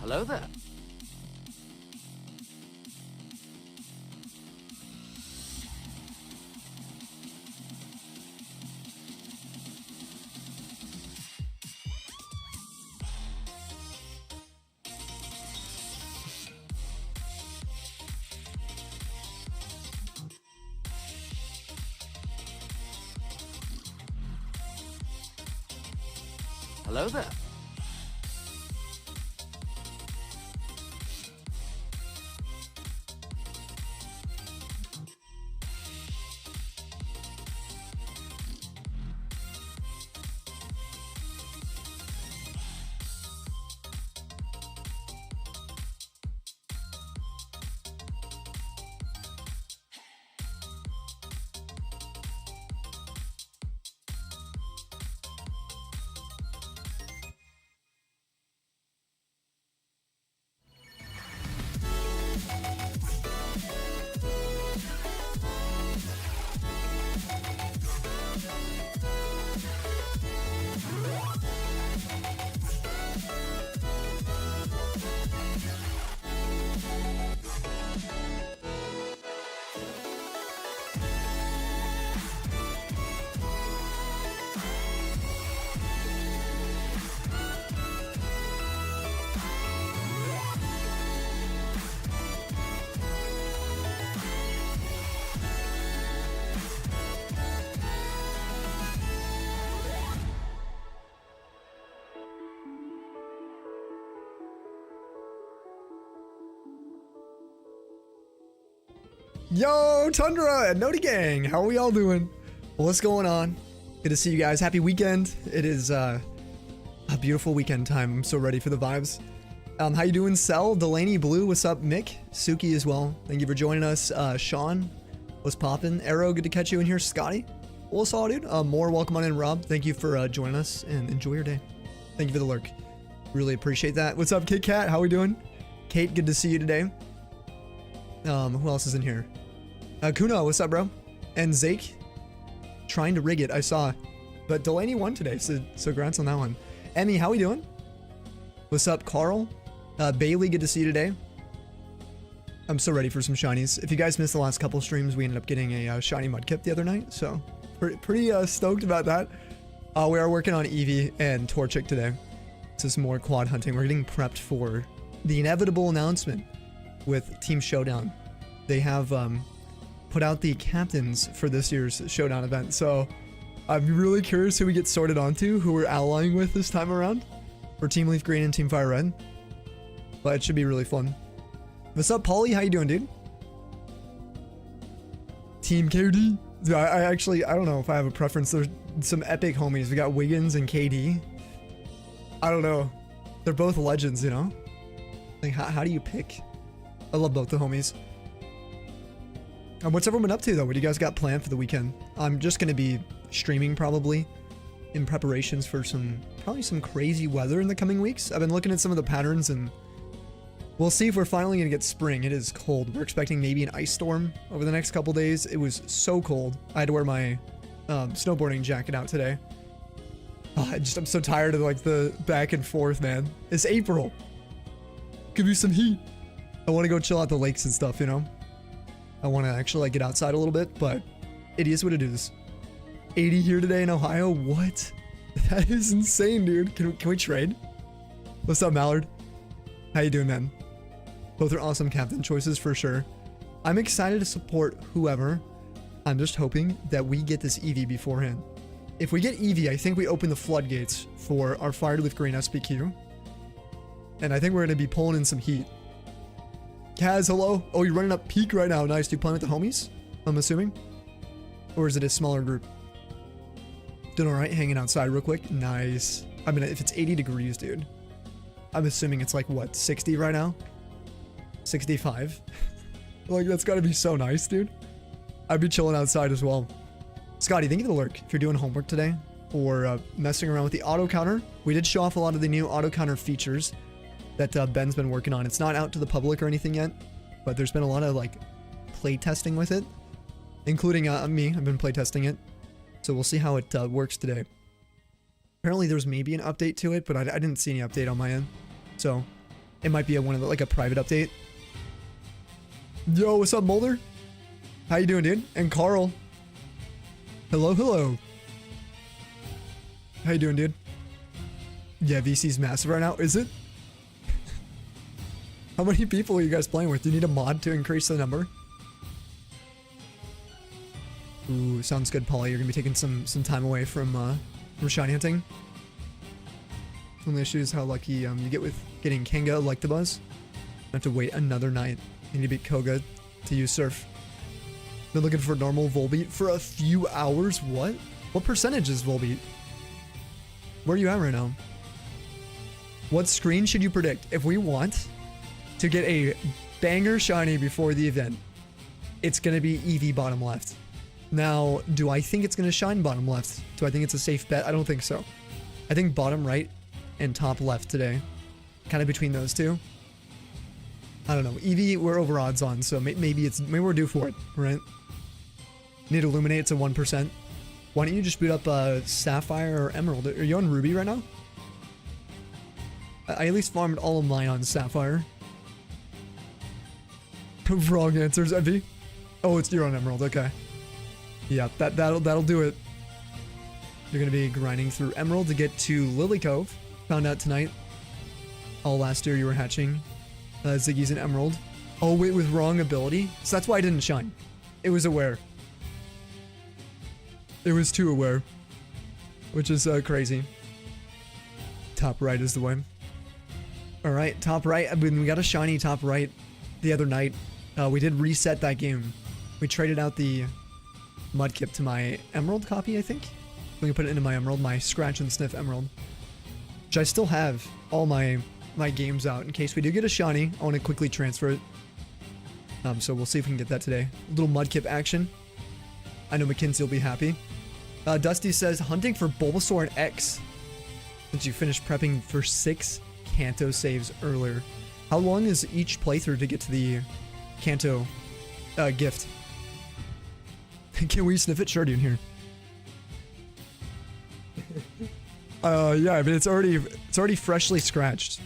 Hello there. Hello there. Yo, Tundra and Noti Gang, how are we all doing? What's going on? Good to see you guys. Happy weekend. It is a beautiful weekend time. I'm so ready for the vibes. How you doing, Cell? Delaney Blue, what's up? Mick, Suki as well. Thank you for joining us. Sean, what's poppin'? Arrow, good to catch you in here. Scotty, what's all, dude? More, welcome on in. Rob, thank you for joining us and enjoy your day. Thank you for the lurk. Really appreciate that. What's up, Kit Kat? How we doing? Kate, good to see you today. Who else is in here? Kuno, what's up, bro? And Zake, trying to rig it, I saw. But Delaney won today, so congrats on that one. Emmy, how we doing? What's up, Carl? Bailey, good to see you today. I'm so ready for some shinies. If you guys missed the last couple streams, we ended up getting a shiny Mudkip the other night, so pretty stoked about that. We are working on Eevee and Torchic today. This is more quad hunting. We're getting prepped for the inevitable announcement with Team Showdown. They have put out the captains for this year's Showdown event, so I'm really curious who we get sorted onto, who we're allying with this time around for Team Leaf Green and Team Fire Red. But it should be really fun. What's up, Paulie? How you doing, dude? Team KD? Dude, I don't know if I have a preference. There's some epic homies. We got Wiggins and KD. I don't know. They're both legends, you know? Like, how do you pick? I love both the homies. What's everyone up to, though? What do you guys got planned for the weekend? I'm just going to be streaming, probably, in preparations for probably some crazy weather in the coming weeks. I've been looking at some of the patterns, and we'll see if we're finally going to get spring. It is cold. We're expecting maybe an ice storm over the next couple days. It was so cold. I had to wear my snowboarding jacket out today. I'm so tired of, like, the back and forth, man. It's April. Give me some heat. I want to go chill out the lakes and stuff, you know? I want to actually, like, get outside a little bit, but it is what it is. 80 here today in Ohio? What? That is insane, dude. Can we trade? What's up, Mallard? How you doing, man? Both are awesome captain choices for sure. I'm excited to support whoever. I'm just hoping that we get this Eevee beforehand. If we get Eevee, I think we open the floodgates for our Fire with Green SPQ. And I think we're going to be pulling in some heat. Kaz, hello. Oh, you're running up peak right now. Nice. Do you play with the homies? I'm assuming. Or is it a smaller group? Doing alright, hanging outside real quick. Nice. I mean, if it's 80 degrees, dude. I'm assuming it's like, what, 60 right now? 65? Like, that's gotta be so nice, dude. I'd be chilling outside as well. Scotty, thank you for the lurk. If you're doing homework today, or messing around with the auto counter, we did show off a lot of the new auto counter features that Ben's been working on. It's not out to the public or anything yet, but there's been a lot of like play testing with it, including me. I've been play testing it, so we'll see how it works today. Apparently there's maybe an update to it, but I didn't see any update on my end, so it might be like a private update. Yo, what's up, Mulder? How you doing, dude? And Carl. Hello, hello. How you doing, dude? Yeah, VC's massive right now. Is it? How many people are you guys playing with? Do you need a mod to increase the number? Ooh, sounds good, Polly. You're gonna be taking some time away from shiny hunting. Only issue is how lucky you get with getting Kanga Electabuzz. I have to wait another night. You need to beat Koga to use Surf. Been looking for normal Volbeat for a few hours. What? What percentage is Volbeat? Where are you at right now? What screen should you predict? If we want to get a banger shiny before the event, it's going to be Eevee bottom left. Now, do I think it's going to shine bottom left? Do I think it's a safe bet? I don't think so. I think bottom right and top left today. Kind of between those two. I don't know. Eevee, we're over odds on, so maybe we're due for it, right? Need Illuminate, it's a 1%. Why don't you just boot up Sapphire or Emerald? Are you on Ruby right now? I at least farmed all of mine on Sapphire. Wrong answers, Evie. Oh, you're on Emerald, okay. Yeah, that'll do it. You're gonna be grinding through Emerald to get to Lily Cove. Found out tonight. All last year you were hatching Ziggy's an Emerald. Oh wait, with wrong ability? So that's why I didn't shine. It was aware. It was too aware. Which is crazy. Top right is the way. Alright, top right. I mean, we got a shiny top right the other night. We did reset that game. We traded out the Mudkip to my Emerald copy, I think. We can put it into my Emerald, my Scratch and Sniff Emerald. Which I still have all my games out. In case we do get a shiny, I want to quickly transfer it. So we'll see if we can get that today. A little Mudkip action. I know Mackenzie will be happy. Dusty says, hunting for Bulbasaur and X. Since you finished prepping for 6 Kanto saves earlier. How long is each playthrough to get to the Kanto gift? Can we sniff it? Sure, dude, here. Yeah, I mean, it's already freshly scratched.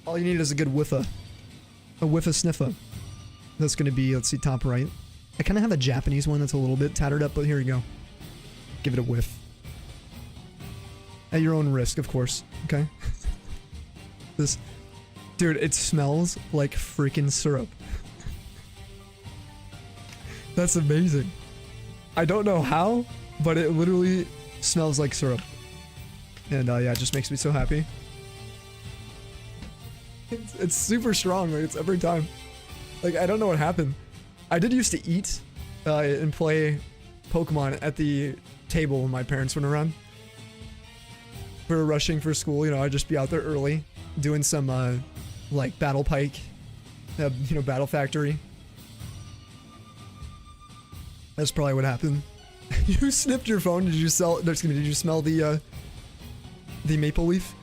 All you need is a good whiffa. A whiffa sniffa. That's gonna be, let's see, top right. I kind of have a Japanese one that's a little bit tattered up, but here you go. Give it a whiff. At your own risk, of course. Okay? This... Dude, it smells like freaking syrup. That's amazing. I don't know how, but it literally smells like syrup. And yeah, it just makes me so happy. It's super strong, like it's every time. Like, I don't know what happened. I did used to eat and play Pokemon at the table when my parents went around. We were rushing for school, you know, I'd just be out there early, doing some, like, Battle Pike, you know, Battle Factory. That's probably what happened. You sniffed your phone, did you smell the maple leaf?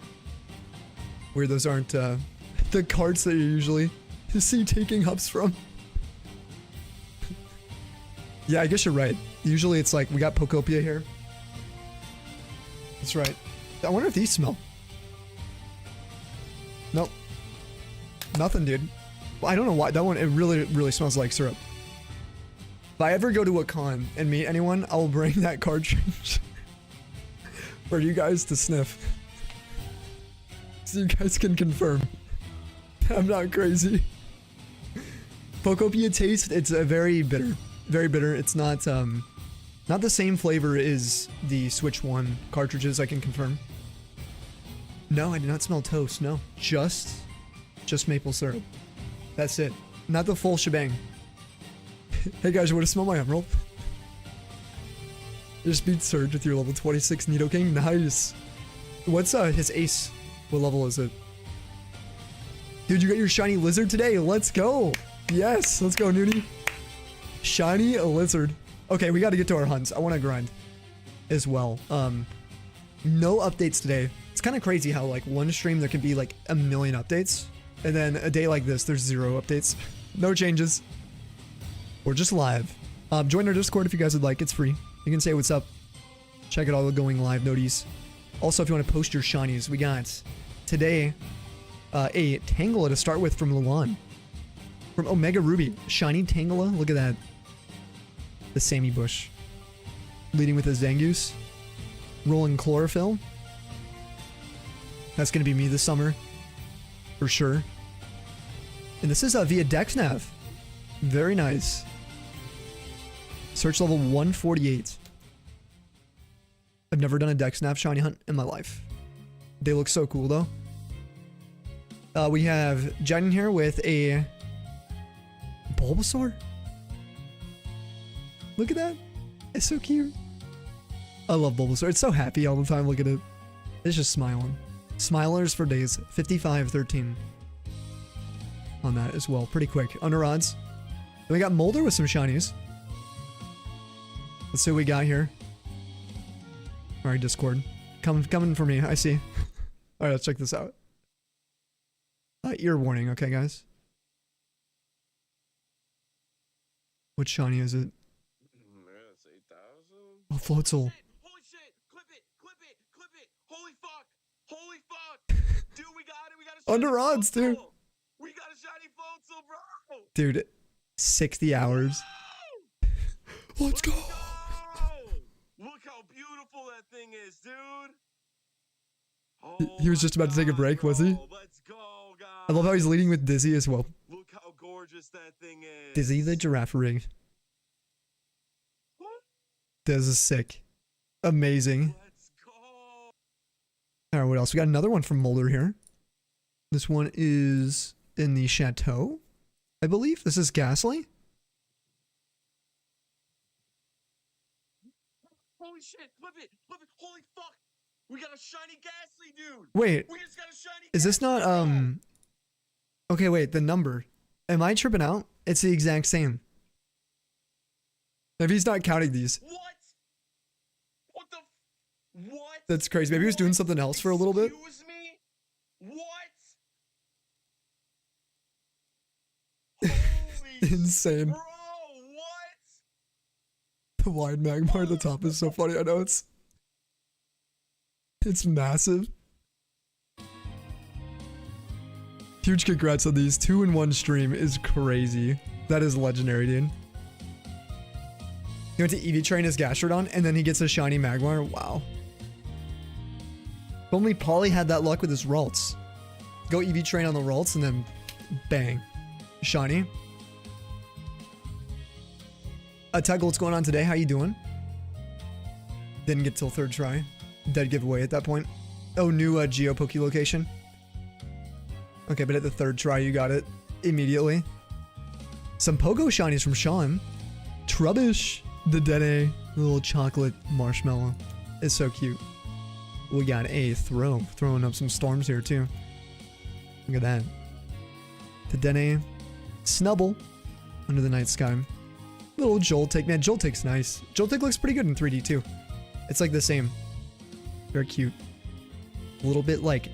Weird, those aren't, the carts that you usually see taking ups from. Yeah, I guess you're right. Usually it's like, we got Pokopia here. That's right. I wonder if these smell. Nope. Nothing, dude. Well, I don't know why. That one, it really smells like syrup. If I ever go to a con and meet anyone, I'll bring that cartridge for you guys to sniff. So you guys can confirm. I'm not crazy. Pokopia taste, it's very bitter. Very bitter. It's not not the same flavor as the Switch 1 cartridges, I can confirm. No, I do not smell toast. No, just maple syrup. That's it. Not the full shebang. Hey guys, you want to smell my emerald? Just beat Surge with your level 26 Nidoking. Nice. What's his ace? What level is it? Dude, you got your shiny lizard today. Let's go. Yes, let's go, Nudie. Shiny lizard. Okay, we got to get to our hunts. I want to grind as well. No updates today. It's kind of crazy how like one stream there can be like a million updates, and then a day like this there's 0 updates. No changes. We're just live. Join our Discord if you guys would like. It's free. You can say what's up. Check out all the going live noties. Also, if you want to post your shinies, we got today a Tangela to start with from Lulan. From Omega Ruby. Shiny Tangela. Look at that. The Sammy Bush. Leading with a Zangoose. Rolling Chlorophyll. That's going to be me this summer. For sure. And this is via DexNav. Very nice. Search level 148. I've never done a DexNav shiny hunt in my life. They look so cool though. We have Jen in here with a Bulbasaur. Look at that. It's so cute. I love Bulbasaur. It's so happy all the time. Look at it. It's just smiling. Smilers for days. 55-13 on that as well. Pretty quick. Under odds. Then we got Molder with some shinies. Let's see what we got here. Alright, Discord. Coming for me. I see. Alright, let's check this out. Ear warning. Okay, guys. What shiny is it? It's 8,000. Oh, Floatzel. Holy shit! Clip it! Clip it! Clip it! Holy fuck! Holy fuck! Dude, we got it! We got a shiny Under odds, Floatzel. dude. We got a shiny Floatzel, bro! Dude, 60 hours. Let's go. Look how beautiful that thing is, dude. He was just about to take a break, was he? Let's go, guys. I love how he's leading with Dizzy as well. Look how gorgeous that thing is. Dizzy the giraffe ring. What? This is sick. Amazing. Let's go. Alright, what else? We got another one from Molder here. This one is in the Chateau, I believe. This is Ghastly. Holy shit, flip it, holy fuck. We got a shiny Ghastly, dude. Wait, We just got a shiny is this not, Ghastly, okay, wait, the number. Am I tripping out? It's the exact same. Maybe he's not counting these. What? What the what? That's crazy. Maybe he was doing something else for a little bit. Excuse me? What? Holy Insane. bro, what? The wide magmar at the top is so funny. I know it's massive. Huge congrats on these. 2-in-1 stream is crazy. That is legendary, dude. He went to Eevee train as Gastrodon, and then he gets a shiny Magmar. Wow. If only Polly had that luck with his Ralts. Go Eevee train on the Ralts, and then bang. Shiny. Tegel, what's going on today? How you doing? Didn't get till 3rd try. Dead giveaway at that point. Oh, new Geo Poke location. Okay, but at the 3rd try, you got it immediately. Some Pogo shinies from Sean. Trubbish. The Dene. Little chocolate marshmallow. It's so cute. We got a throw. Throwing up some storms here, too. Look at that. The Dene. Snubble. Under the night sky. Little Joltik. Man, Joltik's nice. Joltik looks pretty good in 3D, too. It's like the same. Very cute. A little bit, like,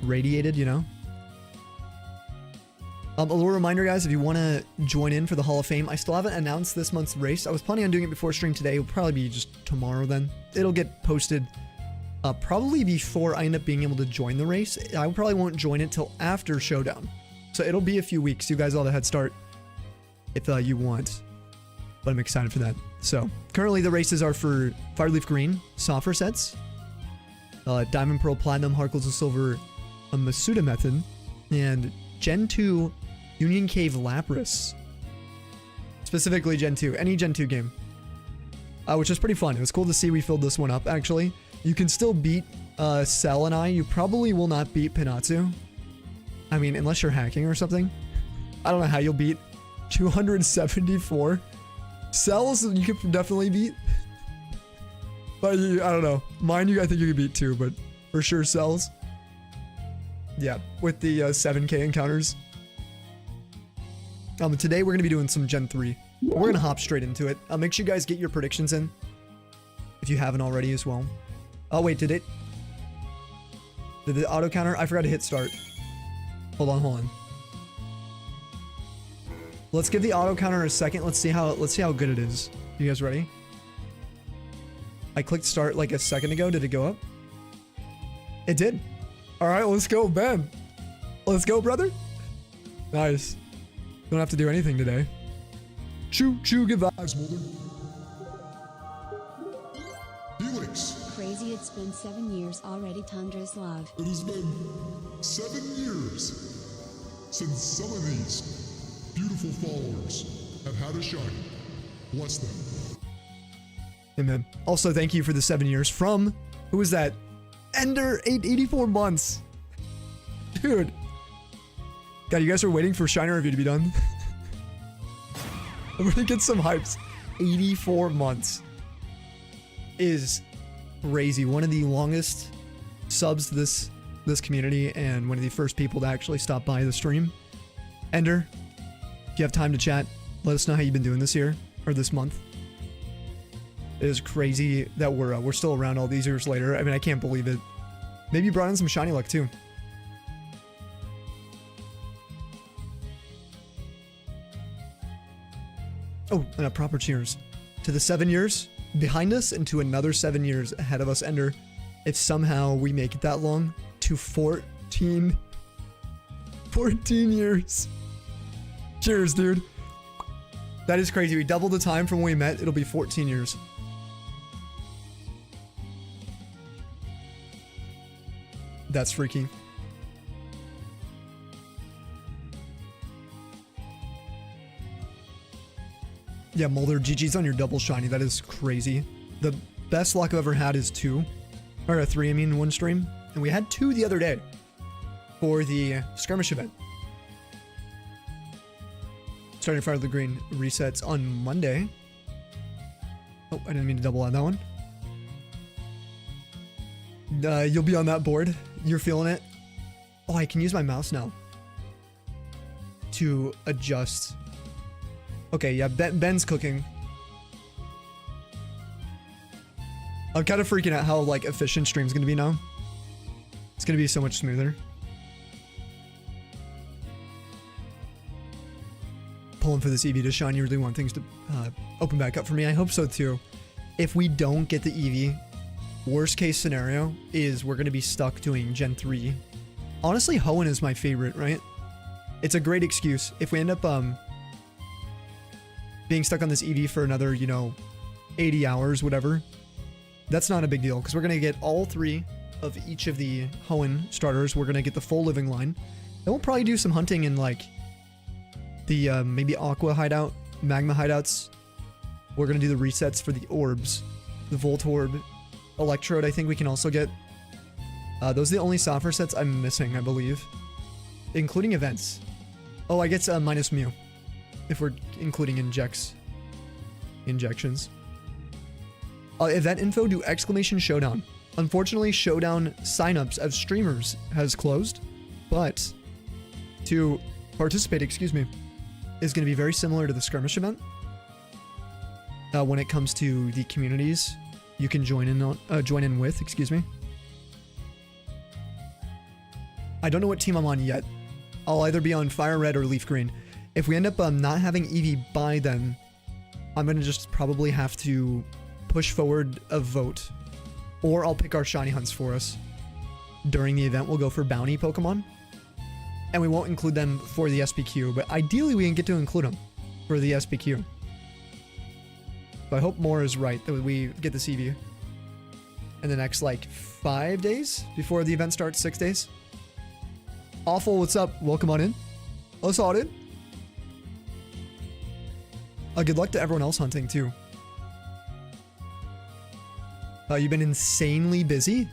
radiated, you know? A little reminder, guys, if you want to join in for the Hall of Fame, I still haven't announced this month's race. I was planning on doing it before stream today. It'll probably be just tomorrow then. It'll get posted probably before I end up being able to join the race. I probably won't join it till after Showdown. So it'll be a few weeks. You guys all have a head start if you want. But I'm excited for that. So currently the races are for Fireleaf Green, Soffer sets, Diamond Pearl Platinum, Harkles of Silver, a Masuda Method, and Gen 2 Union Cave Lapras. Specifically Gen 2. Any Gen 2 game. Which was pretty fun. It was cool to see we filled this one up, actually. You can still beat Cell and I. You probably will not beat Pinatsu. I mean, unless you're hacking or something. I don't know how you'll beat 274. Cells you could definitely beat. But I don't know. Mine, I think you could beat too, but for sure Cells. Yeah, with the 7K encounters. Today we're going to be doing some Gen 3. We're going to hop straight into it. Make sure you guys get your predictions in. If you haven't already as well. Oh, wait, did the auto counter? I forgot to hit start. Hold on. Let's give the auto counter a second. Let's see how good it is. You guys ready? I clicked start like a second ago. Did it go up? It did. All right, let's go, Ben. Let's go, brother. Nice. Don't have to do anything today. Choo, good vibes, Mulder. Helix. Crazy, it's been 7 years already, Tundra's love. It has been 7 years since some of these beautiful followers have had a shiny. Bless them. Amen. Also, thank you for the 7 years from, who was that? Ender, 84 months. Dude. God, you guys are waiting for Shiner Review to be done. I'm gonna get some hypes. 84 months is crazy. One of the longest subs to this community and one of the first people to actually stop by the stream. Ender, if you have time to chat, let us know how you've been doing this year or this month. It is crazy that we're still around all these years later. I mean, I can't believe it. Maybe you brought in some shiny luck too. Oh, and a proper cheers to the 7 years behind us and to another 7 years ahead of us, Ender. If somehow we make it that long, to 14 years. Cheers, dude. That is crazy. We doubled the time from when we met. It'll be 14 years. That's freaky. Yeah, Mulder, GG's on your double shiny. That is crazy. The best luck I've ever had is 2. Or 3, I mean, 1 stream. And we had 2 the other day for the skirmish event. Starting Fire of the Green resets on Monday. Oh, I didn't mean to double on that one. You'll be on that board. You're feeling it. Oh, I can use my mouse now to adjust. Okay, yeah, Ben's cooking. I'm kind of freaking out how like efficient stream's gonna be now. It's gonna be so much smoother. Pulling for this Eevee to shine. You really want things to open back up for me. I hope so too. If we don't get the Eevee, worst case scenario is we're gonna be stuck doing Gen 3. Honestly, Hoenn is my favorite, right? It's a great excuse. If we end up being stuck on this Eevee for another, 80 hours, whatever, that's not a big deal because we're gonna get all 3 of each of the Hoenn starters. We're gonna get the full living line. Then we'll probably do some hunting in like the maybe Aqua hideout, Magma hideouts. We're gonna do the resets for the orbs, the Voltorb, Electrode. I think we can also get. Those are the only Sapphire sets I'm missing, I believe, including events. Oh, I get minus Mew if we're including injections. Event info, do exclamation showdown. Unfortunately, showdown signups of streamers has closed, but to participate, is going to be very similar to the skirmish event. When it comes to the communities, you can join in with. I don't know what team I'm on yet. I'll either be on Fire Red or Leaf Green. If we end up not having Eevee by then, I'm gonna just probably have to push forward a vote, or I'll pick our shiny hunts for us. During the event, we'll go for bounty Pokemon, and we won't include them for the SPQ, but ideally we can get to include them for the SPQ. So I hope more is right, that we get this Eevee in the next, 5 days before the event starts, 6 days. Awful, what's up? Welcome on in. Let's all in. Good luck to everyone else hunting too. You've been insanely busy,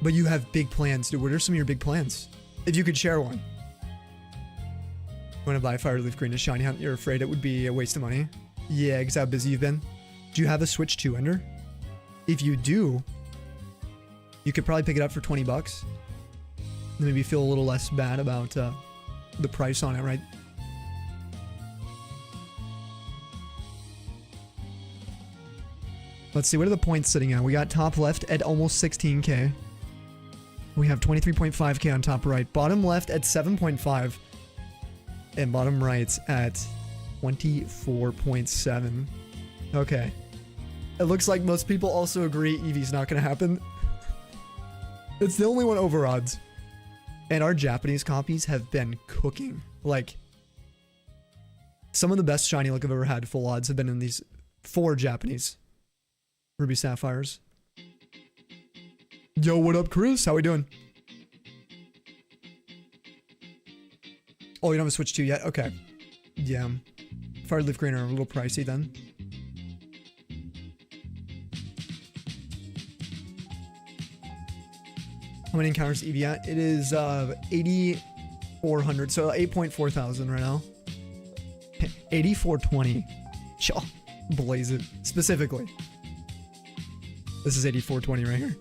but you have big plans, dude. What are some of your big plans? If you could share one. You want to buy Fire Leaf Green to shiny hunt? You're afraid it would be a waste of money? Yeah, because how busy you've been. Do you have a Switch 2 Ender? If you do, you could probably pick it up for 20 bucks. Maybe feel a little less bad about the price on it, right? Let's see, what are the points sitting at? We got top left at almost 16k. We have 23.5k on top right. Bottom left at 7.5. And bottom right at 24.7. Okay. It looks like most people also agree Eevee's not going to happen. It's the only one over odds. And our Japanese copies have been cooking. Like, some of the best shiny luck I've ever had full odds have been in these 4 Japanese Ruby Sapphires. Yo, what up, Chris? How we doing? Oh, you don't have a Switch 2 yet? Okay. Yeah. Fire Leaf Green are a little pricey then. How many encounters Eevee at? It is 8,400, so 8.4 thousand right now. 8,420. Sure. Blaze it. Specifically. This is 8,420 right here.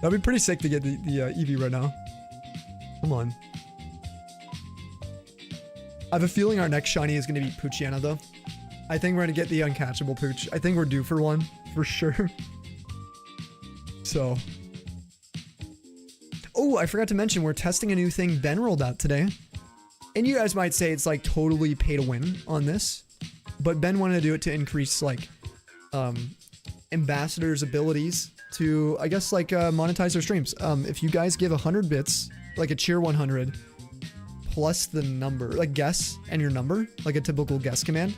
That'd be pretty sick to get the Eevee right now. Come on. I have a feeling our next shiny is going to be Poochyena though. I think we're going to get the uncatchable Pooch. I think we're due for one, for sure. So. Oh, I forgot to mention, we're testing a new thing Ben rolled out today. And you guys might say it's like totally pay to win on this. But Ben wanted to do it to increase like ambassadors' abilities to, I guess, like monetize their streams. If you guys give 100 bits, like a cheer 100, plus the number, like guess and your number, like a typical guess command.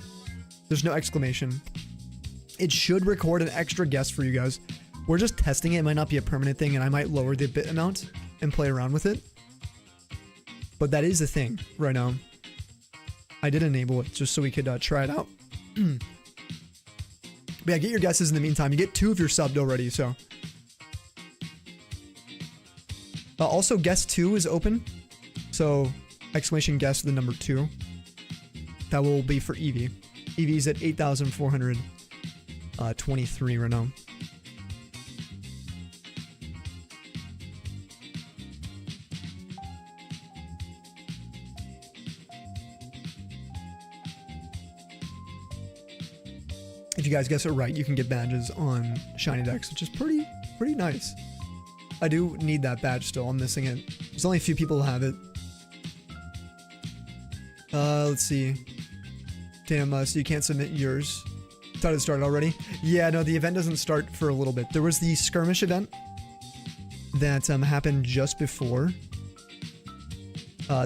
There's no exclamation. It should record an extra guess for you guys. We're just testing it. It might not be a permanent thing, and I might lower the bit amount and play around with it. But that is a thing right now. I did enable it just so we could try it out. But yeah, get your guesses in the meantime. You get 2 if you're subbed already, so. Also, guess 2 is open. So, exclamation guess the number 2. That will be for Eevee. Eevee's at 8,423 right now. If you guys guess it right, you can get badges on Shiny Decks, which is pretty nice. I do need that badge still. I'm missing it. There's only a few people who have it. Let's see. Damn, so you can't submit yours. Thought it started already. Yeah, no, the event doesn't start for a little bit. There was the skirmish event that happened just before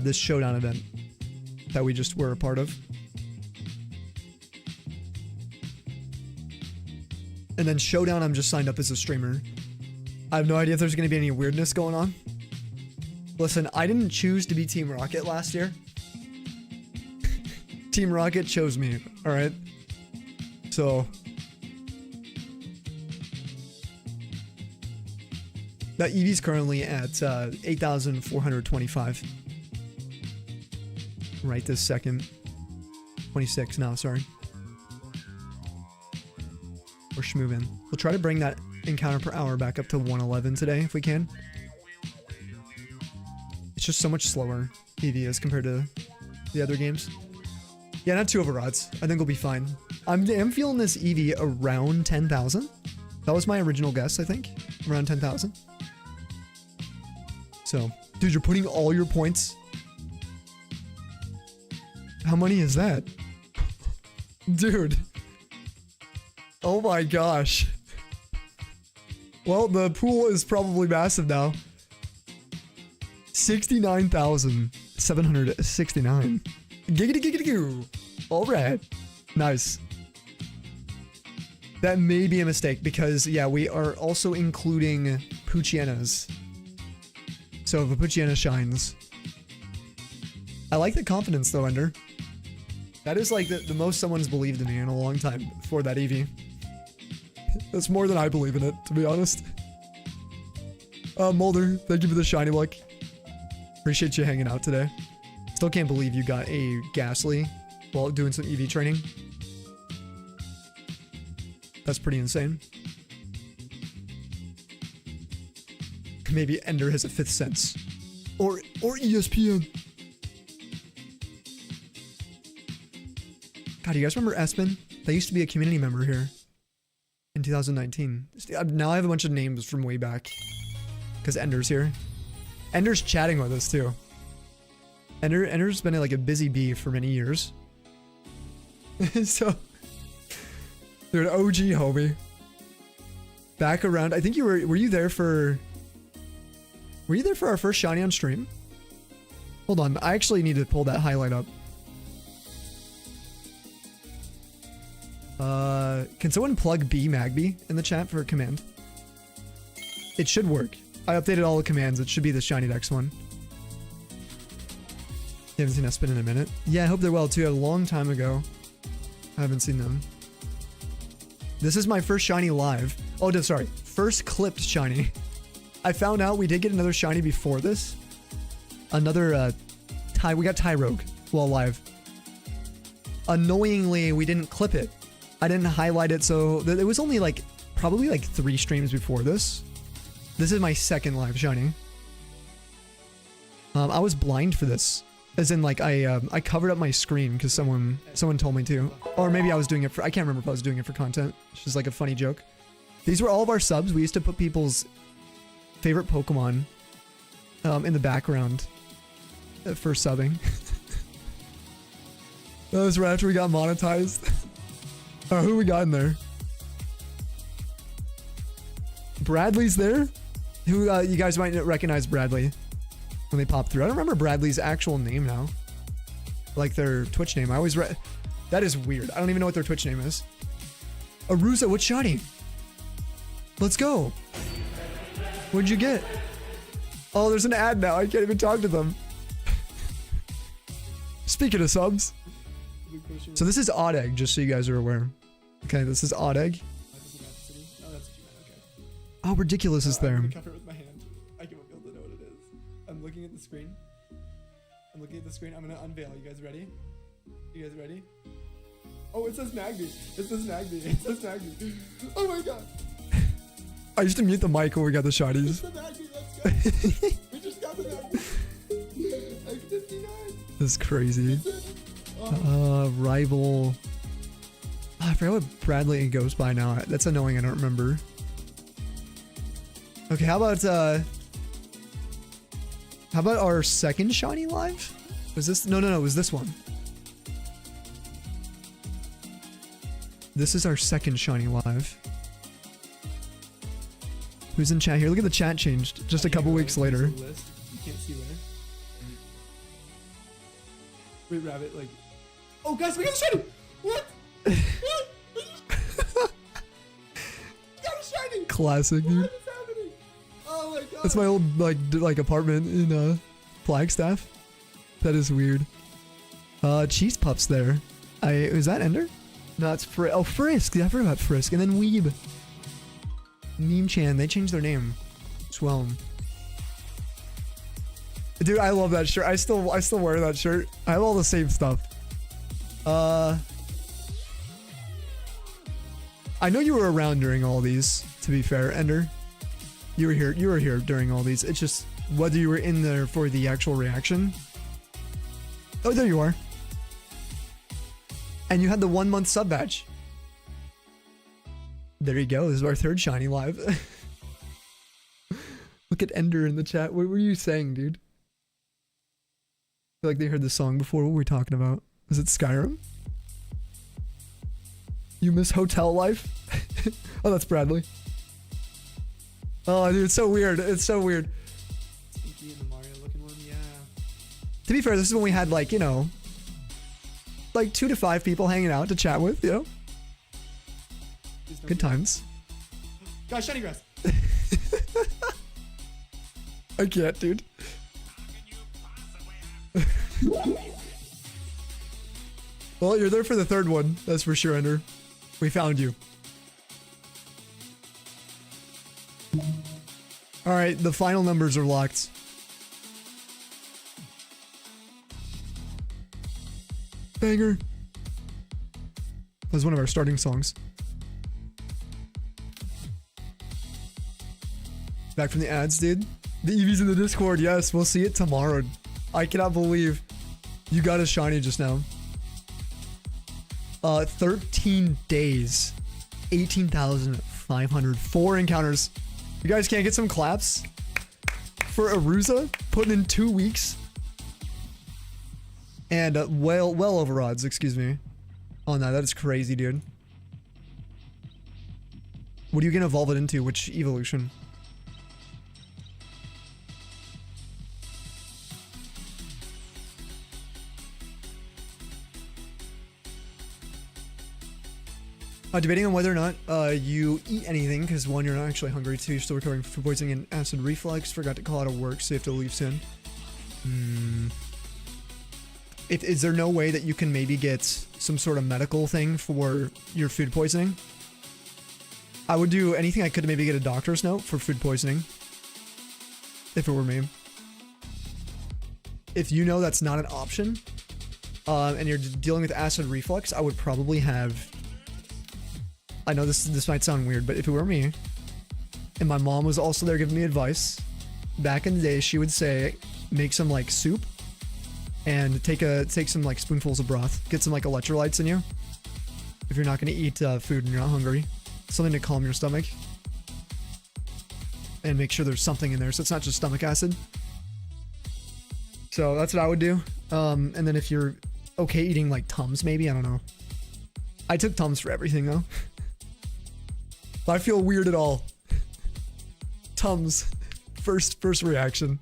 this showdown event that we just were a part of. And then Showdown, I'm just signed up as a streamer. I have no idea if there's going to be any weirdness going on. Listen, I didn't choose to be Team Rocket last year. Team Rocket chose me, alright? So. That Eevee's currently at 8,425. Right this second. 26 now, sorry. We're schmoving. We'll try to bring that encounter per hour back up to 111 today if we can. It's just so much slower, Eevee is, compared to the other games. Yeah, not too over odds. I think we'll be fine. I'm feeling this Eevee around 10,000. That was my original guess, I think. Around 10,000. So, dude, you're putting all your points. How many is that? Dude. Oh my gosh. Well, the pool is probably massive now. 69,769. Giggity giggity goo. Alright. Nice. That may be a mistake because, yeah, we are also including Poochyenas. So if a Poochyena shines. I like the confidence though, Ender. That is like the most someone's believed in me in a long time for that Eevee. That's more than I believe in it, to be honest. Mulder, thank you for the shiny luck. Appreciate you hanging out today. Still can't believe you got a Ghastly while doing some Eevee training. That's pretty insane. Maybe Ender has a 5th sense. Or ESPN. God, do you guys remember Espen? They used to be a community member here in 2019. Now I have a bunch of names from way back because Ender's here. Ender's chatting with us too. Ender's been like a busy bee for many years. So they're an OG homie. Back around. I think you were you there for? Were you there for our first shiny on stream? Hold on, I actually need to pull that highlight up. Can someone plug B Magby in the chat for a command? It should work. I updated all the commands. It should be the shiny Dex one. You haven't seen Espen in a minute? Yeah, I hope they're well too. A long time ago. I haven't seen them. This is my first shiny live. Oh, no, sorry. First clipped shiny. I found out we did get another shiny before this. Another, we got Tyrogue while live. Annoyingly, we didn't clip it. I didn't highlight it, so it was only like, probably like 3 streams before this. This is my second live shiny. I was blind for this. As in, like, I covered up my screen because someone told me to. Or maybe I was doing it for, I can't remember if I was doing it for content. It's just like a funny joke. These were all of our subs. We used to put people's favorite Pokemon in the background for subbing. That was right after we got monetized. Who we got in there? Bradley's there? Who, you guys might recognize Bradley when they pop through. I don't remember Bradley's actual name now. Like their Twitch name. I always that is weird. I don't even know what their Twitch name is. Arusa, what's shiny? Let's go. What'd you get? Oh, there's an ad now. I can't even talk to them. Speaking of subs. So this is Odd Egg, just so you guys are aware. Okay, this is Odd Egg. Oh, Ridiculous is there. I'm gonna cover it with my hand. I can be able to know what it is. I'm looking at the screen. I'm gonna unveil. You guys ready? You guys ready? Oh, it says Magby. It says Magby. Oh my god. I used to mute the mic when we got the shotties. It's the Magby. Let's go. We just got the Magby. X59. This is crazy. Rival. Oh, I forgot what Bradley goes by now. That's annoying. I don't remember. Okay, how about our second shiny live? Was this? No, it was this one. This is our second shiny live. Who's in chat here? Look at the chat changed just a couple weeks later. You can't see where. Wait, Rabbit, like. Oh, guys, we got a shiny! What? What? Got a shiny! Classic, dude. What is happening? Oh my god. That's my old like apartment in Flagstaff. That is weird. Cheese Puff's there. Is that Ender? No, it's Frisk. Yeah, I forgot about Frisk. And then Weeb. Meme Chan. They changed their name. Swell. Dude, I love that shirt. I still wear that shirt. I have all the same stuff. I know you were around during all these, to be fair, Ender. You were here during all these. It's just whether you were in there for the actual reaction. Oh, there you are. And you had the 1 month sub badge. There you go. This is our third shiny live. Look at Ender in the chat. What were you saying, dude? I feel like they heard the song before. What were we talking about? Was it Skyrim? You miss hotel life? Oh, that's Bradley. Oh, dude, it's so weird. It's so weird. Stinky and the Mario looking one, yeah. To be fair, this is when we had, like, you know, like 2 to 5 people hanging out to chat with, you know? Good times. Guys, shiny grass. I can't, dude. Well, you're there for the third one. That's for sure, Ender. We found you. All right, the final numbers are locked. Banger. That was one of our starting songs. Back from the ads, dude. The Eevee's in the Discord. Yes, we'll see it tomorrow. I cannot believe you got a shiny just now. 13 days. 18,500. 4 encounters. You guys can't get some claps for Arusa putting in 2 weeks? And well over odds, excuse me. On that. That is crazy, dude. What are you gonna evolve it into? Which evolution? Debating on whether or not you eat anything, because one, you're not actually hungry, two, you're still recovering from food poisoning and acid reflux, forgot to call out of work, so you have to leave soon. Is there no way that you can maybe get some sort of medical thing for your food poisoning? I would do anything I could to maybe get a doctor's note for food poisoning, if it were me. If you know that's not an option, and you're dealing with acid reflux, I would probably have... I know this might sound weird, but if it were me, and my mom was also there giving me advice, back in the day, she would say, make some like soup, and take some like spoonfuls of broth, get some like electrolytes in you, if you're not going to eat food and you're not hungry, something to calm your stomach, and make sure there's something in there, so it's not just stomach acid. So that's what I would do. And then if you're okay eating like Tums, maybe, I don't know. I took Tums for everything though. If I feel weird at all, Tums, first reaction.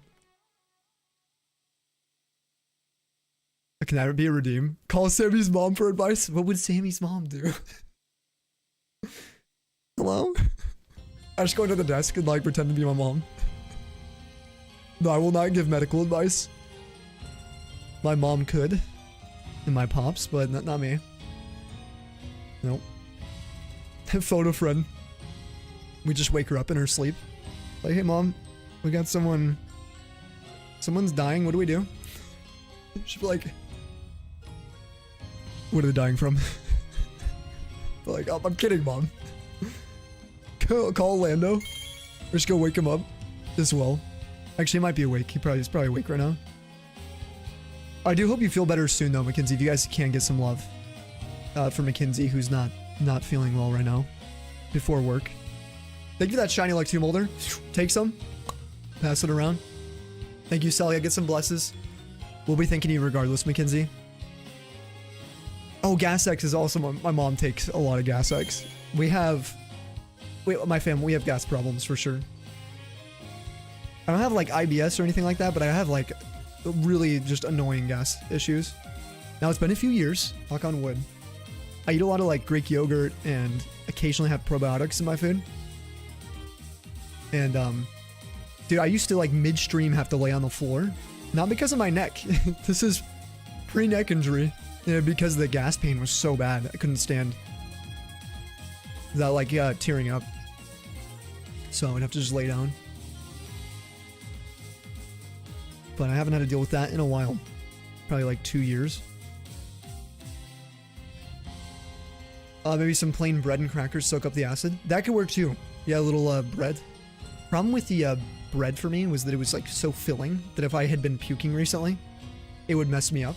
Can that be a redeem? Call Sammy's mom for advice? What would Sammy's mom do? Hello? I just go into the desk and like pretend to be my mom. No, I will not give medical advice. My mom could. And my pops, but not me. Nope. Photo friend. We just wake her up in her sleep. Like, hey mom, we got someone's dying, what do we do? She'd be like, what are they dying from? Like, oh, I'm kidding, mom. Call Lando. Or just go wake him up as well. Actually, he might be awake. He's probably awake right now. I do hope you feel better soon though, Mackenzie. If you guys can get some love for Mackenzie, who's not feeling well right now before work. Thank you for that shiny like 2 Molder. Take some. Pass it around. Thank you, Sally. I get some blesses. We'll be thanking you regardless, Mackenzie. Oh, Gas X is also... My mom takes a lot of Gas X. We have... Wait, my family, we have gas problems for sure. I don't have like IBS or anything like that, but I have like really just annoying gas issues. Now it's been a few years, knock on wood. I eat a lot of like Greek yogurt and occasionally have probiotics in my food. And dude, I used to like midstream have to lay on the floor. Not because of my neck. This is pre-neck injury. Because the gas pain was so bad. I couldn't stand that like tearing up. So I'd have to just lay down. But I haven't had to deal with that in a while. Probably like 2 years. Maybe some plain bread and crackers soak up the acid. That could work too. Yeah, a little bread. Problem with the bread for me was that it was like so filling that if I had been puking recently, it would mess me up.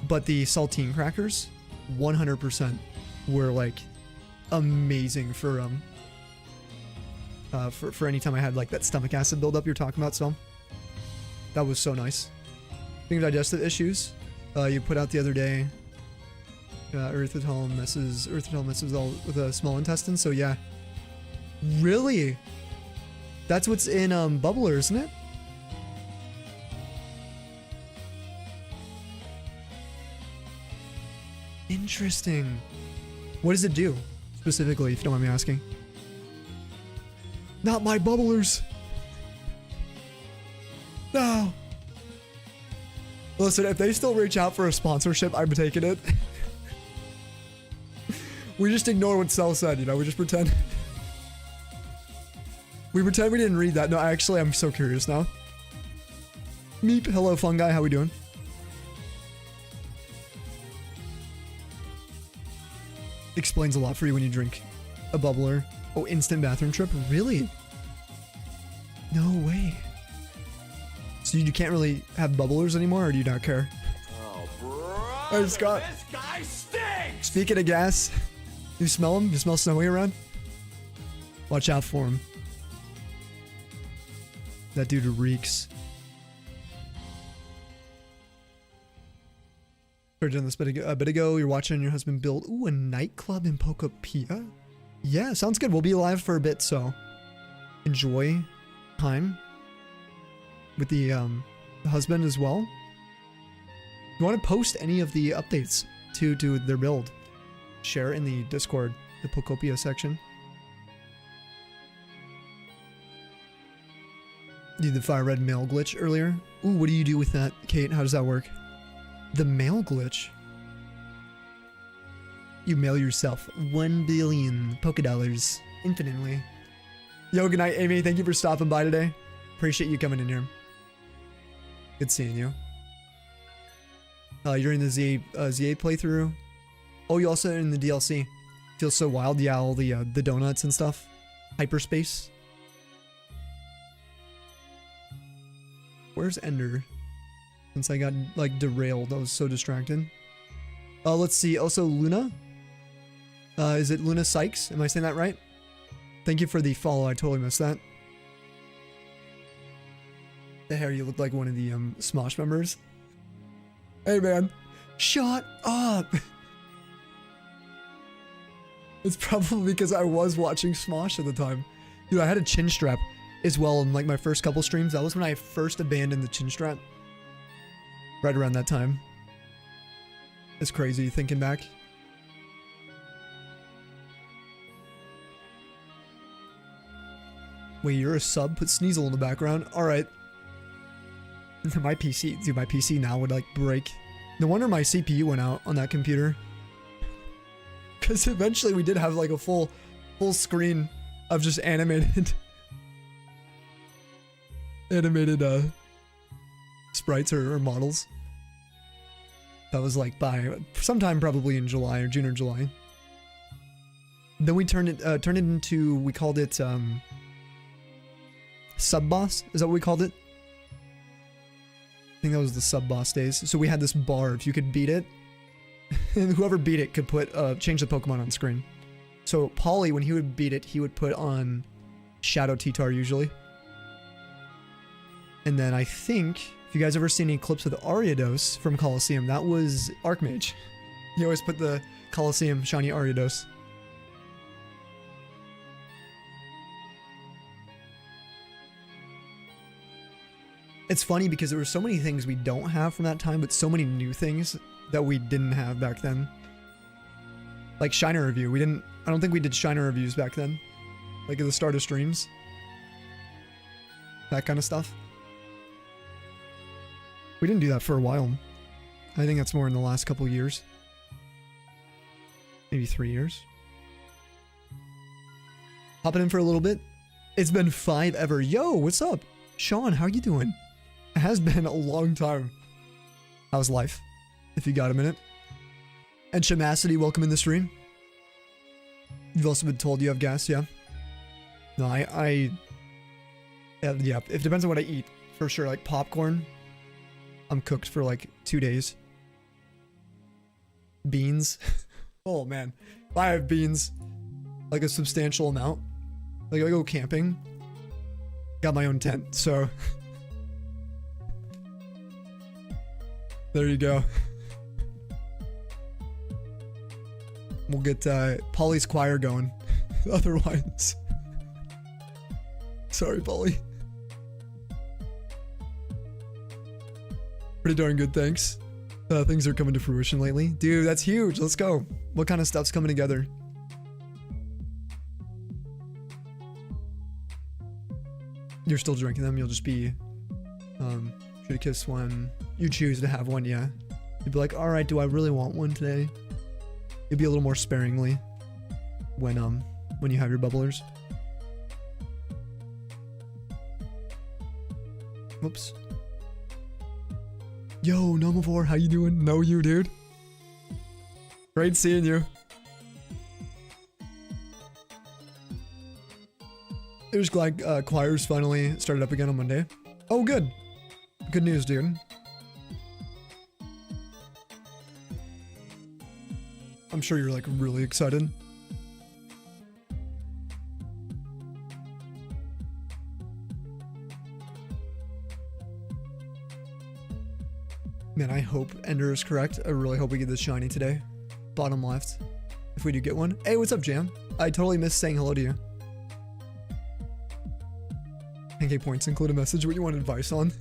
But the saltine crackers, 100% were like amazing for any time I had like that stomach acid buildup you're talking about. So that was so nice. Speaking of digestive issues, you put out the other day, erythritol messes all with the small intestine. So yeah, really, that's what's in Bubbler, isn't it? Interesting. What does it do specifically, if you don't mind me asking? Not my bubblers. No. Listen, if they still reach out for a sponsorship, I'm taking it. We just ignore what Cell said, you know? We just pretend. We pretend we didn't read that. No, actually, I'm so curious now. Meep, hello, fungi. How we doing? Explains a lot for you when you drink a bubbler. Oh, instant bathroom trip? Really? No way. So you can't really have bubblers anymore, or do you not care? Oh, bro. Hey, Scott. This guy stinks. Speaking of gas, you smell him? You smell snowy around? Watch out for him. That dude reeks. Started doing this a bit ago. You're watching your husband build, ooh, a nightclub in Pokopia? Yeah, sounds good. We'll be live for a bit, so enjoy time with the husband as well. You want to post any of the updates to their build? Share in the Discord, the Pokopia section. Did the fire red mail glitch earlier? Ooh, what do you do with that, Kate? How does that work? The mail glitch? You mail yourself 1 billion Pokédollars infinitely. Yo, good night, Amy. Thank you for stopping by today. Appreciate you coming in here. Good seeing you. You're in the ZA playthrough. Oh, you also in the DLC. Feels so wild. Yeah, all the donuts and stuff. Hyperspace. Where's Ender? Since I got like derailed, I was so distracted. Let's see. Also, Luna. Is it Luna Sykes? Am I saying that right? Thank you for the follow. I totally missed that. The hair, you look like one of the Smosh members. Hey man, shut up. It's probably because I was watching Smosh at the time. Dude, I had a chin strap as well in like my first couple streams. That was when I first abandoned the chin strap. Right around that time. It's crazy thinking back. Wait, you're a sub? Put Sneasel in the background. Alright. My PC, dude, my PC now would like break. No wonder my CPU went out on that computer. Because eventually we did have like a full screen of just animated sprites or models. That was like by sometime probably in July or June or July. Then we turned it into, we called it sub boss. Is that what we called it? I think that was the sub boss days. So we had this bar. If you could beat it, and whoever beat it could put change the Pokemon on screen. So Polly, when he would beat it, he would put on Shadow T-Tar usually. And then I think, if you guys ever seen any clips with Ariados from Coliseum, that was Archmage. He always put the Coliseum shiny Ariados. It's funny because there were so many things we don't have from that time, but so many new things that we didn't have back then. Like Shiner Review. I don't think we did Shiner Reviews back then. Like at the start of streams. That kind of stuff. We didn't do that for a while. I think that's more in the last couple years. Maybe 3 years. Hopping in for a little bit. It's been 5 ever. Yo, what's up? Sean, how you doing? It has been a long time. How's life? If you got a minute. And Shamacity, welcome in the stream. You've also been told you have gas, yeah? No, yeah, it depends on what I eat. For sure, like popcorn. I'm cooked for like 2 days. Beans. Oh man. If I have beans, like a substantial amount. Like I go camping. Got my own tent, so. There you go. We'll get Polly's choir going. Otherwise. Sorry, Polly. Pretty darn good, thanks. Things are coming to fruition lately. Dude, that's huge. Let's go. What kind of stuff's coming together? You're still drinking them. You'll just be Shoot a kiss when you choose to have one, yeah. You'd be like, all right, do I really want one today? You'd be a little more sparingly when you have your bubblers. Whoops. Yo, Nomavore, how you doing? Know you, dude. Great seeing you. It was glad choirs finally started up again on Monday. Oh, good. Good news, dude. I'm sure you're like really excited. Man, I hope Ender is correct. I really hope we get this shiny today. Bottom left. If we do get one. Hey, what's up, Jam? I totally missed saying hello to you. Pancake points include a message what you want advice on.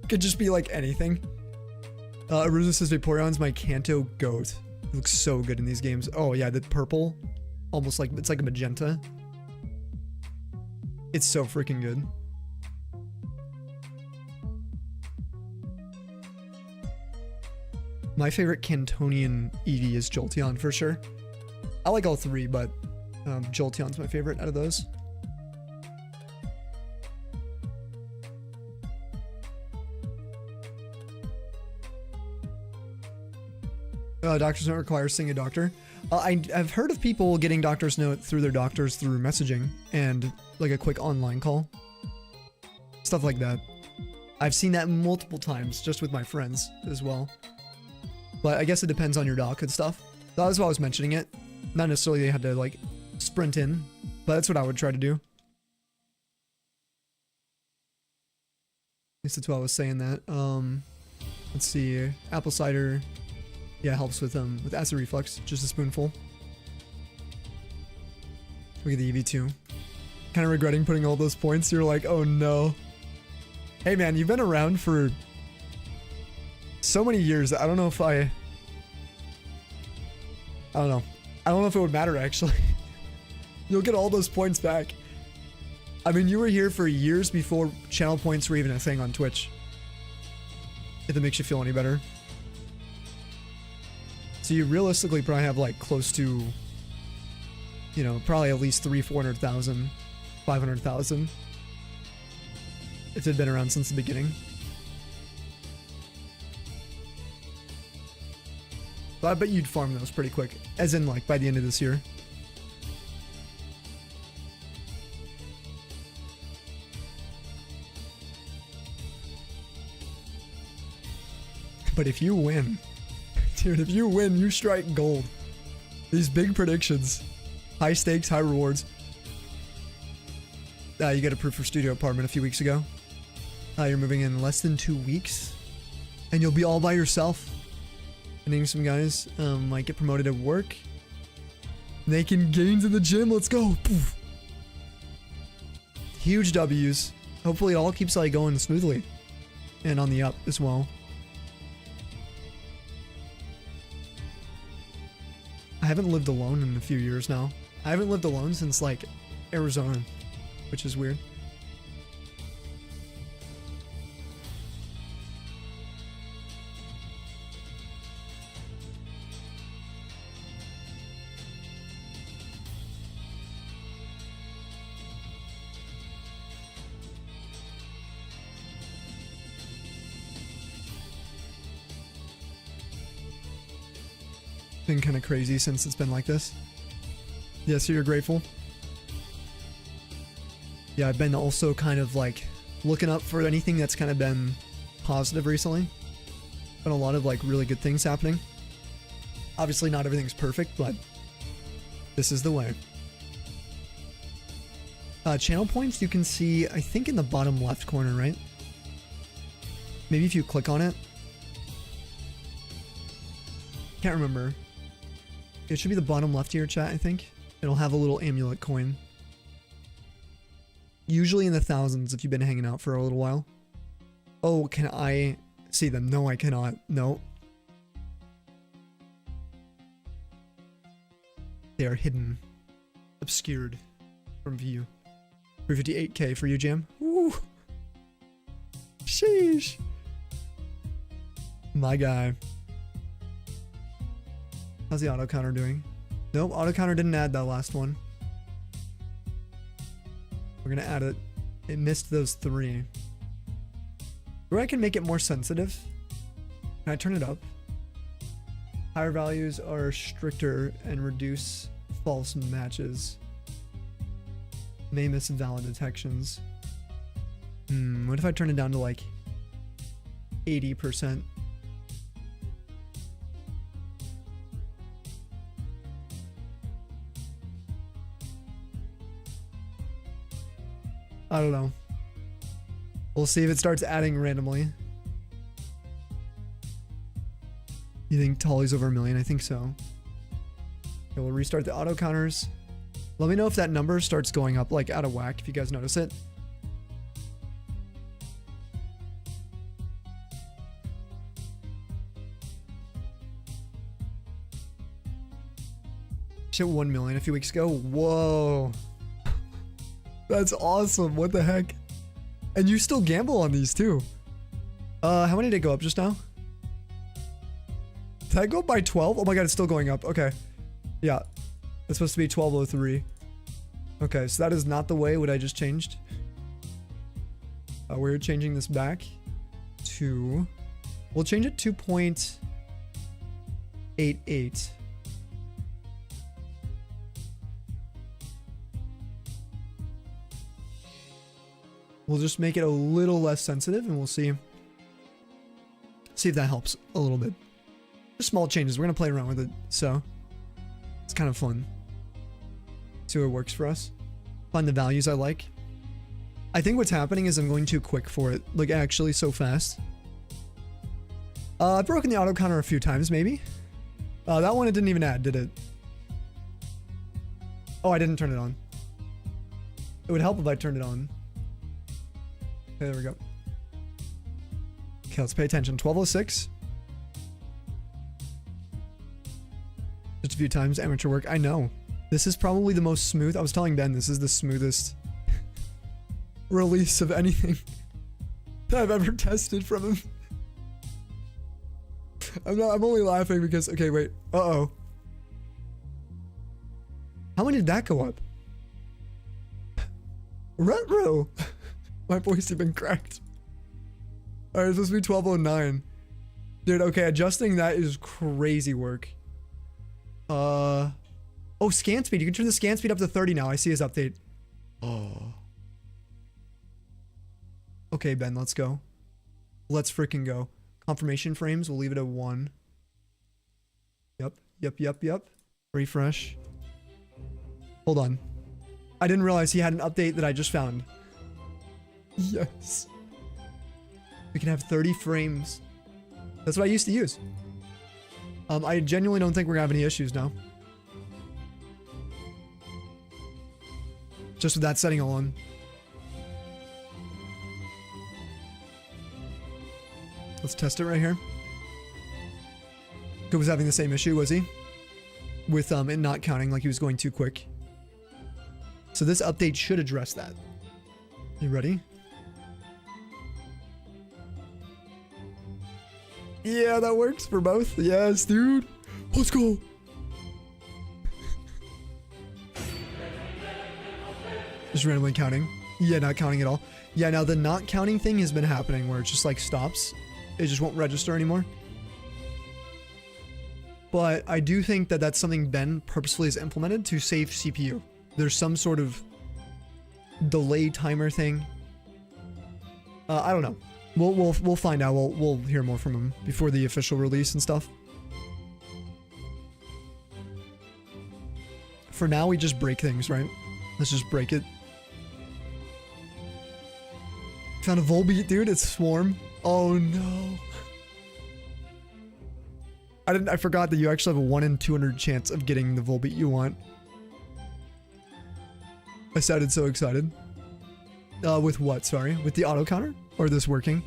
Could just be like anything. Arusa says Vaporeon's my Kanto goat. It looks so good in these games. Oh yeah, the purple. Almost like, it's like a magenta. It's so freaking good. My favorite Cantonian Eevee is Jolteon for sure. I like all three, but Jolteon's my favorite out of those. Doctor's note requires seeing a doctor. I've heard of people getting doctor's note through their doctors through messaging and like a quick online call. Stuff like that. I've seen that multiple times just with my friends as well. But I guess it depends on your doc and stuff. That's why I was mentioning it. Not necessarily they had to like sprint in, but that's what I would try to do. At least that's why I was saying that. Let's see. Apple cider. Yeah, helps with acid reflux. Just a spoonful. Look at the EV2. Kind of regretting putting all those points. You're like, oh no. Hey man, you've been around for so many years. I don't know if I don't know. I don't know if it would matter actually. You'll get all those points back. I mean, you were here for years before channel points were even a thing on Twitch. If that makes you feel any better. So you realistically probably have like close to, you know, probably at least 300,000, 500,000. If it had been around since the beginning. But I bet you'd farm those pretty quick. As in like by the end of this year. But if you win, dude, if you win, you strike gold. These big predictions. High stakes, high rewards. You got approved for studio apartment a few weeks ago. You're moving in less than 2 weeks. And you'll be all by yourself. And some guys might get promoted at work. Making gains in the gym. Let's go. Poof. Huge W's. Hopefully it all keeps like going smoothly. And on the up as well. I haven't lived alone in a few years now. I haven't lived alone since like Arizona, which is weird. Been kind of crazy since it's been like this. Yeah, so you're grateful. Yeah, I've been also kind of like looking up for anything that's kind of been positive recently. Been a lot of like really good things happening. Obviously not everything's perfect, but this is the way. Channel points you can see, I think in the bottom left corner, right? Maybe if you click on it. Can't remember. It should be the bottom left here, chat, I think. It'll have a little amulet coin. Usually in the thousands if you've been hanging out for a little while. Oh, can I see them? No, I cannot. No. They are hidden. Obscured from view. 358k for you, Jam. Woo! Sheesh. My guy. How's the auto counter doing? Nope, auto counter didn't add that last one. We're gonna add it. It missed those 3. Or I can make it more sensitive. Can I turn it up? Higher values are stricter and reduce false matches. May miss valid detections. What if I turn it down to like 80%? I don't know. We'll see if it starts adding randomly. You think Tolly's over 1 million? I think so. Okay, we'll restart the auto counters. Let me know if that number starts going up like out of whack, if you guys notice it. Hit 1 million a few weeks ago. Whoa. That's awesome. What the heck? And you still gamble on these too. How many did it go up just now? Did I go up by 12? Oh my god, it's still going up. Okay. Yeah. It's supposed to be 1203. Okay, so that is not the way what I just changed. We're changing this back to... We'll change it to 0.88. We'll just make it a little less sensitive and we'll see if that helps a little bit. Just small changes. We're going to play around with it. So it's kind of fun. See what works for us. Find the values I like. I think what's happening is I'm going too quick for it. Like actually so fast. I've broken the auto counter a few times maybe. That one it didn't even add, did it? Oh, I didn't turn it on. It would help if I turned it on. Okay, there we go. Okay, let's pay attention. 1206. Just a few times. Amateur work. I know. This is probably the most smooth. I was telling Ben this is the smoothest release of anything that I've ever tested from him. I'm only laughing because... Okay, wait. Uh-oh. How many did that go up? Retro! My voice has been cracked. Alright, it's supposed to be 1209. Dude, okay, adjusting that is crazy work. Oh, scan speed. You can turn the scan speed up to 30 now. I see his update. Oh. Okay, Ben, let's go. Let's freaking go. Confirmation frames, we'll leave it at 1. Yep. Refresh. Hold on. I didn't realize he had an update that I just found. Yes. We can have 30 frames. That's what I used to use. I genuinely don't think we're gonna have any issues now. Just with that setting alone. Let's test it right here. He was having the same issue, was he? With it not counting, like he was going too quick. So this update should address that. You ready? Yeah, that works for both. Yes, dude. Let's go. Just randomly counting. Yeah, not counting at all. Yeah, now the not counting thing has been happening where it just like stops. It just won't register anymore. But I do think that that's something Ben purposefully has implemented to save CPU. There's some sort of delay timer thing. I don't know. We'll find out. We'll hear more from him before the official release and stuff. For now, we just break things, right? Let's just break it. Found a Volbeat, dude. It's Swarm. Oh no. I forgot that you actually have a 1 in 200 chance of getting the Volbeat you want. I sounded so excited. With what? Sorry, with the auto counter or this working?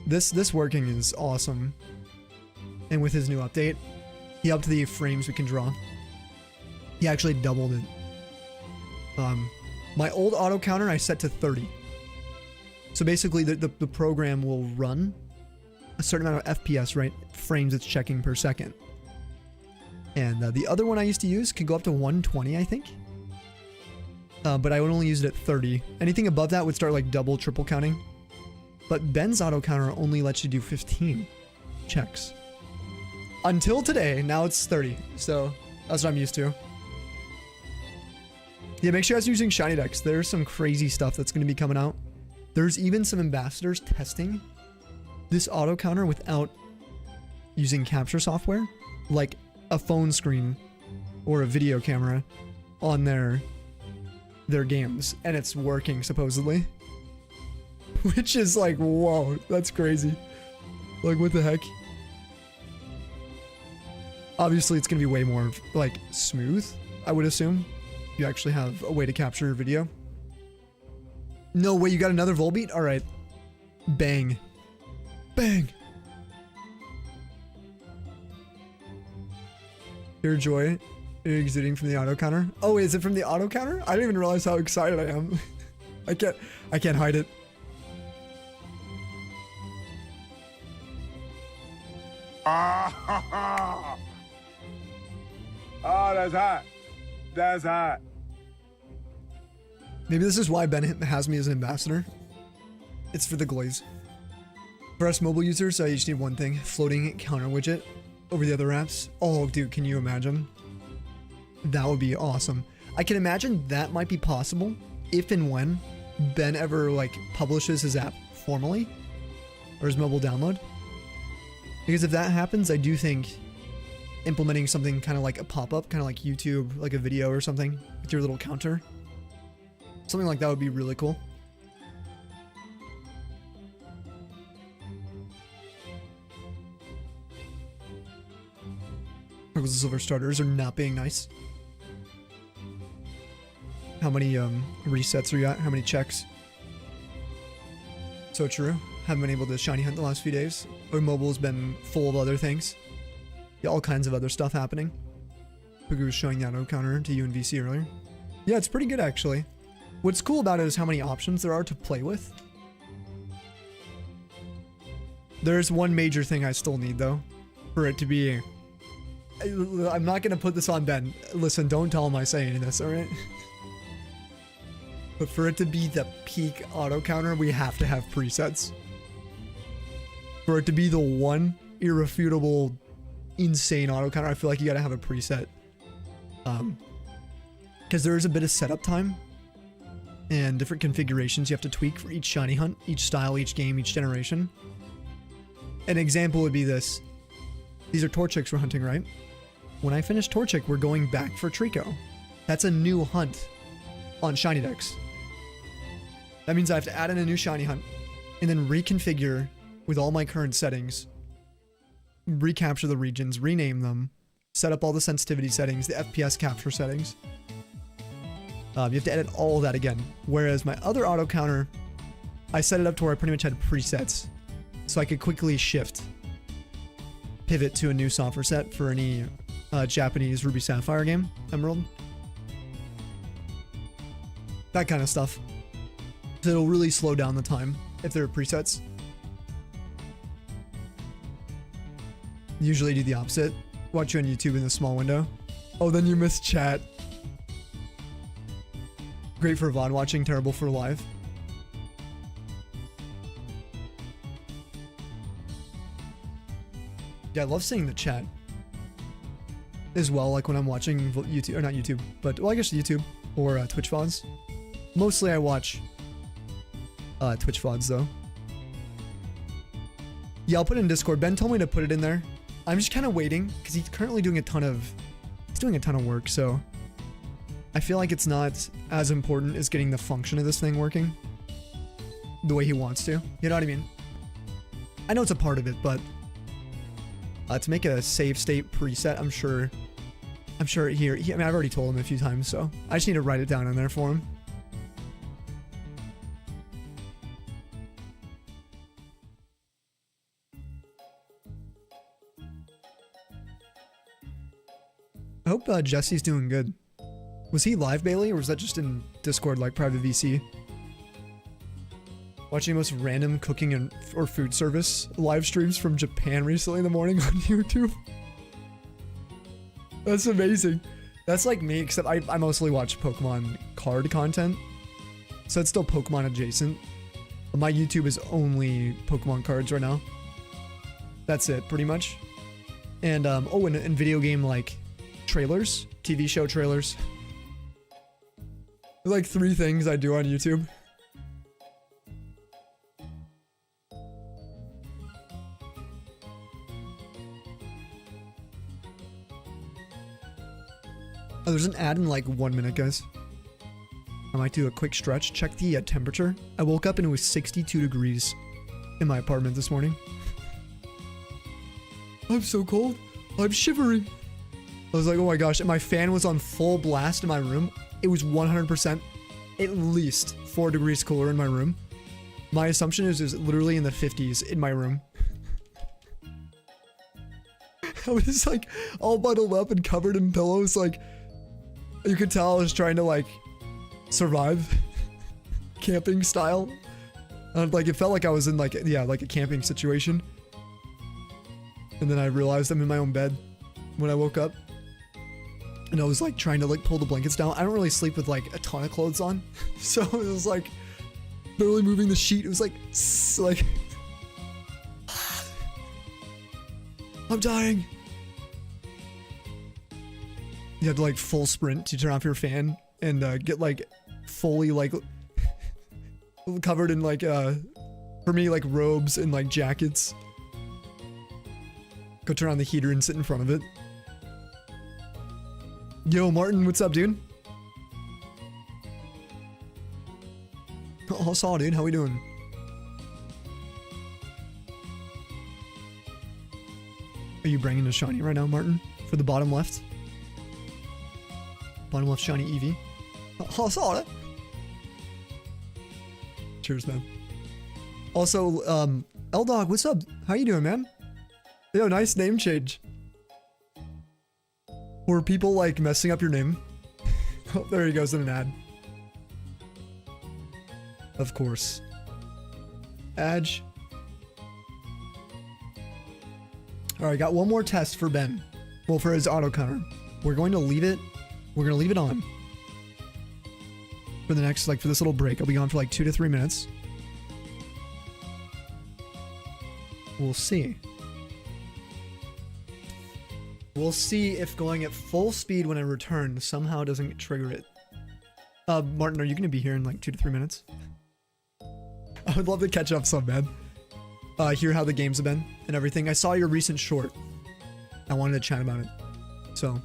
This working is awesome. And with his new update, he upped the frames we can draw. He actually doubled it. My old auto counter I set to 30. So basically the program will run a certain amount of FPS, right? Frames it's checking per second. And the other one I used to use could go up to 120, I think. But I would only use it at 30. Anything above that would start like double, triple counting. But Ben's auto counter only lets you do 15 checks. Until today, now it's 30. So that's what I'm used to. Yeah, make sure you guys are using shiny decks. There's some crazy stuff that's going to be coming out. There's even some ambassadors testing this auto counter without using capture software, like a phone screen or a video camera on their games, and it's working supposedly. Which is like, whoa, that's crazy. Like, what the heck? Obviously, it's gonna be way more like smooth, I would assume. You actually have a way to capture your video. No way, you got another Volbeat? All right. Bang. Bang. Pure joy exuding from the auto counter. Oh, is it from the auto counter? I didn't even realize how excited I am. I can't hide it. Oh, that's hot. That's hot. Maybe this is why Ben has me as an ambassador. It's for the glaze. For us mobile users, you just need one thing. Floating counter widget over the other apps. Oh, dude, can you imagine? That would be awesome. I can imagine that might be possible if and when Ben ever like publishes his app formally or his mobile download. Because if that happens, I do think implementing something kind of like a pop-up, kind of like YouTube, like a video or something with your little counter. Something like that would be really cool. Because the silver starters are not being nice. How many resets are you at? How many checks? So true. Haven't been able to shiny hunt the last few days. Or mobile's been full of other things. Yeah, all kinds of other stuff happening. Pugu was showing the auto counter to you in VC earlier. Yeah, it's pretty good actually. What's cool about it is how many options there are to play with. There's one major thing I still need though, for it to be... I'm not gonna put this on Ben. Listen, don't tell him I say any of this, alright? But for it to be the peak auto counter, we have to have presets. For it to be the one irrefutable, insane auto counter, I feel like you gotta have a preset. Because there is a bit of setup time and different configurations you have to tweak for each shiny hunt, each style, each game, each generation. An example would be this. These are Torchics we're hunting, right? When I finish Torchic, we're going back for Trico. That's a new hunt on shiny decks. That means I have to add in a new shiny hunt and then reconfigure with all my current settings, recapture the regions, rename them, set up all the sensitivity settings, the FPS capture settings. You have to edit all of that again. Whereas my other auto counter, I set it up to where I pretty much had presets, so I could quickly shift, pivot to a new software set for any Japanese Ruby Sapphire game, Emerald. That kind of stuff. So it'll really slow down the time if there are presets. Usually do the opposite. Watch you on YouTube in the small window. Oh, then you miss chat. Great for VOD watching, terrible for live. Yeah, I love seeing the chat as well, like when I'm watching YouTube, or not YouTube, but, well, I guess YouTube or Twitch VODs. Mostly I watch Twitch VODs though. Yeah, I'll put it in Discord. Ben told me to put it in there. I'm just kind of waiting because he's currently doing a ton of work, so I feel like it's not as important as getting the function of this thing working the way he wants to. You know what I mean? I know it's a part of it, but to make a save state preset, I'm sure I mean, I've already told him a few times, so I just need to write it down in there for him. I hope Jesse's doing good. Was he live, Bailey, or was that just in Discord, like private VC? Well, Watching the most random cooking and or food service live streams from Japan recently in the morning on YouTube. That's amazing. That's like me, except I mostly watch Pokemon card content. So it's still Pokemon adjacent. But my YouTube is only Pokemon cards right now. That's it, pretty much. And, oh, and video game, like, trailers. TV show trailers. There's like 3 things I do on YouTube. Oh, there's an ad in like 1 minute, guys. I might do a quick stretch. Check the temperature. I woke up and it was 62 degrees in my apartment this morning. I'm so cold. I'm shivering. I was like, oh my gosh. And my fan was on full blast in my room. It was 100% at least 4 degrees cooler in my room. My assumption is it was literally in the 50s in my room. I was like all bundled up and covered in pillows. Like, you could tell I was trying to like survive camping style. Like it felt like I was in like, yeah, like a camping situation. And then I realized I'm in my own bed when I woke up. And I was like trying to like pull the blankets down. I don't really sleep with like a ton of clothes on. So it was like barely moving the sheet. It was like I'm dying. You have to like full sprint to turn off your fan and get like fully like covered in like for me like robes and like jackets. Go turn on the heater and sit in front of it. Yo, Martin, what's up, dude? Oh, saw, dude. How we doing? Are you bringing a shiny right now, Martin? For the bottom left? Bottom left shiny Eevee. Oh, saw it. Cheers, man. Also, L-Dog, what's up? How you doing, man? Yo, nice name change. Were people like messing up your name? Oh, there he goes in an ad. Of course. Adge. Alright, got one more test for Ben. Well, for his auto counter. We're going to leave it. We're going to leave it on. For the next, like, for this little break. I'll be gone for like 2 to 3 minutes. We'll see. We'll see if going at full speed when I return somehow doesn't trigger it. Martin, are you going to be here in like 2 to 3 minutes? I would love to catch up some, man. Hear how the games have been and everything. I saw your recent short. I wanted to chat about it. So...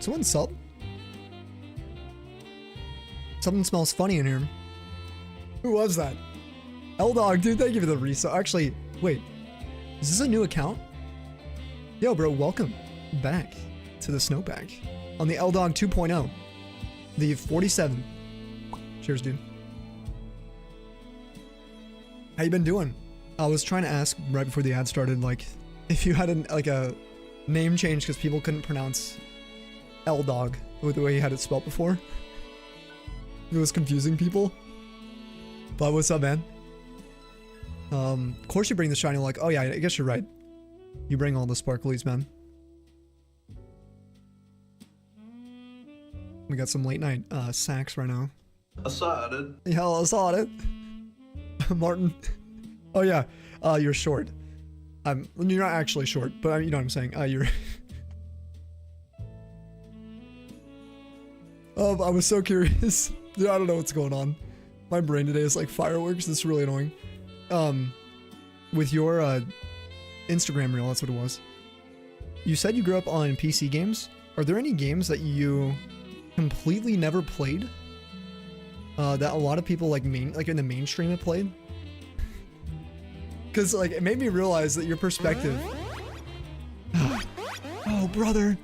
Someone sub? Something smells funny in here. Who was that? L-Dog, dude, thank you for the resub. Actually, wait. Is this a new account? Yo, bro, welcome back to the Snowpack on the L-Dog 2.0. The 47. Cheers, dude. How you been doing? I was trying to ask right before the ad started, like, if you had a name change because people couldn't pronounce L-Dog with the way you had it spelled before. It was confusing people. But what's up, man? Of course you bring the shiny, like, oh yeah, I guess you're right. You bring all the sparklies, man. We got some late night sacks right now. I saw it. Yeah, I saw it. Martin. Oh yeah, you're short. You're not actually short, but you know what I'm saying. You're. I was so curious. Dude, I don't know what's going on. My brain today is like fireworks. This is really annoying. With your Instagram reel, that's what it was. You said you grew up on PC games. Are there any games that you completely never played? That a lot of people like in the mainstream have played? Because like it made me realize that your perspective. Oh, brother.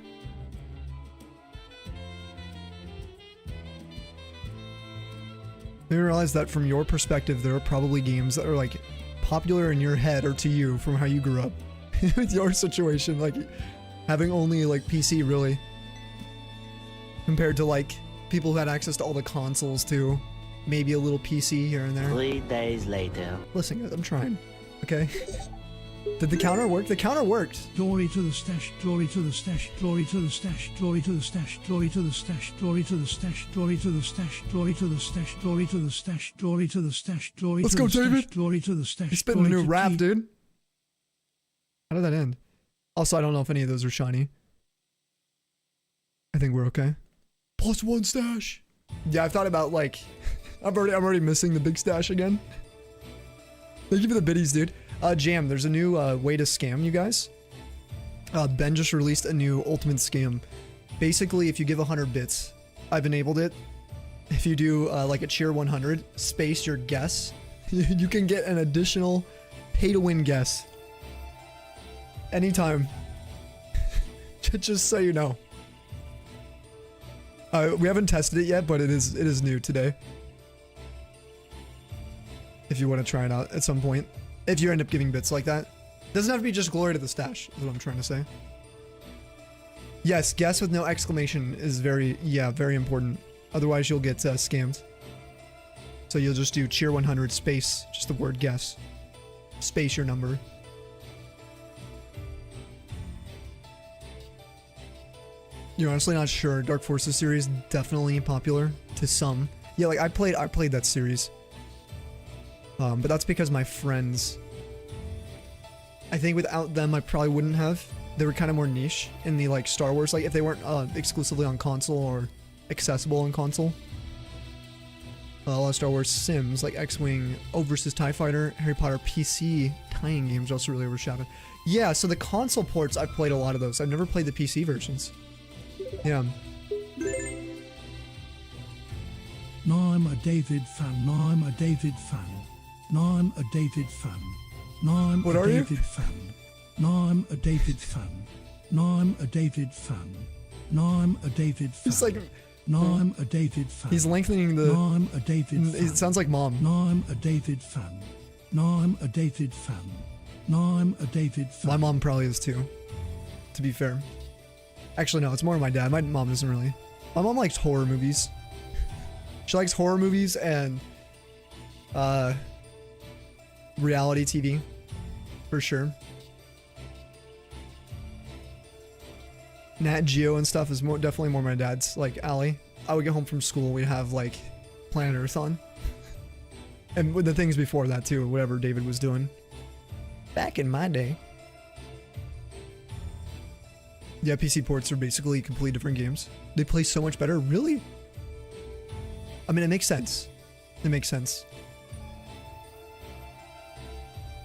Made me realize that from your perspective, there are probably games that are like popular in your head or to you from how you grew up. With your situation, like having only like PC really, compared to like people who had access to all the consoles too, maybe a little PC here and there. 3 days later. Listen, guys, I'm trying. Okay. Did the counter work? The counter worked. Glory to the stash, glory to the stash, glory to the stash, glory to the stash, glory to the stash, glory to the stash, glory to the stash, glory to the stash, glory to the stash, glory to the stash, glory to the stash. Let's go, David. Glory to the stash. He's spitting a new rap, dude. How did that end? Also, I don't know if any of those are shiny. I think we're okay. +1 stash. Yeah, I've thought about like, I'm already missing the big stash again. Thank you for the biddies, dude. Jam, there's a new way to scam you guys. Ben just released a new ultimate scam. Basically, if you give 100 bits, I've enabled it. If you do like a cheer 100, space your guess, you can get an additional pay-to-win guess. Anytime. Just so you know. We haven't tested it yet, but it is new today. If you want to try it out at some point. If you end up giving bits like that. Doesn't have to be just glory to the stash, is what I'm trying to say. Yes, guess with no exclamation is very important. Otherwise you'll get scammed. So you'll just do cheer 100 space, just the word guess. Space your number. You're honestly not sure. Dark Forces series, definitely popular to some. Yeah, like I played that series. But that's because my friends, I think without them I probably wouldn't have. They were kind of more niche in the like Star Wars, like if they weren't exclusively on console or accessible on console. A lot of Star Wars sims like X-Wing, O vs TIE Fighter, Harry Potter PC tie-in games also really overshadowed. Yeah, so the console ports, I've played a lot of those. I've never played the PC versions. Yeah. No, I'm a David fan. No, I'm a David fan. No, I'm a David fan. No, I'm what a are David you? fan. No, I'm a David fan. No, I'm a David fan. No, I'm a David fan. He's like, no, I'm a David fan. He's lengthening the. No, I'm a David fan. It sounds like mom. No, I'm a David fan. No, I'm a David fan. No, I'm a David fan. My mom probably is too, to be fair. Actually, no, it's more my dad. My mom doesn't really. My mom likes horror movies. She likes horror movies and reality TV, for sure. Nat Geo and stuff is definitely more my dad's like alley. I would get home from school, we'd have like Planet Earth on. And with the things before that too, whatever David was doing. Back in my day. Yeah, PC ports are basically completely different games. They play so much better. Really? I mean, it makes sense. It makes sense.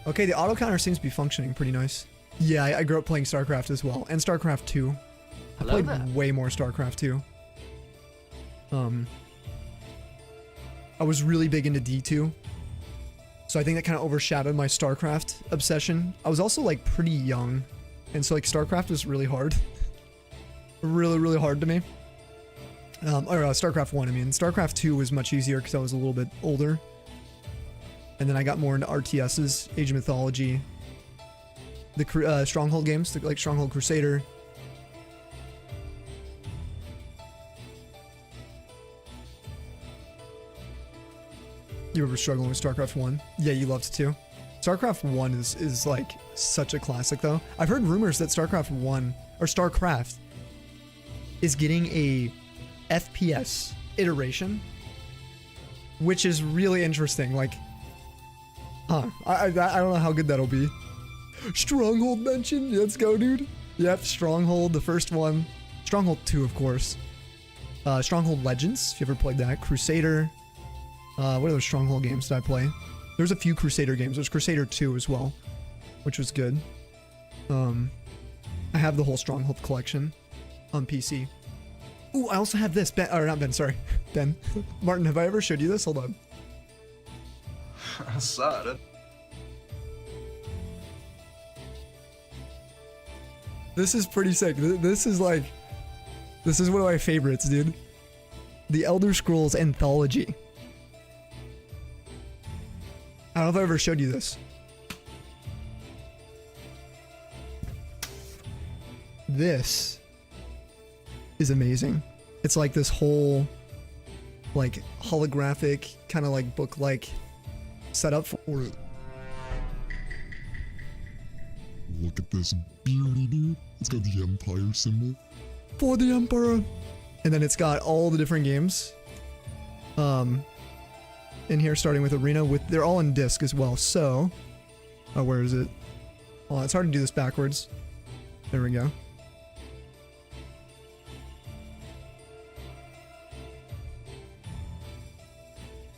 Okay, the auto counter seems to be functioning pretty nice. Yeah, I grew up playing StarCraft as well. And StarCraft 2. I played way more StarCraft 2. I was really big into D2. So I think that kind of overshadowed my StarCraft obsession. I was also like pretty young. And so like StarCraft was really hard. Really hard to me. StarCraft 1, I mean. StarCraft 2 was much easier because I was a little bit older. And then I got more into RTSs, Age of Mythology, the Stronghold games, like Stronghold Crusader. You ever struggling with StarCraft 1? Yeah, you loved it too. StarCraft 1 is like such a classic though. I've heard rumors that StarCraft 1 or StarCraft is getting a FPS iteration, which is really interesting. Like, I don't know how good that'll be. Stronghold mention, let's go, dude. Yep, Stronghold, the first one. Stronghold 2, of course. Stronghold Legends, if you ever played that. Crusader. What other Stronghold games did I play? There's a few Crusader games. There's Crusader 2 as well, which was good. I have the whole Stronghold collection on PC. Ooh, I also have this. Ben, or not Ben, sorry. Ben. Martin, have I ever showed you this? Hold on. I saw it. This is pretty sick. This is one of my favorites, dude. The Elder Scrolls Anthology. I don't know if I ever showed you this. This is amazing. It's like this whole like holographic kind of like book-like setup for it. Look at this beauty, dude. It's got the Empire symbol. For the Emperor. And then it's got all the different games. In here, starting with Arena, they're all in disc as well. So, where is it? Well, it's hard to do this backwards. There we go.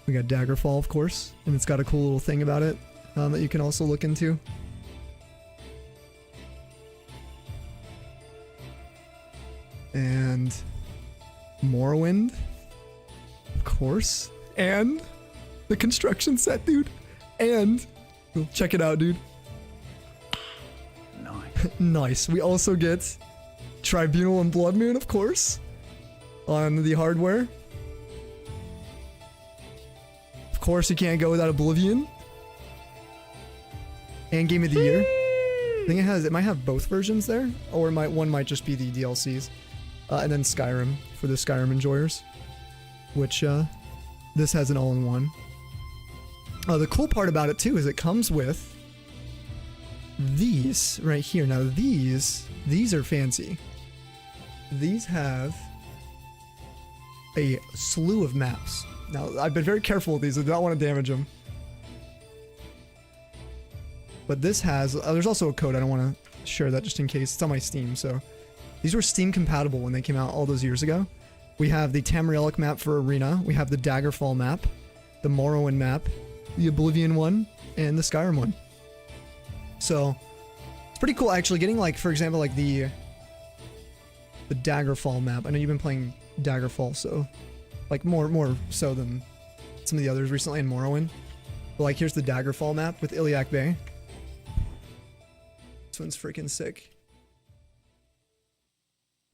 We got Daggerfall, of course, and it's got a cool little thing about it that you can also look into. And Morrowind, of course, and the construction set, dude. And check it out, dude. Nice. Nice. We also get Tribunal and Blood Moon, of course, on the hardware. Of course, you can't go without Oblivion. And Game of the Year. I think it might have both versions there, or one might just be the DLCs. And then Skyrim for the Skyrim enjoyers, which this has an all-in-one. The cool part about it too is it comes with these right here. Now these are fancy. These have a slew of maps. Now I've been very careful with these. I do not want to damage them. But this has, there's also a code. I don't want to share that just in case. It's on my Steam, so. These were Steam compatible when they came out all those years ago. We have the Tamrielic map for Arena. We have the Daggerfall map, the Morrowind map, the Oblivion one, and the Skyrim one. So, it's pretty cool actually getting like, for example, like the Daggerfall map. I know you've been playing Daggerfall, so like more so than some of the others recently in Morrowind. But like here's the Daggerfall map with Iliac Bay. This one's freaking sick.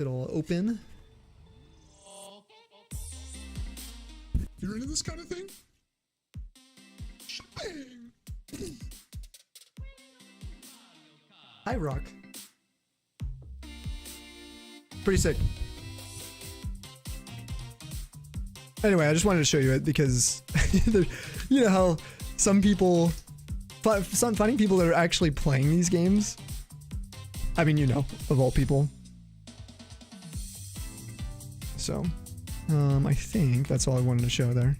It'll open. You're into this kind of thing? Bang! Hi, Rock. Pretty sick. Anyway, I just wanted to show you it because you know how some people, finding people that are actually playing these games. I mean, you know, of all people. So, I think that's all I wanted to show there.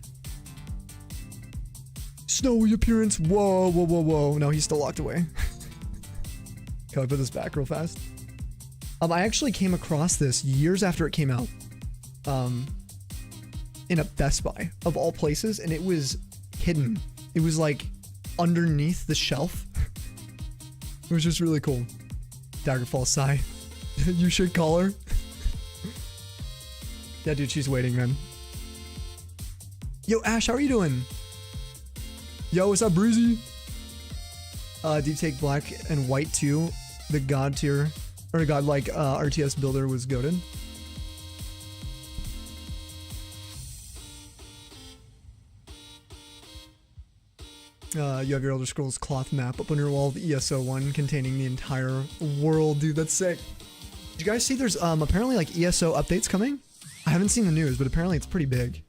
Snowy appearance. Whoa, whoa, whoa, whoa. No, he's still locked away. Can I put this back real fast? I actually came across this years after it came out. In a Best Buy, of all places, and it was hidden. It was like underneath the shelf. It was just really cool. Daggerfall Sai. You should call her. Yeah, dude, she's waiting, man. Yo, Ash, how are you doing? Yo, what's up, Breezy? Do you take black and white too? The god tier or godlike RTS builder was goated. You have your Elder Scrolls cloth map up on your wall of ESO 1 containing the entire world. Dude, that's sick. Did you guys see there's apparently like ESO updates coming? I haven't seen the news, but apparently it's pretty big.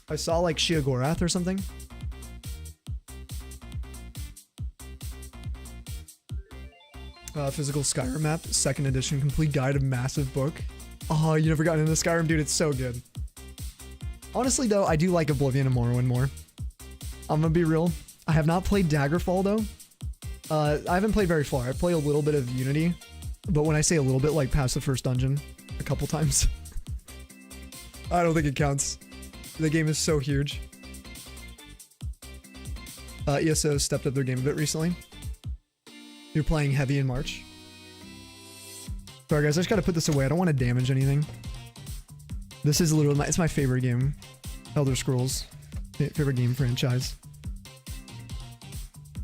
I saw like Sheogorath or something. Physical Skyrim map, 2nd edition, complete guide of massive book. Oh, you never got into Skyrim, dude, it's so good. Honestly though, I do like Oblivion and Morrowind more. I'm gonna be real. I have not played Daggerfall though. I haven't played very far. I played a little bit of Unity, but when I say a little bit, like past the first dungeon a couple times. I don't think it counts. The game is so huge. ESO stepped up their game a bit recently. You're playing heavy in March. Sorry guys, I just gotta put this away. I don't want to damage anything. This is literally it's my favorite game. Elder Scrolls. Favorite game franchise.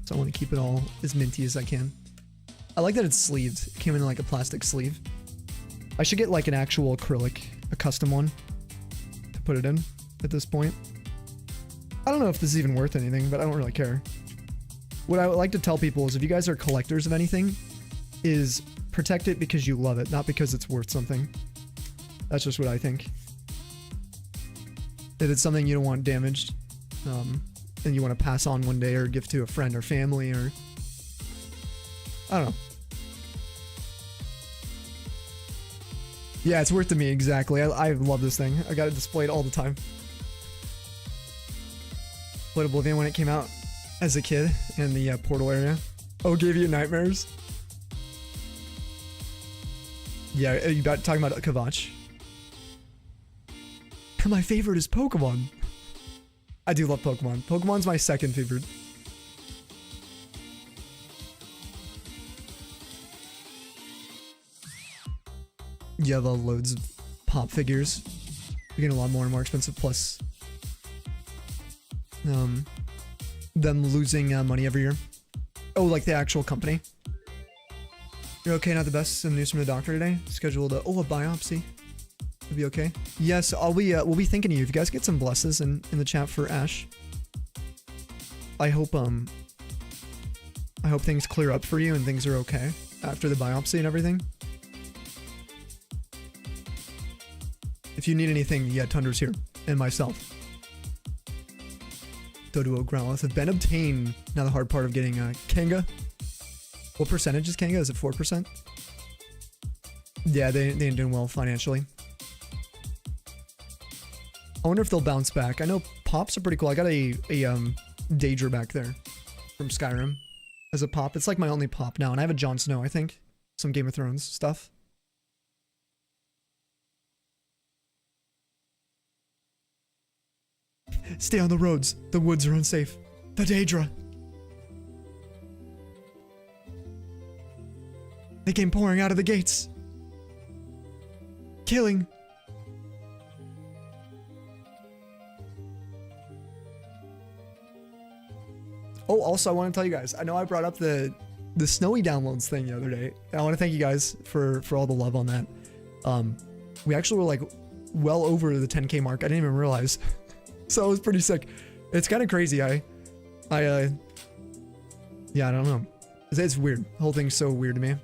So I want to keep it all as minty as I can. I like that it's sleeved. It came in like a plastic sleeve. I should get like an actual acrylic, a custom one, to put it in at this point. I don't know if this is even worth anything, but I don't really care. What I would like to tell people is if you guys are collectors of anything, is protect it because you love it, not because it's worth something. That's just what I think. If it's something you don't want damaged, and you want to pass on one day or give to a friend or family or... I don't know. Yeah, it's worth to me, exactly. I love this thing. I got it displayed all the time. Played Oblivion when it came out as a kid in the portal area. Oh, gave you nightmares? Yeah, are you talking about Kavach? My favorite is Pokemon. I do love Pokemon. Pokemon's my second favorite. You have loads of pop figures. You're getting a lot more and more expensive, plus them losing money every year. Oh, like the actual company. You're okay, not the best. Some news from the doctor today. Scheduled a biopsy. It'll be okay. Yes, we'll be thinking of you. If you guys get some blesses in the chat for Ash. I hope things clear up for you and things are okay after the biopsy and everything. If you need anything, yeah, Tundra's here. And myself. Doduo Growlithe have been obtained. Now the hard part of getting Kanga. What percentage is Kanga? Is it 4%? Yeah, they ain't doing well financially. I wonder if they'll bounce back. I know Pops are pretty cool. I got a Daedra back there from Skyrim as a Pop. It's like my only Pop now. And I have a Jon Snow, I think. Some Game of Thrones stuff. Stay on the roads. The woods are unsafe. The Daedra. They came pouring out of the gates. Killing. Oh, also I want to tell you guys, I know I brought up the Snowy downloads thing the other day. I want to thank you guys for all the love on that. We actually were like well over the 10K mark. I didn't even realize. So it was pretty sick. It's kind of crazy. Yeah, I don't know. It's weird. The whole thing's so weird to me.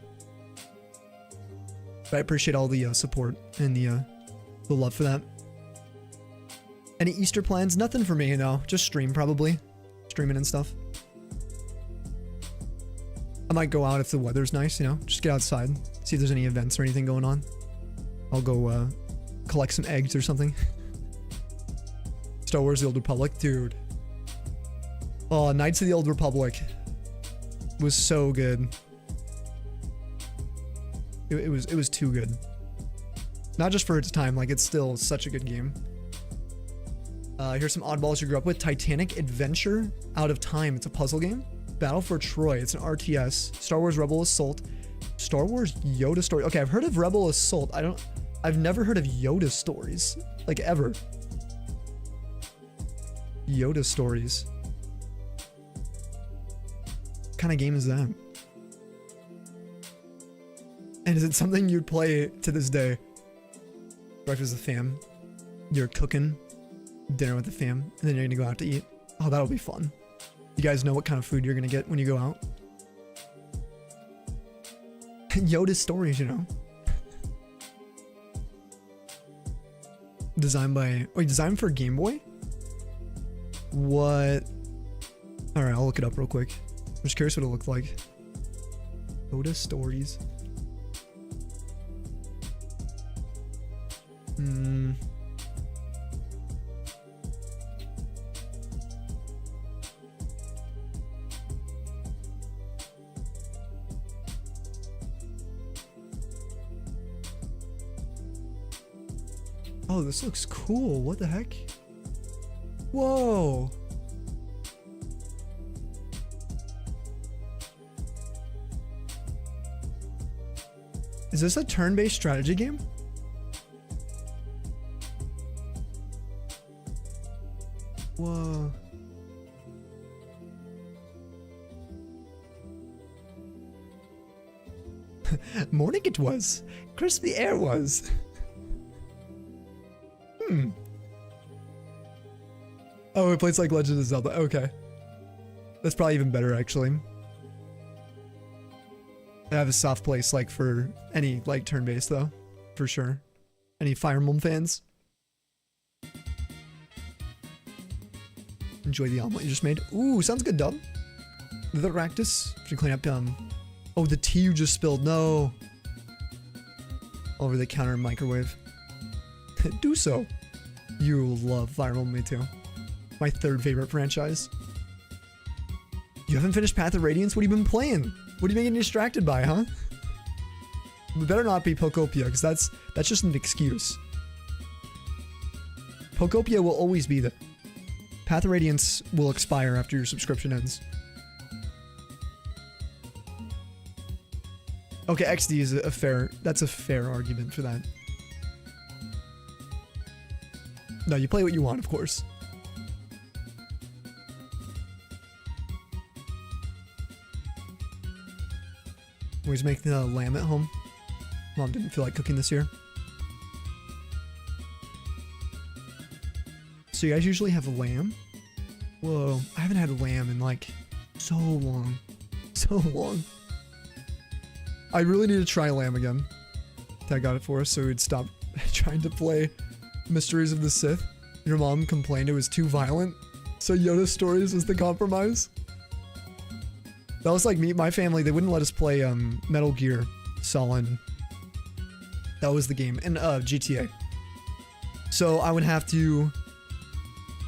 But I appreciate all the support and the love for that. Any Easter plans? Nothing for me, just stream probably. Streaming and stuff. I might go out if the weather's nice, just get outside. See if there's any events or anything going on. I'll go collect some eggs or something. Star Wars The Old Republic, dude. Oh, Knights of the Old Republic was so good. It was too good. Not just for its time, like it's still such a good game. Here's some oddballs you grew up with. Titanic Adventure, Out of Time. It's a puzzle game. Battle for Troy. It's an RTS. Star Wars Rebel Assault. Star Wars Yoda story. Okay, I've heard of Rebel Assault. I've never heard of Yoda stories. Like, ever. Yoda stories. What kind of game is that? And is it something you'd play to this day? Breakfast with the fam. You're cooking dinner with the fam, and then you're gonna go out to eat. Oh, that'll be fun. You guys know what kind of food you're gonna get when you go out? Yoda stories, you know. Designed by... Wait, designed for Game Boy? What? Alright, I'll look it up real quick. I'm just curious what it looked like. Yoda stories. Oh, this looks cool. What the heck? Whoa. Is this a turn-based strategy game? Whoa. Morning it was. Crisp the air was. Oh, it plays like Legend of Zelda. Okay. That's probably even better, actually. I have a soft place, like, for any, like, turn-based, though. For sure. Any Fire Emblem fans? Enjoy the omelet you just made. Ooh, sounds good, dub. The Ractus. Should clean up, Oh, the tea you just spilled. No. Over the counter microwave. Do so. You love Fire Emblem, me too. My third favorite franchise. You haven't finished Path of Radiance? What have you been playing? What are you been getting distracted by, huh? It better not be Pokopia, because that's just an excuse. Pokopia will always be there. Path of Radiance will expire after your subscription ends. Okay, XD is that's a fair argument for that. No, you play what you want, of course. Always make the lamb at home. Mom didn't feel like cooking this year. So you guys usually have lamb? Whoa, I haven't had lamb in like so long. So long. I really need to try lamb again. Dad got it for us so we'd stop trying to play Mysteries of the Sith. Your mom complained it was too violent, so Yoda Stories was the compromise. That was like me, my family, they wouldn't let us play Metal Gear Solid. That was the game, and GTA. So I would have to...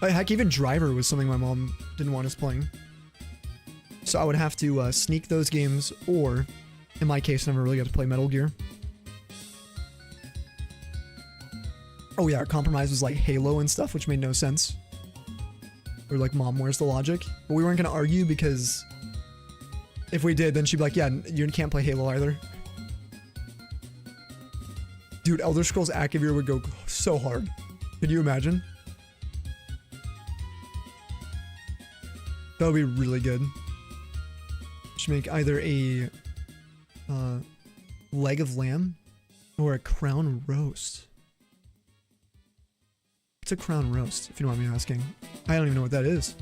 Heck, even Driver was something my mom didn't want us playing. So I would have to sneak those games, or, in my case, I never really got to play Metal Gear. Oh yeah, our compromise was like Halo and stuff, which made no sense. We were like, Mom, where's the logic? But we weren't gonna argue because if we did, then she'd be like, yeah, you can't play Halo either. Dude, Elder Scrolls Activewear would go so hard. Can you imagine? That would be really good. Should make either a leg of lamb or a crown roast. What's a crown roast, if you don't mind me asking? I don't even know what that is.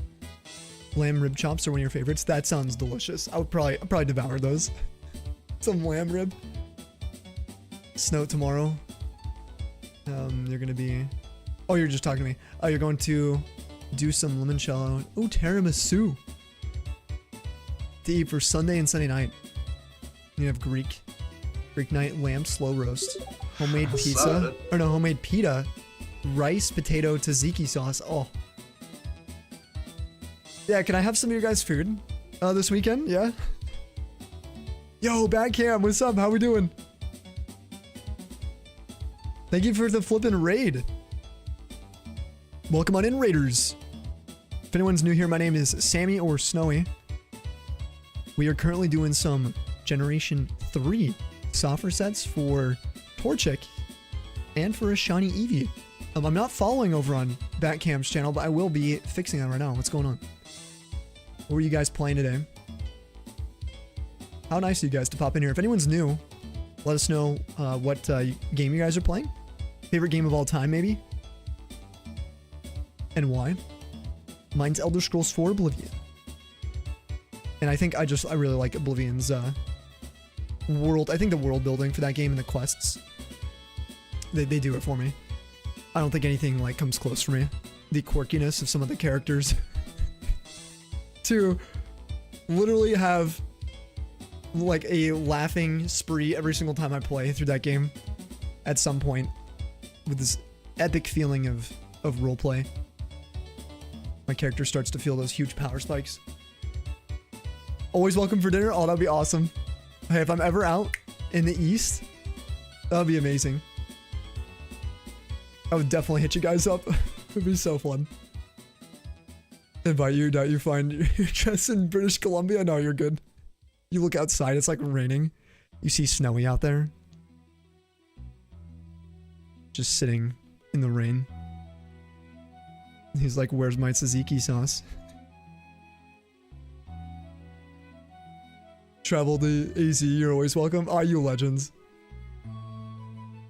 Lamb rib chops are one of your favorites. That sounds delicious. I'd probably devour those. Some lamb rib. Snow tomorrow. You're gonna be... Oh, you're just talking to me. Oh, you're going to do some limoncello. Oh, tiramisu. To eat for Sunday and Sunday night. You have Greek night lamb slow roast. Homemade pizza. Or no, homemade pita. Rice, potato, tzatziki sauce. Oh. Yeah, can I have some of your guys' food this weekend? Yeah? Yo, Bad Cam, what's up? How we doing? Thank you for the flippin' raid. Welcome on in, Raiders. If anyone's new here, my name is Sammy or Snowy. We are currently doing some Generation 3 Sapphire sets for Torchic and for a shiny Eevee. I'm not following over on Batcam's channel, but I will be fixing that right now. What's going on? What were you guys playing today? How nice of you guys to pop in here. If anyone's new, let us know what game you guys are playing. Favorite game of all time, maybe? And why? Mine's Elder Scrolls 4 Oblivion. And I think I really like Oblivion's world. I think the world building for that game and the quests, they do it for me. I don't think anything like comes close for me. The quirkiness of some of the characters. To literally have like a laughing spree every single time I play through that game at some point with this epic feeling of roleplay. My character starts to feel those huge power spikes. Always welcome for dinner. Oh, that'd be awesome. Hey, if I'm ever out in the East, that'd be amazing. I would definitely hit you guys up. It'd be so fun. Invite you, doubt you find your dress in British Columbia? No, you're good. You look outside, it's like raining. You see Snowy out there. Just sitting in the rain. He's like, where's my tzatziki sauce? Travel to AZ, you're always welcome. Ah, you legends.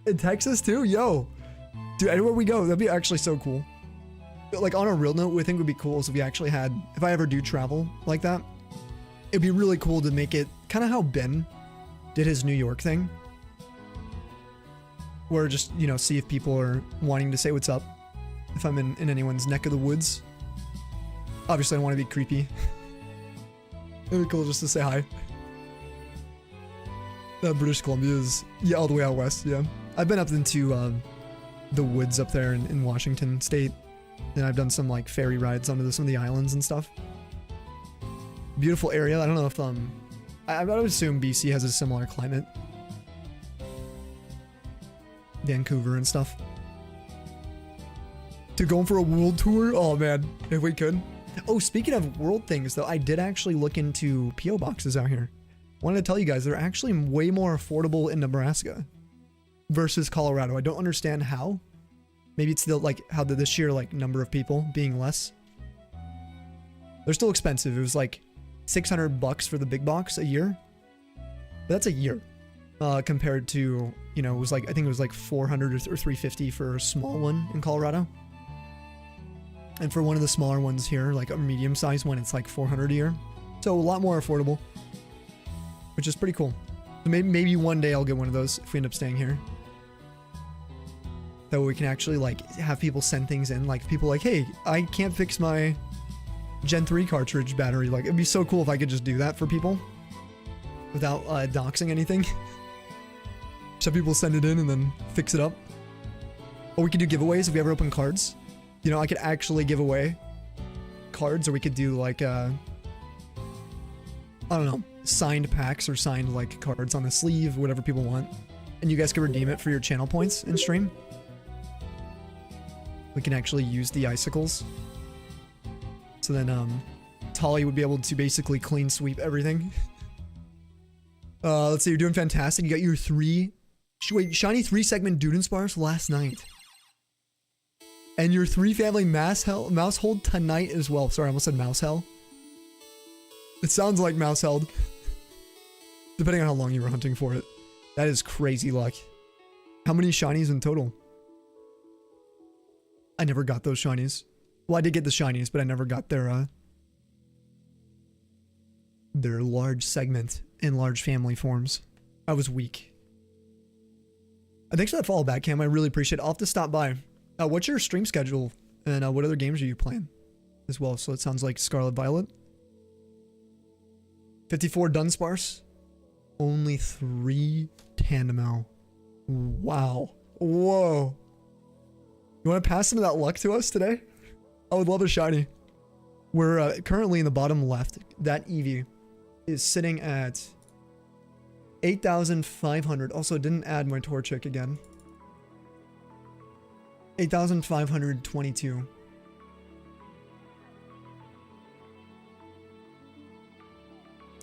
In Texas too? Yo. Dude, anywhere we go, that'd be actually so cool. Like on a real note, what I think would be cool is if we actually had, if I ever do travel like that, it'd be really cool to make it kind of how Ben did his New York thing. Where just, you know, see if people are wanting to say what's up. If I'm in anyone's neck of the woods. Obviously, I don't want to be creepy. It'd be cool just to say hi. British Columbia is, yeah, all the way out west, yeah. I've been up into the woods up there in Washington State. And I've done some like ferry rides onto some of the islands and stuff. Beautiful area. I don't know if I would assume BC has a similar climate. Vancouver and stuff. To going for a world tour? Oh man, if we could. Oh, speaking of world things though, I did actually look into PO boxes out here. Wanted to tell you guys they're actually way more affordable in Nebraska versus Colorado. I don't understand how. Maybe it's the like how the sheer like number of people being less. They're still expensive. It was like $600 for the big box a year. But that's a year. Compared to, you know, it was like, I think it was like 400 or 350 for a small one in Colorado. And for one of the smaller ones here, like a medium sized one, it's like 400 a year. So a lot more affordable, which is pretty cool. So maybe one day I'll get one of those if we end up staying here. That way we can actually like have people send things in, like people like, hey, I can't fix my Gen 3 cartridge battery. Like it'd be so cool if I could just do that for people without doxing anything. Just have people send it in and then fix it up. Or we could do giveaways if we ever open cards. You know, I could actually give away cards, or we could do like I don't know, signed packs or signed like cards on the sleeve, whatever people want. And you guys can redeem it for your channel points in stream. We can actually use the icicles. So then Tolly would be able to basically clean sweep everything. Let's see, you're doing fantastic. You got your shiny 3-segment Dudenspars last night. And your 3-family mouse hold tonight as well. Sorry, I almost said mouse hell. It sounds like mouse held. Depending on how long you were hunting for it. That is crazy luck. How many shinies in total? I never got those shinies. Well, I did get the shinies, but I never got their large segment and large family forms. I was weak. Thanks for that follow back, Cam. I really appreciate it. I'll have to stop by. What's your stream schedule? And what other games are you playing as well? So it sounds like Scarlet Violet. 54 Dunsparce. Only 3 Tandemel. Wow. Whoa. You want to pass some of that luck to us today? I would love a shiny. We're currently in the bottom left. That Eevee is sitting at 8,500. Also, didn't add my Torchic again. 8,522.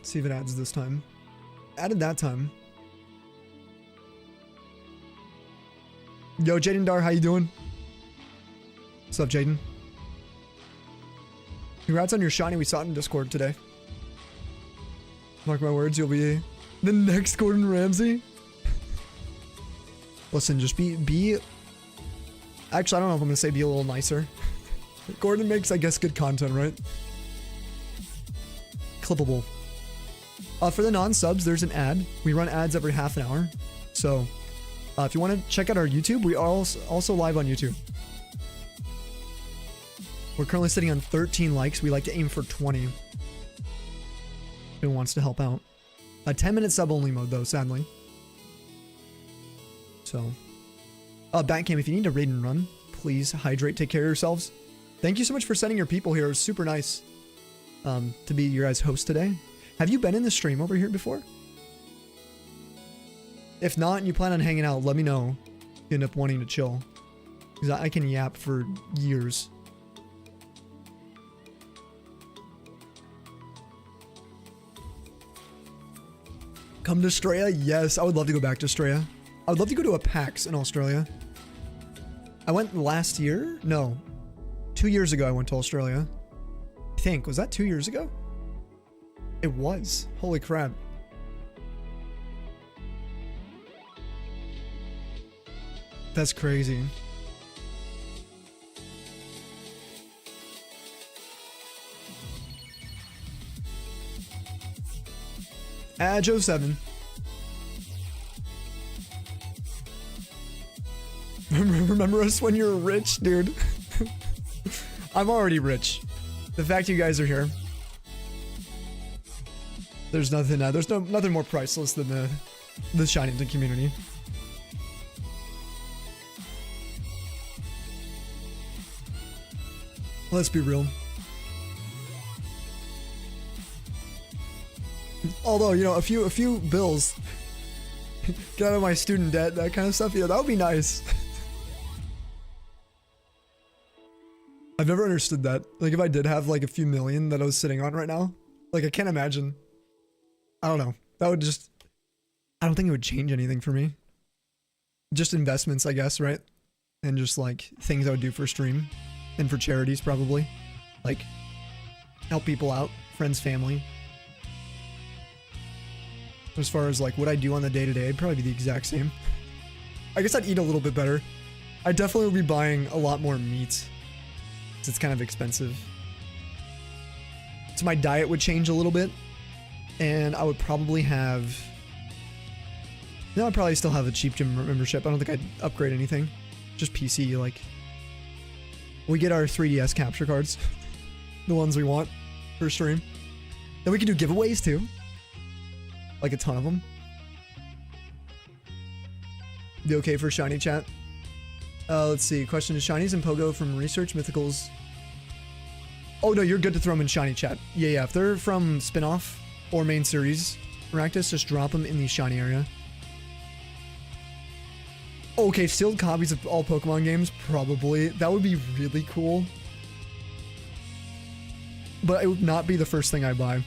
See if it adds this time. Added that time. Yo, Jaden Dar, how you doing? What's up, Jaden? Congrats on your shiny. We saw it in Discord today. Mark my words, you'll be the next Gordon Ramsay. Listen, just be. Actually, I don't know if I'm gonna say be a little nicer. Gordon makes, I guess, good content, right? Clippable. For the non-subs, there's an ad. We run ads every half an hour. So, if you want to check out our YouTube, we are also live on YouTube. We're currently sitting on 13 likes. We like to aim for 20. Who wants to help out? A 10-minute sub-only mode, though, sadly. So, Batcam, if you need to raid and run, please hydrate, take care of yourselves. Thank you so much for sending your people here. It was super nice to be your guys' host today. Have you been in the stream over here before? If not, and you plan on hanging out, let me know. You end up wanting to chill. Because I can yap for years. Come to Australia? Yes, I would love to go back to Australia. I would love to go to a PAX in Australia. I went last year? No. 2 years ago I went to Australia. I think. Was that 2 years ago? It was. Holy crap. That's crazy. Joe 7. Remember us when you were rich, dude? I'm already rich. The fact you guys are here. There's nothing nothing more priceless than the shinyhunting community. Let's be real. Although, you know, a few bills. Get out of my student debt, that kind of stuff. Yeah, that would be nice. I've never understood that. Like, if I did have like a few million that I was sitting on right now, like, I can't imagine. I don't know. That would just, I don't think it would change anything for me. Just investments, I guess, right? And just like things I would do for stream and for charities, probably. Like, help people out, friends, family. As far as like what I do on the day-to-day, it'd probably be the exact same. I guess I'd eat a little bit better. I definitely would be buying a lot more meat. It's kind of expensive. So my diet would change a little bit. And I would probably have... No, I'd probably still have a cheap gym membership. I don't think I'd upgrade anything. Just PC, like... We get our 3DS capture cards. The ones we want for stream. Then we can do giveaways too. Like a ton of them. Be okay for shiny chat? Let's see. Question: is shinies and Pogo from research mythicals? Oh no, you're good to throw them in shiny chat. Yeah. If they're from spin-off or main series Raktus, just drop them in the shiny area. Okay, sealed copies of all Pokemon games, probably. That would be really cool. But it would not be the first thing I buy.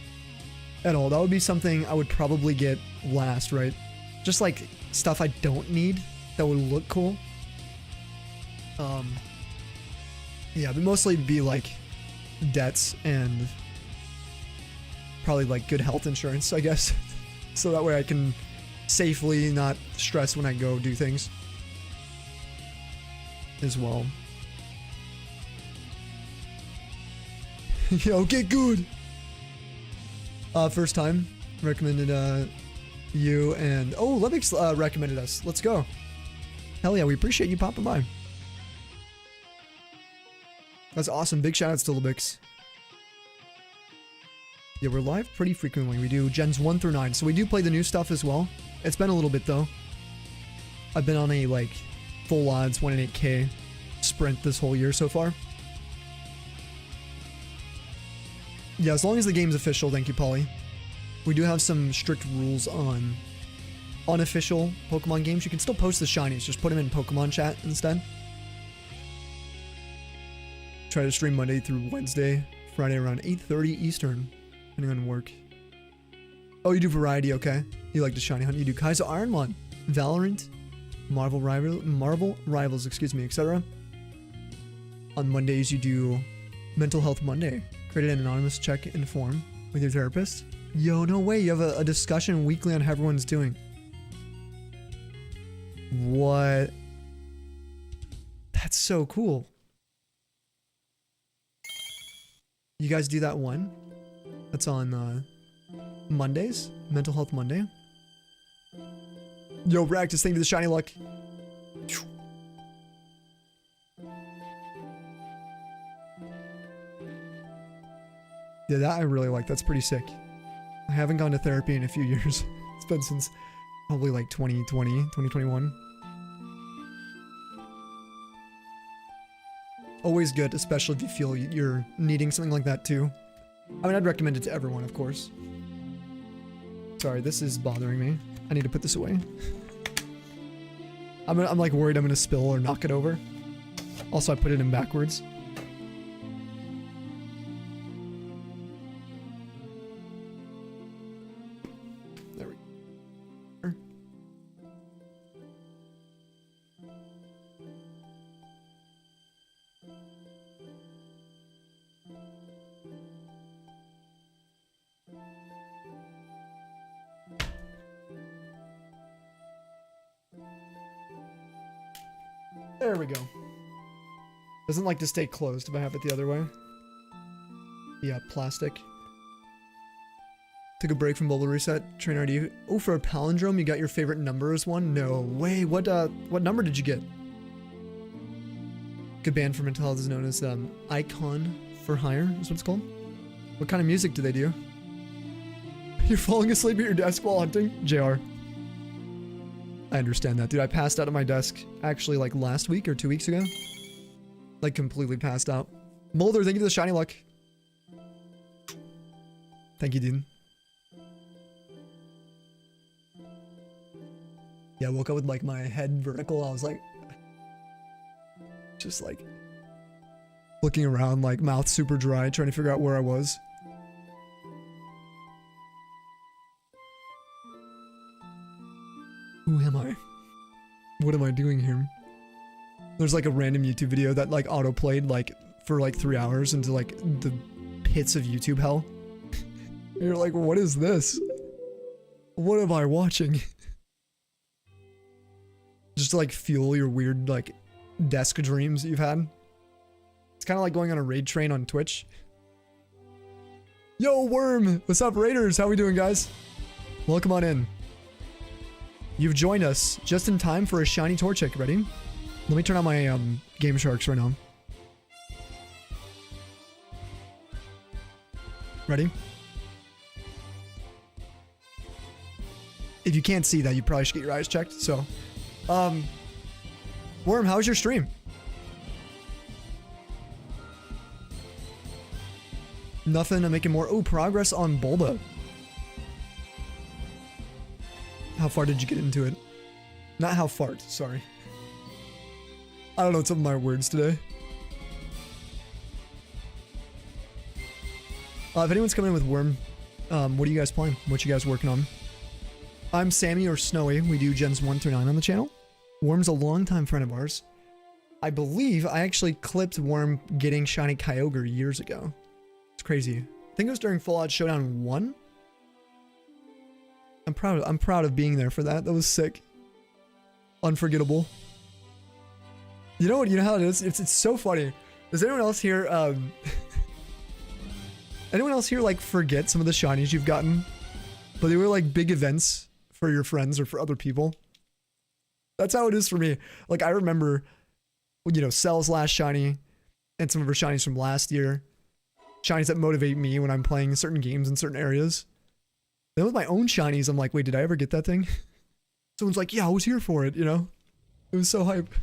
At all. That would be something I would probably get last, right? Just like stuff I don't need that would look cool. Yeah, but mostly be like debts and probably like good health insurance, I guess. So that way I can safely not stress when I go do things as well. Yo, get good! First time. Recommended you and... Oh, Lebix recommended us. Let's go. Hell yeah, we appreciate you popping by. That's awesome. Big shoutouts to Lebix. Yeah, we're live pretty frequently. We do gens 1 through 9. So we do play the new stuff as well. It's been a little bit though. I've been on a like full odds 1 in 8K sprint this whole year so far. Yeah, as long as the game's official, thank you, Polly. We do have some strict rules on unofficial Pokemon games. You can still post the shinies, just put them in Pokemon chat instead. Try to stream Monday through Wednesday, Friday around 8:30 Eastern, depending on work. Oh, you do variety, okay. You like to shiny hunt. You do Kaizo Ironmon, Valorant, Marvel Rivals, excuse me, etc. On Mondays, you do Mental Health Monday. Create an anonymous check-in form with your therapist. Yo, no way. You have a discussion weekly on how everyone's doing. What? That's so cool. You guys do that one? That's on Mondays? Mental Health Monday? Yo, Bractus, thank you for the shiny luck. Yeah, that I really like. That's pretty sick. I haven't gone to therapy in a few years. It's been since probably like 2020, 2021. Always good, especially if you feel you're needing something like that too. I mean, I'd recommend it to everyone, of course. Sorry, this is bothering me. I need to put this away. I'm like worried I'm gonna spill or knock it over. Also, I put it in backwards. There we go. There we go. Doesn't like to stay closed if I have it the other way. Yeah, plastic. Took a break from Bubble Reset. Trainer ID. Oh, for a palindrome, you got your favorite number as one? No way. What number did you get? Good band for mental health is known as Icon for Hire, is what it's called. What kind of music do they do? You're falling asleep at your desk while hunting? JR. I understand that, dude. I passed out at my desk actually like last week or 2 weeks ago. Like completely passed out. Mulder, thank you for the shiny luck. Thank you, dude. Yeah, I woke up with like my head vertical. I was like, just like looking around, like mouth super dry, trying to figure out where I was. Who am I? What am I doing here? There's like a random YouTube video that like auto played like for like 3 hours into like the pits of YouTube hell. You're like, what is this? What am I watching? Just to like fuel your weird like desk dreams that you've had. It's kind of like going on a raid train on Twitch. Yo, Worm! What's up, Raiders? How we doing, guys? Welcome on in. You've joined us just in time for a shiny Torchic. Ready? Let me turn on my Game Sharks right now. Ready? If you can't see that, you probably should get your eyes checked. So, Worm, how was your stream? Nothing. I'm making more. Oh, progress on Bulba. How far did you get into it? Not how far, sorry. I don't know some of my words today. If anyone's coming in with Worm, what are you guys playing? What you guys working on? I'm Sammy or Snowy. We do gens 1 through 9 on the channel. Worm's a longtime friend of ours. I believe I actually clipped Worm getting shiny Kyogre years ago. It's crazy. I think it was during Fallout Showdown 1. I'm proud of being there for that. That was sick. Unforgettable. You know what? You know how it is? It's so funny. Does anyone else here anyone else here like forget some of the shinies you've gotten? But they were like big events for your friends or for other people. That's how it is for me. Like I remember, you know, Cell's last shiny and some of her shinies from last year. Shinies that motivate me when I'm playing certain games in certain areas. Then with my own shinies, I'm like, wait, did I ever get that thing? Someone's like, yeah, I was here for it, you know? It was so hype.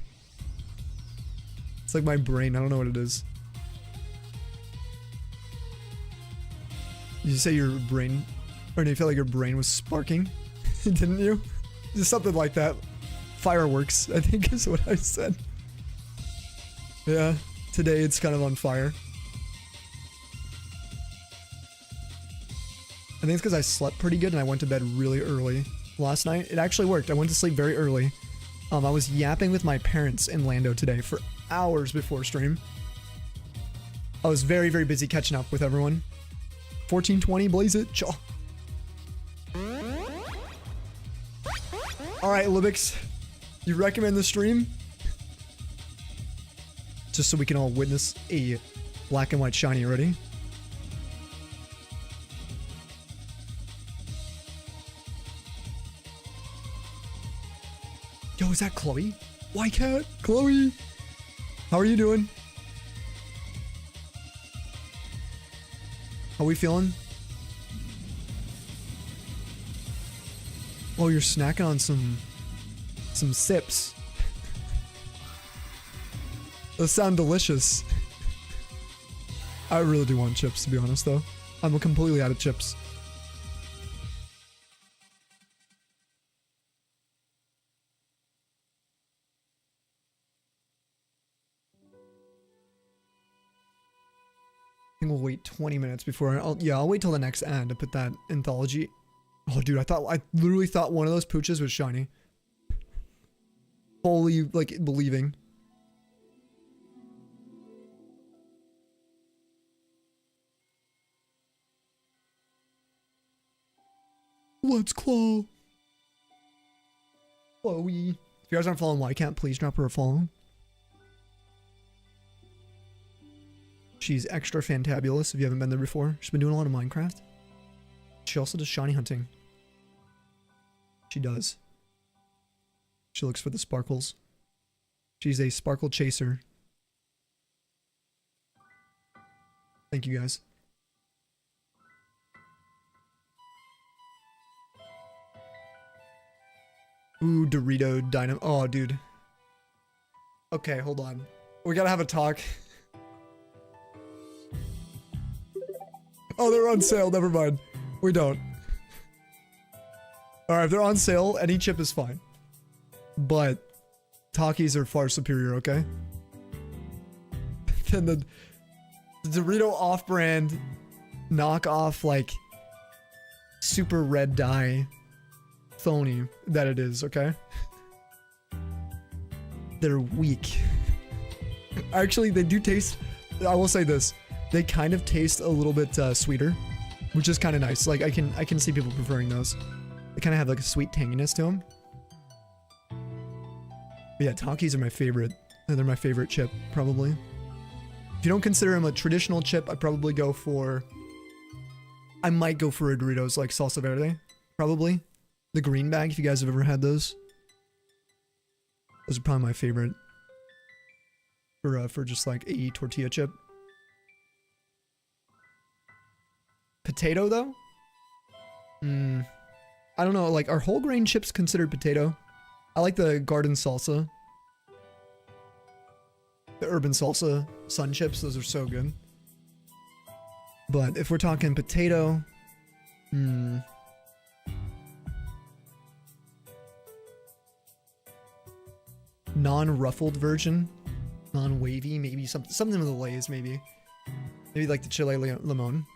It's like my brain, I don't know what it is. You say your brain, or do you feel like your brain was sparking? Didn't you? Just something like that. Fireworks, I think is what I said. Yeah, today it's kind of on fire. I think it's because I slept pretty good and I went to bed really early last night. It actually worked. I went to sleep very early. I was yapping with my parents in Lando today for hours before stream. I was very, very busy catching up with everyone. 1420, blaze it. Chaw. All right, Libix, you recommend the stream? Just so we can all witness a black and white shiny already. Yo, is that Chloe? Why cat? Chloe? How are you doing? How we feeling? Oh, you're snacking on some sips. Those sound delicious. I really do want chips, to be honest, though. I'm completely out of chips. I think we'll wait 20 minutes before I'll wait till the next ad to put that anthology. Oh, dude, I literally thought one of those pooches was shiny. Fully, like, believing. Let's claw. Chloe. If you guys aren't following YCat, please drop her a follow. She's extra fantabulous if you haven't been there before. She's been doing a lot of Minecraft. She also does shiny hunting. She does. She looks for the sparkles. She's a sparkle chaser. Thank you guys. Ooh, Dorito Dynamo. Oh, dude. Okay, hold on. We gotta have a talk. Oh, they're on sale. Never mind. We don't. Alright, if they're on sale, any chip is fine. But Takis are far superior, okay? Then the Dorito off-brand knockoff, like, super red dye phony that it is, okay? They're weak. Actually, they do taste, I will say this, they kind of taste a little bit sweeter, which is kind of nice. Like, I can see people preferring those. They kind of have like a sweet tanginess to them. But yeah, Takis are my favorite. They're my favorite chip, probably. If you don't consider them a traditional chip, I'd probably go for... I might go for a Doritos, like Salsa Verde, probably. The green bag, if you guys have ever had those. Those are probably my favorite. For just like a tortilla chip. Potato, though? I don't know, like, are whole grain chips considered potato? I like the garden salsa. The urban salsa sun chips, those are so good. But if we're talking potato, non-ruffled version, non-wavy, maybe something with the Lay's, maybe like the chile limon.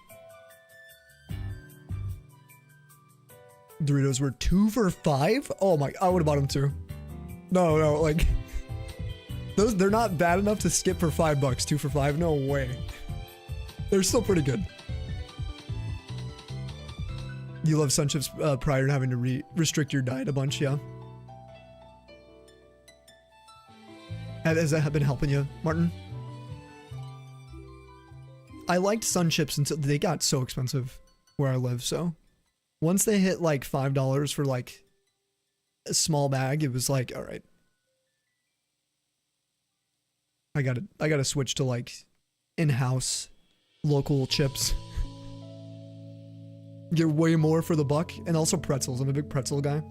Doritos were 2 for $5. Oh my! I would have bought them too. No, like those. They're not bad enough to skip for $5. 2 for $5. No way. They're still pretty good. You love sun chips prior to having to restrict your diet a bunch, yeah? Has that been helping you, Martin? I liked sun chips until they got so expensive where I live, so once they hit like $5 for like a small bag, it was like, all right, I gotta switch to like in-house local chips. Get way more for the buck, and also pretzels. I'm a big pretzel guy.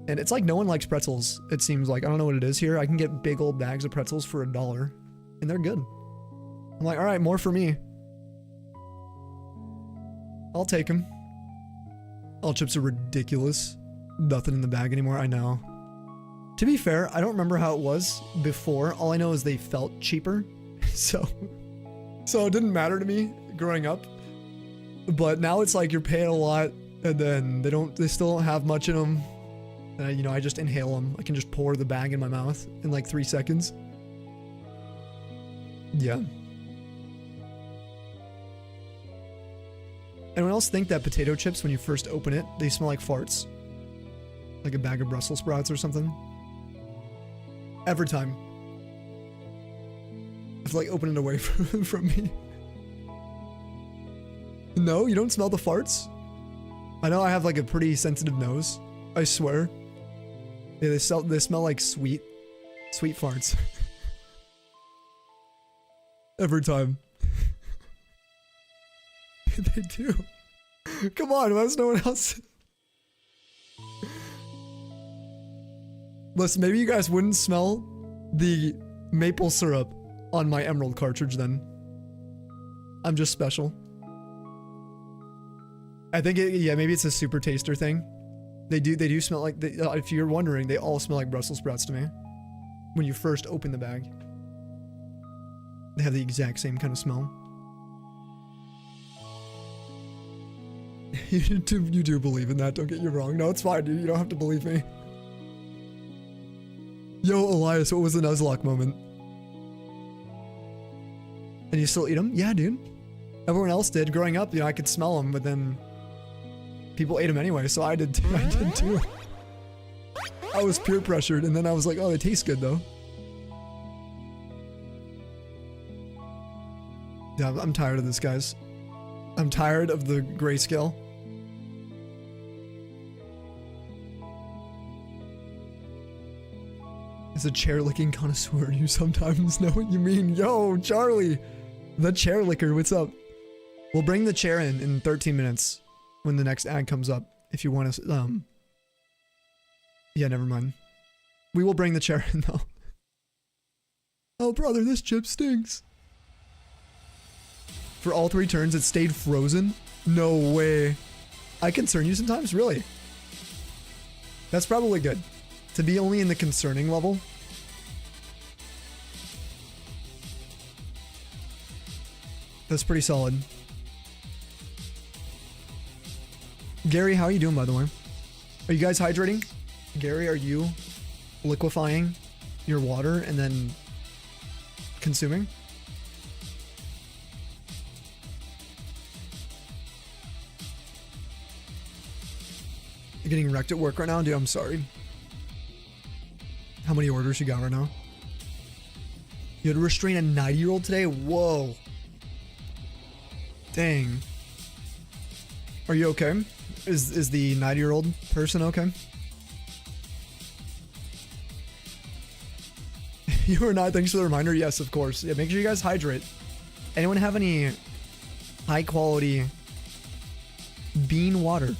And it's like no one likes pretzels, it seems like. I don't know what it is here. I can get big old bags of pretzels for $1, and they're good. I'm like, all right, more for me. I'll take them. All chips are ridiculous. Nothing in the bag anymore, I know. To be fair, I don't remember how it was before. All I know is they felt cheaper. So it didn't matter to me growing up. But now it's like you're paying a lot, and then they still don't have much in them. And you know, I just inhale them. I can just pour the bag in my mouth in like 3 seconds. Yeah. Anyone else think that potato chips, when you first open it, they smell like farts? Like a bag of Brussels sprouts or something? Every time. I feel like open it away from me. No, you don't smell the farts? I know I have like a pretty sensitive nose. I swear. Yeah, they smell like sweet farts. Every time. They do. Come on, why does no one else? Listen, maybe you guys wouldn't smell the maple syrup on my emerald cartridge then. I'm just special. I think yeah, maybe it's a super taster thing. They do smell like, if you're wondering, they all smell like Brussels sprouts to me. When you first open the bag. They have the exact same kind of smell. You do believe in that, don't get you wrong. No, it's fine, dude. You don't have to believe me. Yo, Elias, what was the Nuzlocke moment? And you still eat them? Yeah, dude. Everyone else did. Growing up, you know, I could smell them, but then people ate them anyway, so I did too. I did too. I was peer pressured, and then I was like, oh, they taste good though. Yeah, I'm tired of this, guys. I'm tired of the grayscale. As a chair licking connoisseur, you sometimes know what you mean. Yo, Charlie, the chair licker, what's up? We'll bring the chair in 13 minutes when the next ad comes up. If you want to, yeah, never mind. We will bring the chair in though. Oh, brother, this chip stinks. For all 3 turns, it stayed frozen? No way. I concern you sometimes? Really? That's probably good. To be only in the concerning level. That's pretty solid. Gary, how are you doing, by the way? Are you guys hydrating? Gary, are you liquefying your water and then consuming? You're getting wrecked at work right now? Dude, I'm sorry. How many orders you got right now? You had to restrain a 90-year-old today? Whoa. Dang. Are you okay? Is the 90-year-old person okay? You are not. Thanks for the reminder. Yes, of course. Yeah, make sure you guys hydrate. Anyone have any high-quality bean water?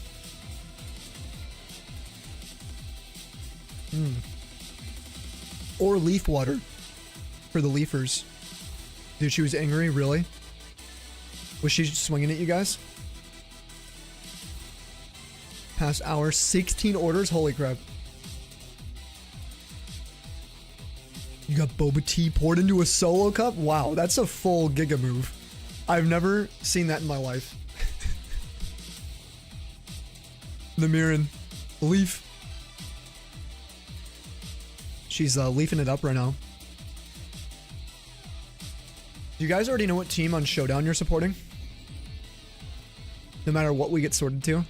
Or leaf water for the leafers. Dude, she was angry, really? Was she swinging at you guys? Past hour, 16 orders? Holy crap. You got boba tea poured into a solo cup? Wow, that's a full giga move. I've never seen that in my life. Namirin. Leaf. She's leafing it up right now. Do you guys already know what team on Showdown you're supporting? No matter what we get sorted to?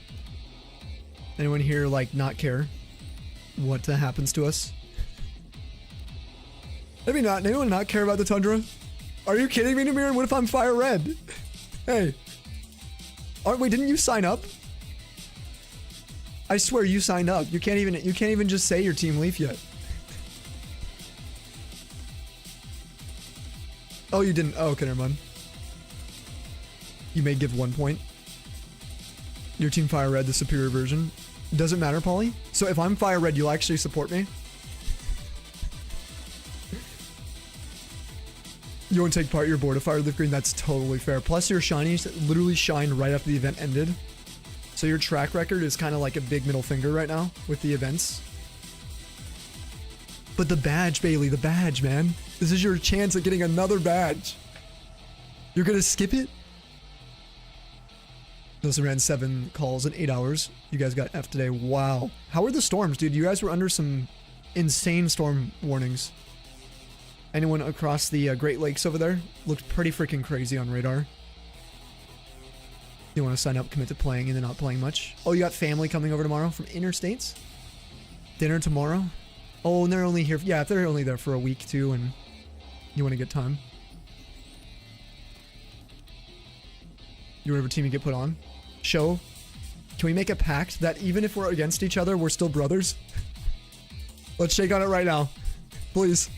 Anyone here, like, not care what happens to us? Maybe not. Anyone not care about the Tundra? Are you kidding me, Namirin? What if I'm fire red? Hey. Wait, didn't you sign up? I swear you signed up. You can't even just say your team leaf yet. Oh, you didn't. Oh, okay, never mind. You may give 1 point. Your team fire red, the superior version. Doesn't matter, Polly. So if I'm fire red, you'll actually support me? You won't take part, you're bored of fire leaf green. That's totally fair. Plus your shinies literally shine right after the event ended. So your track record is kind of like a big middle finger right now with the events. But the badge, Bailey, the badge, man. This is your chance at getting another badge. You're gonna skip it? Those ran 7 calls in 8 hours. You guys got F today. Wow. How are the storms, dude? You guys were under some insane storm warnings. Anyone across the Great Lakes over there? Looked pretty freaking crazy on radar. You want to sign up, commit to playing, and then not playing much. Oh, you got family coming over tomorrow from interstates? Dinner tomorrow? Oh, and they're only here. Yeah, if they're only there for a week too, and you want a good time. You whatever team you get put on. Show. Can we make a pact that even if we're against each other, we're still brothers? Let's shake on it right now. Please.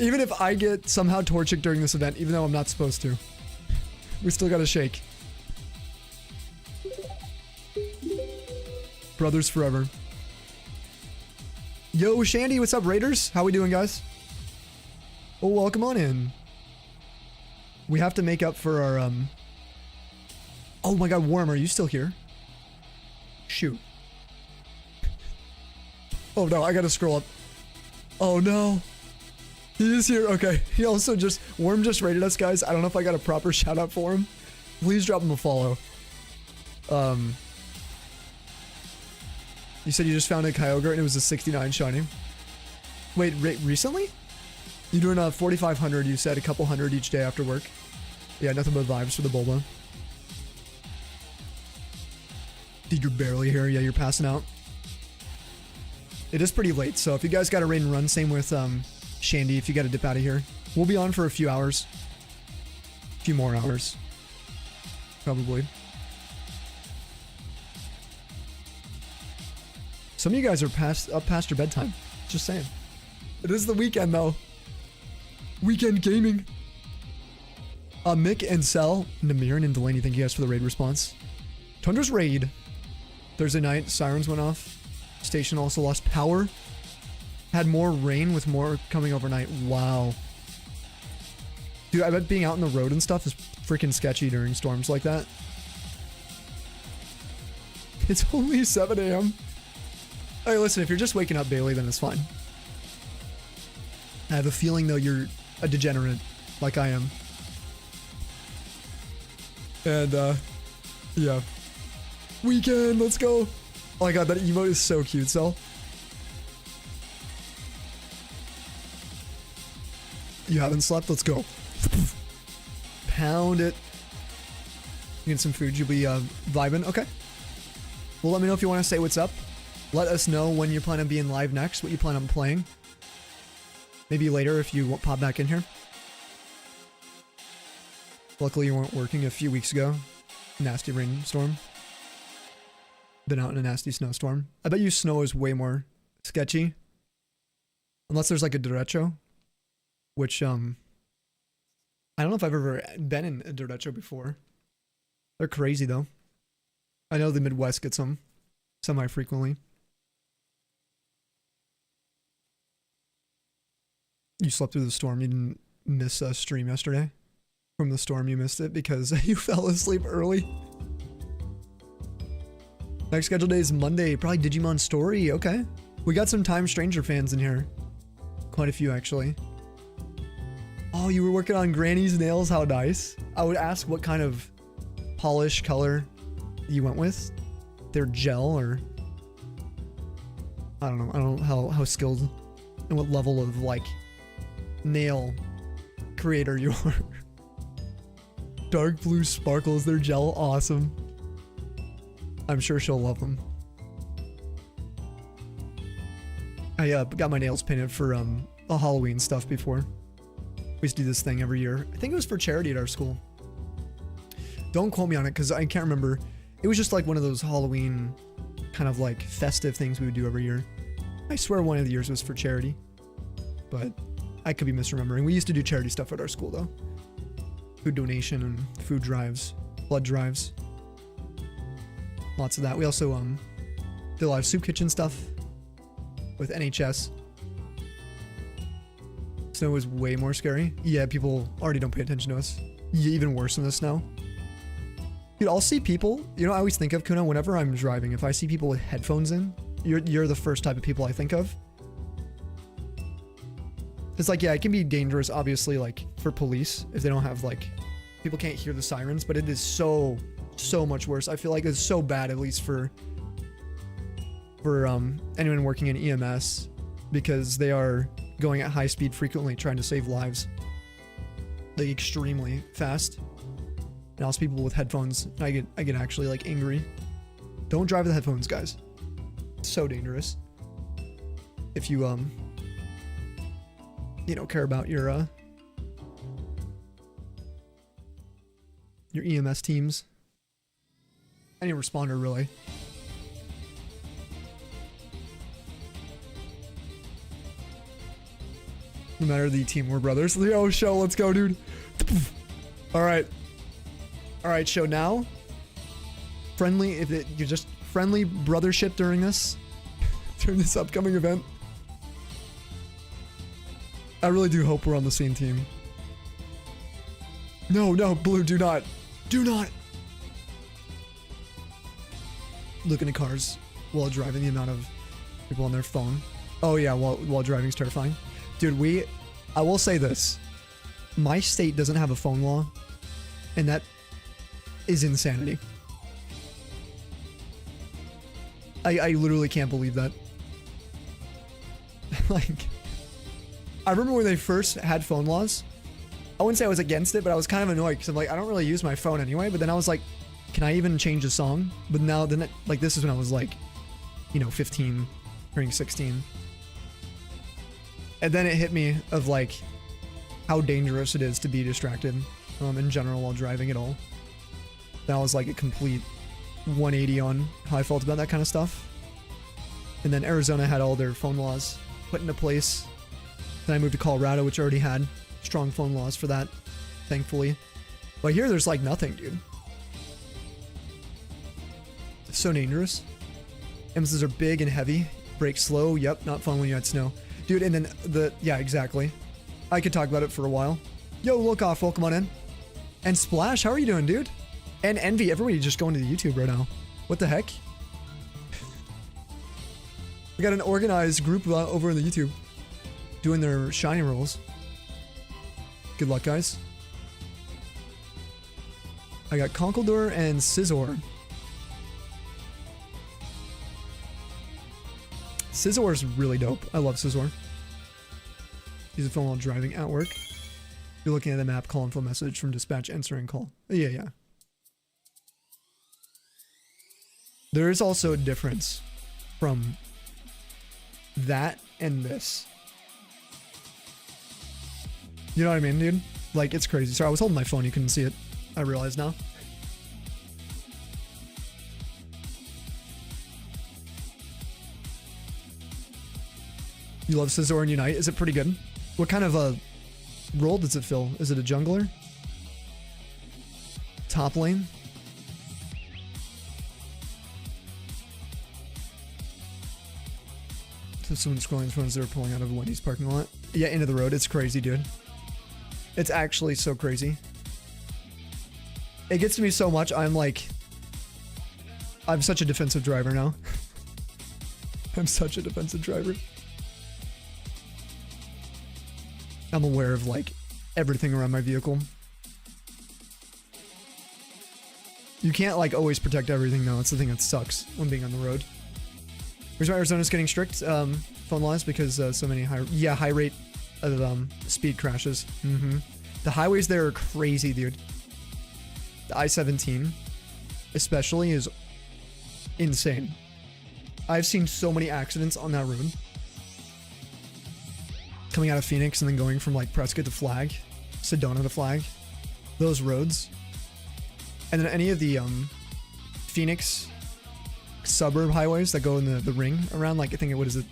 Even if I get somehow Torchic during this event, even though I'm not supposed to. We still gotta shake. Brothers forever. Yo, Shandy, what's up, Raiders? How we doing, guys? Oh, welcome on in. We have to make up for our, Oh my god, Worm, are you still here? Shoot. Oh no, I gotta scroll up. Oh no. He is here, okay. He also just, Worm just raided us, guys. I don't know if I got a proper shout out for him. Please drop him a follow. You said you just found a Kyogre and it was a 69 shiny. Wait, recently? You're doing a 4,500, you said, a couple hundred each day after work. Yeah, nothing but vibes for the Bulba. Dude, you're barely here. Yeah, you're passing out. It is pretty late, so if you guys got a raid and run, same with Shandy, if you got to dip out of here. We'll be on for a few hours. A few more hours. Probably. Some of you guys are up past your bedtime. Just saying. It is the weekend, though. Weekend gaming. Mick and Cell, Namiran and Delaney, thank you guys for the raid response. Tundra's raid. Thursday night, sirens went off. Station also lost power. Had more rain with more coming overnight. Wow. Dude, I bet being out on the road and stuff is freaking sketchy during storms like that. It's only 7 a.m. Hey, listen, if you're just waking up, Bailey, then it's fine. I have a feeling, though, you're a degenerate, like I am. And, yeah. Weekend, let's go. Oh my god, that emote is so cute, Cell. You haven't slept? Let's go. Pound it. You get some food, you'll be vibing. Okay. Well, let me know if you want to say what's up. Let us know when you plan on being live next, what you plan on playing. Maybe later if you pop back in here. Luckily you weren't working a few weeks ago. Nasty rainstorm. Been out in a nasty snowstorm. I bet you snow is way more sketchy. Unless there's like a derecho. Which, I don't know if I've ever been in a derecho before. They're crazy though. I know the Midwest gets them semi-frequently. You slept through the storm. You didn't miss a stream yesterday. From the storm, you missed it because you fell asleep early. Next scheduled day is Monday. Probably Digimon Story. Okay. We got some Time Stranger fans in here. Quite a few, actually. Oh, you were working on Granny's nails. How nice. I would ask what kind of polish color you went with. They're gel or... I don't know. I don't know how skilled and what level of, like, nail creator you are. Dark blue sparkles. They're gel. Awesome. I'm sure she'll love them. I got my nails painted for the Halloween stuff before. We used to do this thing every year. I think it was for charity at our school. Don't quote me on it because I can't remember. It was just like one of those Halloween kind of like festive things we would do every year. I swear one of the years was for charity, but I could be misremembering. We used to do charity stuff at our school though. Food donation and food drives, blood drives. Lots of that. We also did a lot of soup kitchen stuff with NHS. Snow was way more scary. Yeah, people already don't pay attention to us. Yeah, even worse than the snow. Dude, I'll see people, you know, I always think of, Kuna, whenever I'm driving, if I see people with headphones in, you're the first type of people I think of. It's like, yeah, it can be dangerous, obviously, like, for police, if they don't have, like, people can't hear the sirens, but it is so so much worse. I feel like it's so bad, at least for anyone working in EMS, because they are going at high speed frequently trying to save lives, like extremely fast. And also people with headphones, I get actually like angry. Don't drive with headphones, guys. It's so dangerous. If you you know, care about your EMS teams, any responder really. No matter the team, we're brothers. Yo, show, let's go, dude. All right, show now. Friendly, you're just friendly brothership during this upcoming event. I really do hope we're on the same team. No, Blue, do not look into cars while driving. The amount of people on their phone. Oh yeah, while driving is terrifying. Dude, I will say this. My state doesn't have a phone law, and that is insanity. I literally can't believe that. Like, I remember when they first had phone laws. I wouldn't say I was against it, but I was kind of annoyed because I'm like, I don't really use my phone anyway. But then I was like, can I even change the song? But now, like, this is when I was like, you know, 15, turning 16. And then it hit me of like how dangerous it is to be distracted in general while driving at all. That was like a complete 180 on how I felt about that kind of stuff. And then Arizona had all their phone laws put into place. Then I moved to Colorado, which already had strong phone laws for that, thankfully. But here there's like nothing, dude. It's so dangerous. Embassies are big and heavy. Brake slow. Yep, not fun when you had snow. Dude, and then yeah, exactly. I could talk about it for a while. Yo, look off, welcome on in. And Splash, how are you doing, dude? And Envy, everybody just going to the YouTube right now. What the heck? We got an organized group over in the YouTube doing their shiny rolls. Good luck, guys. I got Conkeldurr and Scizor. Scizor is really dope. I love Scizor. Use a phone while driving at work. You're looking at the map, call info message from dispatch, answering call. Yeah. There is also a difference from that and this. You know what I mean, dude? Like, it's crazy. Sorry, I was holding my phone. You couldn't see it. I realize now. You love Scizor and Unite? Is it pretty good? What kind of a role does it fill? Is it a jungler? Top lane? So someone scrolling phones, they're pulling out of a Wendy's parking lot. Yeah, into the road. It's crazy, dude. It's actually so crazy. It gets to me so much. I'm such a defensive driver now. I'm such a defensive driver. I'm aware of like everything around my vehicle. You can't like always protect everything though. It's the thing that sucks when being on the road. Here's why Arizona's getting strict phone laws because so many high rate of speed crashes. The highways there are crazy, dude. The I-17 especially is insane. I've seen so many accidents on that road. Coming out of Phoenix and then going from like Prescott to Flag, Sedona to Flag, those roads. And then any of the Phoenix suburb highways that go in the ring around, like I think is it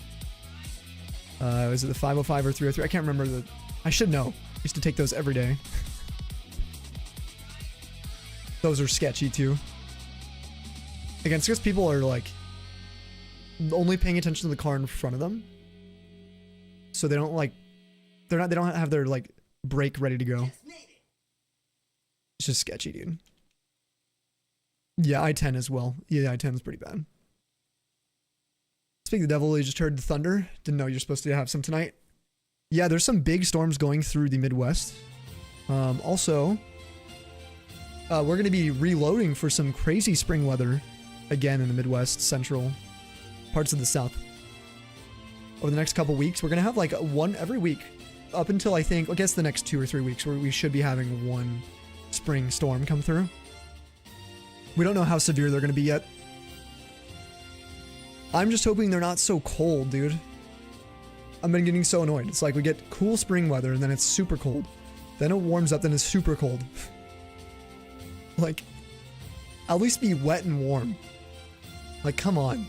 the 505 or 303? I can't remember I should know. I used to take those every day. Those are sketchy too. Again, it's because people are like only paying attention to the car in front of them. So they don't they don't have their like brake ready to go. It's just sketchy, dude. Yeah, I-10 as well. Yeah, I-10 is pretty bad. Speaking of the devil, you just heard the thunder. Didn't know you're supposed to have some tonight. Yeah, there's some big storms going through the Midwest. Also, we're going to be reloading for some crazy spring weather again in the Midwest, central parts of the South. Over the next couple weeks, we're going to have like one every week up until I guess the next 2 or 3 weeks where we should be having one spring storm come through. We don't know how severe they're going to be yet. I'm just hoping they're not so cold, dude. I've been getting so annoyed. It's like we get cool spring weather and then it's super cold. Then it warms up, then it's super cold. Like, at least be wet and warm. Like, come on.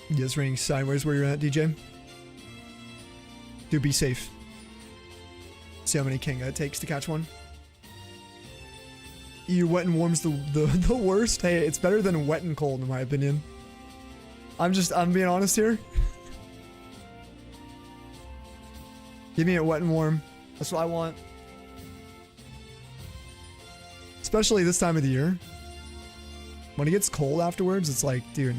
Yeah, it's raining sideways where you're at, DJ. Dude, be safe. See how many Kinga it takes to catch one. You wet and warm's the worst. Hey, it's better than wet and cold in my opinion. I'm being honest here. Give me it wet and warm. That's what I want. Especially this time of the year. When it gets cold afterwards, it's like, dude.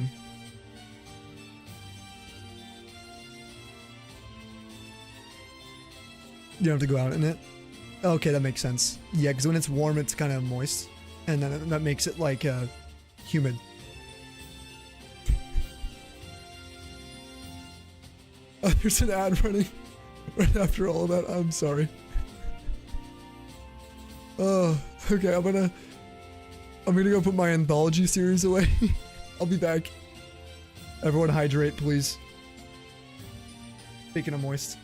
You don't have to go out in it. Okay, that makes sense. Yeah, because when it's warm, it's kind of moist. And then that makes it like humid. Oh, there's an ad running right after all of that. I'm sorry. Oh, okay. I'm gonna go put my anthology series away. I'll be back. Everyone hydrate, please. Speaking of moist.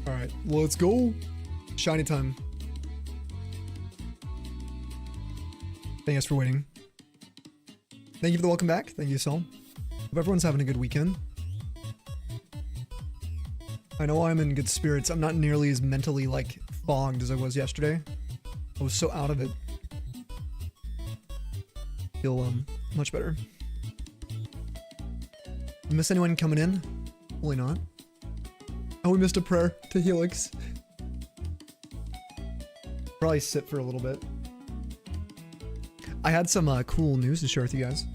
Alright, let's go. Shiny time. Thank you guys for waiting. Thank you for the welcome back. Thank you, Sol. Hope everyone's having a good weekend. I know I'm in good spirits. I'm not nearly as mentally like fogged as I was yesterday. I was so out of it. Feel much better. Miss anyone coming in? Hopefully not. Oh, we missed a prayer to Helix. Probably sit for a little bit. I had some cool news to share with you guys.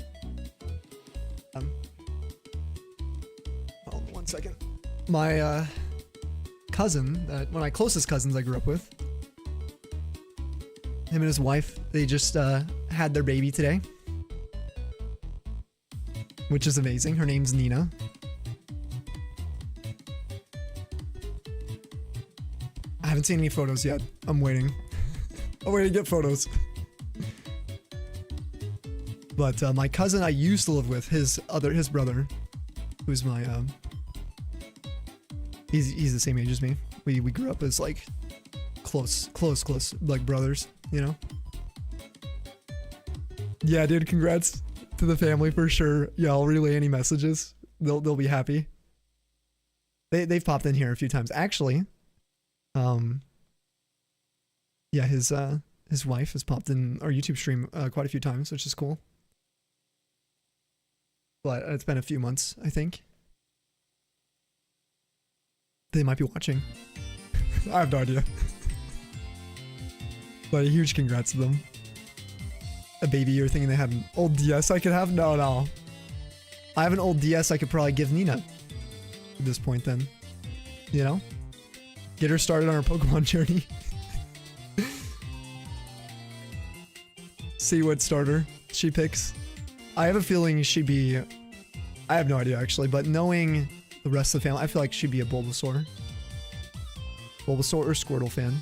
Oh, 1 second. My cousin, one of my closest cousins I grew up with, him and his wife, they just had their baby today, which is amazing. Her name's Nina. I haven't seen any photos yet. I'm waiting. I'm waiting to get photos. But my cousin I used to live with, his brother, who's my he's the same age as me. We grew up as like close like brothers, you know. Yeah, dude, congrats to the family for sure. Yeah, I'll relay any messages. They'll be happy. They've popped in here a few times actually. Yeah, his wife has popped in our YouTube stream quite a few times, which is cool. But it's been a few months, I think. They might be watching. I have no idea. But a huge congrats to them. A baby, you're thinking they have an old DS I could have? No. I have an old DS I could probably give Nina. At this point then. You know? Get her started on her Pokemon journey. See what starter she picks. I have a feeling she'd be... I have no idea actually, but knowing the rest of the family, I feel like she'd be a Bulbasaur. Bulbasaur or Squirtle fan.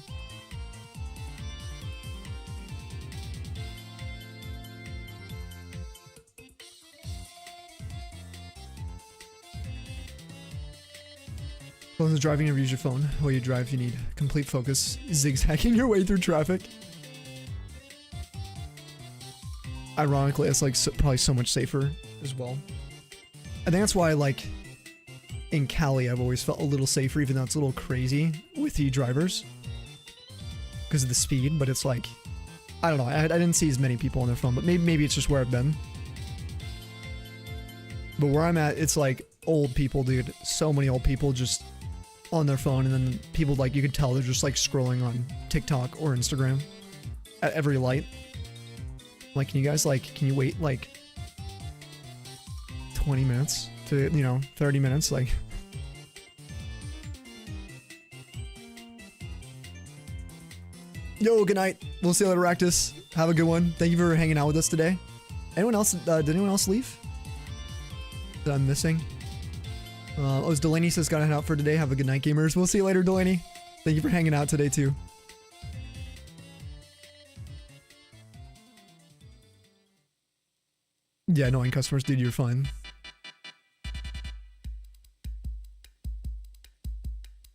While driving, never use your phone. While you drive, you need complete focus. Zigzagging your way through traffic. Ironically, it's like probably so much safer as well. I think that's why, like, in Cali, I've always felt a little safer, even though it's a little crazy with the drivers because of the speed. But it's like, I don't know. I didn't see as many people on their phone, but maybe it's just where I've been. But where I'm at, it's like old people, dude. So many old people just on their phone, and then people, like, you could tell they're just like scrolling on TikTok or Instagram at every light. Like, can you wait like 20 minutes to, 30 minutes? Like, yo, good night. We'll see you later, Ractus. Have a good one. Thank you for hanging out with us today. Anyone else, did anyone else leave that I'm missing? Delaney says gotta head out for today. Have a good night, gamers. We'll see you later, Delaney. Thank you for hanging out today too. Yeah, annoying customers, dude, you're fine.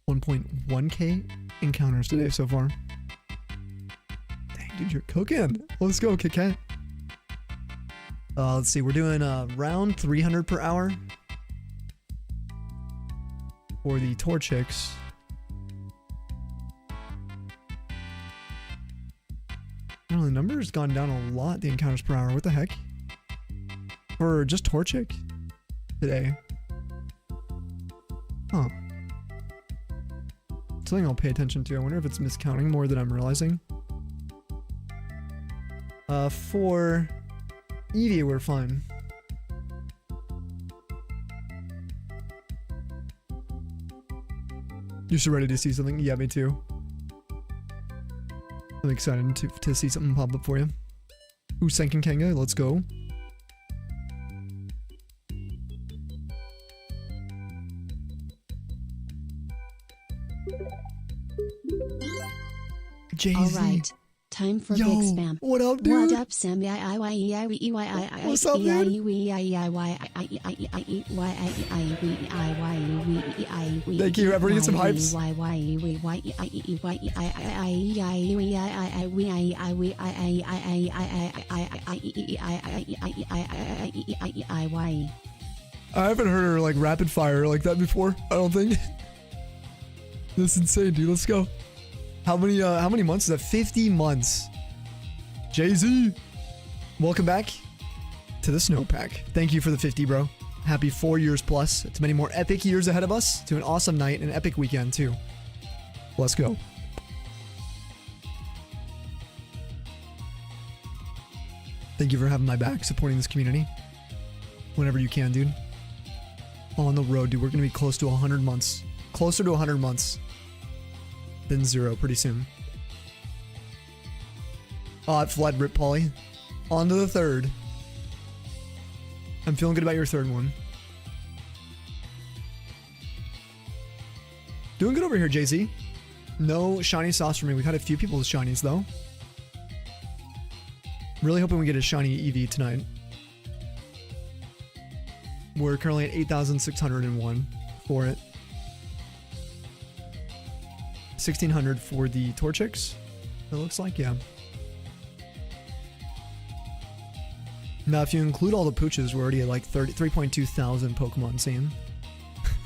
1.1k encounters today so far. Dang, dude, you're cooking. Let's go, Kit Kat. Let's see, we're doing around 300 per hour for the Torchics. I don't know, the number's gone down a lot, the encounters per hour. What the heck? For just Torchic today. Huh. Something I'll pay attention to. I wonder if it's miscounting more than I'm realizing. For Eevee, we're fine. You're so ready to see something? Yeah, me too. I'm excited to see something pop up for you. Ooh, Senkin Kanga, let's go. Jay-Z. All right. Time for Yo, big spam. what up, dude? What up, Sam? What's up, dude? Thank you. Everybody get some hypes. I haven't heard her like rapid fire like that before. I don't think. That's insane, dude. Let's go. How many months is that? 50 months. Jay-Z. Welcome back to the snowpack. Thank you for the 50, bro. Happy 4 years plus. To many more epic years ahead of us. To an awesome night and an epic weekend, too. Let's go. Thank you for having my back, supporting this community. Whenever you can, dude. On the road, dude. We're going to be close to 100 months. Closer to 100 months than 0 pretty soon. It fled, rip Polly. On to the 3rd. I'm feeling good about your 3rd one. Doing good over here, Jay-Z. No shiny sauce for me. We've had a few people with shinies, though. Really hoping we get a shiny Eevee tonight. We're currently at 8,601 for it. 1,600 for the Torchics. It looks like, yeah. Now, if you include all the pooches, we're already at like 3.2 thousand Pokemon seen.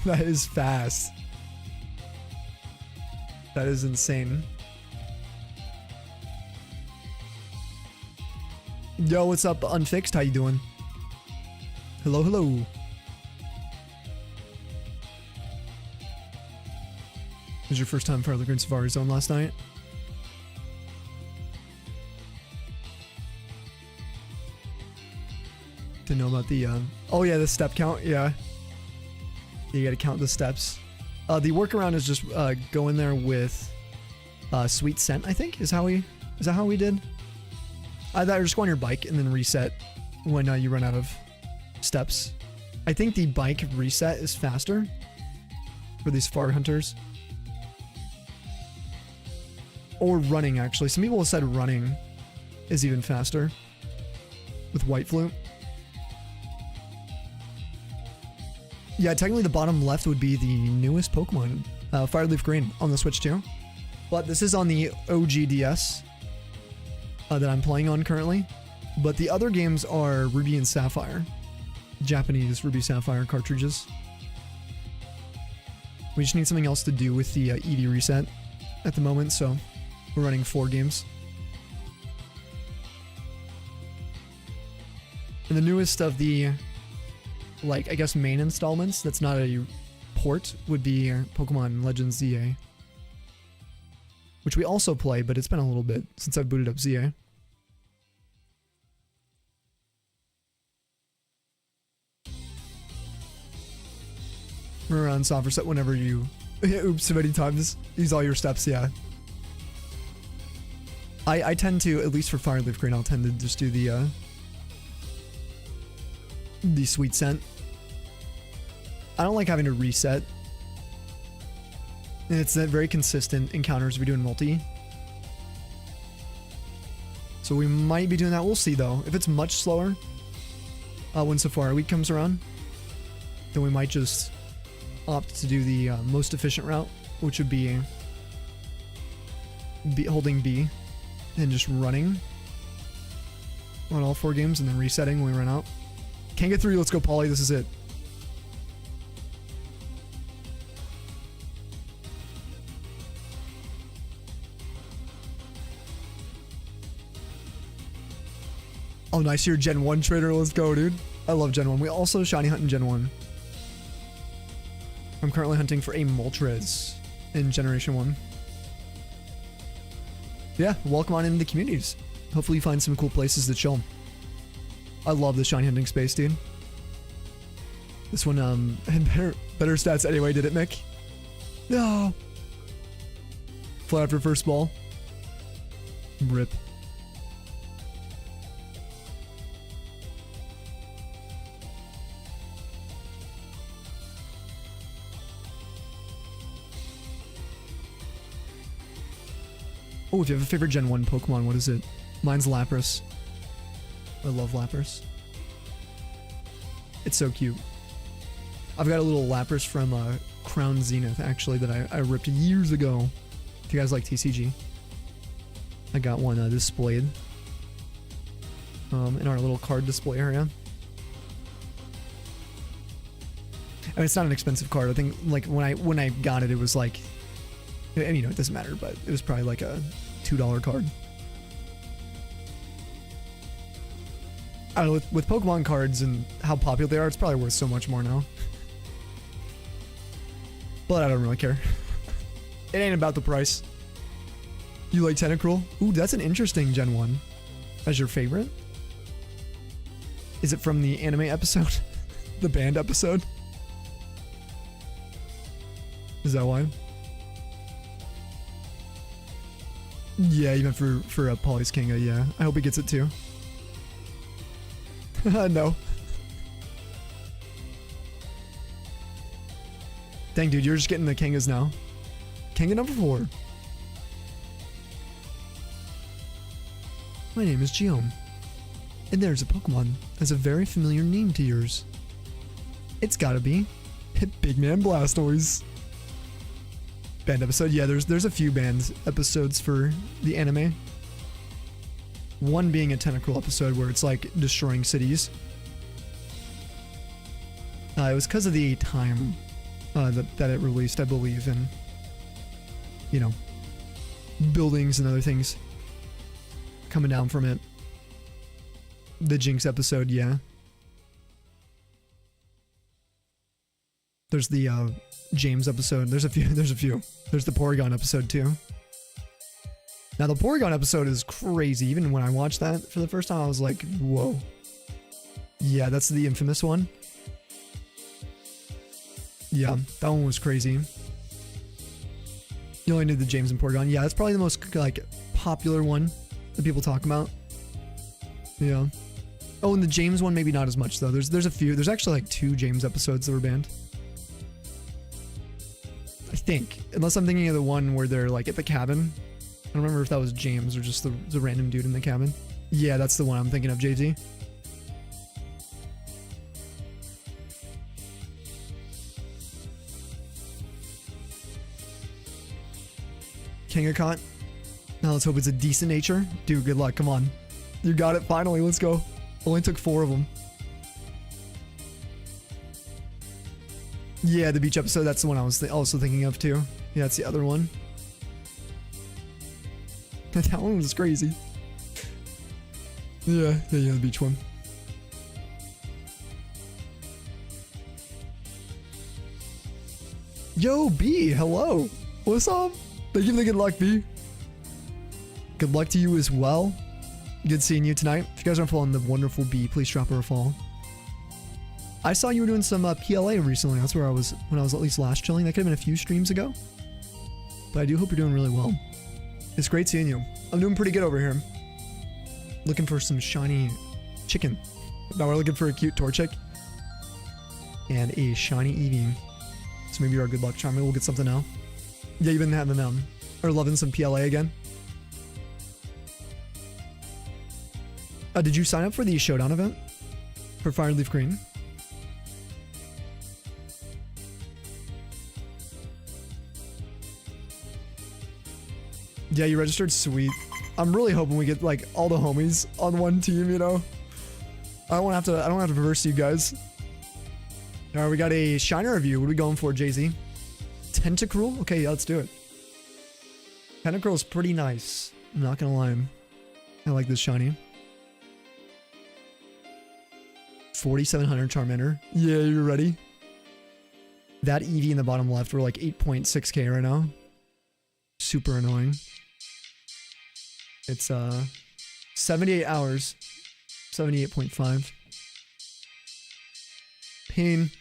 That is fast. That is insane. Yo, what's up, Unfixed? How you doing? Hello, hello. Was your first time for the Green Safari Zone last night? To know about the oh yeah, the step count. Yeah, you gotta count the steps. The workaround is just go in there with sweet scent, I think is that how we did. I thought just go on your bike and then reset when you run out of steps. I think the bike reset is faster for these far hunters. Or running, actually. Some people have said running is even faster with White Flute. Yeah, technically the bottom left would be the newest Pokemon, Fireleaf Green on the Switch too. But this is on the OG DS that I'm playing on currently. But the other games are Ruby and Sapphire. Japanese Ruby Sapphire cartridges. We just need something else to do with the Eevee reset at the moment, so we're running 4 games. And the newest of the, like, I guess main installments, that's not a port, would be Pokemon Legends ZA. Which we also play, but it's been a little bit since I've booted up ZA. We're on soft reset whenever you oops so many times. Use all your steps, yeah. I tend to, at least for Fireleaf Green, I'll tend to just do the sweet scent. I don't like having to reset. And it's very consistent encounters we do in multi. So we might be doing that. We'll see though. If it's much slower when Safari Week comes around, then we might just opt to do the most efficient route, which would be holding B and just running on all 4 games and then resetting when we run out. Can't get through. Let's go, Polly. This is it. Oh, nice. You're Gen 1 trader. Let's go, dude. I love Gen 1. We also shiny hunt in Gen 1. I'm currently hunting for a Moltres in Generation 1. Yeah, welcome on into the communities. Hopefully you find some cool places to chill. I love the shiny hunting space, dude. This one had better stats anyway, did it, Mick? No. Fly after first ball. Rip. Oh, if you have a favorite Gen 1 Pokemon, what is it? Mine's Lapras. I love Lapras. It's so cute. I've got a little Lapras from Crown Zenith, actually, that I ripped years ago. If you guys like TCG. I got one displayed in our little card display area. I mean, it's not an expensive card. I think, like, when I got it, it was like I mean, you know, it doesn't matter, but it was probably like a $2 card. I don't know, with Pokemon cards and how popular they are, it's probably worth so much more now. But I don't really care. It ain't about the price. You like Tentacruel? Ooh, that's an interesting Gen 1. As your favorite? Is it from the anime episode? The band episode? Is that why? Yeah, even for a Polly's Kinga, yeah. I hope he gets it too. No. Dang, dude, you're just getting the Kangas now. Kanga number 4. My name is Geom. And there's a Pokemon that has a very familiar name to yours. It's gotta be Big Man Blastoise. Band episode? Yeah, there's a few band episodes for the anime. One being a Tentacruel episode where it's like destroying cities. It was because of the time that it released, I believe, and you know, buildings and other things coming down from it. The Jinx episode, yeah. There's the James episode. There's a few. There's the Porygon episode too. Now the Porygon episode is crazy. Even when I watched that for the first time, I was like, whoa. Yeah, that's the infamous one. Yeah, that one was crazy. You only knew the James and Porygon. Yeah, that's probably the most like popular one that people talk about. Yeah. Oh, and the James one maybe not as much though. There's a few. There's actually like 2 James episodes that were banned. I think, unless I'm thinking of the one where they're like at the cabin. I don't remember if that was James or just the random dude in the cabin. Yeah, that's the one I'm thinking of, JT. Kangakot. Now let's hope it's a decent nature. Dude, good luck. Come on. You got it finally. Let's go. Only took 4 of them. Yeah, the beach episode. That's the one I was also thinking of too. Yeah, that's the other one. That one was crazy. Yeah, the beach one. Yo, B, hello. What's up? Thank you for the good luck, B. Good luck to you as well. Good seeing you tonight. If you guys aren't following the wonderful B, please drop her a follow. I saw you were doing some PLA recently. That's where I was when I was at least last chilling. That could have been a few streams ago. But I do hope you're doing really well. It's great seeing you. I'm doing pretty good over here. Looking for some shiny chicken. Now we're looking for a cute Torchic. And a shiny Eevee. So maybe you're a good luck charm. Maybe we'll get something now. Yeah, you've been having or loving some PLA again. Did you sign up for the Showdown event? For Fire Leaf Green? Yeah, you registered? Sweet. I'm really hoping we get like all the homies on one team, you know? I don't have to reverse you guys. Alright, we got a Shiner review. What are we going for, Jay-Z? Tentacruel? Okay, yeah, let's do it. Tentacruel is pretty nice. I'm not gonna lie. I like this shiny. 4,700 Charmander. Yeah, you're ready? That Eevee in the bottom left, we're like 8.6k right now. Super annoying. It's 78 hours. 78.5. Pain.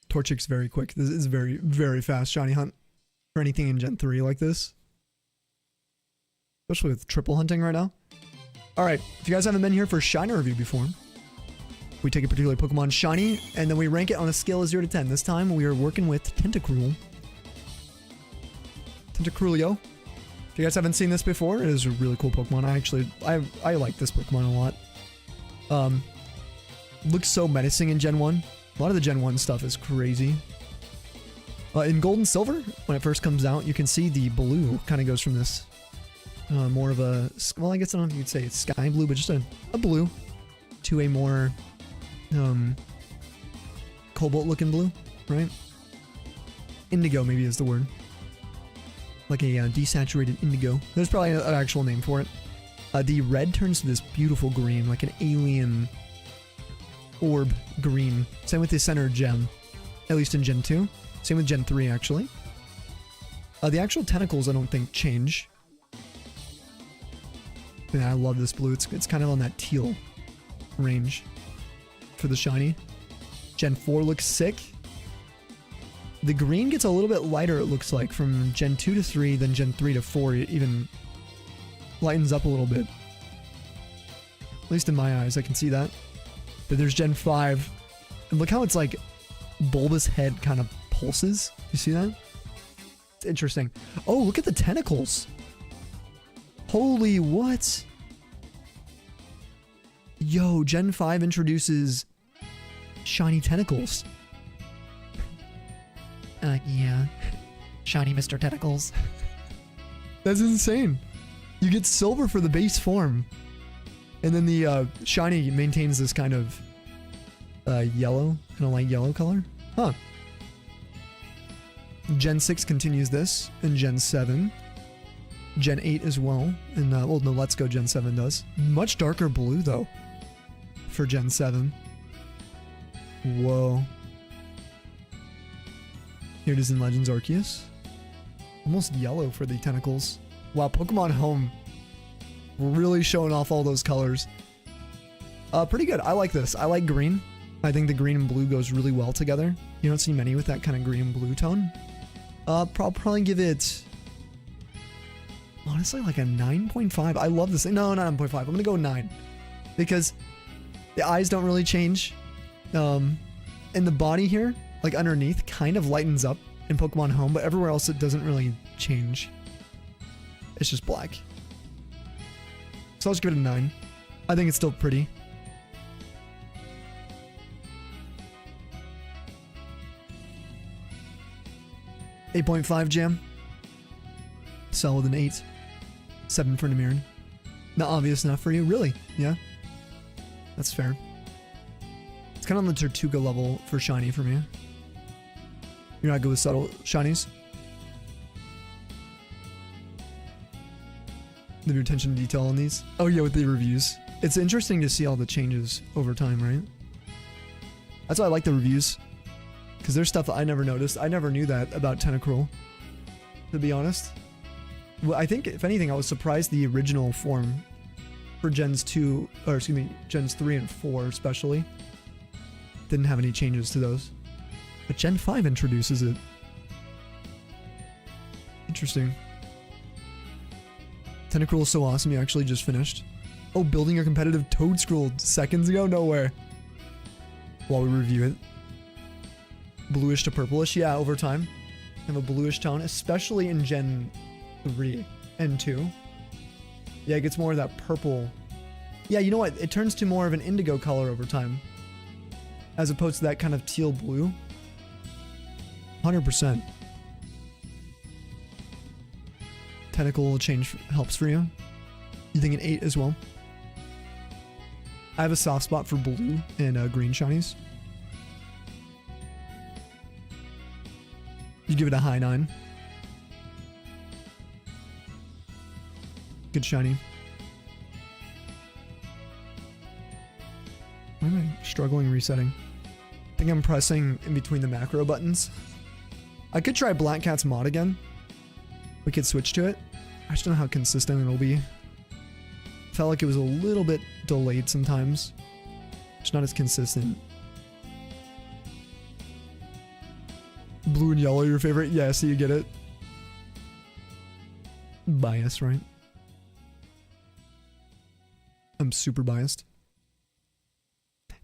Torchic's very quick. This is very, very fast shiny hunt for anything in Gen 3 like this. Especially with triple hunting right now. Alright, if you guys haven't been here for Shiner review before, we take a particular Pokemon shiny, and then we rank it on a scale of 0 to 10. This time, we are working with Tentacruel. Tentacruelio. If you guys haven't seen this before, it is a really cool Pokemon. I like this Pokemon a lot. Looks so menacing in Gen 1. A lot of the Gen 1 stuff is crazy. In Gold and Silver, when it first comes out, you can see the blue kind of goes from this more of a, well, I guess I don't know if you'd say it's sky blue, but just a blue to a more cobalt looking blue, right? Indigo maybe is the word. Like a desaturated indigo. There's probably an actual name for it. The red turns to this beautiful green, like an alien orb green. Same with the center gem, at least in Gen 2. Same with Gen 3, actually. The actual tentacles, I don't think, change. Man, I love this blue. It's kind of on that teal range for the shiny. Gen 4 looks sick. The green gets a little bit lighter, it looks like, from Gen 2 to 3, then Gen 3 to 4. It even lightens up a little bit. At least in my eyes, I can see that. But there's Gen 5. And look how it's like bulbous head kind of pulses. You see that? It's interesting. Oh, look at the tentacles. Holy what? Yo, Gen 5 introduces shiny tentacles. Yeah. Shiny Mr. Tentacles. That's insane. You get silver for the base form. And then the shiny maintains this kind of yellow, kind of light yellow color. Huh. Gen 6 continues this, and Gen 7. Gen 8 as well, and well, no, Let's Go Gen 7 does. Much darker blue, though, for Gen 7. Whoa. Here it is in Legends Arceus. Almost yellow for the tentacles. Wow, Pokemon Home. Really showing off all those colors. Pretty good. I like this. I like green. I think the green and blue goes really well together. You don't see many with that kind of green and blue tone. Probably give it... honestly, like a 9.5. I love this thing. No, not 9.5. I'm gonna go 9. Because the eyes don't really change. And the body here, like underneath, kind of lightens up in Pokemon Home, but everywhere else it doesn't really change. It's just black. So I'll just give it a 9. I think it's still pretty. .5 Jam. Solid an 8. 7 for Namirin. Not obvious enough for you? Really? Yeah? That's fair. It's kind of on the Tortuga level for shiny for me. You're not good with subtle shinies? Leave your attention to detail on these. Oh yeah, with the reviews. It's interesting to see all the changes over time, right? That's why I like the reviews. Because there's stuff that I never noticed. I never knew that about Tentacruel, to be honest. Well, I think, if anything, I was surprised the original form for Gens 2, or excuse me, Gens 3 and 4 especially, didn't have any changes to those. But Gen 5 introduces it. Interesting. Tentacruel is so awesome, you actually just finished. Oh, building your competitive Toadstool seconds ago? No way. While we review it. Bluish to purplish, yeah, over time. Have a bluish tone, especially in Gen 3 and 2. Yeah, it gets more of that purple. Yeah, you know what? It turns to more of an indigo color over time. As opposed to that kind of teal blue. 100%. Tentacle change helps for you. You think an 8 as well? I have a soft spot for blue and green shinies. You give it a high 9. Good shiny. Why am I struggling resetting? I think I'm pressing in between the macro buttons. I could try Black Cat's mod again. We could switch to it. I just don't know how consistent it'll be. Felt like it was a little bit delayed sometimes. It's not as consistent. Blue and yellow your favorite? Yeah, so you get it. Bias, right? I'm super biased.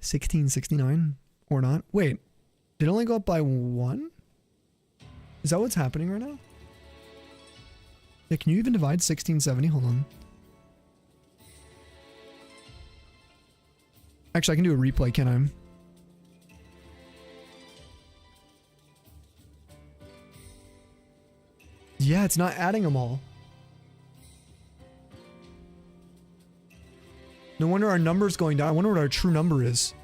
1669 or not? Wait, did it only go up by 1? Is that what's happening right now? Yeah, can you even divide 1670? Hold on. Actually, I can do a replay, can I? Yeah, it's not adding them all. No wonder our number's going down. I wonder what our true number is.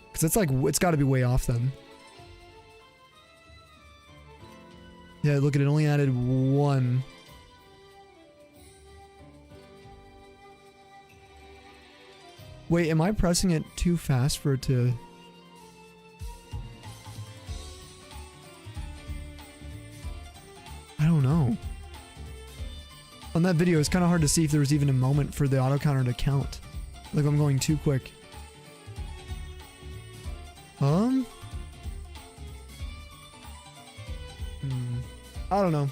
Because it's like, it's got to be way off then. Yeah, look at it, only added 1. Wait, am I pressing it too fast for it to... I don't know. On that video, it's kind of hard to see if there was even a moment for the auto counter to count. Like I'm going too quick. I don't know.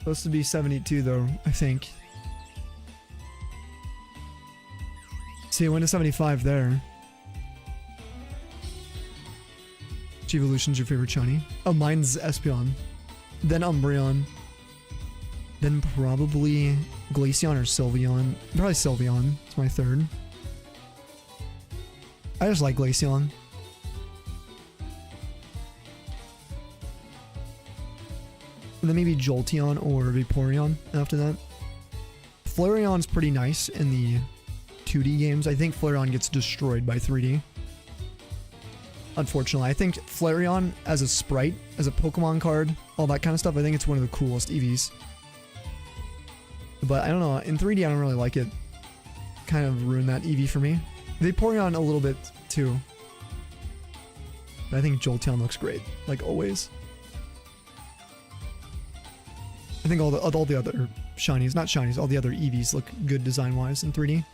Supposed to be 72 though, I think. See, it went to 75 there. Which evolution's your favorite shiny? Oh, mine's Espeon. Then Umbreon. Then probably Glaceon or Sylveon. Probably Sylveon. It's my third. I just like Glaceon. And then maybe Jolteon or Vaporeon after that. Flareon's pretty nice in the 2D games. I think Flareon gets destroyed by 3D. Unfortunately, I think Flareon as a sprite, as a Pokemon card, all that kind of stuff, I think it's one of the coolest Eevees. But I don't know, in 3D I don't really like it. Kind of ruined that Eevee for me. Vaporeon a little bit too. But I think Jolteon looks great, like always. I think all the other shinies, not shinies, all the other Eevees look good design-wise in 3D.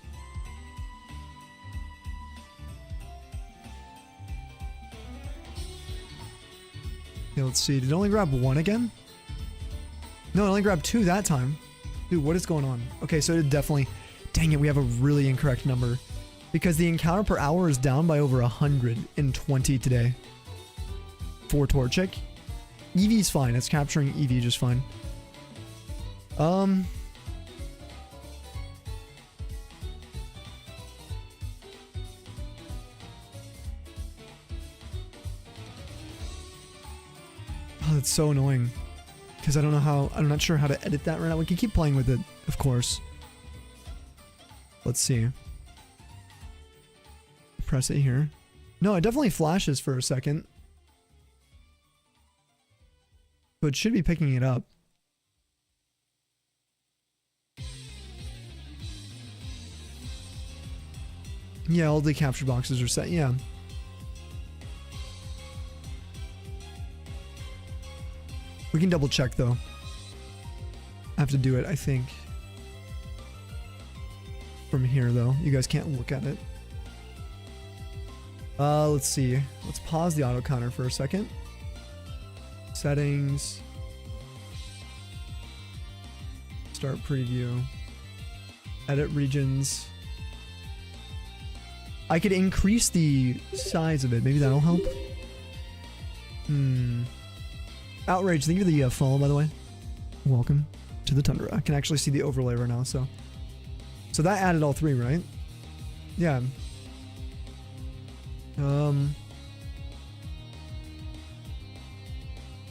Okay, let's see. Did it only grab 1 again? No, it only grabbed 2 that time. Dude, what is going on? Okay, so it definitely... Dang it, we have a really incorrect number. Because the encounter per hour is down by over 120 today. For Torchic. Eevee's fine. It's capturing Eevee just fine. Oh, that's so annoying. Because I don't know how... I'm not sure how to edit that right now. We can keep playing with it, of course. Let's see. Press it here. No, it definitely flashes for a second. But it should be picking it up. Yeah, all the capture boxes are set. Yeah. We can double check though. I have to do it, I think. From here though. You guys can't look at it. Let's see. Let's pause the auto counter for a second. Settings. Start preview. Edit regions. I could increase the size of it. Maybe that'll help. Outrage, thank you for the follow, by the way. Welcome to the Tundra. I can actually see the overlay right now, so... So that added all 3, right? Yeah.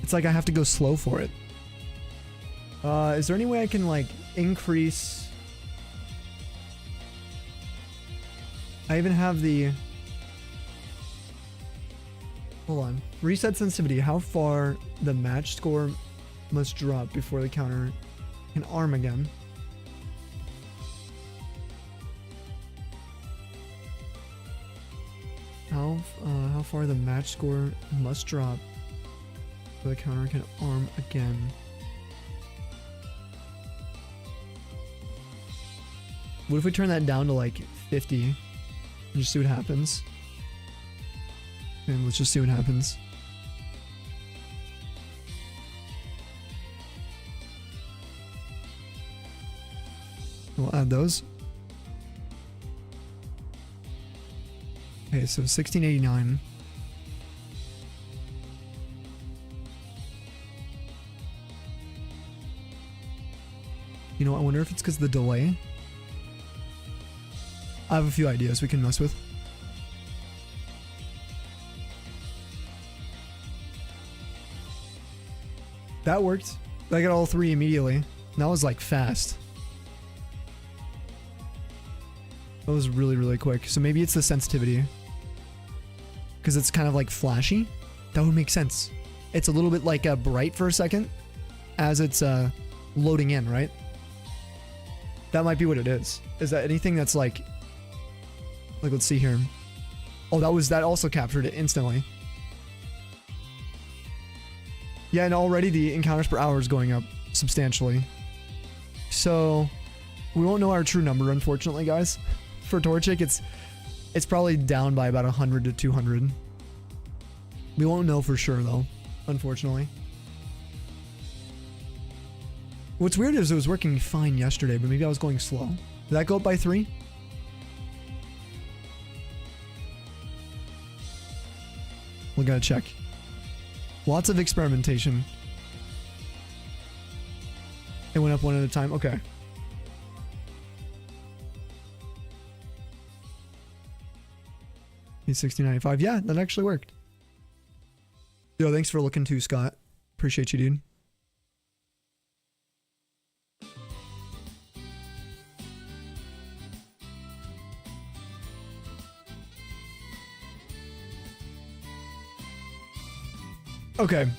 It's like I have to go slow for it. Is there any way I can, like, increase... I even have the... Hold on. Reset sensitivity. How far the match score must drop before the counter can arm again. How far the match score must drop before the counter can arm again. What if we turn that down to like 50 and just see what happens? And let's just see what happens. We'll add those. Okay, so 1689. You know, I wonder if it's because of the delay. I have a few ideas we can mess with. That worked. I got all 3 immediately. That was like fast. That was really, really quick. So maybe it's the sensitivity. Because it's kind of like flashy. That would make sense. It's a little bit like bright for a second as it's loading in, right? That might be what it is. Is that anything that's like let's see here. Oh, that also captured it instantly. Yeah, and already the encounters per hour is going up substantially. So we won't know our true number, unfortunately, guys. For Torchic, it's probably down by about 100 to 200. We won't know for sure, though, unfortunately. What's weird is it was working fine yesterday, but maybe I was going slow. Did that go up by 3? We gotta check. Lots of experimentation. It went up one at a time. Okay. He's 6095. Yeah, that actually worked. Yo, thanks for looking too, Scott. Appreciate you, dude. Okay.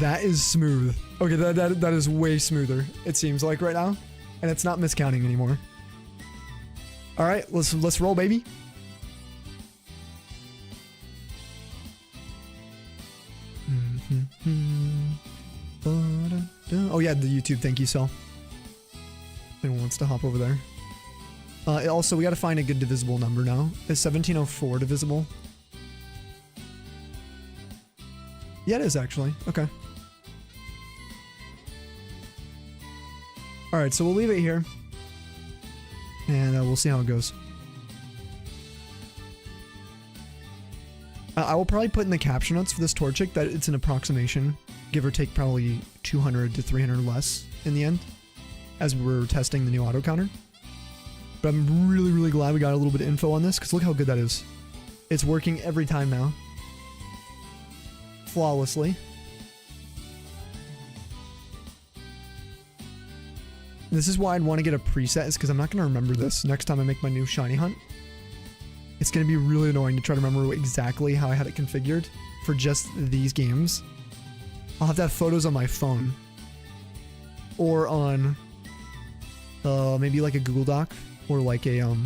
That is smooth. Okay, that is way smoother, it seems like right now. And it's not miscounting anymore. Alright, let's roll, baby. Oh yeah, the YouTube, thank you, Sel. Anyone wants to hop over there. Also, we gotta find a good divisible number now. Is 1704 divisible? Yeah, it is actually. Okay. Alright, so we'll leave it here. And we'll see how it goes. I will probably put in the caption notes for this Torchic that it's an approximation. Give or take probably 200 to 300 less in the end. As we're testing the new auto counter. But I'm really, really glad we got a little bit of info on this. Because look how good that is. It's working every time now. Flawlessly. This is why I'd want to get a preset, is because I'm not going to remember this next time I make my new shiny hunt. It's going to be really annoying to try to remember exactly how I had it configured for just these games. I'll have to have photos on my phone. Or on maybe like a Google Doc. Or like a I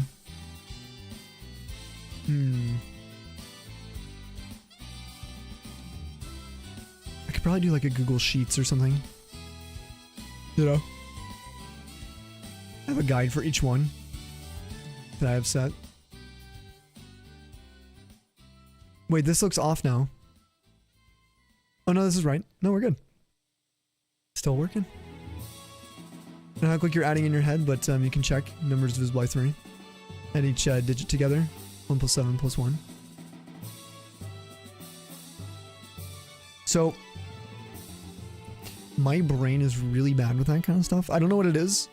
could probably do like a Google Sheets or something. You know? I have a guide for each one that I have set. Wait, this looks off now. Oh no, this is right. No, we're good. Still working. I don't know how quick you're adding in your head, but you can check numbers divisible by 3. Add each digit together. 1 plus 7 plus 1. So, my brain is really bad with that kind of stuff. I don't know what it is.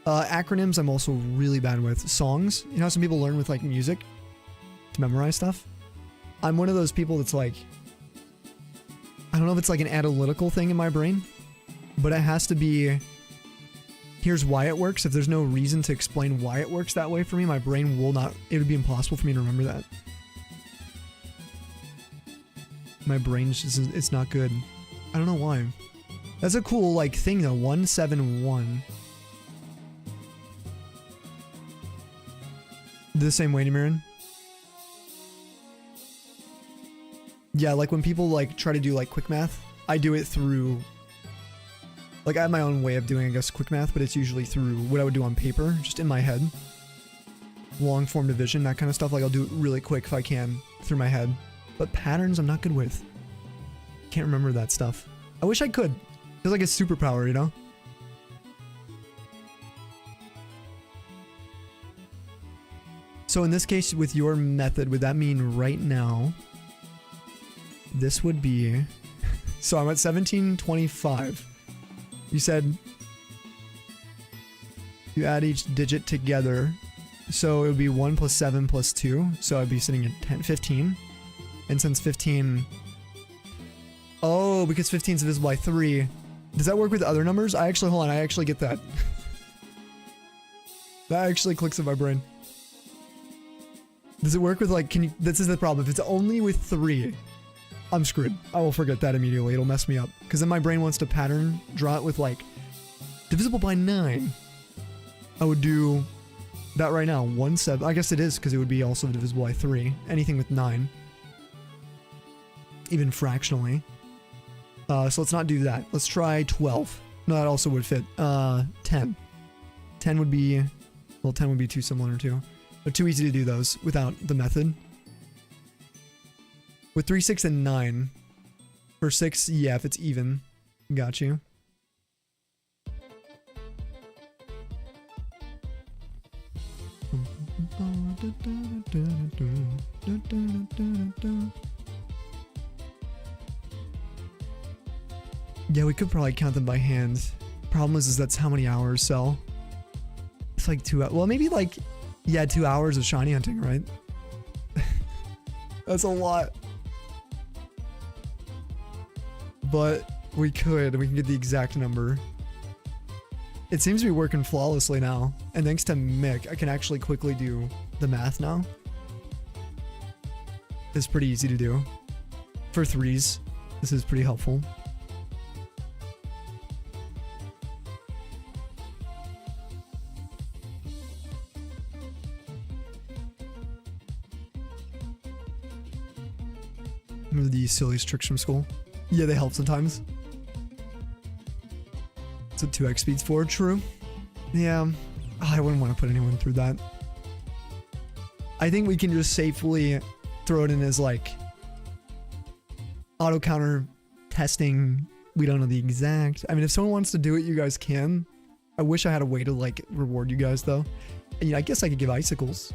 Acronyms I'm also really bad with. Songs. You know how some people learn with like music to memorize stuff? I'm one of those people that's like, I don't know if it's like an analytical thing in my brain, but it has to be, here's why it works. If there's no reason to explain why it works that way for me, my brain will not, it would be impossible for me to remember that. My brain's just, it's not good. I don't know why. That's a cool like thing though, 171. The same way, Nimirin? Yeah, like when people like try to do like quick math, I do it through, like I have my own way of doing, I guess, quick math, but it's usually through what I would do on paper, just in my head. Long form division, that kind of stuff, like I'll do it really quick if I can, through my head. But patterns I'm not good with. Can't remember that stuff. I wish I could. Feels like a superpower, you know? So in this case, with your method, would that mean right now, this would be, so I'm at 1725. You said you add each digit together. So it would be 1 plus 7 plus 2. So I'd be sitting at 15. And since 15, oh, because 15 is divisible by 3. Does that work with other numbers? Hold on, I actually get that. That actually clicks in my brain. Does it work with like, can you, this is the problem. If it's only with 3, I'm screwed. I will forget that immediately. It'll mess me up. Because then my brain wants to pattern draw it with like, divisible by 9. I would do that right now. 1/7. I guess it is because it would be also divisible by 3. Anything with 9. Even fractionally. So let's not do that. Let's try 12. No, that also would fit. 10. 10 would be, well, 10 would be too similar too. But too easy to do those without the method. With 3, 6, and 9. For 6, yeah, if it's even. Got you. Yeah, we could probably count them by hand. Problem is that's how many hours, so it's like 2 hours. Well, maybe like, yeah, 2 hours of shiny hunting, right? That's a lot. But we can get the exact number. It seems to be working flawlessly now. And thanks to Mick, I can actually quickly do the math now. It's pretty easy to do. For 3s, this is pretty helpful. Remember the silliest tricks from school? Yeah, they help sometimes. It's what 2x speed's for, true. Yeah, I wouldn't want to put anyone through that. I think we can just safely throw it in as like auto counter testing. We don't know the exact. I mean, if someone wants to do it, you guys can. I wish I had a way to like reward you guys though. And I guess I could give icicles.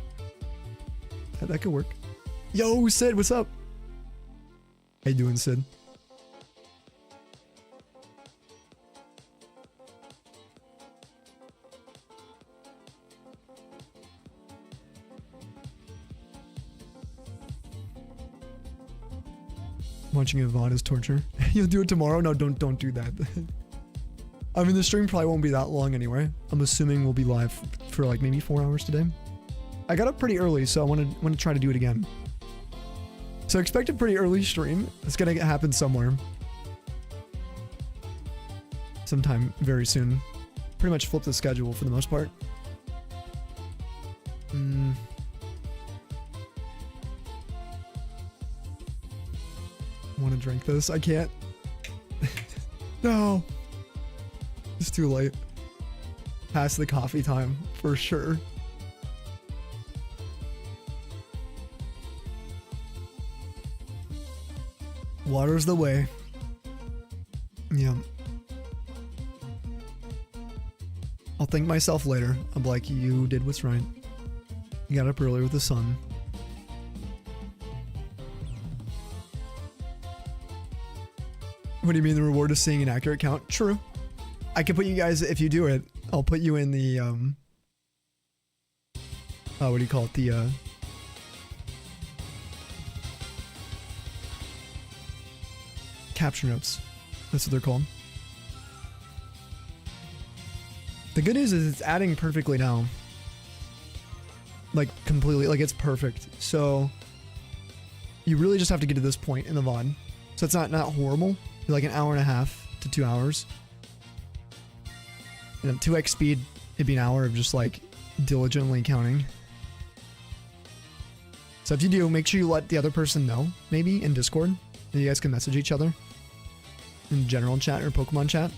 That could work. Yo, Sid, what's up? How you doing, Sid? Watching a VOD is torture. You'll do it tomorrow? No, don't do that. I mean, the stream probably won't be that long anyway. I'm assuming we'll be live for like maybe 4 hours today. I got up pretty early, so I want to try to do it again. So expect a pretty early stream. It's gonna happen somewhere. Sometime very soon. Pretty much flip the schedule for the most part. Want to drink this? I can't. No. It's too late. Past the coffee time, for sure. Water's the way. Yeah. I'll thank myself later. I'm like, you did what's right. You got up early with the sun. What do you mean the reward is seeing an accurate count? True. I can put you guys, if you do it, I'll put you in the, what do you call it? The, capture notes. That's what they're called. The good news is it's adding perfectly now. Like, completely. Like, it's perfect. So, you really just have to get to this point in the VOD. So it's not horrible. Like an hour and a half to 2 hours. And at 2x speed, it'd be an hour of just like diligently counting. So if you do, make sure you let the other person know, maybe in Discord. And you guys can message each other in general chat or Pokemon chat.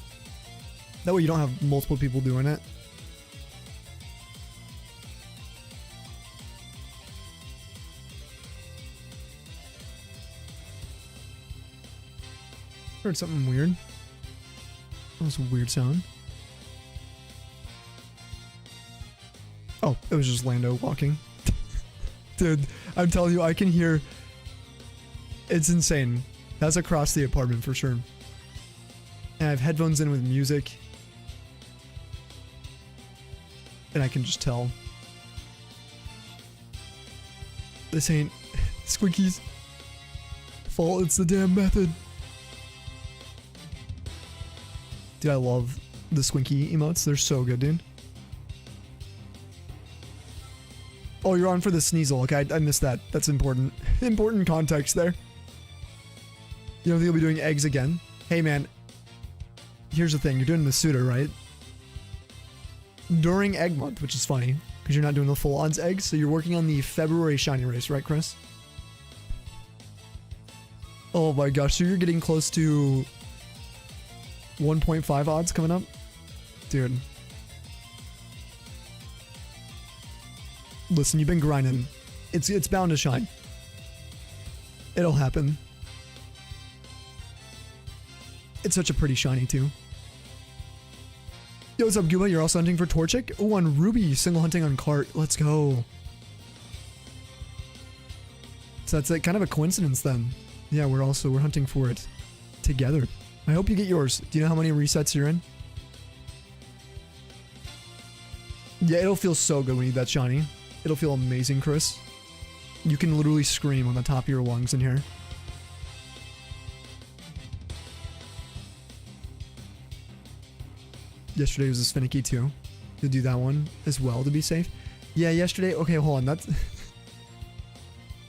That way you don't have multiple people doing it. Heard something weird. That was a weird sound. Oh, it was just Lando walking. Dude, I'm telling you, I can hear. It's insane. That's across the apartment for sure. And I have headphones in with music. And I can just tell. This ain't Squinky's fault, it's the damn method. Dude, I love the Squinky emotes. They're so good, dude. Oh, you're on for the Sneasel. Okay, I missed that. That's important. Important context there. You don't think you'll be doing eggs again? Hey, man. Here's the thing. You're doing the suitor, right? During egg month, which is funny, because you're not doing the full odds eggs, so you're working on the February shiny race, right, Chris? Oh my gosh, so you're getting close to 1.5 odds coming up? Dude. Listen, you've been grinding. It's bound to shine. It'll happen. It's such a pretty shiny too. Yo, what's up, Guba? You're also hunting for Torchic? Oh, on Ruby, single hunting on cart. Let's go. So that's kind of a coincidence then. Yeah, we're hunting for it together. I hope you get yours. Do you know how many resets you're in? Yeah, it'll feel so good when you get that shiny. It'll feel amazing, Chris. You can literally scream on the top of your lungs in here. Yesterday was finicky too. You'll do that one as well to be safe. Yeah, yesterday. Okay, hold on. That's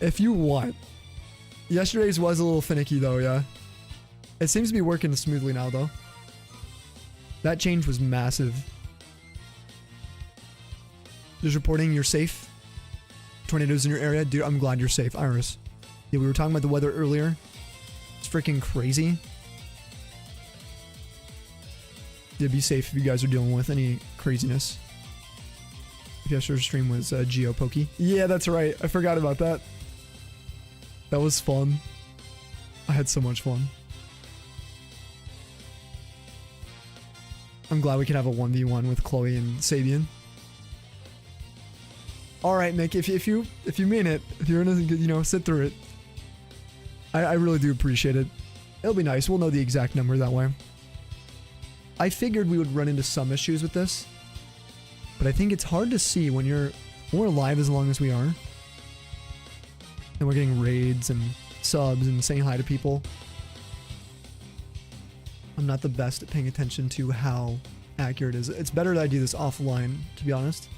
if you want. Yesterday's was a little finicky though. Yeah, it seems to be working smoothly now though. That change was massive. Just reporting you're safe. Tornadoes in your area, dude. I'm glad you're safe, Iris. Yeah, we were talking about the weather earlier. It's freaking crazy. Yeah, be safe if you guys are dealing with any craziness. If yesterday's stream was Geopokey. Yeah, that's right. I forgot about that. That was fun. I had so much fun. I'm glad we could have a 1v1 with Chloe and Sabian. All right, Mick. If you mean it, if you're gonna sit through it, I really do appreciate it. It'll be nice. We'll know the exact number that way. I figured we would run into some issues with this, but I think it's hard to see when we're alive as long as we are, and we're getting raids and subs and saying hi to people. I'm not the best at paying attention to how accurate it is. It's better that I do this offline, to be honest.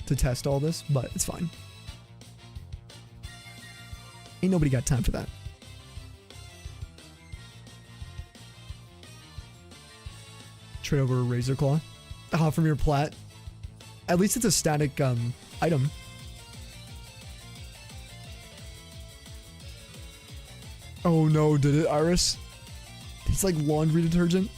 To test all this, but it's fine. Ain't nobody got time for that. Trade over a Razor Claw. Ah, from your plat. At least it's a static item. Oh no, did it, Iris? It's like laundry detergent.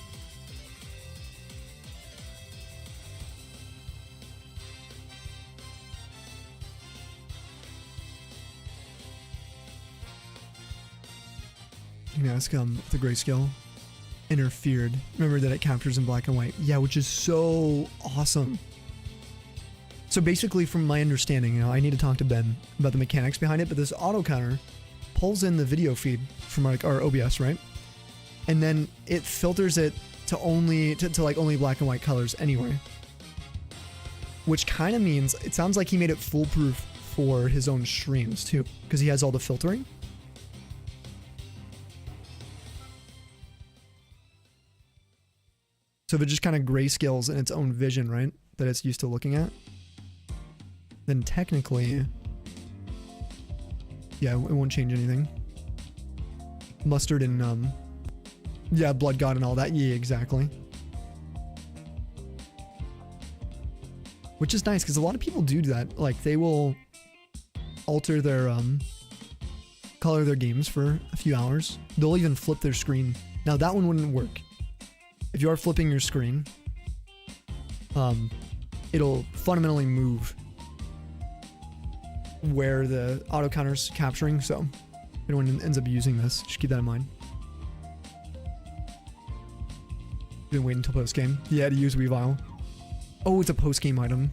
You can ask the grayscale interfered. Remember that it captures in black and white. Yeah, which is so awesome. So basically, from my understanding, I need to talk to Ben about the mechanics behind it, but this auto counter pulls in the video feed from our OBS, right? And then it filters it to only black and white colors anyway. Which kind of means it sounds like he made it foolproof for his own streams too, because he has all the filtering. So if it just kind of grayscales in its own vision, right, that it's used to looking at, then technically, yeah, it won't change anything. Mustard and, yeah, Blood God and all that. Yeah, exactly. Which is nice, because a lot of people do that. Like, they will alter their, color of their games for a few hours. They'll even flip their screen. Now, that one wouldn't work. If you are flipping your screen, it'll fundamentally move where the auto counter's capturing, so if anyone ends up using this, just keep that in mind. Didn't wait until post-game. Yeah, to use Weavile. Oh, it's a post-game item.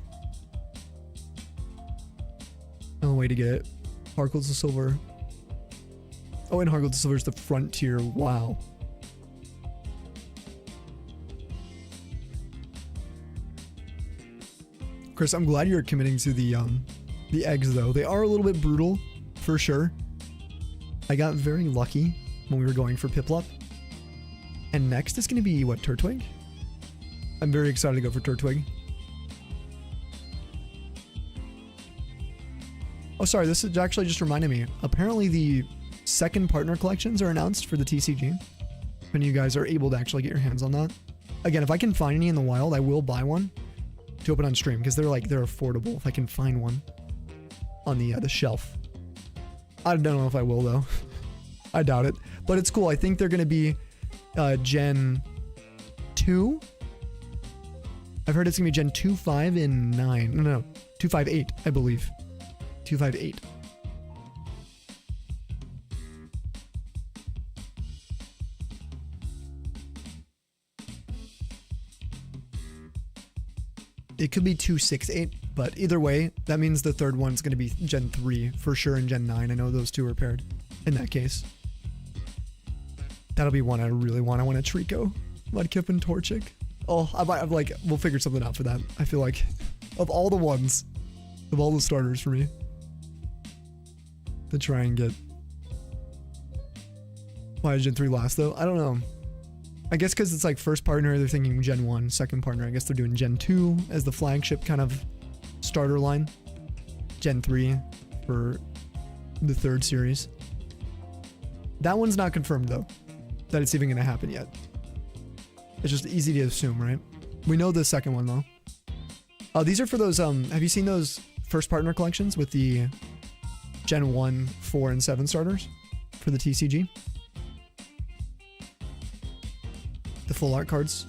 No way to get it. Harkles to Silver. Oh, and Harkles to Silver is the Frontier. Wow. Chris, I'm glad you're committing to the eggs, though. They are a little bit brutal, for sure. I got very lucky when we were going for Piplup. And next is going to be, what, Turtwig? I'm very excited to go for Turtwig. Oh, sorry, this is actually just reminded me. Apparently the second partner collections are announced for the TCG. When you guys are able to actually get your hands on that. Again, if I can find any in the wild, I will buy one to open on stream because they're affordable if I can find one on the shelf. I don't know if I will though. I doubt it, but it's cool. I think they're going to be Gen 2. I've heard it's going to be Gen 2, 5, and 9. No, 2, 5, 8, I believe. 2, 5, 8. It could be 2, 6, 8, but either way, that means the third one's going to be Gen 3 for sure and Gen 9. I know those two are paired in that case. That'll be one I really want. I want a Trico, Mudkip, and Torchic. Oh, I'm like, we'll figure something out for that. I feel like of all the ones, of all the starters for me to try and get. Why is Gen 3 last though? I don't know. I guess because it's like first partner, they're thinking Gen 1. Second partner, I guess they're doing Gen 2 as the flagship kind of starter line. Gen 3 for the third series. That one's not confirmed though, that it's even going to happen yet. It's just easy to assume, right? We know the second one though. These are for those, have you seen those first partner collections with the Gen 1, 4, and 7 starters for the TCG? The full art cards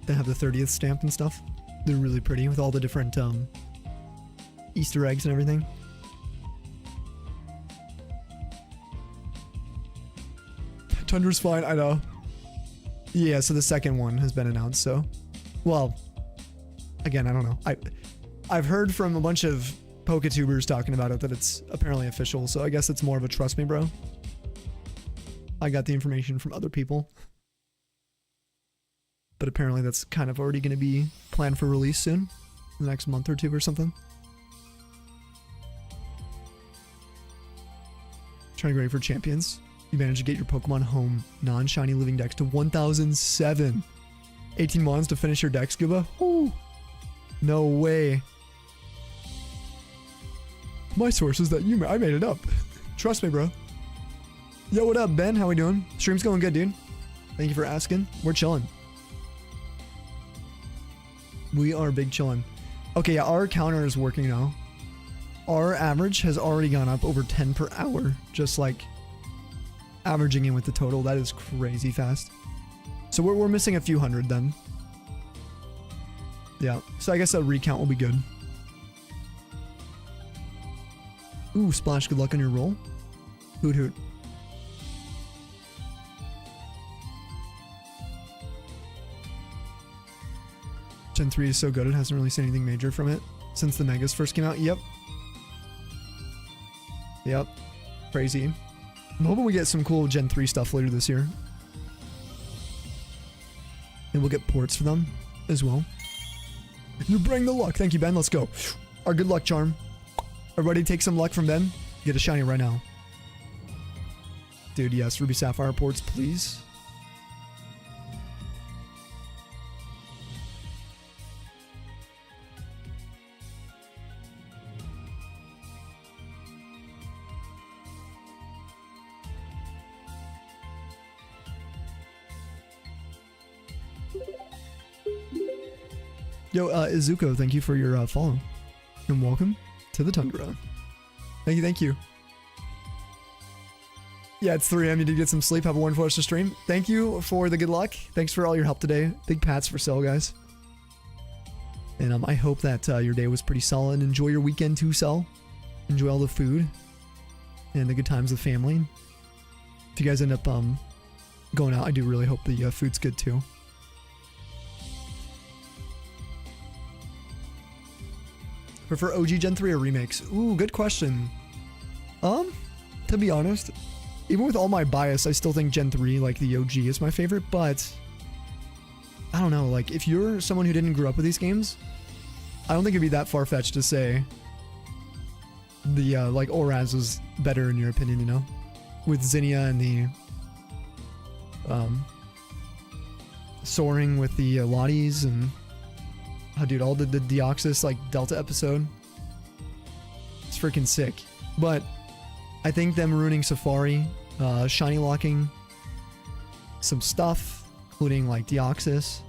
that have the 30th stamp and stuff. They're really pretty with all the different Easter eggs and everything. Tundra's fine, I know. Yeah, so the second one has been announced, so. Well, again, I don't know. I've heard from a bunch of Poketubers talking about it that it's apparently official, so I guess it's more of a trust me, bro. I got the information from other people. But apparently that's kind of already going to be planned for release soon. The next month or two or something. Trying to get ready for champions. You managed to get your Pokemon home non-shiny living decks to 1007. 18 mons to finish your deck, Scuba? Ooh. No way. My source is that I made it up. Trust me, bro. Yo, what up, Ben? How we doing? Stream's going good, dude. Thank you for asking. We're chilling. We are big chillin'. Okay, yeah, our counter is working now. Our average has already gone up over 10 per hour, just like averaging in with the total. That is crazy fast. So we're missing a few hundred then. Yeah, so I guess a recount will be good. Ooh, Splash, good luck on your roll. Hoot hoot. Gen 3 is so good, it hasn't really seen anything major from it since the Megas first came out. Yep. Yep. Crazy. I'm hoping we get some cool Gen 3 stuff later this year. And we'll get ports for them as well. You bring the luck. Thank you, Ben. Let's go. Our good luck charm. Everybody take some luck from Ben. Get a shiny right now. Dude, yes. Ruby Sapphire ports, please. Yo, Izuko, thank you for your follow. And welcome to the Tundra. Thank you, thank you. Yeah, it's 3 a.m. You did get some sleep. Have a wonderful rest of the stream. Thank you for the good luck. Thanks for all your help today. Big pats for Cell, guys. And I hope that your day was pretty solid. Enjoy your weekend too, Cell. Enjoy all the food and the good times with family. If you guys end up going out, I do really hope the food's good too. Prefer OG Gen 3 or remakes? Ooh, good question. To be honest, even with all my bias, I still think Gen 3, like the OG, is my favorite, but I don't know, like if you're someone who didn't grow up with these games, I don't think it'd be that far-fetched to say the like Oraz was better in your opinion, you know? With Zinnia and the soaring with the Lotties and Oh, dude, all the Deoxys, like, Delta episode. It's freaking sick. But I think them ruining Safari, shiny locking some stuff, including, like, Deoxys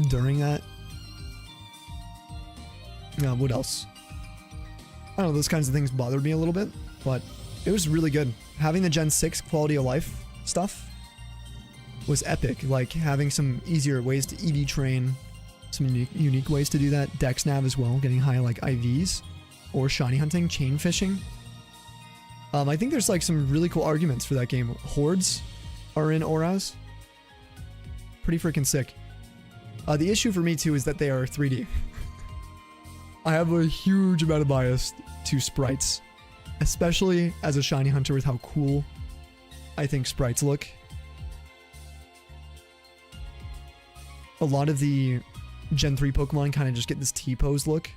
during that. What else? I don't know, those kinds of things bothered me a little bit, but it was really good. Having the Gen 6 quality of life stuff was epic. Like, having some easier ways to EV train, some unique ways to do that. Dex nav as well, getting high, like, IVs, or shiny hunting, chain fishing. I think there's, like, some really cool arguments for that game. Hordes are in auras. Pretty freaking sick. The issue for me, too, is that they are 3D. I have a huge amount of bias to sprites, especially as a shiny hunter with how cool I think sprites look. A lot of the Gen 3 Pokemon kind of just get this T-pose look.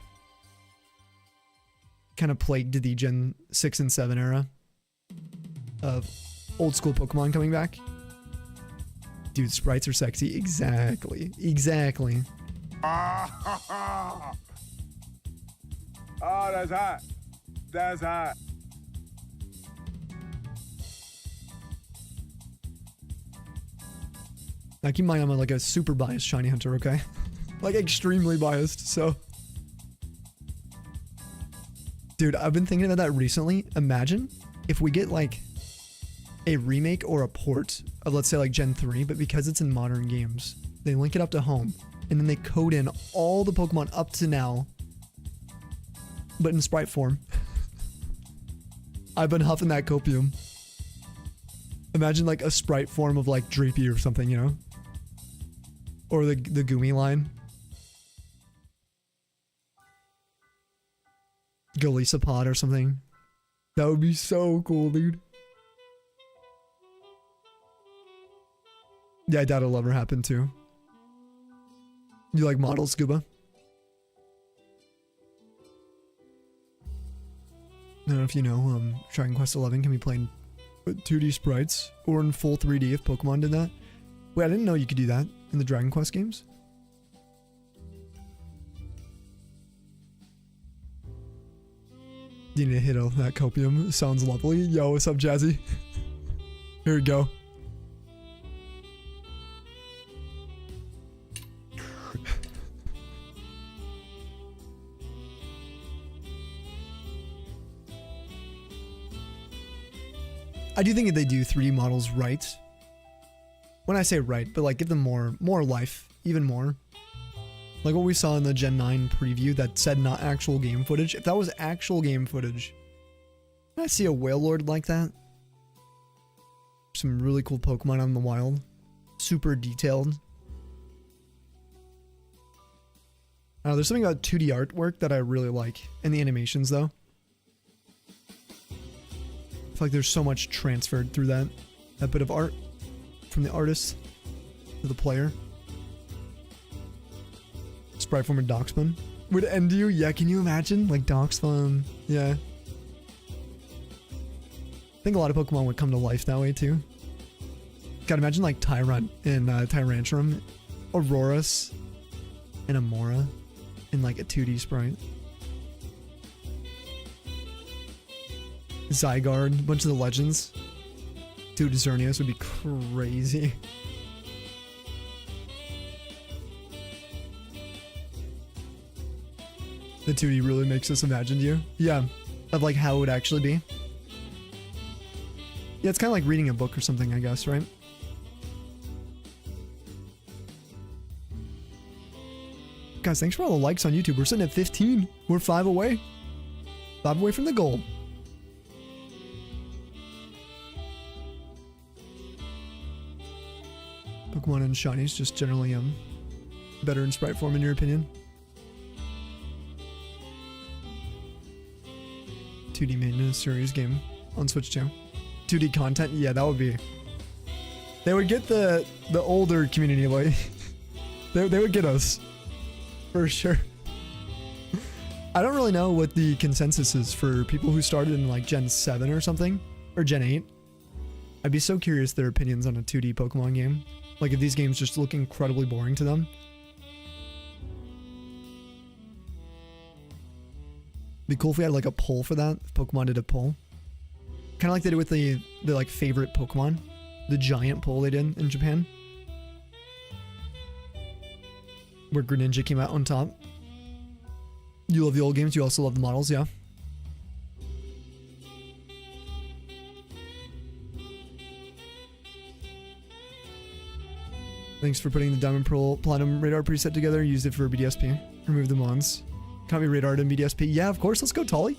Kind of plagued the Gen 6 and 7 era of old school Pokemon coming back. Dude, sprites are sexy. Exactly. Exactly. Oh, that's hot. That's hot. Now keep in mind I'm like a super biased shiny hunter, okay? Like extremely biased, so. Dude, I've been thinking about that recently. Imagine if we get like a remake or a port of, let's say, like Gen 3, but because it's in modern games, they link it up to home, and then they code in all the Pokemon up to now, but in sprite form. I've been huffing that copium. Imagine like a sprite form of like Drapey or something, you know? Or the Gumi line. Golisopod or something. That would be so cool, dude. Yeah, I doubt it'll ever happen too. You like model Scuba? I don't know if you know, Dragon Quest 11 can be played with 2D sprites or in full 3D if Pokemon did that. Wait, I didn't know you could do that in the Dragon Quest games. You need to hit off that copium. It sounds lovely. Yo, what's up, Jazzy? Here we go. I do think if they do 3D models right, when I say right, but like give them more life, even more. Like what we saw in the Gen 9 preview that said not actual game footage. If that was actual game footage, I see a Whale Lord like that. Some really cool Pokemon out in the wild. Super detailed. There's something about 2D artwork that I really like. And the animations though. I feel like there's so much transferred through that bit of art from the artist to the player. Sprite form of Doxman would end you. Yeah, can you imagine? Like Doxfun. Yeah. I think a lot of Pokemon would come to life that way too. God, imagine like Tyrant in Tyrantrum, Aurorus, and Amora in like a 2D sprite. Zygarde, a bunch of the legends. Dude, Xerneas would be crazy. The 2D really makes us imagine you. Yeah, of like how it would actually be. Yeah, it's kind of like reading a book or something, I guess, right? Guys, thanks for all the likes on YouTube. We're sitting at 15. We're 5 away. 5 away from the goal. Pokemon and shinies just generally better in sprite form in your opinion. 2D maintenance series game on Switch 2. 2D content, yeah, that would be. They would get the older community, like they would get us for sure. I don't really know what the consensus is for people who started in like Gen 7 or something, or Gen 8. I'd be so curious their opinions on a 2D Pokemon game. Like if these games just look incredibly boring to them. Be cool if we had like a poll for that. If Pokemon did a poll. Kind of like they did with the like favorite Pokemon. The giant poll they did in Japan. Where Greninja came out on top. You love the old games, you also love the models, yeah. Thanks for putting the Diamond Pearl Platinum Radar preset together. Used it for BDSP. Remove the mons. Can't be radared in BDSP. Yeah, of course. Let's go, Tolly.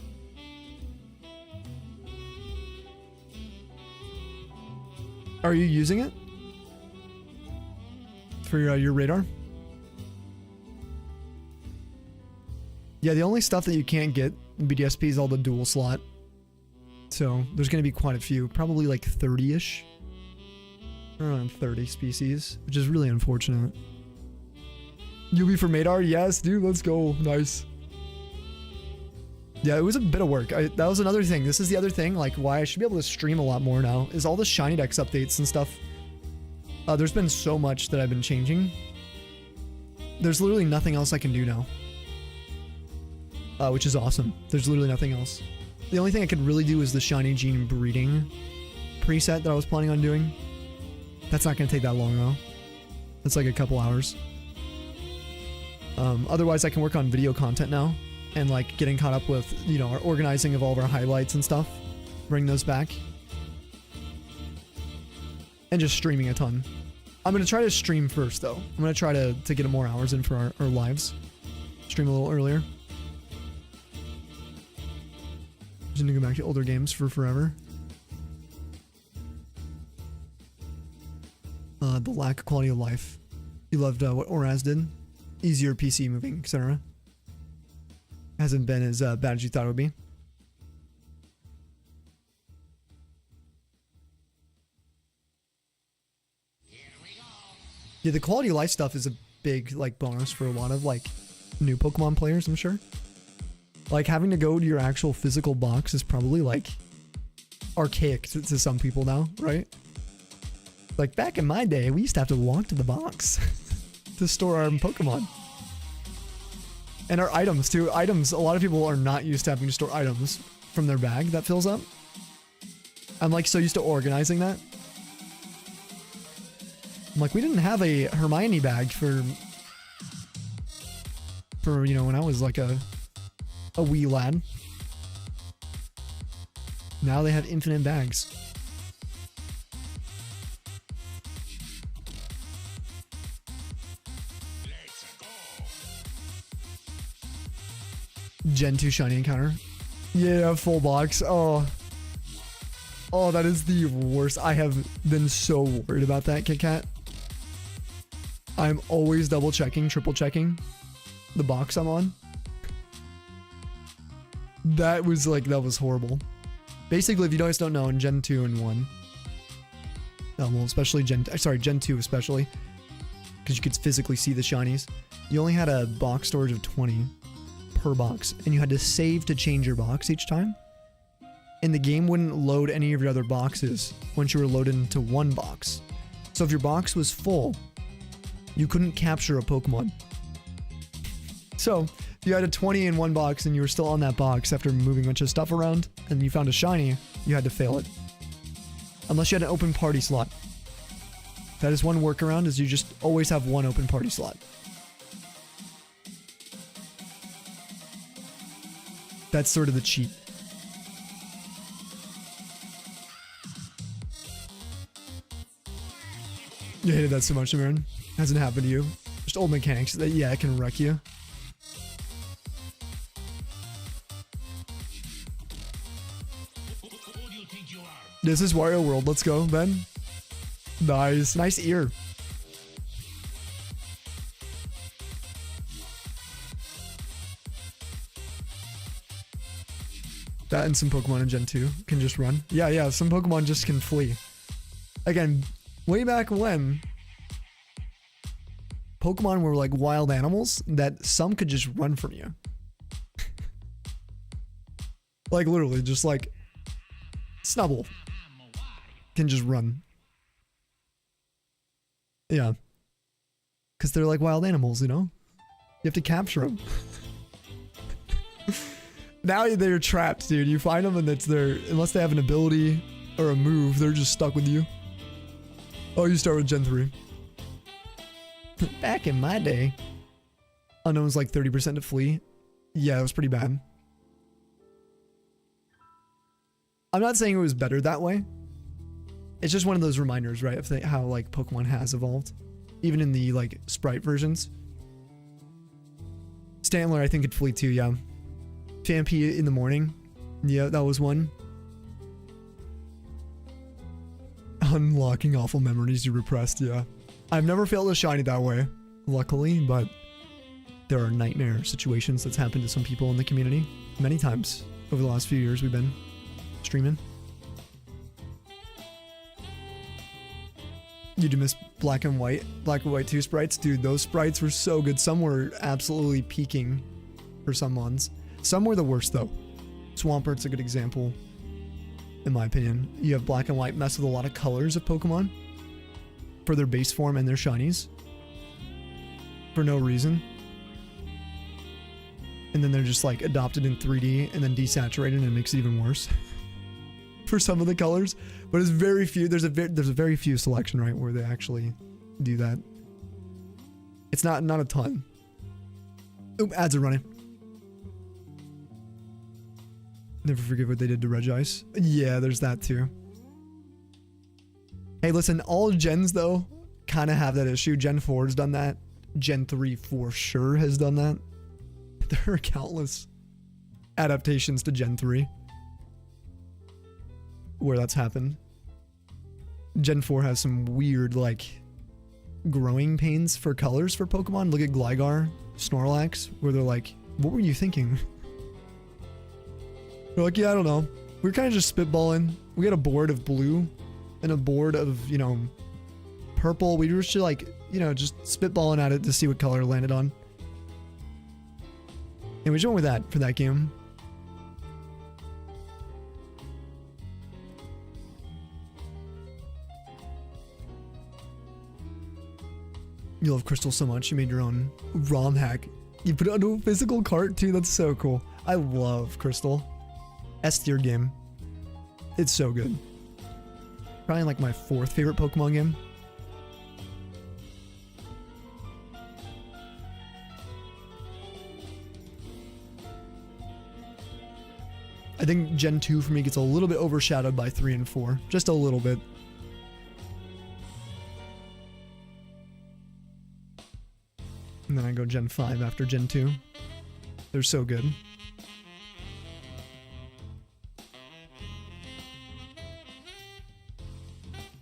Are you using it? For your radar? Yeah, the only stuff that you can't get in BDSP is all the dual slot. So, there's going to be quite a few. Probably like 30-ish. Around 30 species, which is really unfortunate. Yubi for Madar? Yes, dude, let's go. Nice. Yeah, it was a bit of work. That was another thing. This is the other thing, like why I should be able to stream a lot more now, is all the Shiny Dex updates and stuff. There's been so much that I've been changing. There's literally nothing else I can do now. Which is awesome. There's literally nothing else. The only thing I could really do is the Shiny Gene breeding preset that I was planning on doing. That's not going to take that long though. That's like a couple hours. Otherwise I can work on video content now. And like getting caught up with, you know, our organizing of all of our highlights and stuff. Bring those back. And just streaming a ton. I'm going to try to stream first though. I'm going to try to get more hours in for our lives. Stream a little earlier. Just going to go back to older games for forever. The lack of quality of life. You loved what Oraz did. Easier PC moving, etc. Hasn't been as bad as you thought it would be. Yeah, the quality of life stuff is a big like bonus for a lot of like new Pokemon players, I'm sure. Like having to go to your actual physical box is probably like archaic to some people now, right? Like back in my day, we used to have to walk to the box to store our Pokemon. And our items too. Items, a lot of people are not used to having to store items from their bag that fills up. I'm like so used to organizing that. I'm like, we didn't have a Hermione bag for you know, when I was like a wee lad. Now they have infinite bags. Gen 2 shiny encounter. Yeah, full box. Oh, that is the worst. I have been so worried about that, Kit Kat. I'm always double checking, triple checking the box I'm on. That was horrible. Basically, if you guys don't know, in Gen 2 and 1, well, especially Gen 2 especially, because you could physically see the shinies, you only had a box storage of 20 per box, and you had to save to change your box each time. And the game wouldn't load any of your other boxes once you were loaded into one box. So if your box was full, you couldn't capture a Pokemon. So if you had a 20 in one box and you were still on that box after moving a bunch of stuff around and you found a shiny, you had to fail it. Unless you had an open party slot. That is one workaround, is you just always have one open party slot. That's sort of the cheat. You hated that so much, Aaron. Hasn't happened to you. Just old mechanics that, yeah, it can wreck you. This is Wario World. Let's go, Ben. Nice. Nice ear. That and some Pokemon in Gen 2 can just run. Yeah, some Pokemon just can flee. Again, way back when, Pokemon were like wild animals that some could just run from you. Like literally, just like Snubble can just run. Yeah. Because they're like wild animals, you know? You have to capture them. Now they're trapped, dude. You find them and it's their, unless they have an ability or a move, they're just stuck with you. Oh, you start with Gen 3. Back in my day. Unknown was like 30% to flee. Yeah, it was pretty bad. I'm not saying it was better that way. It's just one of those reminders, right? Of how like Pokemon has evolved. Even in the like sprite versions. Stantler, I think, could flee too, yeah. Phanpy in the morning. Yeah, that was one. Unlocking awful memories you repressed, yeah. I've never failed a shiny that way, luckily, but there are nightmare situations that's happened to some people in the community many times over the last few years we've been streaming. You do miss Black and White 2 sprites? Dude, those sprites were so good. Some were absolutely peaking for some ones. Some were the worst though. Swampert's a good example, in my opinion. You have Black and White mess with a lot of colors of Pokemon for their base form and their shinies for no reason. And then they're just like adopted in 3D and then desaturated, and it makes it even worse for some of the colors. But it's very few. There's a very few selection, right, where they actually do that. It's not a ton. Oop, ads are running. Never forget what they did to Regice. Yeah, there's that too. Hey, listen, all gens though kind of have that issue. Gen 4 has done that. Gen 3 for sure has done that. There are countless adaptations to Gen 3 where that's happened. Gen 4 has some weird, like, growing pains for colors for Pokemon. Look at Gligar, Snorlax, where they're like, what were you thinking? They're like, yeah, I don't know. We're kind of just spitballing. We had a board of blue and a board of, you know, purple. We were just like, you know, just spitballing at it to see what color it landed on. And we just went with that for that game. You love Crystal so much, you made your own ROM hack. You put it onto a physical cart too, that's so cool. I love Crystal. S tier game. It's so good. Probably like my 4th favorite Pokemon game. I think Gen 2 for me gets a little bit overshadowed by 3 and 4. Just a little bit. And then I go Gen 5 after Gen 2. They're so good.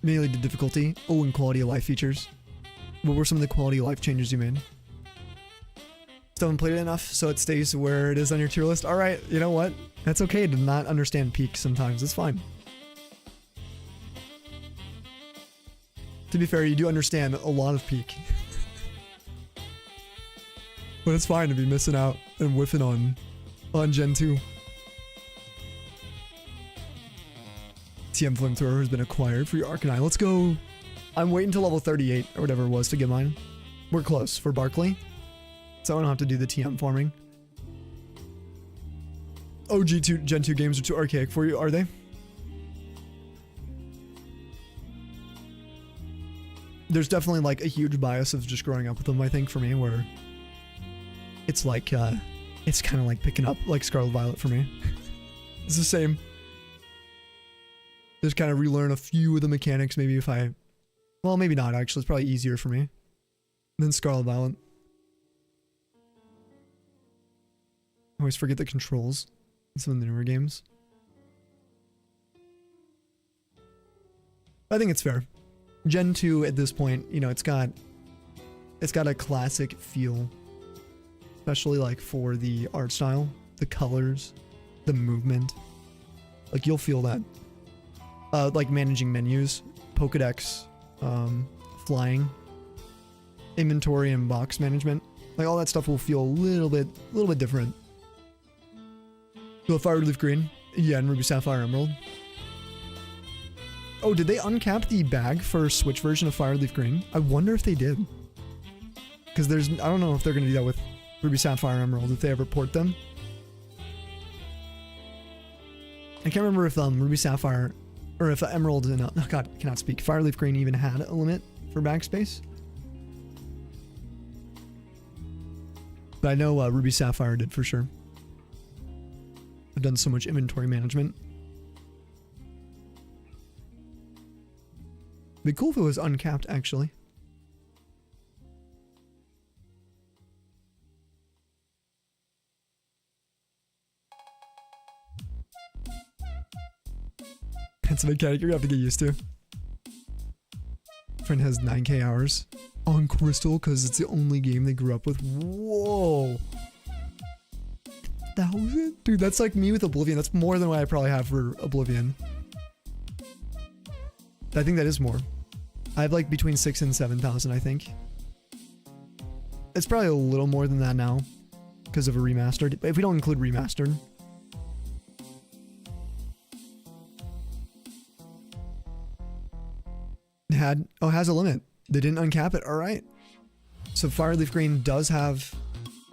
Mainly the difficulty. Oh, and quality of life features. What were some of the quality of life changes you made? Still haven't played it enough, so it stays where it is on your tier list. Alright, you know what? That's okay to not understand peak sometimes. It's fine. To be fair, you do understand a lot of peak. But it's fine to be missing out and whiffing on Gen 2. TM Flamethrower has been acquired for your Arcanine. Let's go. I'm waiting till level 38 or whatever it was to get mine. We're close for Barkley, so I don't have to do the TM farming. OG2 Gen 2 games are too archaic for you, are they? There's definitely like a huge bias of just growing up with them, I think, for me, where it's like, it's kind of like picking up like Scarlet Violet for me. It's the same. Just kind of relearn a few of the mechanics, maybe if I... Well, maybe not, actually. It's probably easier for me than Scarlet Violet. I always forget the controls in some of the newer games. I think it's fair. Gen 2 at this point, you know, it's got a classic feel. Especially like for the art style, the colors, the movement. Like you'll feel that. Like managing menus, Pokedex, flying, inventory and box management. Like all that stuff will feel a little bit different. So Fire Leaf Green, yeah, and Ruby Sapphire Emerald. Oh, did they uncap the bag for Switch version of Fire Leaf Green? I wonder if they did. Because I don't know if they're gonna do that with Ruby Sapphire Emerald if they ever port them. I can't remember if Ruby Sapphire or if Emerald and oh god, I cannot speak. Fireleaf Green even had a limit for backspace. But I know Ruby Sapphire did for sure. I've done so much inventory management. It'd be cool if it was uncapped, actually. It's a mechanic you're gonna have to get used to. Friend has 9k hours on Crystal because it's the only game they grew up with. Whoa. 1,000? Dude, that's like me with Oblivion. That's more than what I probably have for Oblivion. I think that is more. I have like between 6,000 and 7,000, I think. It's probably a little more than that now because of a remastered. If we don't include remastered. Has a limit. They didn't uncap it. All right. So Fireleaf Green does have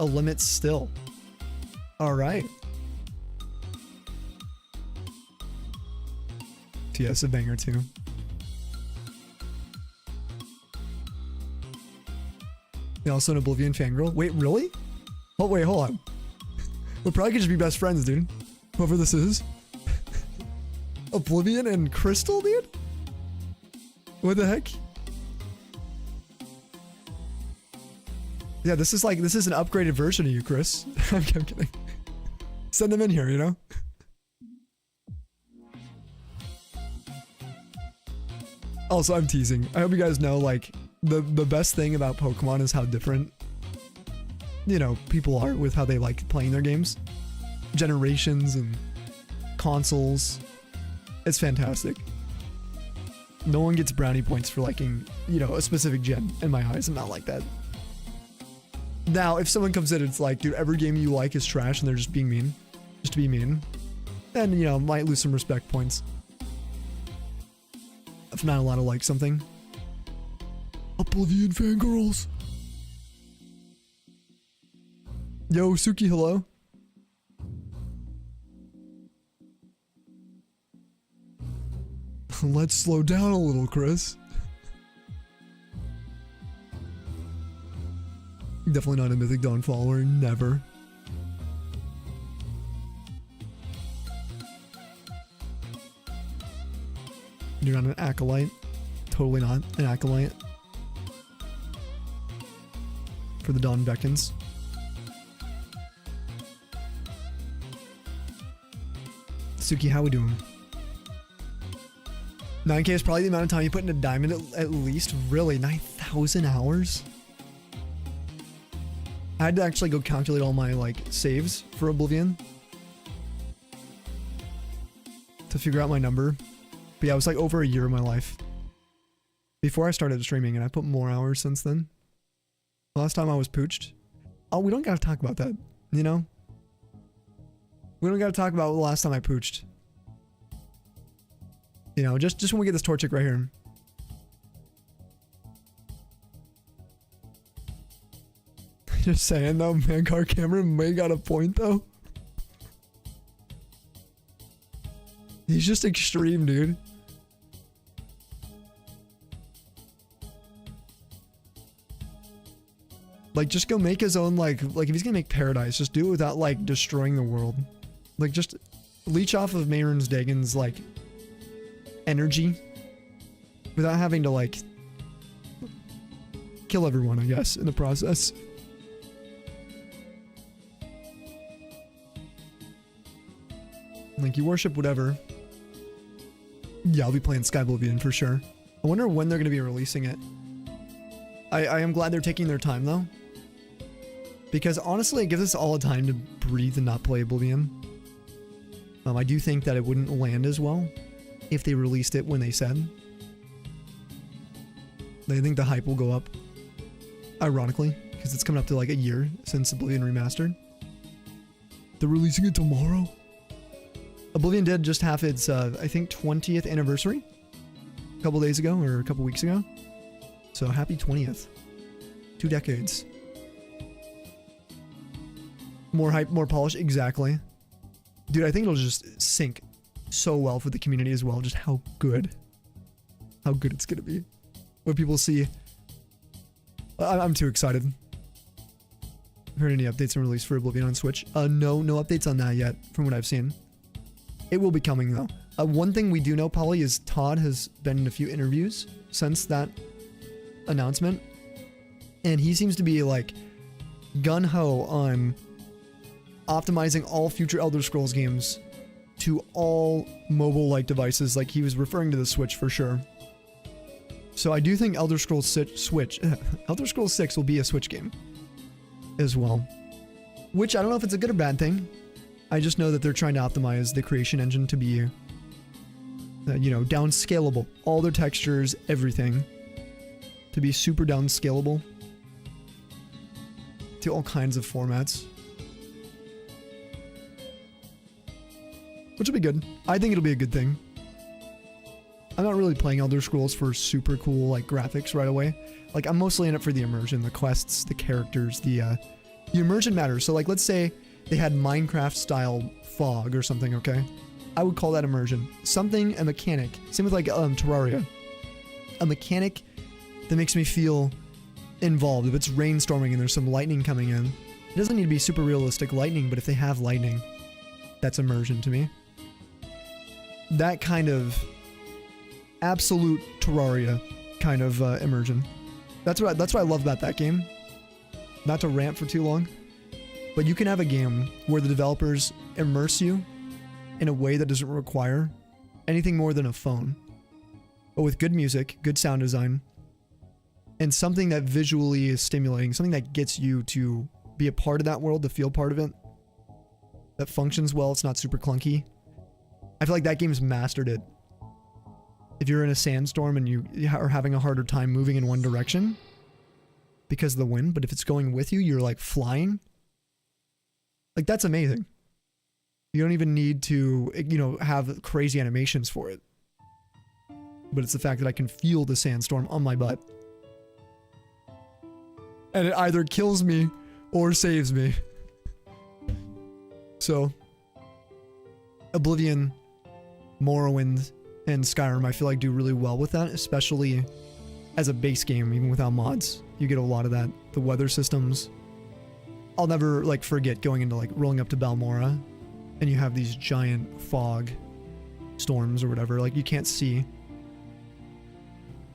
a limit still. All right. TS a banger too. They also an Oblivion fangirl. Wait, really? Oh wait, hold on. We probably could just be best friends, dude. Whoever this is. Oblivion and Crystal, dude? What the heck? Yeah, this is an upgraded version of you, Chris. I'm kidding. Send them in here, you know? Also, I'm teasing. I hope you guys know, like, the best thing about Pokemon is how different, you know, people are with how they like playing their games. Generations and consoles. It's fantastic. No one gets brownie points for liking, you know, a specific gen in my eyes. I'm not like that. Now, if someone comes in and it's like, dude, every game you like is trash and they're just being mean, just to be mean, then, you know, might lose some respect points. If I'm not allowed to like something. Oblivion fangirls. Yo, Suki, hello. Let's slow down a little, Chris. Definitely not a Mythic Dawn follower, never. You're not an acolyte. Totally not an acolyte. For the Dawn Beckons. Suki, how we doing? 9k is probably the amount of time you put into Diamond at least. Really? 9,000 hours? I had to actually go calculate all my, like, saves for Oblivion to figure out my number. But yeah, it was like over a year of my life before I started streaming, and I put more hours since then. Last time I was pooched. Oh, we don't gotta talk about that, you know? We don't gotta talk about the last time I pooched. You know, just when we get this Torchic right here. Just saying though, Mancar Cameron may got a point though. He's just extreme, dude. Like, just go make his own, like if he's gonna make Paradise, just do it without, like, destroying the world. Like, just leech off of Mayron's Dagon's, like, energy without having to, like, kill everyone, I guess, in the process. Like, you worship whatever. Yeah, I'll be playing Sky Oblivion for sure. I wonder when they're going to be releasing it. I am glad they're taking their time, though. Because, honestly, it gives us all a time to breathe and not play Oblivion. I do think that it wouldn't land as well if they released it when they said. I think the hype will go up. Ironically, because it's coming up to, like, a year since Oblivion Remastered. They're releasing it tomorrow? Oblivion did just have its, I think, 20th anniversary a couple days ago, or a couple weeks ago. So, happy 20th. 2 decades. More hype, more polish, exactly. Dude, I think it'll just sink so well for the community as well. Just how good it's gonna be. What people see. I'm too excited. Heard any updates on release for Oblivion on Switch? No updates on that yet, from what I've seen. It will be coming though. One thing we do know, Polly, is Todd has been in a few interviews since that announcement, and he seems to be like gun-ho on optimizing all future Elder Scrolls games to all mobile-like devices. Like, he was referring to the Switch for sure. So I do think Elder Scrolls 6 will be a Switch game as well. Which I don't know if it's a good or bad thing. I just know that they're trying to optimize the creation engine to be, downscalable. All their textures, everything. To be super downscalable to all kinds of formats. Which will be good. I think it'll be a good thing. I'm not really playing Elder Scrolls for super cool like graphics right away. Like, I'm mostly in it for the immersion, the quests, the characters, the immersion matters. So like, let's say they had Minecraft style fog or something, okay? I would call that immersion. Something, a mechanic. Same with like Terraria. A mechanic that makes me feel involved. If it's rainstorming and there's some lightning coming in, it doesn't need to be super realistic lightning, but if they have lightning, that's immersion to me. That kind of absolute Terraria kind of immersion. That's what I love about that game. Not to rant for too long, but you can have a game where the developers immerse you in a way that doesn't require anything more than a phone, but with good music, good sound design, and something that visually is stimulating, something that gets you to be a part of that world, to feel part of it, that functions well, it's not super clunky. I feel like that game's mastered it. If you're in a sandstorm and you are having a harder time moving in one direction because of the wind, but if it's going with you, you're like flying. Like, that's amazing. You don't even need to, have crazy animations for it. But it's the fact that I can feel the sandstorm on my butt. And it either kills me or saves me. So, Oblivion, Morrowind, and Skyrim, I feel like do really well with that, especially as a base game, even without mods. You get a lot of that. The weather systems. I'll never like forget going into like rolling up to Balmora, and you have these giant fog storms or whatever, like you can't see.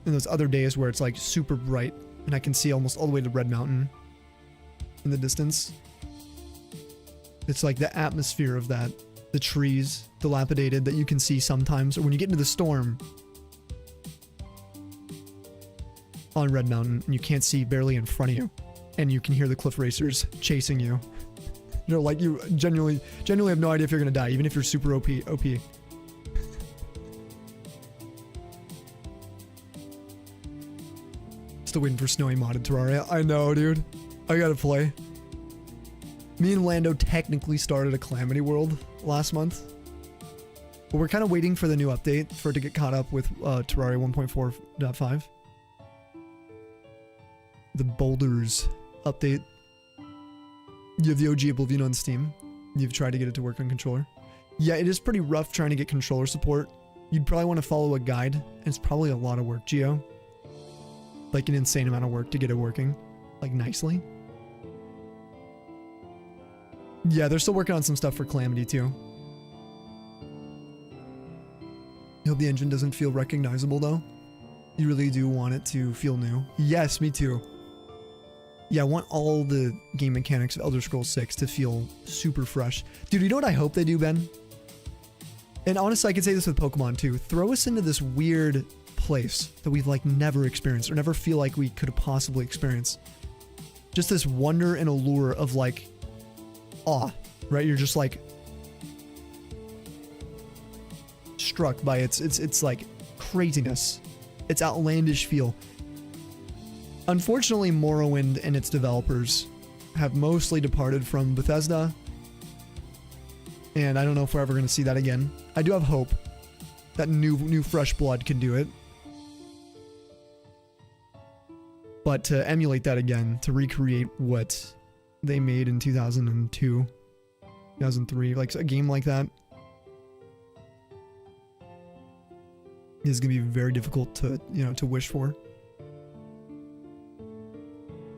And those other days where it's like super bright, and I can see almost all the way to Red Mountain in the distance. It's like the atmosphere of that. The trees, dilapidated, that you can see sometimes. Or when you get into the storm on Red Mountain, and you can't see barely in front of you, and you can hear the cliff racers chasing you. Like you genuinely have no idea if you're gonna die, even if you're super OP. Still waiting for Snowy modded Terraria. I know, dude. I gotta play. Me and Lando technically started a Calamity World last month, but we're kind of waiting for the new update for it to get caught up with Terraria 1.4.5. The Boulders update. You have the OG Oblivion on Steam. You've tried to get it to work on controller. Yeah, it is pretty rough trying to get controller support. You'd probably want to follow a guide, and it's probably a lot of work, Geo. Like an insane amount of work to get it working, like nicely. Yeah, they're still working on some stuff for Calamity too. I hope the engine doesn't feel recognizable though. You really do want it to feel new. Yes, me too. Yeah, I want all the game mechanics of Elder Scrolls 6 to feel super fresh. Dude, you know what I hope they do, Ben? And honestly, I could say this with Pokemon too. Throw us into this weird place that we've like never experienced or never feel like we could possibly experience. Just this wonder and allure of like awe, right? You're just like struck by its like craziness, its outlandish feel. Unfortunately, Morrowind and its developers have mostly departed from Bethesda, and I don't know if we're ever going to see that again. I do have hope that new fresh blood can do it, but to emulate that again, to recreate what they made in 2002, 2003, like a game like that, is gonna be very difficult to, you know, to wish for.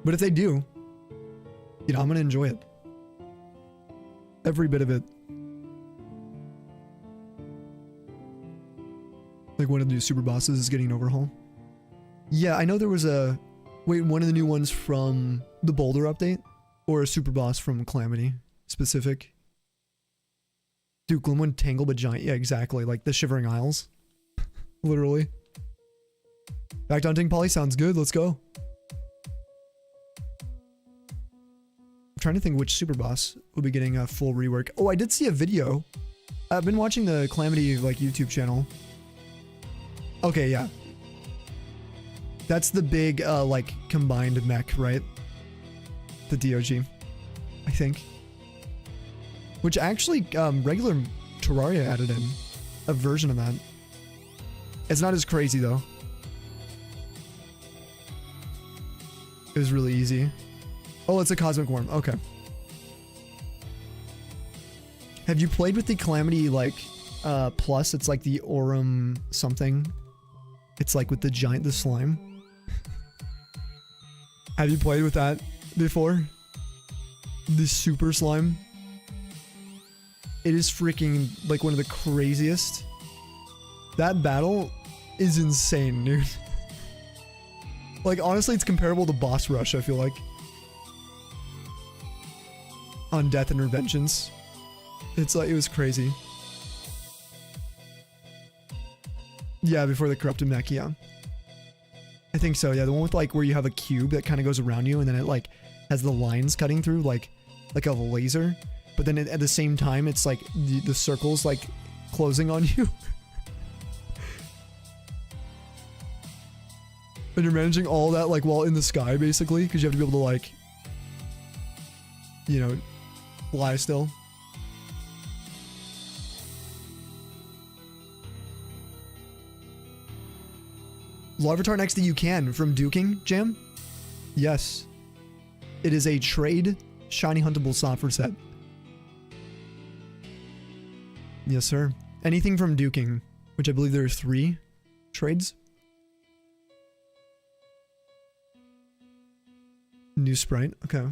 But if they do, you know, I'm gonna enjoy it. Every bit of it. Like one of the new super bosses is getting an overhaul. Yeah, I know there was a... Wait, one of the new ones from the Boulder update? Or a super boss from Calamity specific? Dude, Glimwood Tangle but giant. Yeah, exactly. Like the Shivering Isles. Literally. Back to hunting, Polly. Sounds good. Let's go. I'm trying to think which super boss will be getting a full rework. Oh, I did see a video. I've been watching the Calamity like YouTube channel. Okay, yeah. That's the big like combined mech, right? The DOG, I think. Which actually regular Terraria added in a version of that. It's not as crazy though. It was really easy. Oh, it's a cosmic worm. Okay. Have you played with the Calamity like plus? It's like the Aurum something. It's like with the giant, the slime. Have you played with that before? The super slime. It is freaking like one of the craziest. That battle is insane, dude. Like honestly, it's comparable to Boss Rush, I feel like. On Death Interventions. It's like, it was crazy. Yeah, before the corrupted mech, yeah. I think so, yeah. The one with like where you have a cube that kind of goes around you and then it like has the lines cutting through like a laser. But then at the same time, it's like the circles like closing on you. And you're managing all that like while in the sky basically, because you have to be able to like, you know, fly still. Larvitar next to you can from Duking Jam? Yes. It is a trade shiny huntable software set. Yes, sir. Anything from Duking, which I believe there are 3 trades. New sprite, okay.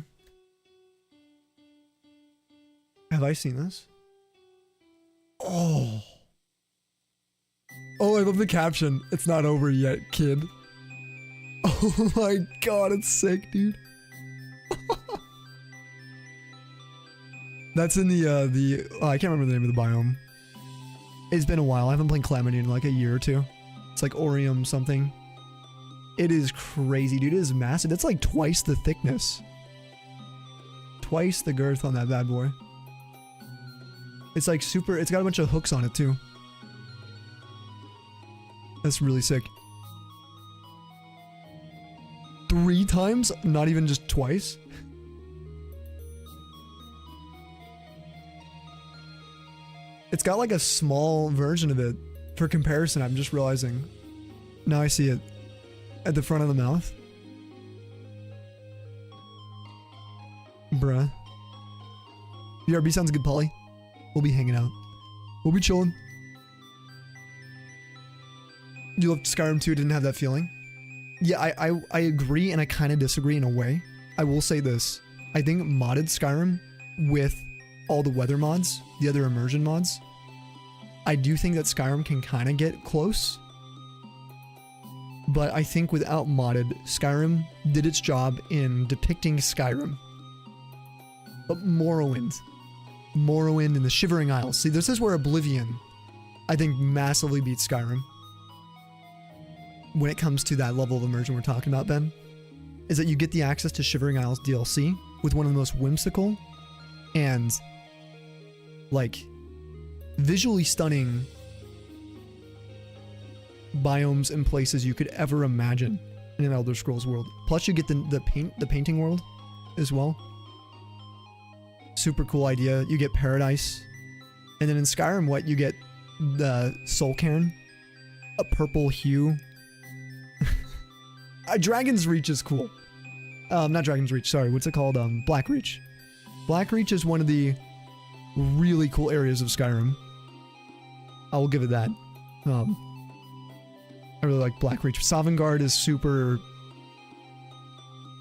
Have I seen this? Oh. Oh, I love the caption. It's not over yet, kid. Oh my god, it's sick, dude. That's in the oh, I can't remember the name of the biome. It's been a while. I haven't played Calamity in like a year or 2. It's like Orium something. It is crazy, dude. It is massive. It's like twice the thickness. Twice the girth on that bad boy. It's like super, it's got a bunch of hooks on it too. That's really sick. 3 times? Not even just twice? It's got like a small version of it. For comparison, I'm just realizing. Now I see it. At the front of the mouth. Bruh. BRB sounds good, Polly. We'll be hanging out. We'll be chilling. You loved Skyrim 2, didn't have that feeling? Yeah, I agree and I kind of disagree in a way. I will say this. I think modded Skyrim with all the weather mods, the other immersion mods, I do think that Skyrim can kind of get close. But I think without modded, Skyrim did its job in depicting Skyrim. But Morrowind and the Shivering Isles. See, this is where Oblivion, I think, massively beats Skyrim. When it comes to that level of immersion we're talking about, Ben, is that you get the access to Shivering Isles DLC with one of the most whimsical and, like, visually stunning biomes and places you could ever imagine in an Elder Scrolls world. Plus you get the painting world as well. Super cool idea. You get Paradise. And then in Skyrim, what? You get the Soul Cairn. A purple hue. Dragon's Reach is cool. Not Dragon's Reach, sorry. What's it called? Black Reach. Black Reach is one of the really cool areas of Skyrim. I will give it that. I really like Black Reach. Sovngarde is super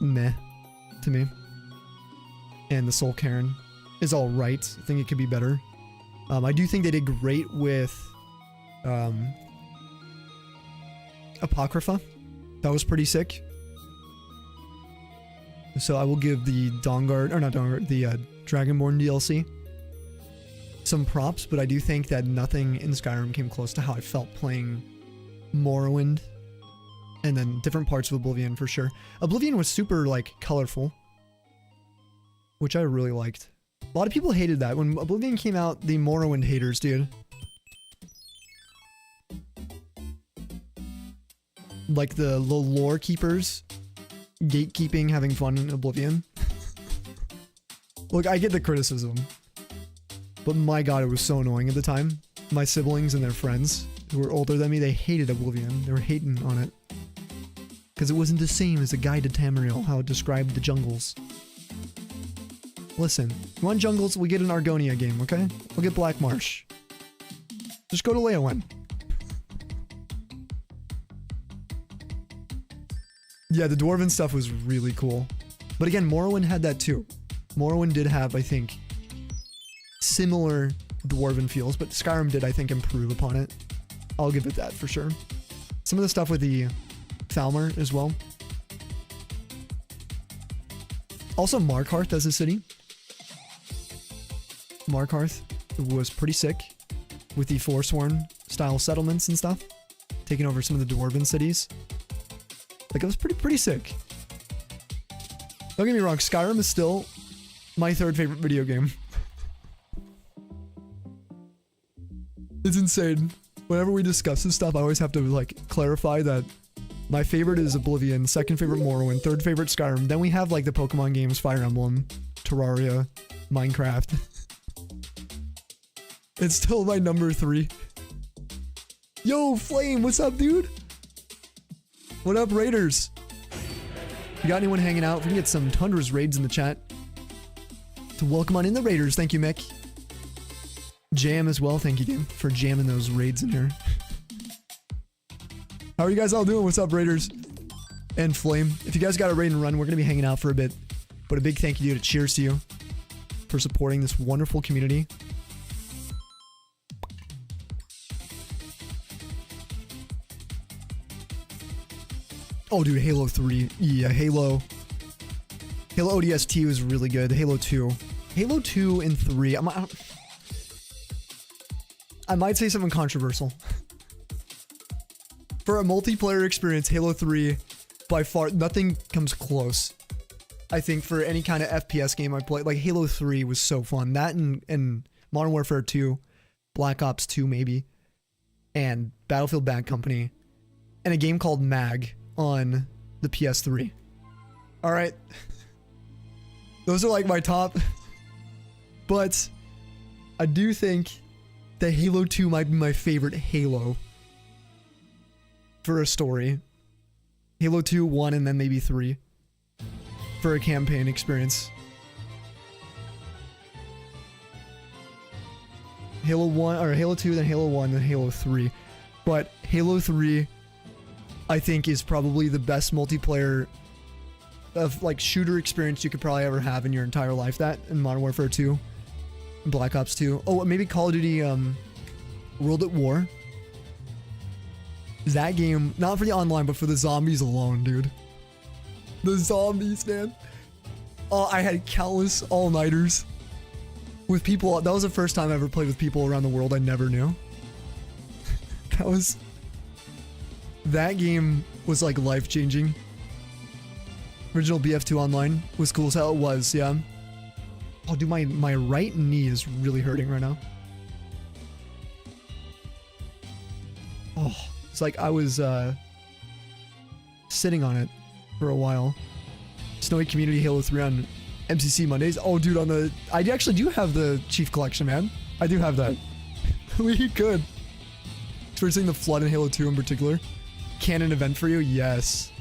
meh to me. And the Soul Cairn is alright. I think it could be better. I do think they did great with Apocrypha. That was pretty sick. So I will give the Dawnguard, or not Dawnguard, the Dragonborn DLC some props, but I do think that nothing in Skyrim came close to how I felt playing Morrowind and then different parts of Oblivion for sure. Oblivion was super, like, colorful, which I really liked. A lot of people hated that. When Oblivion came out, the Morrowind haters, dude. Like the lore keepers, gatekeeping, having fun in Oblivion. Look, I get the criticism, but my god, it was so annoying at the time. My siblings and their friends who were older than me, they hated Oblivion. They were hating on it. Because it wasn't the same as the Guide to Tamriel, how it described the jungles. Listen, you want jungles, we get an Argonia game, okay? We'll get Black Marsh. Just go to Leowen. Yeah, the Dwarven stuff was really cool. But again, Morrowind had that too. Morrowind did have, I think, similar Dwarven feels, but Skyrim did, I think, improve upon it. I'll give it that for sure. Some of the stuff with the Falmer as well. Also, Markarth as a city. Markarth was pretty sick with the Forsworn style settlements and stuff. Taking over some of the Dwarven cities. Like, it was pretty sick. Don't get me wrong, Skyrim is still my third favorite video game. It's insane. Whenever we discuss this stuff, I always have to, like, clarify that my favorite is Oblivion, second favorite Morrowind, third favorite Skyrim. Then we have, like, the Pokemon games, Fire Emblem, Terraria, Minecraft. It's still my number 3. Yo, Flame, what's up, dude? What up, Raiders? You got anyone hanging out? We can get some Tundra's raids in the chat. To welcome on in the Raiders. Thank you, Mick. Jam as well. Thank you, Jam, for jamming those raids in here. How are you guys all doing? What's up, Raiders? And Flame. If you guys got a raid and run, we're going to be hanging out for a bit. But a big thank you to Cheers to you for supporting this wonderful community. Oh, dude, Halo 3. Yeah, Halo ODST was really good. Halo 2. Halo 2 and 3. I might say something controversial. For a multiplayer experience, Halo 3, by far, nothing comes close. I think for any kind of FPS game I played, like Halo 3 was so fun. That and Modern Warfare 2, Black Ops 2 maybe, and Battlefield Bad Company, and a game called Mag on the PS3. All right. Those are like my top. But I do think that Halo 2 might be my favorite Halo for a story. Halo 2, 1, and then maybe 3 for a campaign experience. Halo 1, or Halo 2, then Halo 1, then Halo 3. But Halo 3, I think, is probably the best multiplayer of like shooter experience you could probably ever have in your entire life. That and Modern Warfare 2, and Black Ops 2. Oh, maybe Call of Duty World at War. That game, not for the online, but for the zombies alone, dude. The zombies, man. Oh, I had countless all-nighters with people. That was the first time I ever played with people around the world I never knew. That game was like life-changing. Original BF2 Online was cool as hell. It was, yeah. Oh, dude, my right knee is really hurting right now. Oh, it's like I was sitting on it for a while. Snowy Community Halo 3 on MCC Mondays. Oh, dude, I actually do have the Chief Collection, man. I do have that. We could. Experiencing the flood in Halo 2 in particular. Canon event for you? Yes.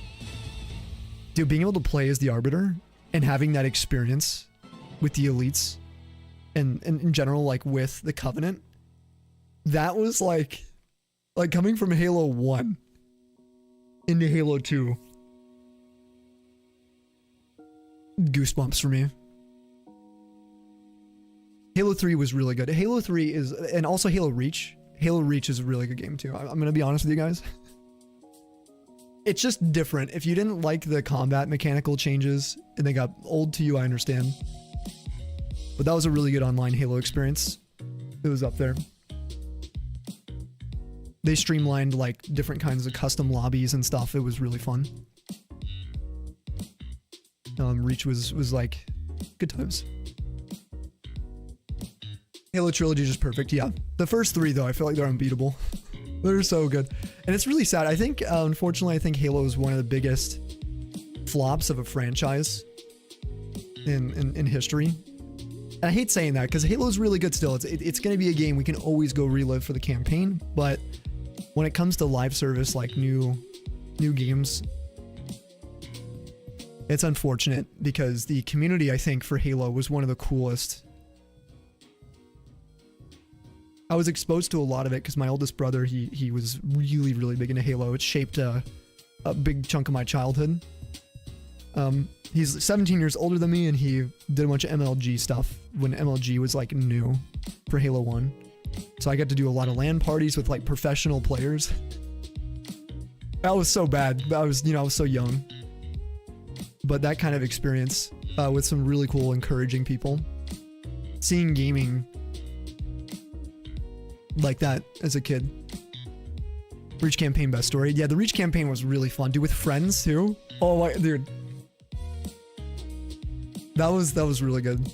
Dude, being able to play as the Arbiter and having that experience with the elites and in general, like with the Covenant, that was like coming from Halo 1 into Halo 2. Goosebumps for me. Halo 3 was really good. Halo 3 is, and also Halo Reach. Halo Reach is a really good game too. I'm gonna be honest with you guys. It's just different. If you didn't like the combat mechanical changes and they got old to you, I understand. But that was a really good online Halo experience. It was up there. They streamlined like different kinds of custom lobbies and stuff. It was really fun. Reach was like good times. Halo Trilogy is just perfect. Yeah. The first 3 though, I feel like they're unbeatable. They're so good. And it's really sad. I think, unfortunately, I think Halo is one of the biggest flops of a franchise in history. And I hate saying that because Halo is really good still. It's going to be a game we can always go relive for the campaign. But when it comes to live service, like new games, it's unfortunate because the community, I think, for Halo was one of the coolest. I was exposed to a lot of it because my oldest brother, he was really, really big into Halo. It shaped a big chunk of my childhood. He's 17 years older than me, and he did a bunch of MLG stuff when MLG was like new for Halo 1. So I got to do a lot of LAN parties with like professional players. That was so bad. I was so young. But that kind of experience with some really cool, encouraging people. Seeing gaming like that as a kid. Reach campaign best story. Yeah, the Reach campaign was really fun. Dude, with friends too. Oh my, dude. That was really good.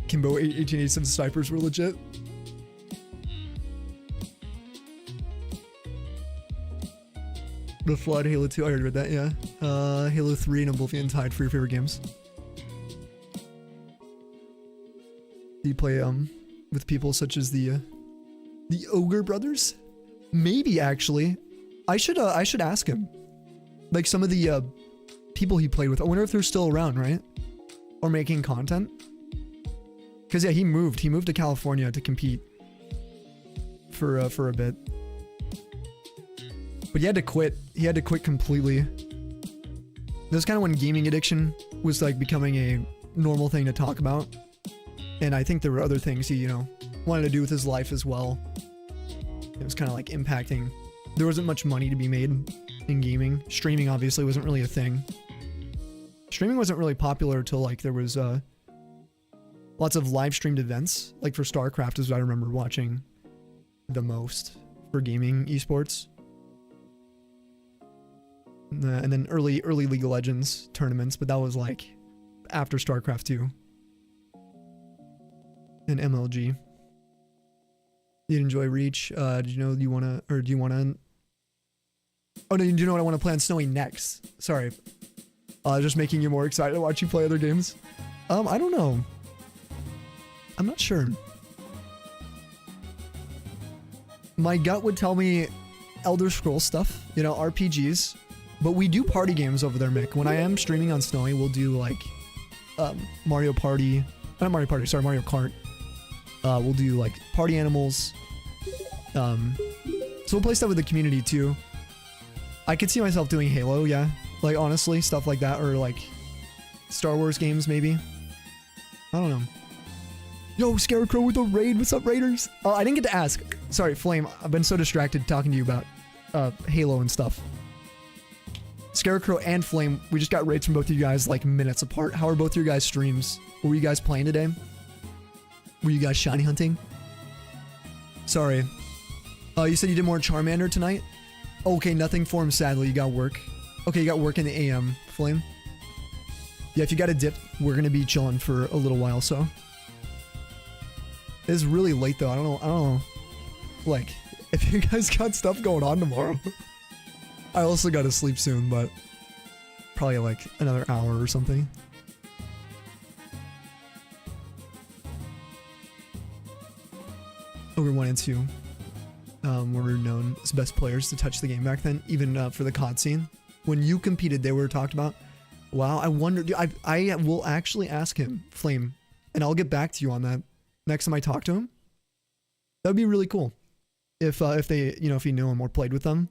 Kimbo 1887 snipers were legit. The Flood, Halo 2, I already read that, yeah. Halo 3 and Oblivion tied for your favorite games. Do you play with people such as the Ogre brothers? Maybe actually. I should ask him. Like some of the people he played with. I wonder if they're still around, right? Or making content. Cause yeah, he moved to California to compete for a bit. But he had to quit. He had to quit completely. That was kind of when gaming addiction was like becoming a normal thing to talk about. And I think there were other things he, wanted to do with his life as well. It was kind of like impacting. There wasn't much money to be made in gaming. Streaming obviously wasn't really a thing. Streaming wasn't really popular until like there was lots of live streamed events. Like for StarCraft is what I remember watching the most for gaming esports. And then early League of Legends tournaments, but that was like after StarCraft 2 and MLG. You'd enjoy Reach. Did you know do you want to? Oh no, do you know what I want to play on Snowy next? Sorry, just making you more excited to watch you play other games. I don't know. I'm not sure. My gut would tell me Elder Scrolls stuff, RPGs. But we do party games over there, Mick. When I am streaming on Snowy, we'll do like Mario Party. Not Mario Party, sorry, Mario Kart. We'll do like party animals. So we'll play stuff with the community too. I could see myself doing Halo, yeah. Like honestly, stuff like that, or like Star Wars games maybe. I don't know. Yo, Scarecrow with a raid. What's up, Raiders? I didn't get to ask. Sorry, Flame. I've been so distracted talking to you about Halo and stuff. Scarecrow and Flame, we just got raids from both of you guys like minutes apart. How are both your guys' streams? What were you guys playing today? Were you guys shiny hunting? Sorry. You said you did more Charmander tonight? Okay, nothing for him, sadly. You got work. Okay, you got work in the AM, Flame. Yeah, if you got a dip, we're gonna be chilling for a little while, so. It's really late though. I don't know. Like, if you guys got stuff going on tomorrow. I also gotta sleep soon, but probably like another hour or something. Over 1 and 2 were known as best players to touch the game back then, even for the COD scene. When you competed, they were talked about. Wow, I wonder. Dude, I will actually ask him, Flame, and I'll get back to you on that next time I talk to him. That would be really cool if they, if he knew him or played with them.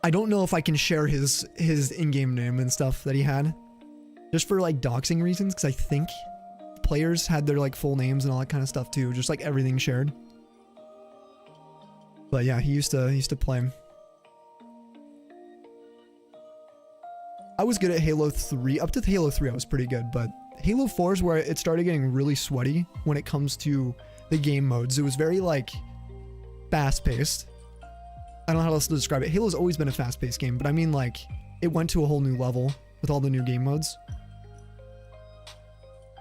I don't know if I can share his in-game name and stuff that he had. Just for like doxing reasons, because I think players had their like full names and all that kind of stuff too. Just like everything shared. But yeah, he used to play. I was good at Halo 3. Up to Halo 3 I was pretty good, but Halo 4 is where it started getting really sweaty when it comes to the game modes. It was very like fast-paced. I don't know how else to describe it. Halo's always been a fast-paced game, but I mean like it went to a whole new level with all the new game modes.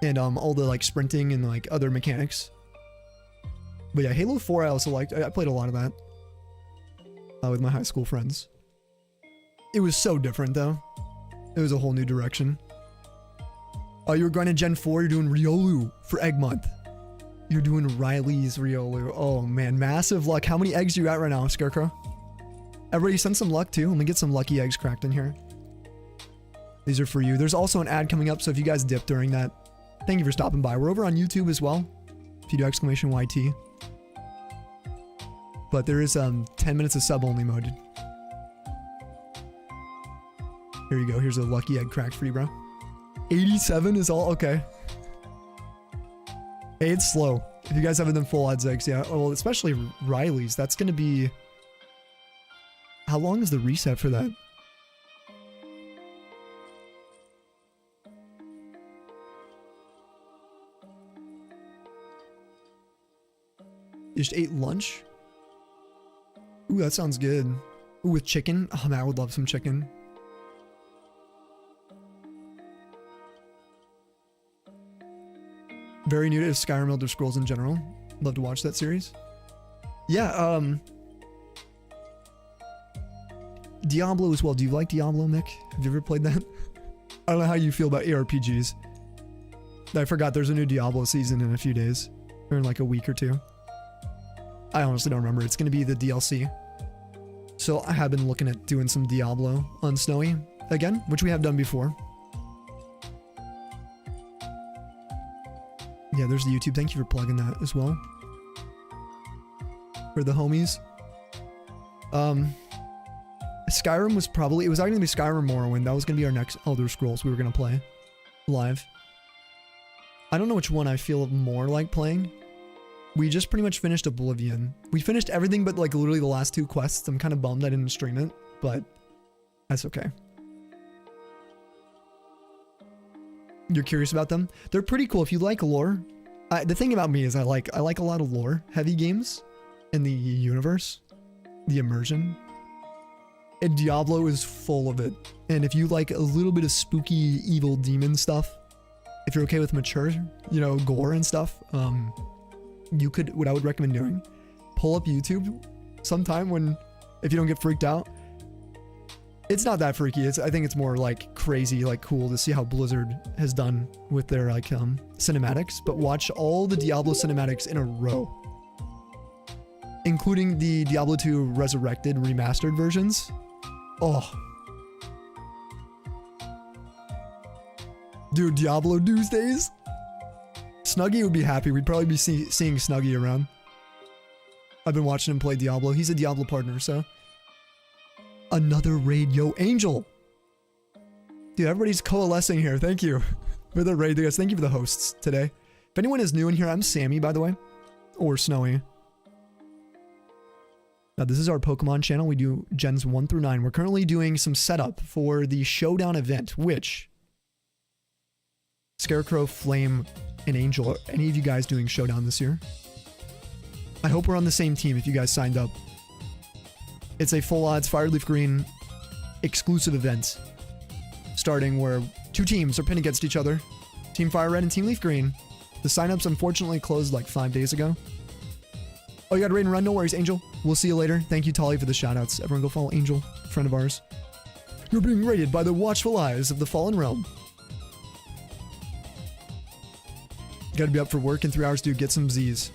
And all the like sprinting and like other mechanics. But yeah, Halo 4 I also liked. I played a lot of that with my high school friends. It was so different though. It was a whole new direction. Oh, you were going to Gen 4, you're doing Riolu for Egg Month. You're doing Riley's Riolu. Oh man, massive luck. How many eggs do you at right now, Scarecrow? Everybody send some luck too. Let me get some lucky eggs cracked in here. These are for you. There's also an ad coming up, so if you guys dip during that, thank you for stopping by. We're over on YouTube as well. If you do exclamation YT. But there is 10 minutes of sub only mode. Here you go. Here's a lucky egg cracked for you, bro. 87 is all okay. Hey, it's slow. If you guys haven't done full odds eggs, yeah. Oh, well, especially Riley's. That's gonna be. How long is the reset for that? You just ate lunch? Ooh, that sounds good. Ooh, with chicken? Oh man, I would love some chicken. Very new to Skyrim Elder Scrolls in general. Love to watch that series. Yeah, Diablo as well. Do you like Diablo, Mick? Have you ever played that? I don't know how you feel about ARPGs. I forgot there's a new Diablo season in a few days. Or in like a week or two. I honestly don't remember. It's going to be the DLC. So I have been looking at doing some Diablo on Snowy again, which we have done before. Yeah, there's the YouTube. Thank you for plugging that as well. For the homies. Skyrim was probably... It was actually going to be Skyrim Morrowind. That was going to be our next Elder Scrolls we were going to play live. I don't know which one I feel more like playing. We just pretty much finished Oblivion. We finished everything but like literally the last 2 quests. I'm kind of bummed I didn't stream it, but that's okay. You're curious about them? They're pretty cool if you like lore. The thing about me is I like a lot of lore heavy games in the universe, the immersion. And Diablo is full of it. And if you like a little bit of spooky evil demon stuff, if you're okay with mature, you know, gore and stuff, you could, what I would recommend doing, pull up YouTube sometime when, if you don't get freaked out. It's not that freaky. I think it's more like crazy, like cool to see how Blizzard has done with their like cinematics. But watch all the Diablo cinematics in a row, including the Diablo 2 Resurrected remastered versions. Oh, dude, Diablo Tuesdays. Snuggy would be happy. We'd probably be seeing Snuggy around. I've been watching him play Diablo. He's a Diablo partner, so. Another raid. Yo, Angel. Dude, everybody's coalescing here. Thank you for the raid, guys. Thank you for the hosts today. If anyone is new in here, I'm Sammy, by the way. Or Snowy. Now, this is our Pokemon channel. We do Gens 1 through 9. We're currently doing some setup for the Showdown event, which... Scarecrow, Flame, and Angel. Are any of you guys doing Showdown this year? I hope we're on the same team if you guys signed up. It's a full odds Fireleaf Green exclusive event. Starting where 2 teams are pinned against each other. Team Fire Red and Team Leaf Green. The signups unfortunately closed like 5 days ago. Oh, you got to raid and run? No worries, Angel. We'll see you later. Thank you, Tolly, for the shoutouts. Everyone go follow Angel, a friend of ours. You're being raided by the watchful eyes of the Fallen Realm. You gotta be up for work in 3 hours, dude. Get some Z's.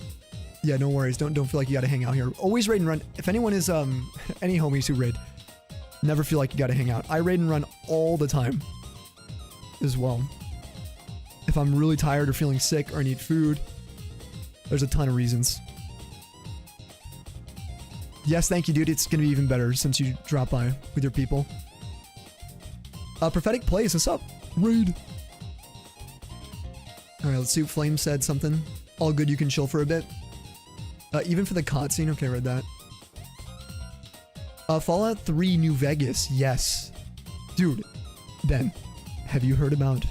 Yeah, no worries. Don't feel like you gotta hang out here. Always raid and run. If anyone is any homies who raid, never feel like you gotta hang out. I raid and run all the time as well. If I'm really tired or feeling sick or I need food, there's a ton of reasons. Yes, thank you, dude. It's gonna be even better since you drop by with your people. Prophetic Plays, what's up? Raid. Alright, let's see what Flame said something. All good, you can chill for a bit. Even for the cutscene? Okay, read that. Fallout 3 New Vegas, yes. Dude, Ben, have you heard about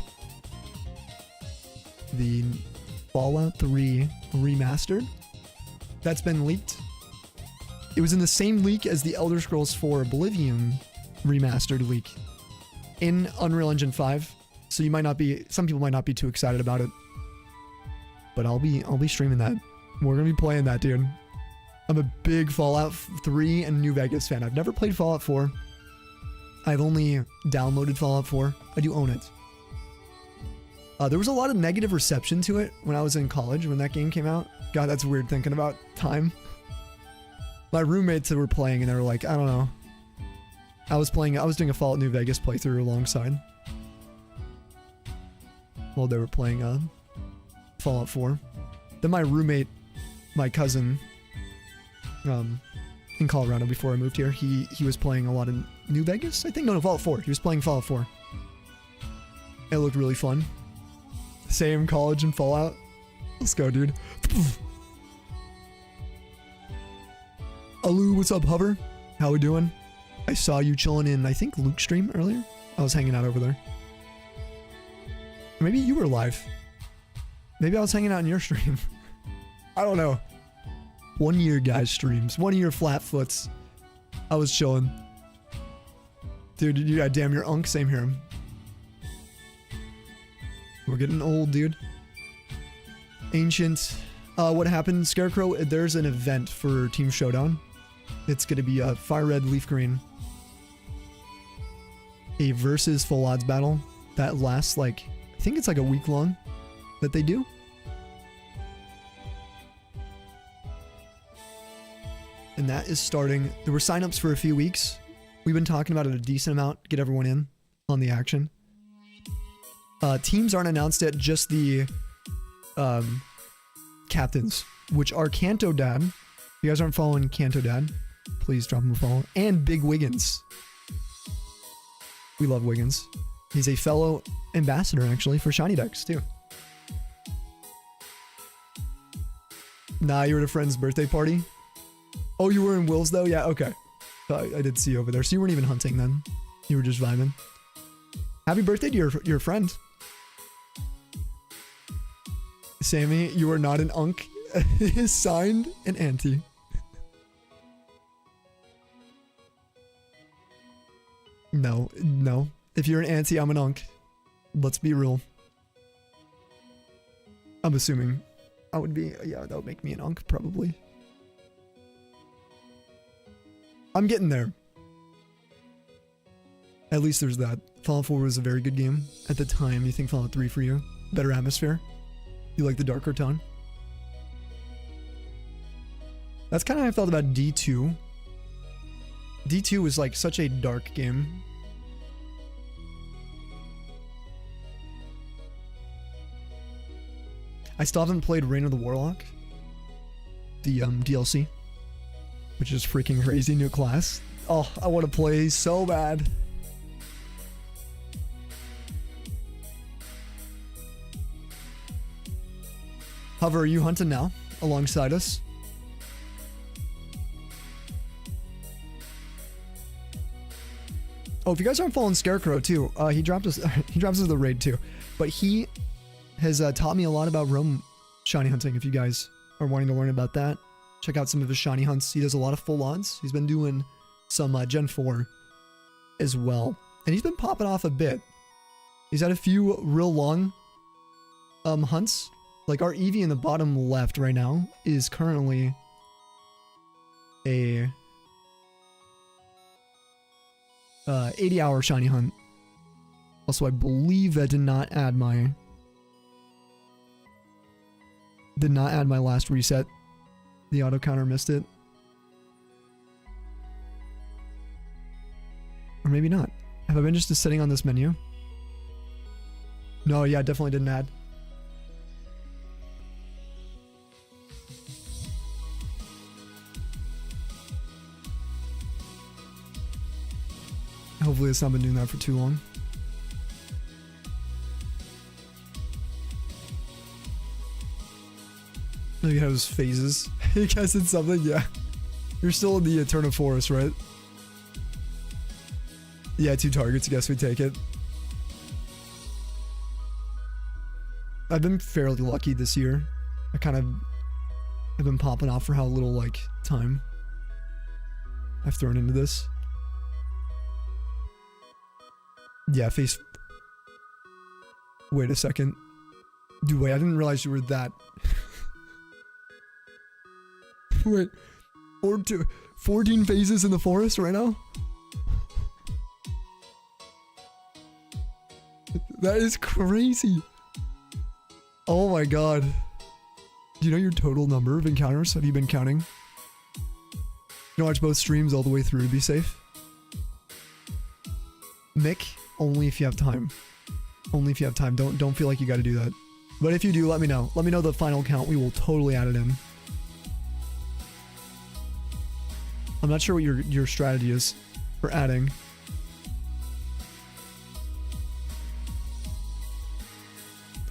the Fallout 3 remastered that's been leaked? It was in the same leak as the Elder Scrolls 4 Oblivion remastered leak in Unreal Engine 5. So you might not be, some people might not be too excited about it. But I'll be streaming that. We're gonna be playing that, dude. I'm a big Fallout 3 and New Vegas fan. I've never played Fallout 4. I've only downloaded Fallout 4. I do own it. There was a lot of negative reception to it when I was in college when that game came out. God, that's weird thinking about time. My roommates that were playing and they were like, I don't know. I was doing a Fallout New Vegas playthrough alongside while they were playing Fallout 4. Then my roommate, my cousin, in Colorado before I moved here, he was playing a lot in New Vegas, I think. No, Fallout 4. He was playing Fallout 4. It looked really fun. Same college and Fallout. Let's go, dude. Alu, what's up, Hover? How we doing? I saw you chilling in, I think, Luke's stream earlier. I was hanging out over there. Or maybe you were live. Maybe I was hanging out in your stream. I don't know. One of your guys' streams. One of your Flatfoots. I was chilling. Dude, yeah, damn, your unk. Same here. We're getting old, dude. Ancient. What happened? Scarecrow, there's an event for Team Showdown. It's gonna be a Fire Red, Leaf Green. A versus full odds battle that lasts like, I think it's like a week long that they do. And that is starting. There were signups for a few weeks. We've been talking about it a decent amount. Get everyone in on the action. Teams aren't announced yet, just the captains, which are Canto Dad. If you guys aren't following Canto Dad, please drop him a follow. And Big Wiggins. We love Wiggins. He's a fellow ambassador, actually, for Shiny Decks, too. Nah, you were at a friend's birthday party? Oh, you were in Will's, though? Yeah, okay. I did see you over there. So you weren't even hunting then. You were just vibing. Happy birthday to your friend. Sammy, you are not an unk. Signed an auntie. No. If you're an auntie, I'm an unk. Let's be real. I'm assuming I would be, yeah, that would make me an unk, probably. I'm getting there. At least there's that. Fallout 4 was a very good game at the time. You think Fallout 3 for you? Better atmosphere? You like the darker tone? That's kind of how I felt about D2. D2 was like such a dark game. I still haven't played Reign of the Warlock. The DLC. Which is freaking crazy, new class. Oh, I want to play so bad. Hover, are you hunting now alongside us? Oh, if you guys aren't following Scarecrow too, he dropped us the raid too. But he has taught me a lot about roam shiny hunting. If you guys are wanting to learn about that, check out some of his shiny hunts. He does a lot of full odds. He's been doing some Gen 4 as well. And he's been popping off a bit. He's had a few real long hunts. Like our Eevee in the bottom left right now is currently a 80-hour shiny hunt. Also, I believe that did not add my last reset. The auto counter missed it. Or maybe not. Have I been just sitting on this menu? No, yeah, definitely didn't add. Hopefully it's not been doing that for too long. Look at those phases. You guys did something? Yeah. You're still in the Eternal Forest, right? Yeah, 2 targets. Guess we take it. I've been fairly lucky this year. I kind of have been popping off for how little, like, time I've thrown into this. Yeah, face... Wait a second. Dude, wait, I didn't realize you were that... Wait, 14 phases in the forest right now? That is crazy. Oh my god. Do you know your total number of encounters? Have you been counting? You watch both streams all the way through to be safe? Mick, only if you have time. Only if you have time. Don't feel like you gotta do that. But if you do, let me know. Let me know the final count. We will totally add it in. I'm not sure what your strategy is for adding.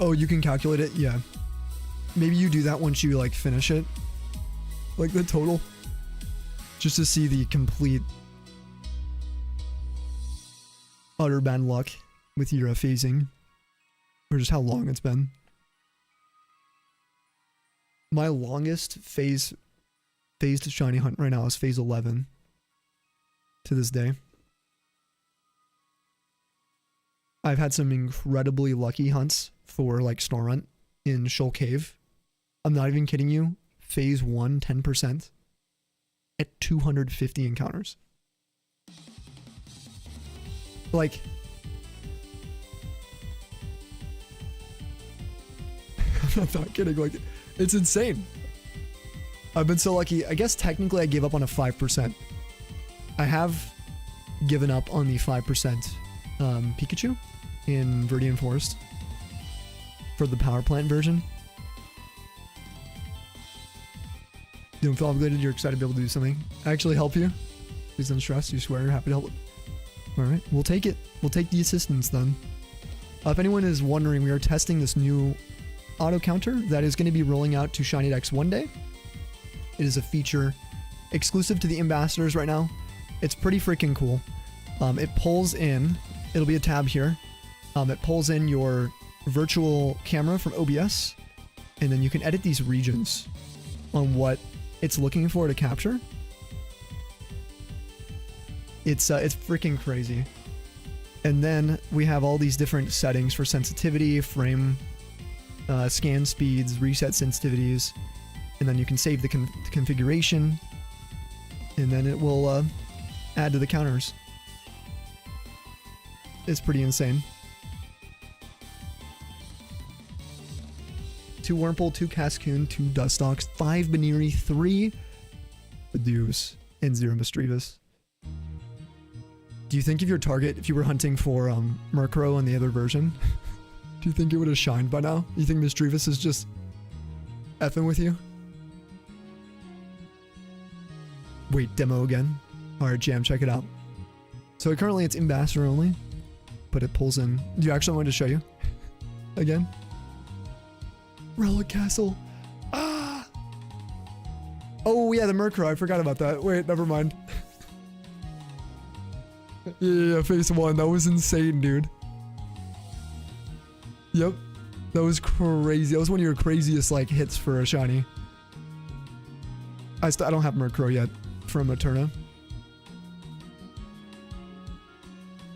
Oh, you can calculate it? Yeah. Maybe you do that once you like finish it. Like the total. Just to see the complete utter bad luck with your phasing. Or just how long it's been. My longest phased shiny hunt right now is phase 11 to this day. I've had some incredibly lucky hunts for like Snorunt in Shoal Cave. I'm not even kidding you. Phase 1, 10% at 250 encounters. Like, I'm not kidding. Like, it's insane. I've been so lucky. I guess technically I gave up on a 5%. I have given up on the 5% Pikachu in Viridian Forest for the power plant version. You don't feel obligated, you're excited to be able to do something. Actually help you. Please don't stress, you swear you're happy to help. Alright, we'll take it. We'll take the assistance then. If anyone is wondering, we are testing this new auto counter that is going to be rolling out to Shiny Dex one day. It is a feature exclusive to the ambassadors right now. It's pretty freaking cool. It pulls in, it'll be a tab here. It pulls in your virtual camera from OBS, and then you can edit these regions on what it's looking for to capture. It's freaking crazy. And then we have all these different settings for sensitivity, frame, scan speeds, reset sensitivities, and then you can save the configuration, and then it will add to the counters. It's pretty insane. 2 Wurmple, 2 Cascoon, 2 Dustox, 5 Baniri, 3 Badooz, and 0 Misdreavus. Do you think if your target, if you were hunting for Murkrow on the other version, do you think it would have shined by now? You think Misdreavus is just effing with you? Wait, demo again? Alright, Jam, check it out. So currently it's ambassador only, but it pulls in. Do you actually want me to show you? Again? Relic Castle. Ah! Oh yeah, the Murkrow. I forgot about that. Wait, never mind. Yeah, phase 1. That was insane, dude. Yep. That was crazy. That was one of your craziest like hits for a shiny. I don't have Murkrow yet from Eterna.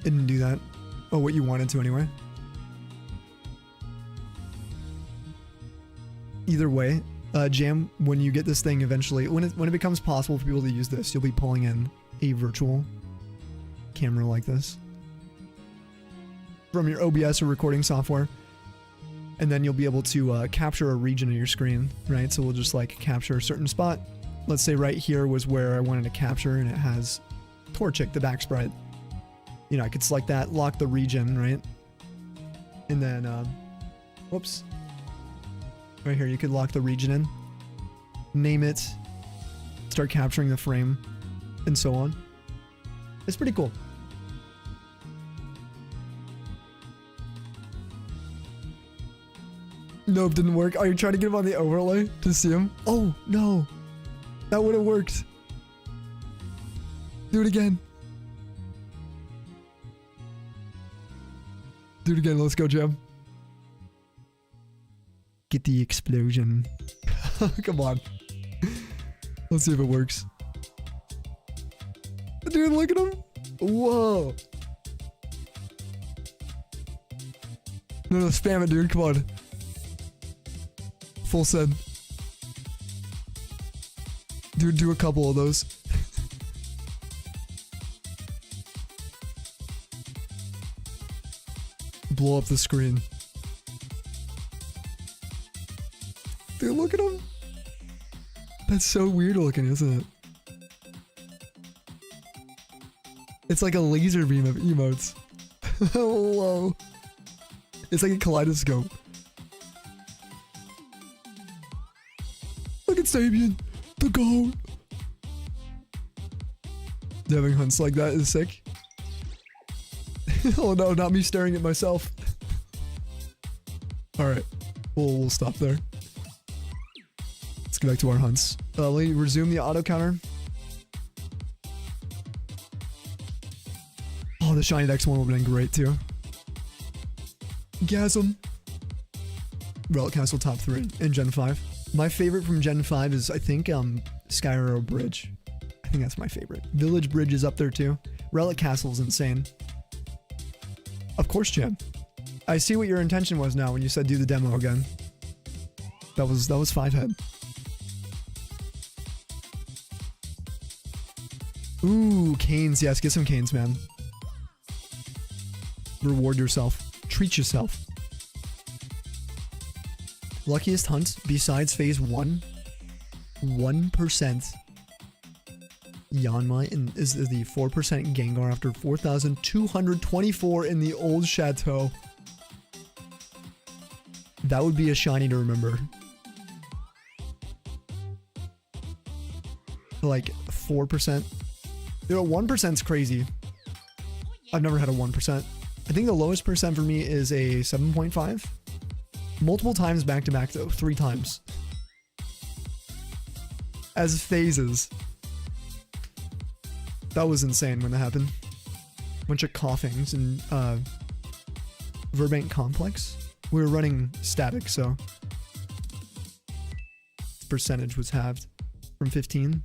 Didn't do that. Oh, what you wanted to anyway. Either way, Jam, when you get this thing eventually, when it becomes possible for people to use this, you'll be pulling in a virtual camera like this from your OBS or recording software, and then you'll be able to capture a region of your screen, right? So we'll just like capture a certain spot. Let's say right here was where I wanted to capture, and it has Torchic, the back sprite. You know, I could select that, lock the region, right? And then, whoops. Right here, you could lock the region in, name it, start capturing the frame, and so on. It's pretty cool. Nope, didn't work. Are you trying to get him on the overlay to see him? Oh, no. That would have worked. Do it again. Do it again. Let's go, Jam. Get the explosion. Come on. Let's see if it works. Dude, look at him. Whoa. No, spam it, dude. Come on. Full send. Dude, do a couple of those. Blow up the screen. Dude, look at him. That's so weird looking, isn't it? It's like a laser beam of emotes. Whoa. It's like a kaleidoscope. Look at Sabian, the goat. Having hunts like that is sick. Oh no, not me staring at myself. Alright, we'll stop there. Let's get back to our hunts. Let me resume the auto counter. Oh, the shiny Dex one would have been great too. Gasm. Relic Castle top 3 in Gen 5. My favorite from Gen 5 is, I think, Skyro Bridge. I think that's my favorite. Village Bridge is up there too. Relic Castle is insane. Of course, Jim. I see what your intention was now when you said do the demo again. That was 5 head. Ooh, canes. Yes, get some canes, man. Reward yourself. Treat yourself. Luckiest hunt besides phase 1. 1% Yanma is the 4% Gengar after 4,224 in the old chateau. That would be a shiny to remember. Like 4%. You know, 1%'s crazy. I've never had a 1%. I think the lowest percent for me is a 7.5. Multiple times back to back though, 3 times. As phases. That was insane when that happened. Bunch of coughings in Verbank Complex. We were running static, so percentage was halved from 15.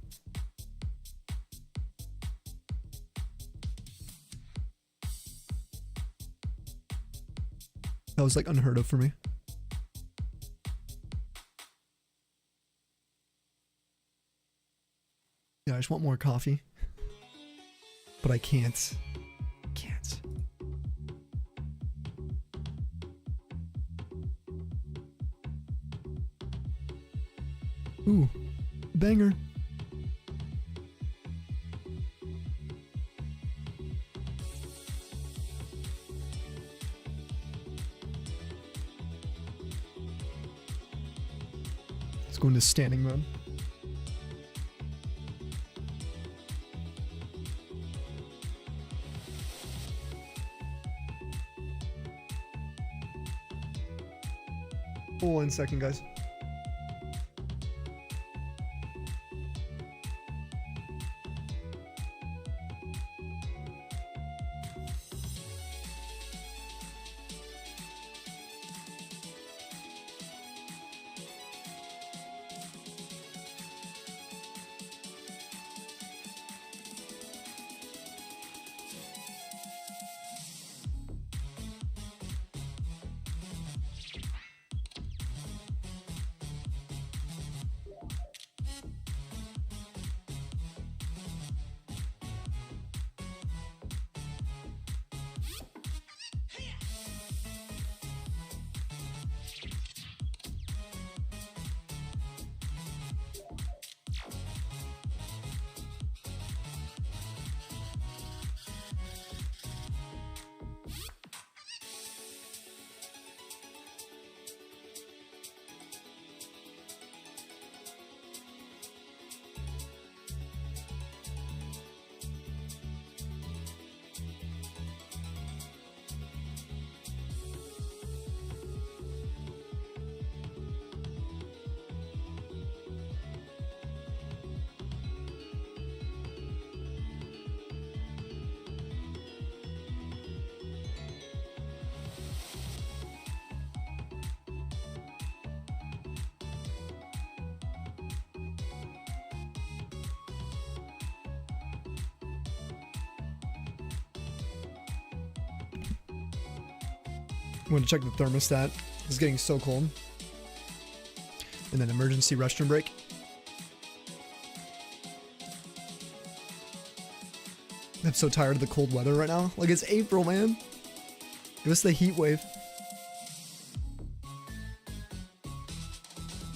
That was like unheard of for me. Yeah, I just want more coffee. But I can't. Can't. Ooh, banger. Let's go into standing mode. Hold 1 second, guys. I'm going to check the thermostat. It's getting so cold. And then emergency restroom break. I'm so tired of the cold weather right now. Like, it's April, man. Give us the heat wave.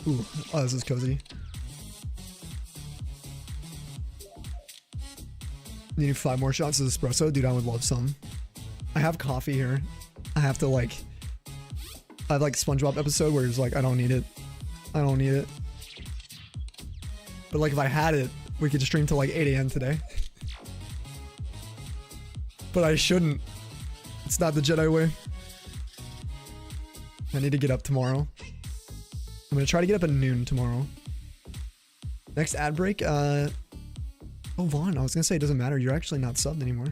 Ooh, oh, this is cozy. Needing 5 more shots of espresso? Dude, I would love some. I have coffee here. I have to, like... I have, like, SpongeBob episode where it's like, I don't need it. I don't need it. But, like, if I had it, we could stream till, like, 8 a.m. today. But I shouldn't. It's not the Jedi way. I need to get up tomorrow. I'm gonna try to get up at noon tomorrow. Next ad break, oh, Vaughn, I was gonna say it doesn't matter. You're actually not subbed anymore.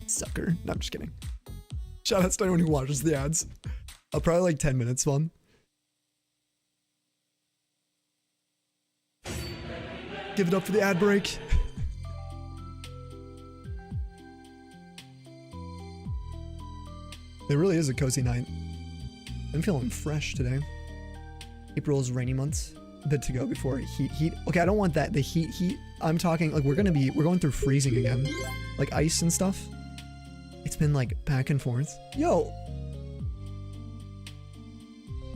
Sucker. No, I'm just kidding. Shout out to anyone who watches the ads. Probably like 10 minutes, Vaughn. Give it up for the ad break. It really is a cozy night. I'm feeling fresh today. April is rainy months. A bit to go before heat. Okay, I don't want that. The heat. I'm talking like we're going through freezing again. Like ice and stuff. It's been like back and forth. Yo.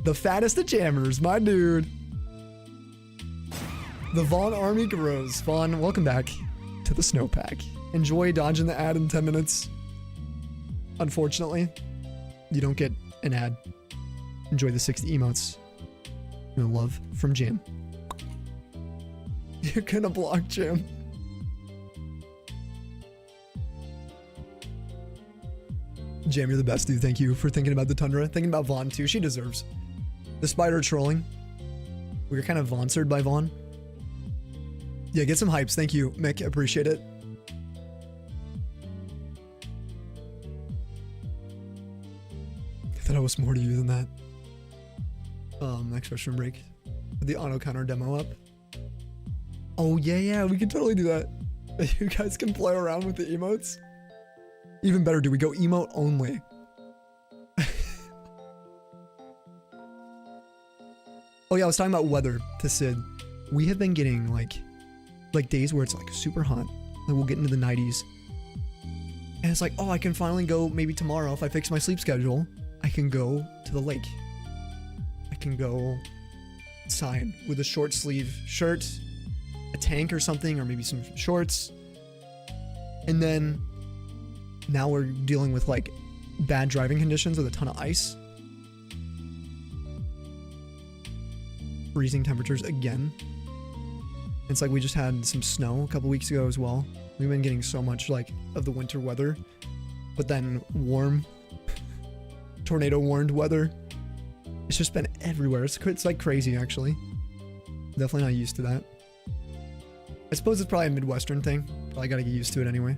The fattest of jammers, my dude. The Vaughn army grows. Vaughn, welcome back to the snowpack. Enjoy dodging the ad in 10 minutes. Unfortunately, you don't get an ad. Enjoy the 60 emotes. No love from Jam. You're gonna block Jam. Jam, you're the best, dude. Thank you for thinking about the Tundra. Thinking about Vaughn, too. She deserves. The spider trolling. We were kind of Vaughncered by Vaughn. Yeah, get some hypes. Thank you, Mick. Appreciate it. I thought I was more to you than that. Next restroom break. Put the auto counter demo up. Oh, yeah, we can totally do that. You guys can play around with the emotes. Even better, do we go emote only? Oh, yeah, I was talking about weather to Sid. We have been getting, like days where it's, like, super hot. Like, we'll get into the 90s. And it's like, oh, I can finally go maybe tomorrow if I fix my sleep schedule. I can go to the lake. I can go outside with a short sleeve shirt, a tank or something, or maybe some shorts. And then now we're dealing with like bad driving conditions with a ton of ice. Freezing temperatures again. It's like we just had some snow a couple weeks ago as well. We've been getting so much like of the winter weather, but then warm, tornado warned weather. It's just been everywhere. It's like crazy, actually. Definitely not used to that. I suppose it's probably a Midwestern thing. Probably gotta get used to it anyway.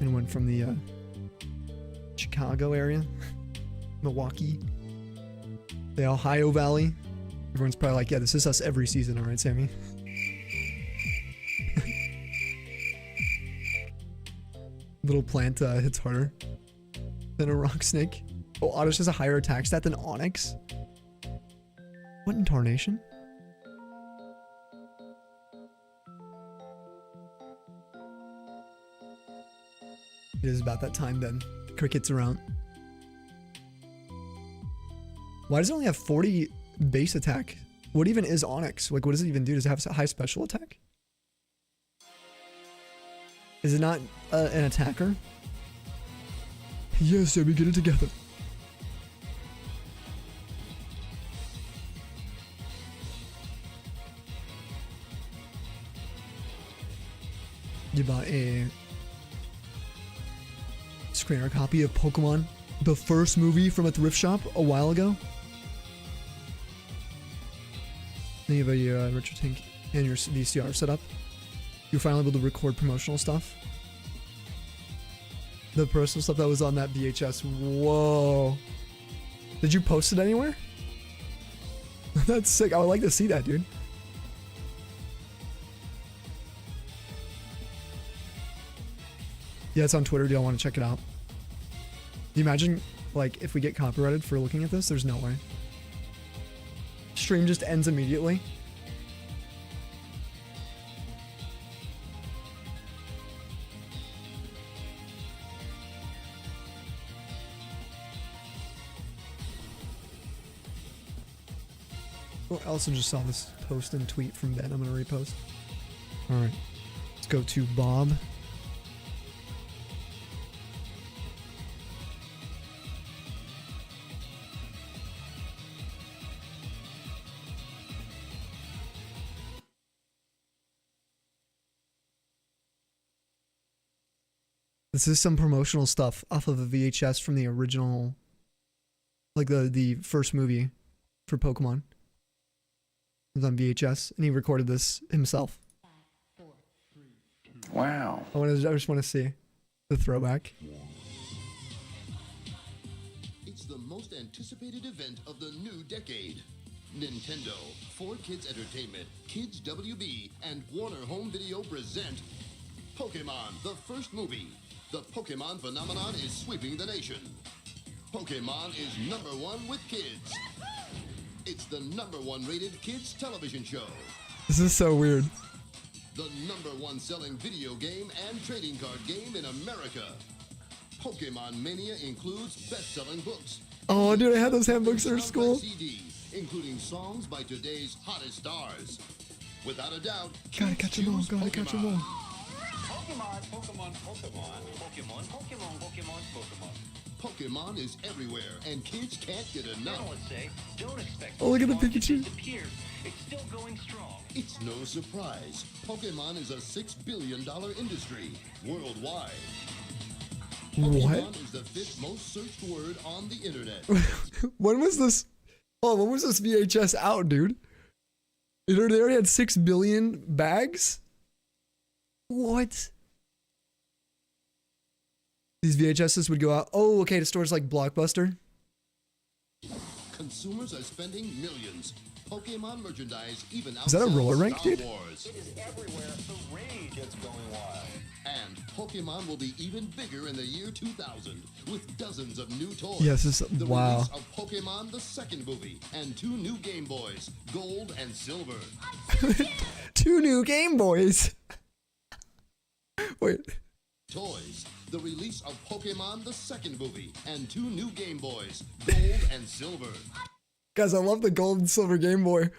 And went from the Chicago area, Milwaukee, the Ohio Valley. Everyone's probably like, yeah, this is us every season, all right, Sammy? Little plant hits harder than a rock snake. Oh, Oddish has a higher attack stat than Onyx? What in tarnation? It is about that time then. The crickets around. Why does it only have 40 base attack? What even is Onyx? Like, what does it even do? Does it have a high special attack? Is it not an attacker? Yes, we get it together. You bought a screener copy of Pokémon, the first movie from a thrift shop a while ago. Then you have a retro tank and your VCR set up. You're finally able to record promotional stuff. The personal stuff that was on that VHS. Whoa. Did you post it anywhere? That's sick. I would like to see that, dude. Yeah, it's on Twitter. Do y'all want to check it out? Do you imagine, like, if we get copyrighted for looking at this? There's no way. Stream just ends immediately. Oh, I also just saw this post and tweet from Ben. I'm gonna repost. All right, let's go to Bob. This is some promotional stuff off of a VHS from the original, like the first movie for Pokemon. It was on VHS, and he recorded this himself. Wow. I just want to see the throwback. It's the most anticipated event of the new decade. Nintendo, 4Kids Entertainment, Kids WB, and Warner Home Video present Pokemon, the first movie. The Pokemon phenomenon is sweeping the nation. Pokemon is #1 with kids. It's the #1 rated kids television show. This is so weird. The #1 selling video game and trading card game in America. Pokemon Mania includes best-selling books. Oh, dude, I had those handbooks at school. CD, including songs by today's hottest stars. Without a doubt, Gotta catch them all. Gotta catch them all. Pokemon is everywhere, and kids can't get enough. Oh, look at the Pikachu. It's no surprise. Pokemon is a $6 billion industry worldwide. What? Pokemon is the 5th most searched word on the internet. When was this? Oh, when was this VHS out, dude? They already had 6 billion bags? What? These VHSs would go out. Oh, okay, to stores like Blockbuster. Consumers are spending millions. Pokemon merchandise even Is that a outsells roller rink, Star dude? Wars. It is everywhere. The rage is going wild. And Pokemon will be even bigger in the year 2000 with dozens of new toys. Yes, this the wow. release of Pokemon the second movie and 2 new Game Boys, Gold and Silver. 2 new Game Boys. Wait. Toys. The release of Pokemon the second movie and 2 new Game Boys, Gold and Silver. Guys, I love the gold and silver Game Boy.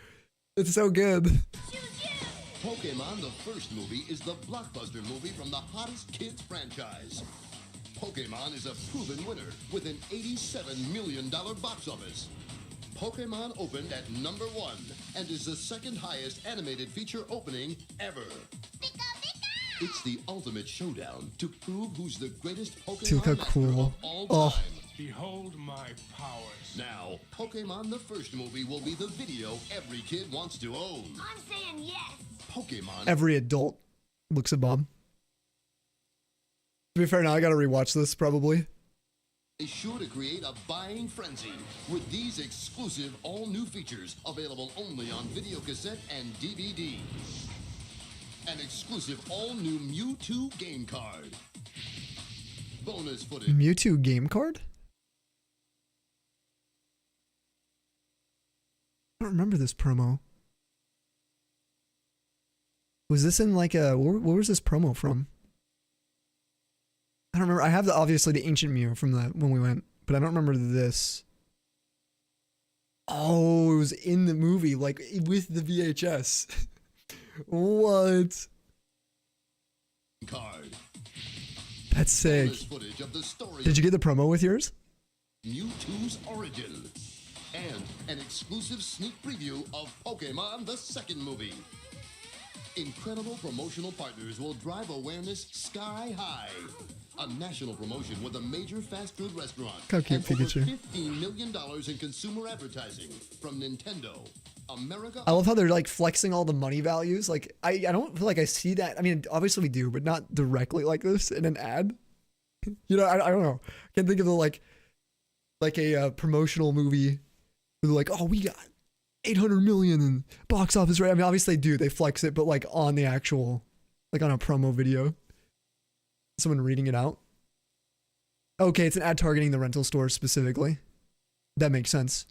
It's so good. Pokemon the first movie is the blockbuster movie from the hottest kids franchise. Pokemon is a proven winner with an $87 million box office. Pokemon opened at #1 and is the second highest animated feature opening ever. It's the ultimate showdown to prove who's the greatest Dude, Pokemon how master cool. of all Oh. time. Behold my powers. Now, Pokemon the first movie will be the video every kid wants to own. I'm saying yes. Pokemon Every adult looks at Bob. To be fair, now I gotta rewatch this probably. is sure to create a buying frenzy with these exclusive all-new features available only on video cassette and DVD. An exclusive all-new Mewtwo game card. Bonus footage. Mewtwo game card? I don't remember this promo. Was this in like a... Where was this promo from? I don't remember. I have obviously the ancient Mew from when we went, but I don't remember this. Oh, it was in the movie, like with the VHS. What? Card. That's sick. Bonus footage of the story Did you get the promo with yours? of Mewtwo's origin. And an exclusive sneak preview of Pokemon the second movie. Incredible promotional partners will drive awareness sky high. A national promotion with a major fast food restaurant. How cute, and over Pikachu. $15 million in consumer advertising from Nintendo. America. I love how they're like flexing all the money values. Like I don't feel like I see that. I mean, obviously we do, but not directly like this in an ad. You know, I don't know. I can't think of the like a promotional movie where they're like, oh, we got 800 million in box office, right? I mean, obviously they do. They flex it, but like on the actual, like on a promo video. Someone reading it out. Okay, it's an ad targeting the rental store specifically. That makes sense.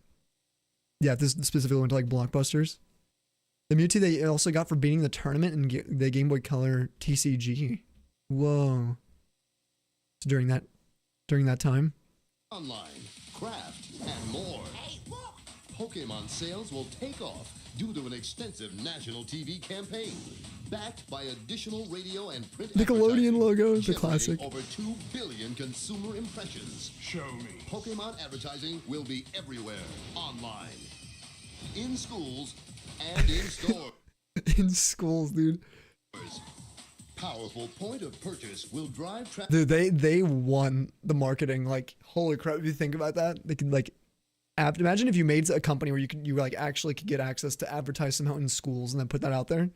Yeah, this specifically went to like Blockbusters. The Mewtwo they also got for beating the tournament in the Game Boy Color TCG. Whoa. So during that time. Online, craft, and more. Pokemon sales will take off due to an extensive national TV campaign, backed by additional radio and print Nickelodeon advertising, logo, the generating classic. over 2 billion consumer impressions. Show me. Pokemon advertising will be everywhere, online, in schools, and in stores. In schools, dude. Powerful point of purchase will drive traffic. Dude, they won the marketing. Like, holy crap! If you think about that, they could like, imagine if you made a company where you like actually could get access to advertise somehow in schools and then put that out there.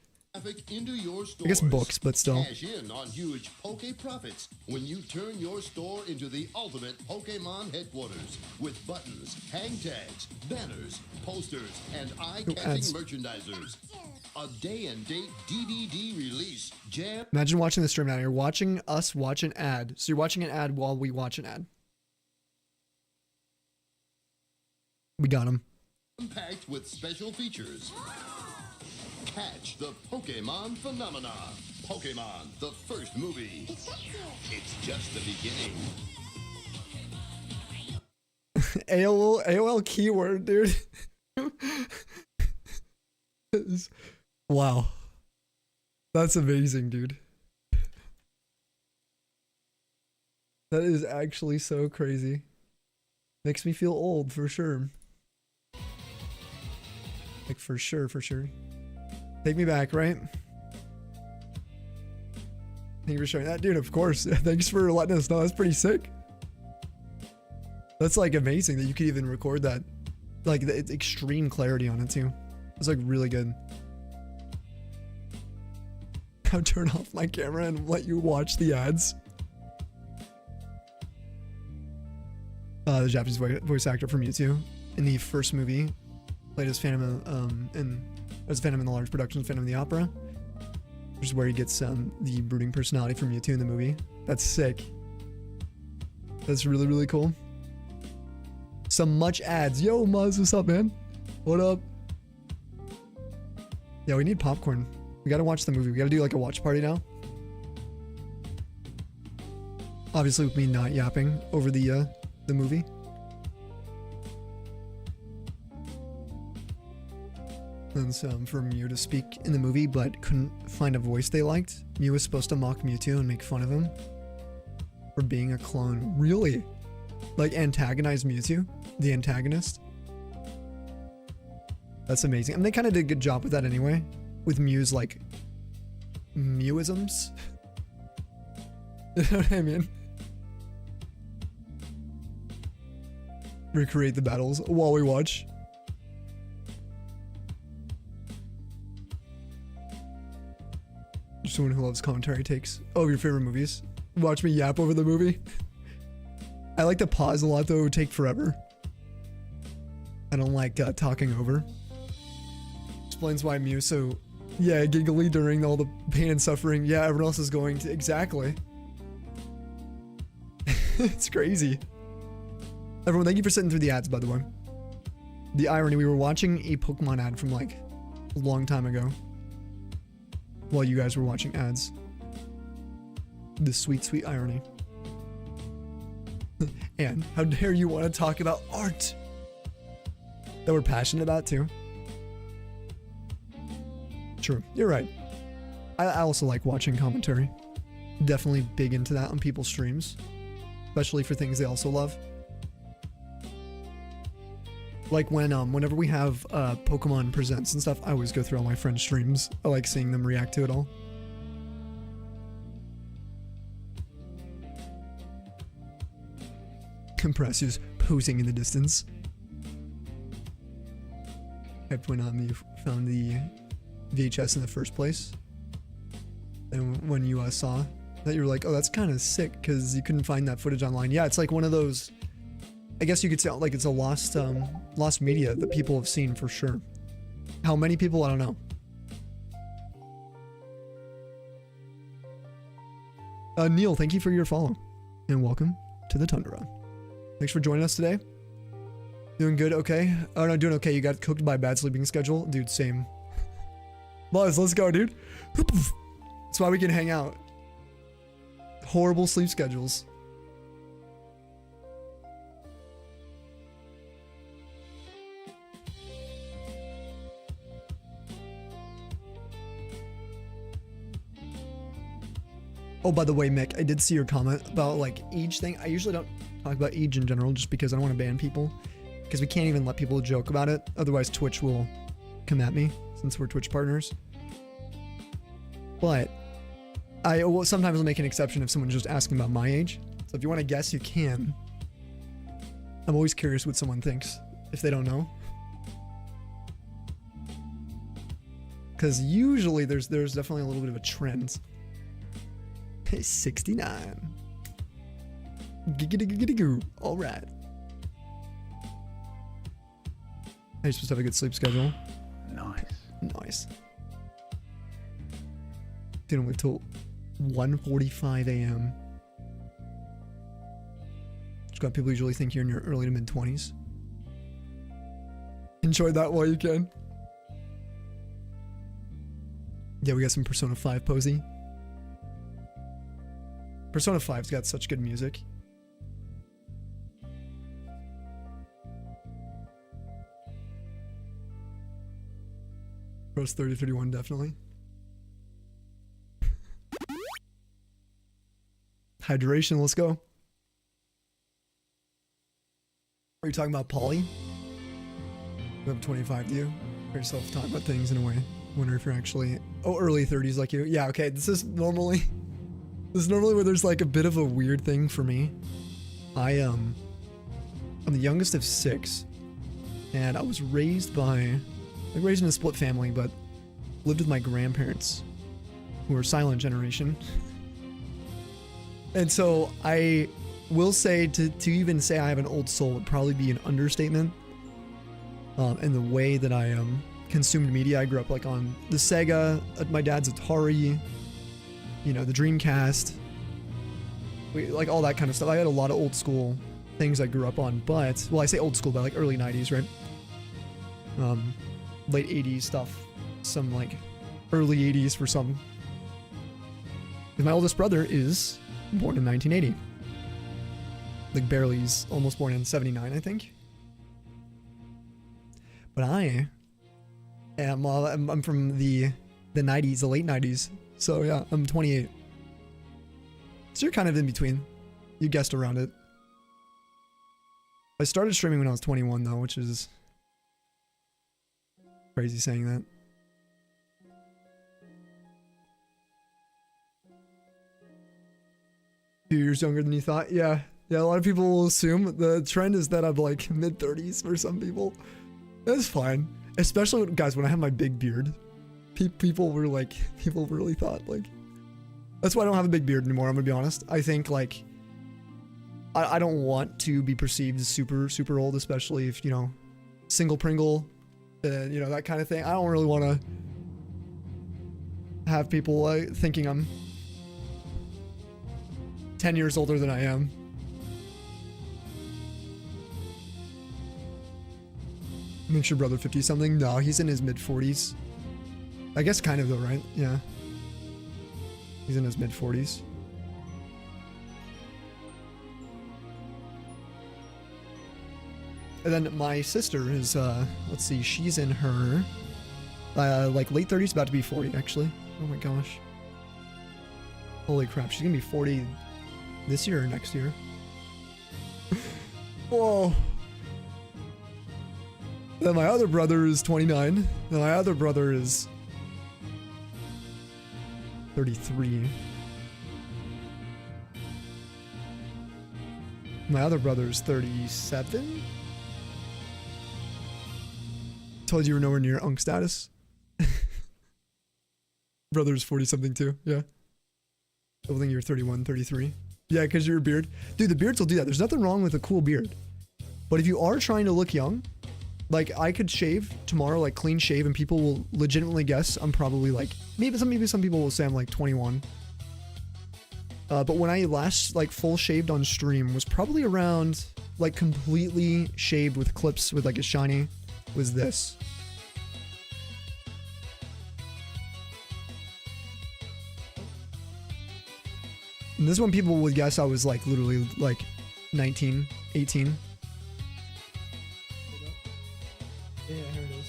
Into your stores. I guess books, but still. Cash in on huge Poke profits when you turn your store into the ultimate Pokemon headquarters with buttons, hang tags, banners, posters, and eye-catching merchandisers. A day and date DVD release. Jam. Imagine watching the stream now. You're watching us watch an ad. So you're watching an ad while we watch an ad. We got him. Packed with special features. Catch the Pokemon phenomena. Pokemon, the first movie. It's just the beginning. AOL keyword, dude. Wow. That's amazing, dude. That is actually so crazy. Makes me feel old for sure. Like for sure, for sure. Take me back, right? Thank you for showing that, dude. Of course. Thanks for letting us know. That's pretty sick. That's like amazing that you could even record that. Like the extreme clarity on it too. It's like really good. I'll turn off my camera and let you watch the ads. The Japanese voice actor from Mewtwo in the first movie played as Phantom as Phantom in the large production Phantom of the Opera, which is where he gets the brooding personality from Mewtwo in the movie. That's sick. That's really, really cool. Some much ads. Yo, Muzz, what's up, man? What up? Yeah, we need popcorn. We gotta watch the movie. We gotta do like a watch party now. Obviously with me not yapping over the movie. And some for Mew to speak in the movie, but couldn't find a voice they liked. Mew was supposed to mock Mewtwo and make fun of him for being a clone. Really? Like antagonize Mewtwo? The antagonist? That's amazing. I mean, they kind of did a good job with that anyway. With Mew's like Mewisms. You know what I mean? Recreate the battles while we watch. Someone who loves commentary takes. Oh, your favorite movies? Watch me yap over the movie. I like to pause a lot though. It would take forever. I don't like talking over. Explains why Mew so, yeah, giggly during all the pain and suffering. Yeah, everyone else is going to, exactly. It's crazy. Everyone, thank you for sitting through the ads, by the way. The irony, we were watching a Pokemon ad from like a long time ago while you guys were watching ads. The sweet, sweet irony. And how dare you want to talk about art that we're passionate about too. True, you're right. I also like watching commentary. Definitely big into that on people's streams, especially for things they also love. Like when whenever we have Pokemon Presents and stuff, I always go through all my friends' streams. I like seeing them react to it all. Compressors posing in the distance. Hyped when you found the VHS in the first place. And when you saw that, you were like, oh, that's kind of sick because you couldn't find that footage online. Yeah, it's like one of those, I guess you could say like it's a lost media that people have seen for sure. How many people? I don't know. Neil, thank you for your follow. And welcome to the Tundra. Thanks for joining us today. Doing good, okay? Oh no, doing okay. You got cooked by a bad sleeping schedule? Dude, same. Buzz, let's go, dude. That's why we can hang out. Horrible sleep schedules. Oh, by the way, Mick, I did see your comment about like age thing. I usually don't talk about age in general just because I don't want to ban people. Because we can't even let people joke about it. Otherwise, Twitch will come at me since we're Twitch partners. But I will sometimes make an exception if someone's just asking about my age. So if you want to guess, you can. I'm always curious what someone thinks if they don't know. Because usually there's definitely a little bit of a trend. 69. Giggity-giggity-goo. All right. You're supposed to have a good sleep schedule. Nice. Didn't wait till 1:45 a.m. Just got people usually think you're in your early to mid 20s. Enjoy that while you can. Yeah, we got some Persona 5 posy. Persona 5's got such good music. Rose 3031 definitely. Hydration, let's go. Are you talking about Polly? You have 25, do you? Hear yourself talk about things in a way. Wonder if you're actually early 30s like you. Yeah, okay. This is normally where there's like a bit of a weird thing for me. I'm the youngest of 6, and I was raised raised in a split family, but lived with my grandparents, who were silent generation. And so I will say to even say I have an old soul would probably be an understatement. And the way that I consumed media, I grew up like on the Sega, my dad's Atari, you know, the Dreamcast, like all that kind of stuff. I had a lot of old school things I grew up on, but, well, I say old school, but like early 90s, right? Late 80s stuff, some like early 80s for some. My oldest brother is born in 1980. Like barely, he's almost born in 79, I think. But I am, I'm from the 90s, the late 90s. So yeah, I'm 28. So you're kind of in between. You guessed around it. I started streaming when I was 21 though, which is crazy saying that. A few years younger than you thought. Yeah, a lot of people will assume the trend is that I'm like mid 30s for some people. That's fine, especially guys when I have my big beard. People really thought like. That's why I don't have a big beard anymore. I'm gonna be honest. I think like I don't want to be perceived as super old, especially if, you know, single Pringle, you know, that kind of thing. I don't really want to have people thinking I'm 10 years older than I am. Makes your brother 50 something? No, he's in his mid 40s. I guess kind of though, right? Yeah. He's in his mid 40s. And then my sister is, let's see, she's in her, like late 30s, about to be 40 actually. Oh my gosh. Holy crap, she's gonna be 40 this year or next year. Whoa. Then my other brother is 29. Then my other brother is 33. My other brother is 37. Told you were nowhere near Unk status. Brother's 40 something too. Yeah. I think you're 31, 33. Yeah, because you're a beard. Dude, the beards will do that. There's nothing wrong with a cool beard. But if you are trying to look young, like I could shave tomorrow, like clean shave, and people will legitimately guess I'm probably like, maybe some people will say I'm like 21. But when I last like full shaved on stream was probably around like completely shaved with clips with like a shiny was this. And this one people would guess I was like literally like 19, 18. Yeah, here it is.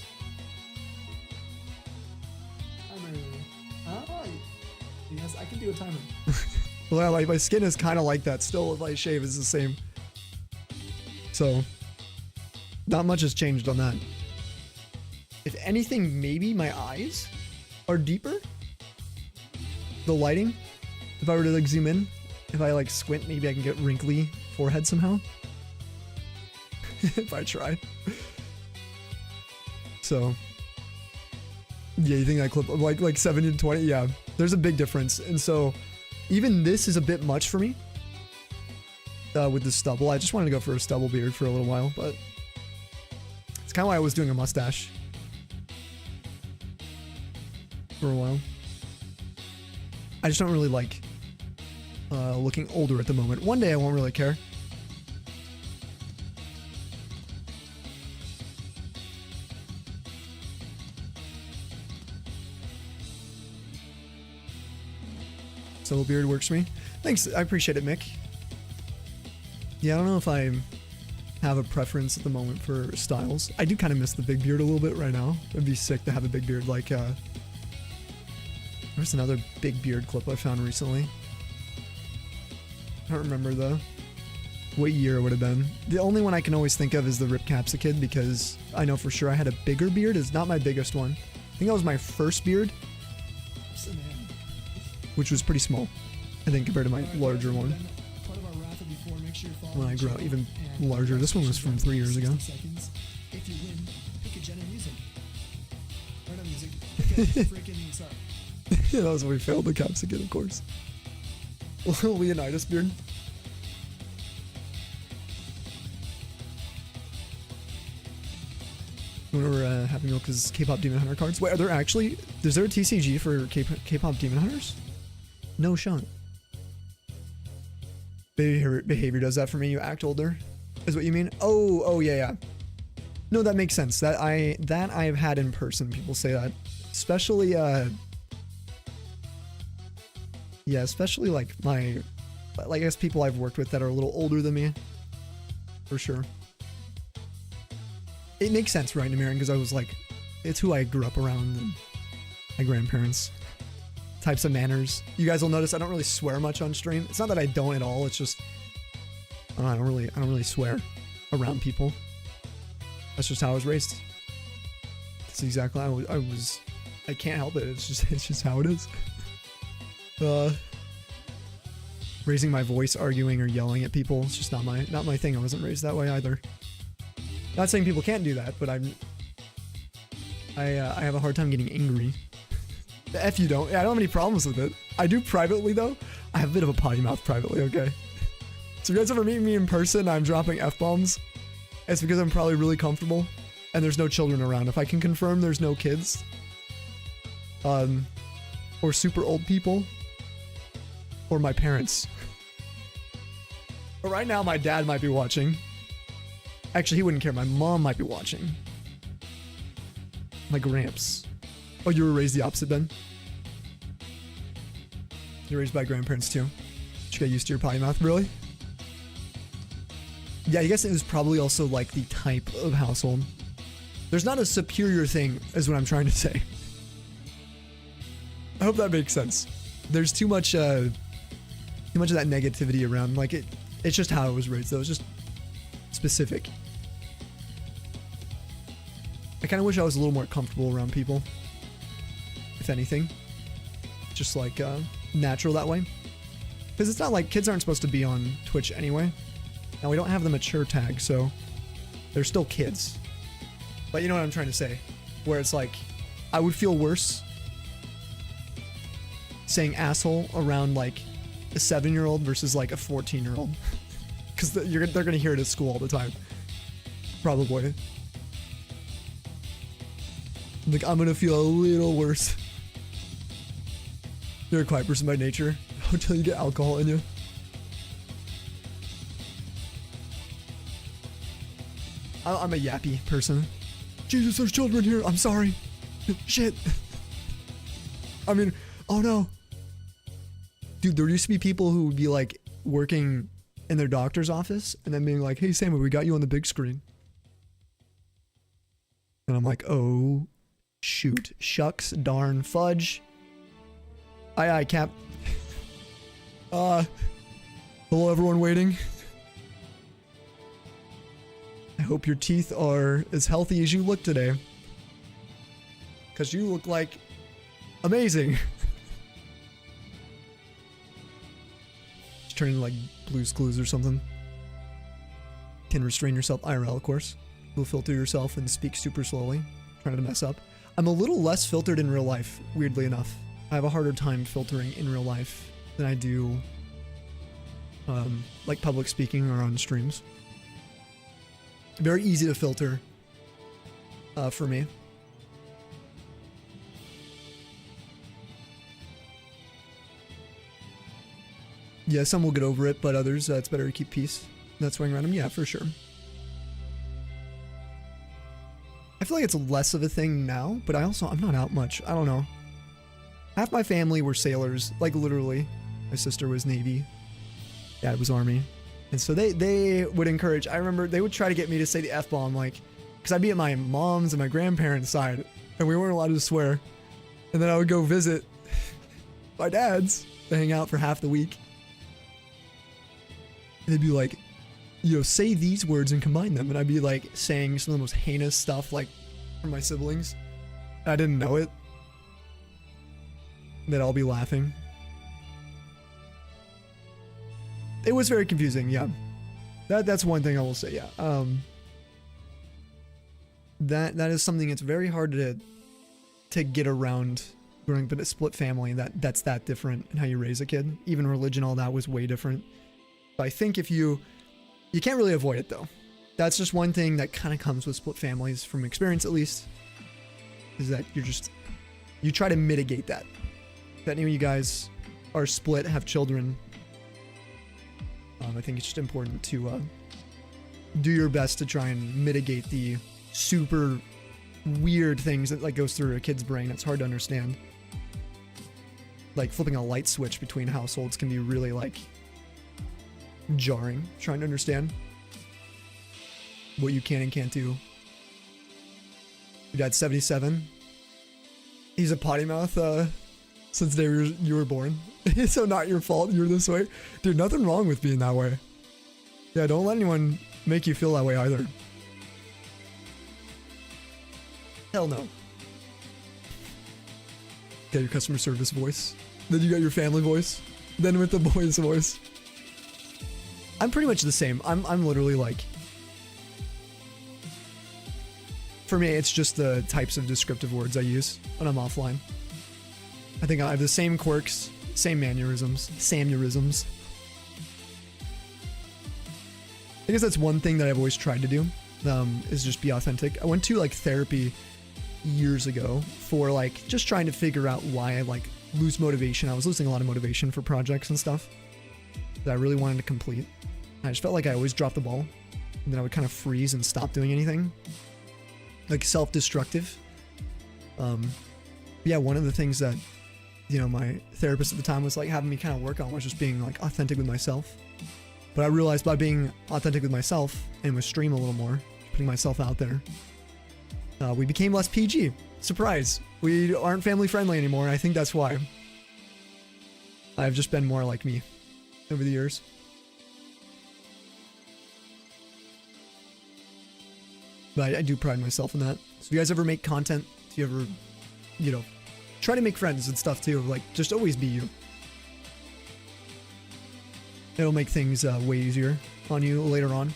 Timer. Ah, yes, I can do a timer. Well, like my skin is kind of like that still. If I shave, it's the same. So, not much has changed on that. If anything, maybe my eyes are deeper. The lighting. If I were to like zoom in, if I like squint, maybe I can get wrinkly forehead somehow. If I try. So, yeah, you think that clip like 70 to 20? Yeah, there's a big difference. And so, even this is a bit much for me. With the stubble, I just wanted to go for a stubble beard for a little while, but it's kind of why I was doing a mustache for a while. I just don't really like looking older at the moment. One day I won't really care. Stubble beard works for me. Thanks, I appreciate it, Mick. Yeah, I don't know if I have a preference at the moment for styles. I do kind of miss the big beard a little bit right now. It'd be sick to have a big beard like, there's another big beard clip I found recently. I don't remember what year it would have been. The only one I can always think of is the Rip Capsicid because I know for sure I had a bigger beard. It's not my biggest one. I think that was my first beard, which was pretty small, I think, compared to my larger one. When I grew out even larger. This one was from 3 years ago. If you win, pick a genre music. Or not music. Pick a freaking song. Yeah, that was when we failed the Capsicid, of course. Leonidas beard. When we're having milk is K-pop Demon Hunter cards. Wait, are there actually? Is there a TCG for K-pop Demon Hunters? No, Sean. Behavior does that for me. You act older, is what you mean? Oh, yeah. No, that makes sense. That I have had in person. People say that, especially yeah, especially like I guess people I've worked with that are a little older than me, for sure. It makes sense, right, Namiran? Because I was like, it's who I grew up around, and my grandparents. Types of manners. You guys will notice I don't really swear much on stream. It's not that I don't at all. It's just I don't really swear around people. That's just how I was raised. That's exactly how I can't help it. It's just how it is. Raising my voice, arguing or yelling at people. It's just not my thing. I wasn't raised that way either. Not saying people can't do that, but I have a hard time getting angry. The F you don't. Yeah, I don't have any problems with it. I do privately though. I have a bit of a potty mouth privately, okay? So if you guys ever meet me in person, I'm dropping F-bombs. It's because I'm probably really comfortable and there's no children around. If I can confirm there's no kids, or super old people, or my parents. But right now my dad might be watching. Actually, he wouldn't care. My mom might be watching. My gramps. Oh, you were raised the opposite then? You were raised by grandparents too? Did you get used to your potty mouth? Really? Yeah, I guess it was probably also like the type of household. There's not a superior thing, is what I'm trying to say. I hope that makes sense. There's too much of that negativity around. Like it's just how I was raised though. It's just specific. I kind of wish I was a little more comfortable around people. If anything, just like natural that way, because it's not like kids aren't supposed to be on Twitch anyway. Now we don't have the mature tag, so they're still kids. But you know what I'm trying to say, where it's like I would feel worse saying asshole around like a 7-year-old versus like a 14-year-old, because they're gonna hear it at school all the time, probably. Like I'm gonna feel a little worse. You're a quiet person by nature. until you get alcohol in you. I'm a yappy person. Jesus, there's children here. I'm sorry. Shit. I mean, oh no. Dude, there used to be people who would be like working in their doctor's office and then being like, hey, Sam, we got you on the big screen. And I'm like, oh, shoot. Shucks, darn, fudge. Aye, aye, Cap. Hello, everyone waiting. I hope your teeth are as healthy as you look today. Because you look like amazing. Just turn into like Blue's Clues or something. Can restrain yourself IRL, of course. You'll filter yourself and speak super slowly. Trying to mess up. I'm a little less filtered in real life, weirdly enough. I have a harder time filtering in real life than I do like public speaking or on streams. Very easy to filter for me. Yeah, some will get over it, but others, it's better to keep peace. Not swing around them. Yeah, for sure. I feel like it's less of a thing now, but I'm not out much. I don't know. Half my family were sailors, like literally. My sister was Navy. Dad was Army. And so they would encourage, I remember they would try to get me to say the F-bomb, like, because I'd be at my mom's and my grandparents' side, and we weren't allowed to swear. And then I would go visit my dad's to hang out for half the week. And they'd be like, you know, say these words and combine them. And I'd be like saying some of the most heinous stuff, like, from my siblings. I didn't know it. They'd all be laughing. It was very confusing, yeah. That's one thing I will say, yeah. That is something that's very hard to get around growing up in a split family. That's that different in how you raise a kid. Even religion, all that was way different. But I think if you can't really avoid it though. That's just one thing that kind of comes with split families, from experience at least, is that you try to mitigate that. If any of you guys are split, have children, I think it's just important to do your best to try and mitigate the super weird things that like goes through a kid's brain. It's hard to understand. Like flipping a light switch between households can be really like jarring. Trying to understand what you can and can't do. Your dad's 77. He's a potty mouth since the day you were born. So not your fault you're this way. Dude, nothing wrong with being that way. Yeah, don't let anyone make you feel that way either. Hell no. Got your customer service voice. Then you got your family voice. Then with the boys voice. I'm pretty much the same. I'm literally like... For me, it's just the types of descriptive words I use when I'm offline. I think I have the same quirks, same mannerisms, Samurisms. I guess that's one thing that I've always tried to do, is just be authentic. I went to like therapy years ago for like just trying to figure out why I like lose motivation. I was losing a lot of motivation for projects and stuff that I really wanted to complete. I just felt like I always dropped the ball, and then I would kind of freeze and stop doing anything. Like self-destructive. Yeah, one of the things that, you know, my therapist at the time was like having me kind of work on was just being like authentic with myself. But I realized by being authentic with myself and with stream a little more, putting myself out there, we became less PG. Surprise. We aren't family friendly anymore, and I think that's why. I've just been more like me over the years. But I do pride myself in that. So if you guys ever make content, if you ever, you know, try to make friends and stuff too, like just always be you. It'll make things way easier on you later on.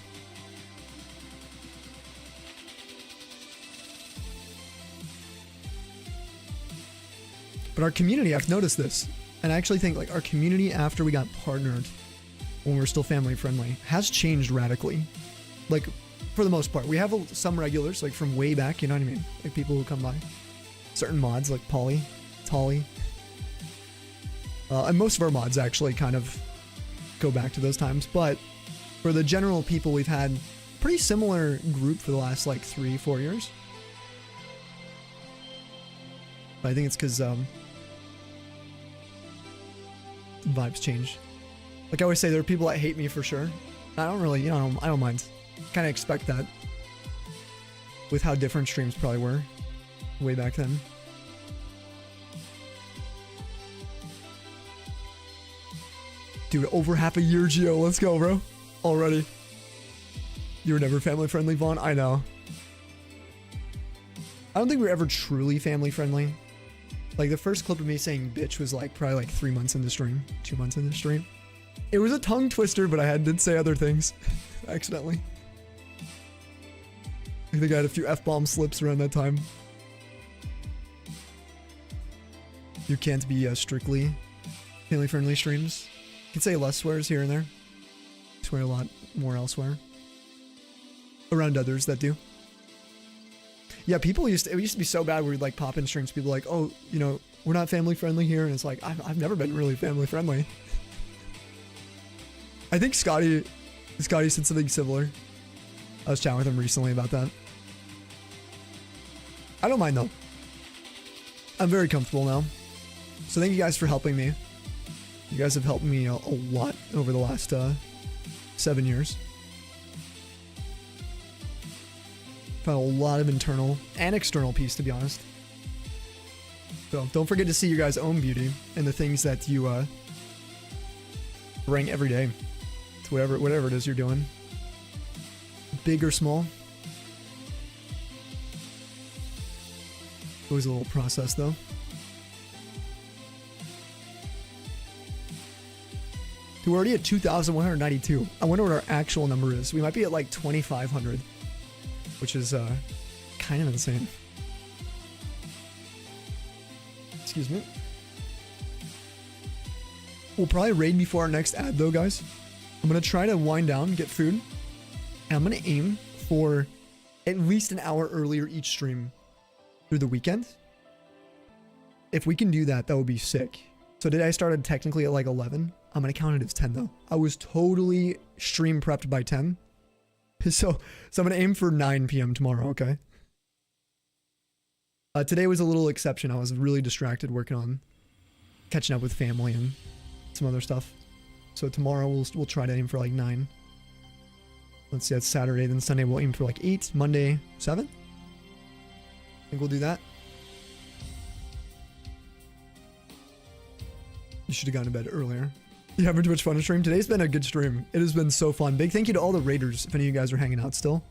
But our community, I've noticed this, and I actually think like our community after we got partnered, when we were still family friendly, has changed radically. Like, for the most part, we have some regulars, like from way back, you know what I mean? Like people who come by. Certain mods, like Polly, Tolly. And most of our mods actually kind of go back to those times, but for the general people, we've had pretty similar group for the last like 3-4 years. But I think it's because vibes change. Like I always say, there are people that hate me for sure. I don't really, I don't mind. Kind of expect that with how different streams probably were way back then. Dude, over half a year, Gio. Let's go, bro. Already. You were never family friendly, Vaughn. I know. I don't think we were ever truly family friendly. Like the first clip of me saying bitch was like probably like 3 months in the stream, 2 months in the stream. It was a tongue twister, but I did say other things accidentally. I think I had a few F-bomb slips around that time. You can't be strictly family friendly streams. You can say less swears here and there. Swear a lot more elsewhere. Around others that do. Yeah, people it used to be so bad where we'd like pop in streams, people like, oh, we're not family friendly here, and it's like, I've never been really family friendly. I think Scotty said something similar. I was chatting with him recently about that. I don't mind though. I'm very comfortable now. So thank you guys for helping me. You guys have helped me a lot over the last 7 years. Found a lot of internal and external peace, to be honest. So don't forget to see your guys' own beauty and the things that you bring every day to whatever it is you're doing, big or small. Always a little process though. Dude, we're already at 2,192. I wonder what our actual number is. We might be at like 2,500, which is kind of insane. Excuse me. We'll probably raid before our next ad though, guys. I'm going to try to wind down, get food, and I'm going to aim for at least an hour earlier each stream through the weekend. If we can do that, that would be sick. So today I started technically at like 11. I'm going to count it as 10 though. I was totally stream prepped by 10. So I'm going to aim for 9 p.m. tomorrow, okay? Today was a little exception. I was really distracted working on catching up with family and some other stuff. So tomorrow we'll try to aim for like 9. Let's see, that's Saturday. Then Sunday we'll aim for like 8. Monday, 7. I think we'll do that. You should have gone to bed earlier. You having too much fun to stream? Today's been a good stream. It has been so fun. Big thank you to all the raiders, if any of you guys are hanging out still.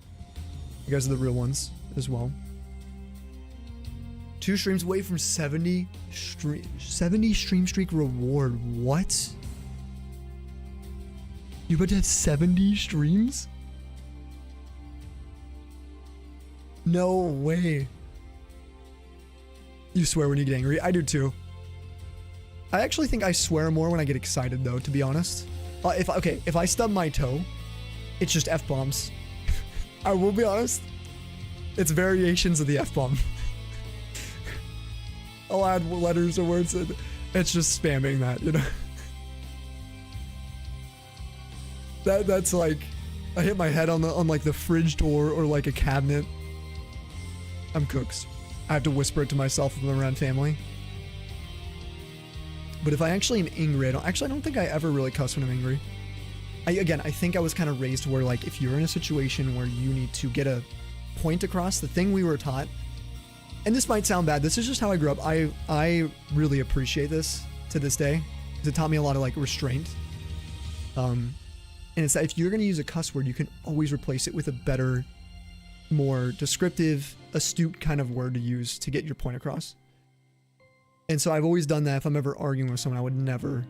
You guys are the real ones as well. 2 streams away from 70 stream streak reward. What? You about to have 70 streams? No way. You swear when you get angry? I do too. I actually think I swear more when I get excited though, to be honest. If I stub my toe, it's just F-bombs. I will be honest. It's variations of the F-bomb. I'll add letters or words and it's just spamming that, That's like, I hit my head on like the fridge door or like a cabinet. I'm cooked. I have to whisper it to myself when I'm around family. But if I actually am angry, I don't think I ever really cuss when I'm angry. I think I was kind of raised where like if you're in a situation where you need to get a point across, the thing we were taught, and this might sound bad, this is just how I grew up. I really appreciate this to this day because it taught me a lot of like restraint. And it's that if you're going to use a cuss word, you can always replace it with a better, more descriptive, astute kind of word to use to get your point across. And so I've always done that. If I'm ever arguing with someone, I would never,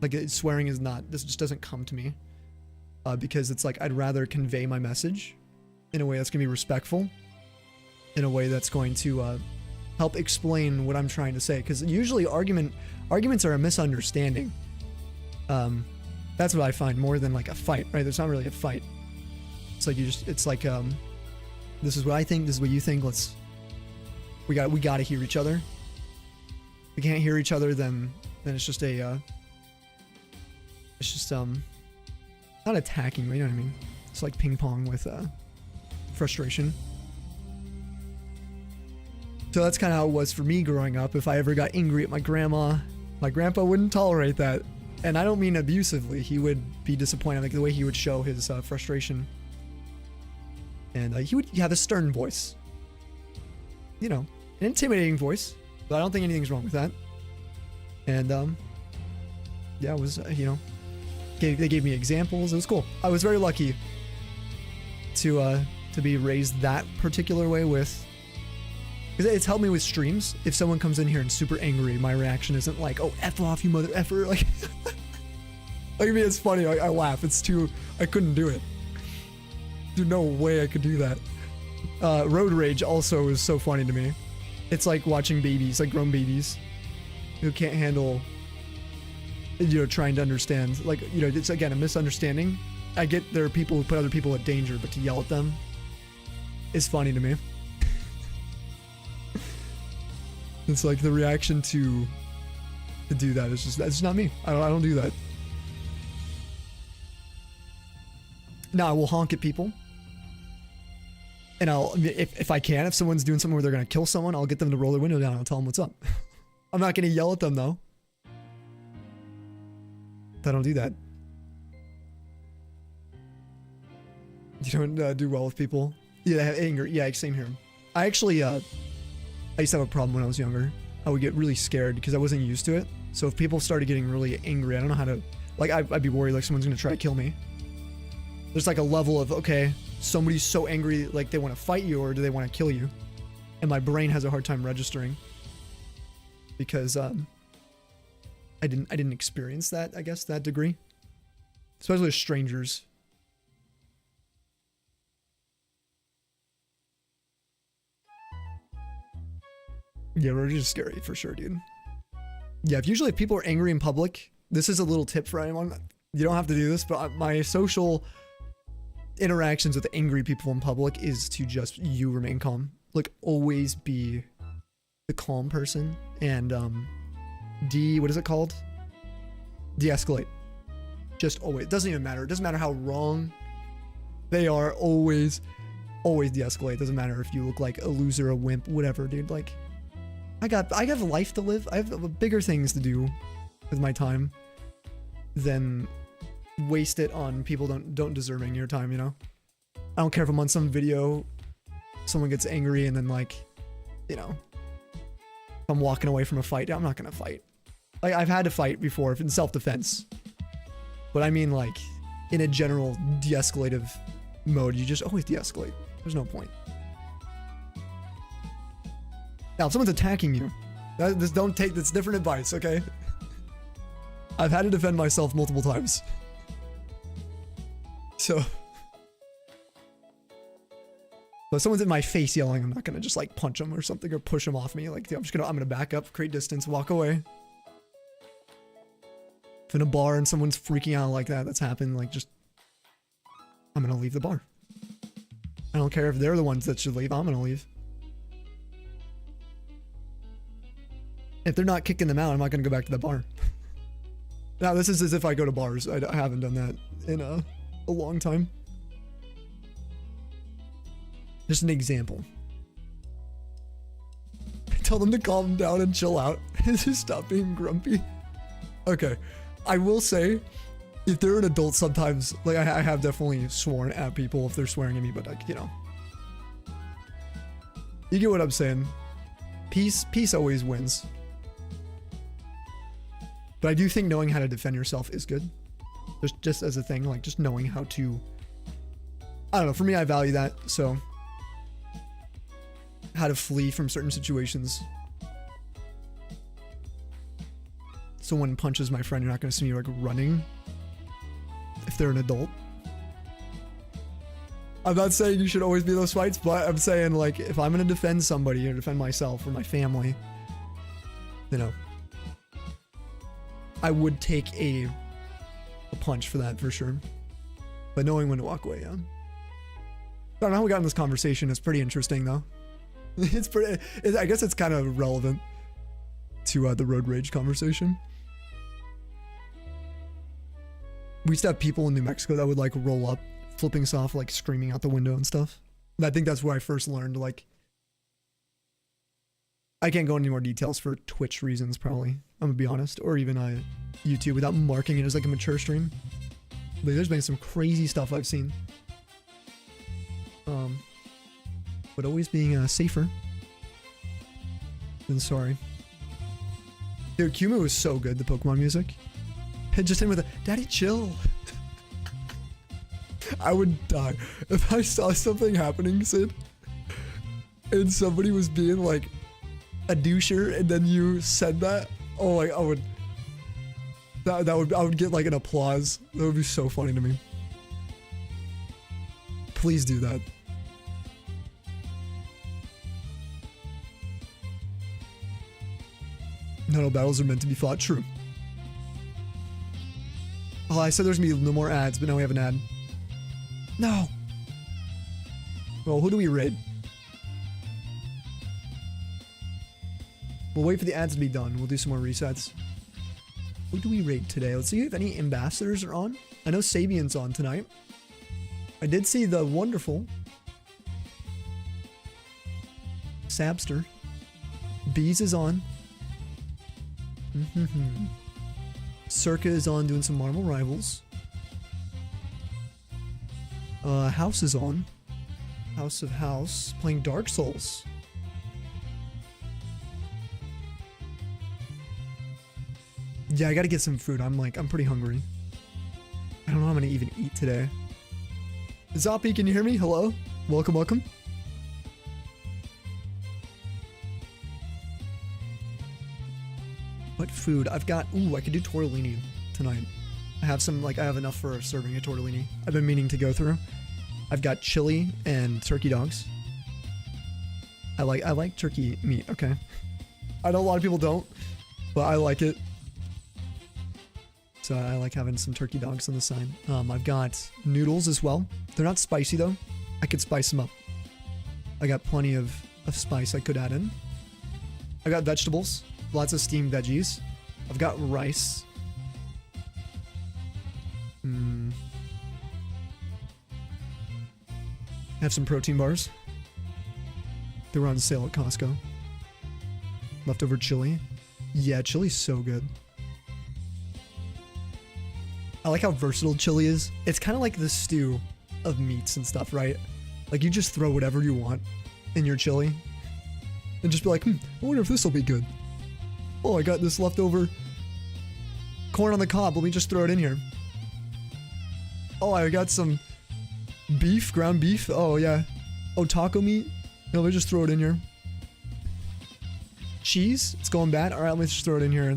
like, swearing is not, this just doesn't come to me. Because it's like, I'd rather convey my message in a way that's going to be respectful, in a way that's going to help explain what I'm trying to say. Because usually arguments are a misunderstanding. That's what I find more than like a fight, right? There's not really a fight. It's like it's like, this is what I think, this is what you think, we got to hear each other. If we can't hear each other, then then it's just a, it's just, not attacking, you know what I mean? It's like ping pong with, frustration. So that's kind of how it was for me growing up. If I ever got angry at my grandma, my grandpa wouldn't tolerate that. And I don't mean abusively. He would be disappointed, like the way he would show his frustration. And he would have a stern voice. You know, an intimidating voice. But I don't think anything's wrong with that. And, yeah, it was, you know, they gave me examples. It was cool. I was very lucky to be raised that particular way with... Because it's helped me with streams. If someone comes in here and super angry, my reaction isn't like, oh, F off, you mother effer. Like, like, I mean, it's funny. I laugh. It's too... I couldn't do it. There's no way I could do that. Road rage also is so funny to me. It's like watching babies, like grown babies, who can't handle, you know, trying to understand. Like, you know, it's, again, a misunderstanding. I get there are people who put other people at danger, but to yell at them is funny to me. It's like the reaction to do that is just, that's not me. I don't do that. Now I will honk at people. And I'll, if I can, if someone's doing something where they're going to kill someone, I'll get them to roll their window down and I'll tell them what's up. I'm not going to yell at them though. I don't do that. You don't do well with people. Yeah, have anger. Yeah, same here. I actually, I used to have a problem when I was younger. I would get really scared because I wasn't used to it. So if people started getting really angry, I don't know how to, like, I'd be worried like someone's going to try to kill me. There's like a level of, okay, somebody's so angry, like they want to fight you or do they want to kill you? And my brain has a hard time registering because I didn't experience that, I guess, that degree. Especially with strangers. Yeah, we're just scary for sure, dude. Yeah, if people are angry in public, this is a little tip for anyone. You don't have to do this, but my social interactions with angry people in public is to just remain calm. Like, always be the calm person and what is it called? De-escalate. Just always. It doesn't even matter. It doesn't matter how wrong they are. Always de-escalate. It doesn't matter if you look like a loser, a wimp, whatever, dude. Like, I got a life to live. I have bigger things to do with my time than waste it on people don't deserving your time, you know? I don't care if I'm on some video, someone gets angry and then, like, you know, if I'm walking away from a fight, I'm not gonna fight. Like, I've had to fight before in self-defense. But I mean, like, in a general de-escalative mode, you just always de-escalate. There's no point. Now, if someone's attacking you, that's different advice, okay? I've had to defend myself multiple times. So, but if someone's in my face yelling, I'm not gonna just like punch them or something or push them off me. Like, I'm gonna back up, create distance, walk away. If in a bar and someone's freaking out like that, that's happened, like, just, I'm gonna leave the bar. I don't care if they're the ones that should leave, I'm gonna leave. If they're not kicking them out, I'm not gonna go back to the bar. Now, this is as if I go to bars. I haven't done that in a long time. Just an example. Tell them to calm down and chill out. Just stop being grumpy. Okay. I will say, if they're an adult sometimes, like, I have definitely sworn at people if they're swearing at me, but, like, you know. You get what I'm saying. Peace always wins. But I do think knowing how to defend yourself is good. Just as a thing, like, just knowing how to... I don't know, for me, I value that, so... How to flee from certain situations. Someone punches my friend, you're not going to see me, like, running. If they're an adult. I'm not saying you should always be in those fights, but I'm saying, like, if I'm going to defend somebody or defend myself or my family, you know... I would take a punch for that, for sure. But knowing when to walk away, yeah. I don't know how we got in this conversation. It's pretty interesting, though. I guess it's kind of relevant to the road rage conversation. We used to have people in New Mexico that would like roll up, flipping us off, like screaming out the window and stuff. And I think that's where I first learned, like, I can't go into any more details for Twitch reasons, probably. I'm gonna be honest, or even YouTube without marking it as like a mature stream. But there's been some crazy stuff I've seen. But always being safer than sorry. Dude, Kumu was so good, the Pokemon music. It just in with a daddy chill. I would die if I saw something happening, Sid, and somebody was being like a doucher, and then you said that. Oh, like I would. I would get like an applause. That would be so funny to me. Please do that. Not all battles are meant to be fought. True. Oh, I said there's gonna be no more ads, but now we have an ad. No. Well, who do we raid? We'll wait for the ads to be done. We'll do some more resets. Who do we raid today? Let's see if any ambassadors are on. I know Sabian's on tonight. I did see the wonderful Sabster. Bees is on. Circa is on doing some Marvel Rivals. House is on. House of House playing Dark Souls. Yeah, I gotta get some food. I'm pretty hungry. I don't know how I'm gonna even eat today. Zoppy, can you hear me? Hello? Welcome, welcome. What food? I've got, ooh, I could do tortellini tonight. I have some, I have enough for serving a tortellini. I've been meaning to go through. I've got chili and turkey dogs. I like turkey meat, okay. I know a lot of people don't, but I like it. So I like having some turkey dogs on the side. I've got noodles as well. They're not spicy though. I could spice them up. I got plenty of spice I could add in. I got vegetables. Lots of steamed veggies. I've got rice. I have some protein bars. They were on sale at Costco. Leftover chili. Yeah, chili's so good. I like how versatile chili is. It's kind of like the stew of meats and stuff, right? Like you just throw whatever you want in your chili and just be like, I wonder if this will be good. Oh, I got this leftover corn on the cob. Let me just throw it in here. Oh, I got some beef, ground beef. Oh, yeah. Oh, taco meat. No, let me just throw it in here. Cheese. It's going bad. All right, let me just throw it in here.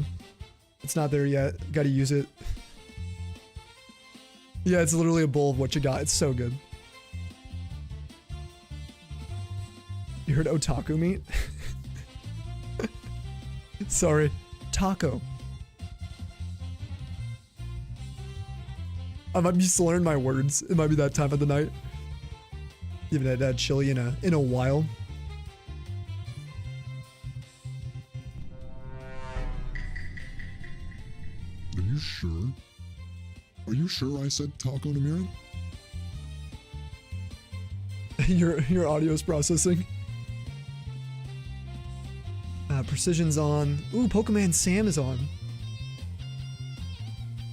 It's not there yet. Got to use it. Yeah, it's literally a bowl of what you got. It's so good. You heard otaku meat? Sorry. Taco. I might be slurring my words. It might be that time of the night. You haven't had chili in a while. Are you sure? Are you sure I said taco Namiran? Your audio's processing. Precision's on. Ooh, Pokemon Sam is on.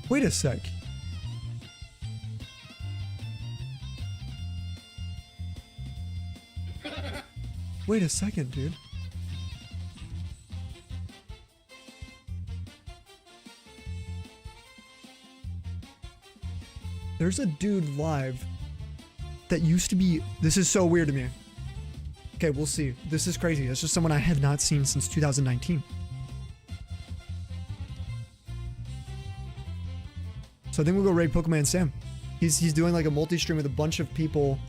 Wait a sec. Wait a second, dude. There's a dude live that used to be... This is so weird to me. Okay, we'll see. This is crazy. It's just someone I have not seen since 2019. So I think we'll go raid Pokemon Sam. He's doing like a multi-stream with a bunch of people.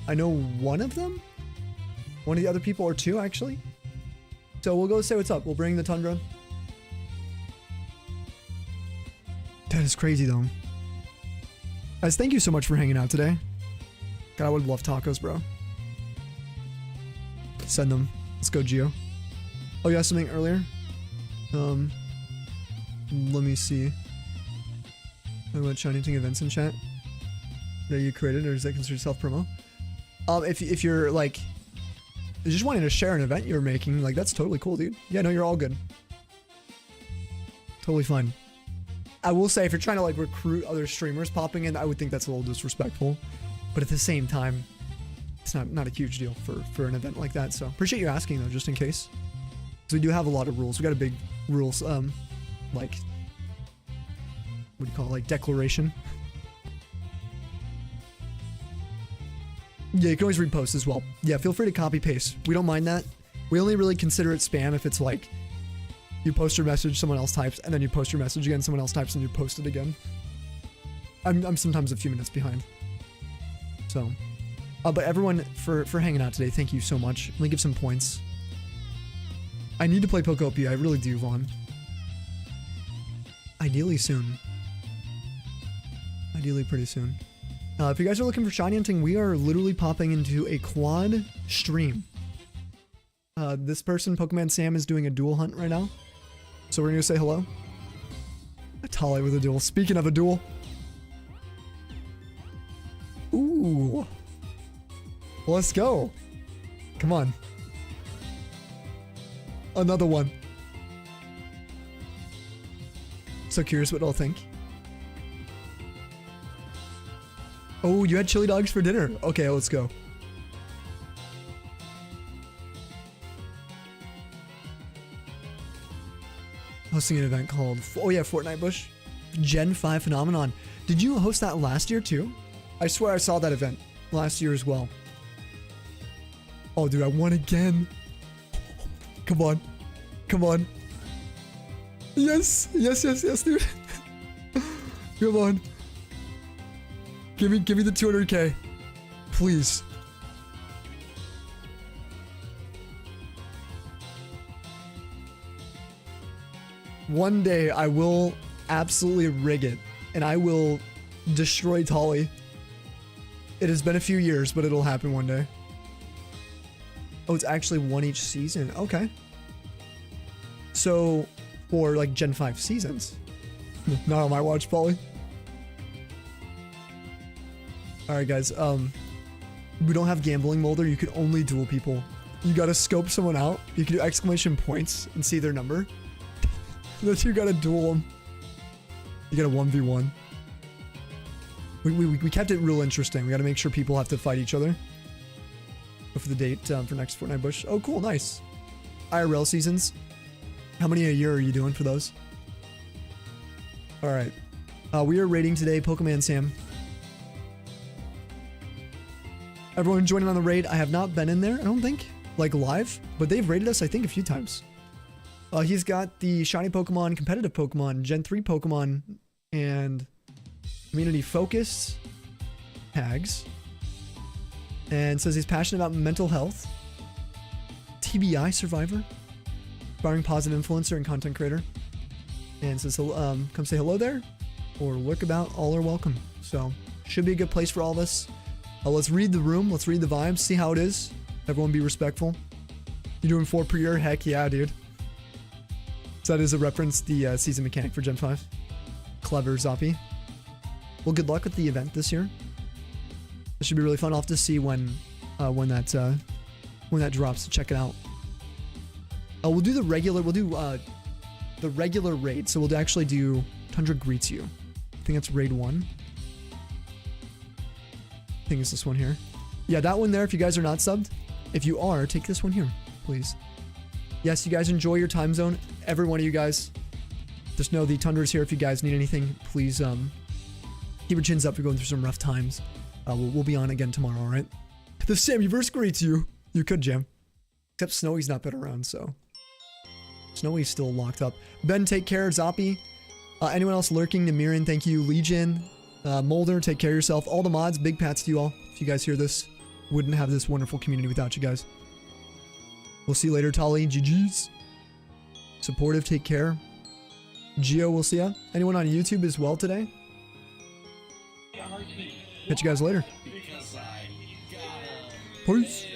I know one of them? One of the other people, or two actually. So we'll go say what's up. We'll bring the Tundra. That is crazy though. Guys, thank you so much for hanging out today. God, I would love tacos, bro. Send them. Let's go, Gio. Oh, you asked something earlier? Let me see. Talking about shinyhunting events in chat that you created, or is that considered self-promo? If you're like just wanting to share an event you're making, like that's totally cool, dude. Yeah, no, you're all good. Totally fine. I will say, if you're trying to like recruit other streamers popping in, I would think that's a little disrespectful. But at the same time, it's not a huge deal for an event like that. So appreciate you asking though, just in case. So we do have a lot of rules. We got a big rules, like, what do you call it? Like declaration. Yeah, you can always repost as well. Yeah, feel free to copy paste. We don't mind that. We only really consider it spam if it's like you post your message, someone else types, and then you post your message again, someone else types, and you post it again. I'm sometimes a few minutes behind. So, but everyone for hanging out today, thank you so much. Let me give some points. I need to play Pokopia. I really do, Vaughn. Ideally soon. Ideally pretty soon. If you guys are looking for shiny hunting, we are literally popping into a quad stream. This person, Pokemon Sam, is doing a duel hunt right now. So we're gonna go say hello. Tali with a duel. Speaking of a duel. Ooh. Let's go. Come on. Another one. So curious what I'll think. Oh, you had chili dogs for dinner. Okay, let's go. Hosting an event called, oh yeah, Fortnite Bush. Gen 5 Phenomenon. Did you host that last year too? I swear I saw that event last year as well. Oh dude, I won again. Come on. Come on. Yes, yes, yes, yes, dude. Come on. Give me the 200k. Please. One day I will absolutely rig it and I will destroy Tali. It has been a few years, but it'll happen one day. Oh, it's actually one each season. Okay. So, for like Gen 5 seasons. Not on my watch, Polly. Alright guys, we don't have gambling Molder. You can only duel people. You gotta scope someone out. You can do exclamation points and see their number. Then you gotta duel them. You gotta 1v1. We kept it real interesting. We gotta make sure people have to fight each other. Go for the date for next Fortnite Bush. Oh cool, nice. IRL seasons. How many a year are you doing for those? Alright. We are rating today Pokemon Sam. Everyone joining on the raid. I have not been in there, I don't think, like live, but they've raided us, I think, a few times. He's got the shiny Pokemon, competitive Pokemon, Gen 3 Pokemon, and community focus tags. And says he's passionate about mental health, TBI survivor, aspiring positive influencer and content creator. And says, come say hello there, or lurk about, all are welcome. So, should be a good place for all of us. Let's read the room, let's read the vibes, see how it is. Everyone be respectful. You doing 4 per year? Heck yeah, dude. So that is a reference, the season mechanic for Gen 5. Clever, Zoppy. Well, good luck with the event this year. It should be really fun. I'll have to see when that drops to check it out. We'll do the regular, the regular raid. So we'll actually do Tundra Greets You. I think that's raid 1. I think it's this one here. Yeah, that one there, if you guys are not subbed. If you are, take this one here, please. Yes, you guys enjoy your time zone. Every one of you guys. Just know the Tundra's here if you guys need anything. Please keep your chins up. You're going through some rough times. We'll be on again tomorrow, alright? The Sammyverse greets you. You could, Jam. Except Snowy's not been around, so. Snowy's still locked up. Ben, take care. Zoppy. Anyone else lurking? Namirin, thank you. Legion. Molder, take care of yourself. All the mods, big pats to you all. If you guys hear this, wouldn't have this wonderful community without you guys. We'll see you later, Tali. GG's. Supportive, take care. Geo, we'll see ya. Anyone on YouTube as well today? Catch you guys later. Peace.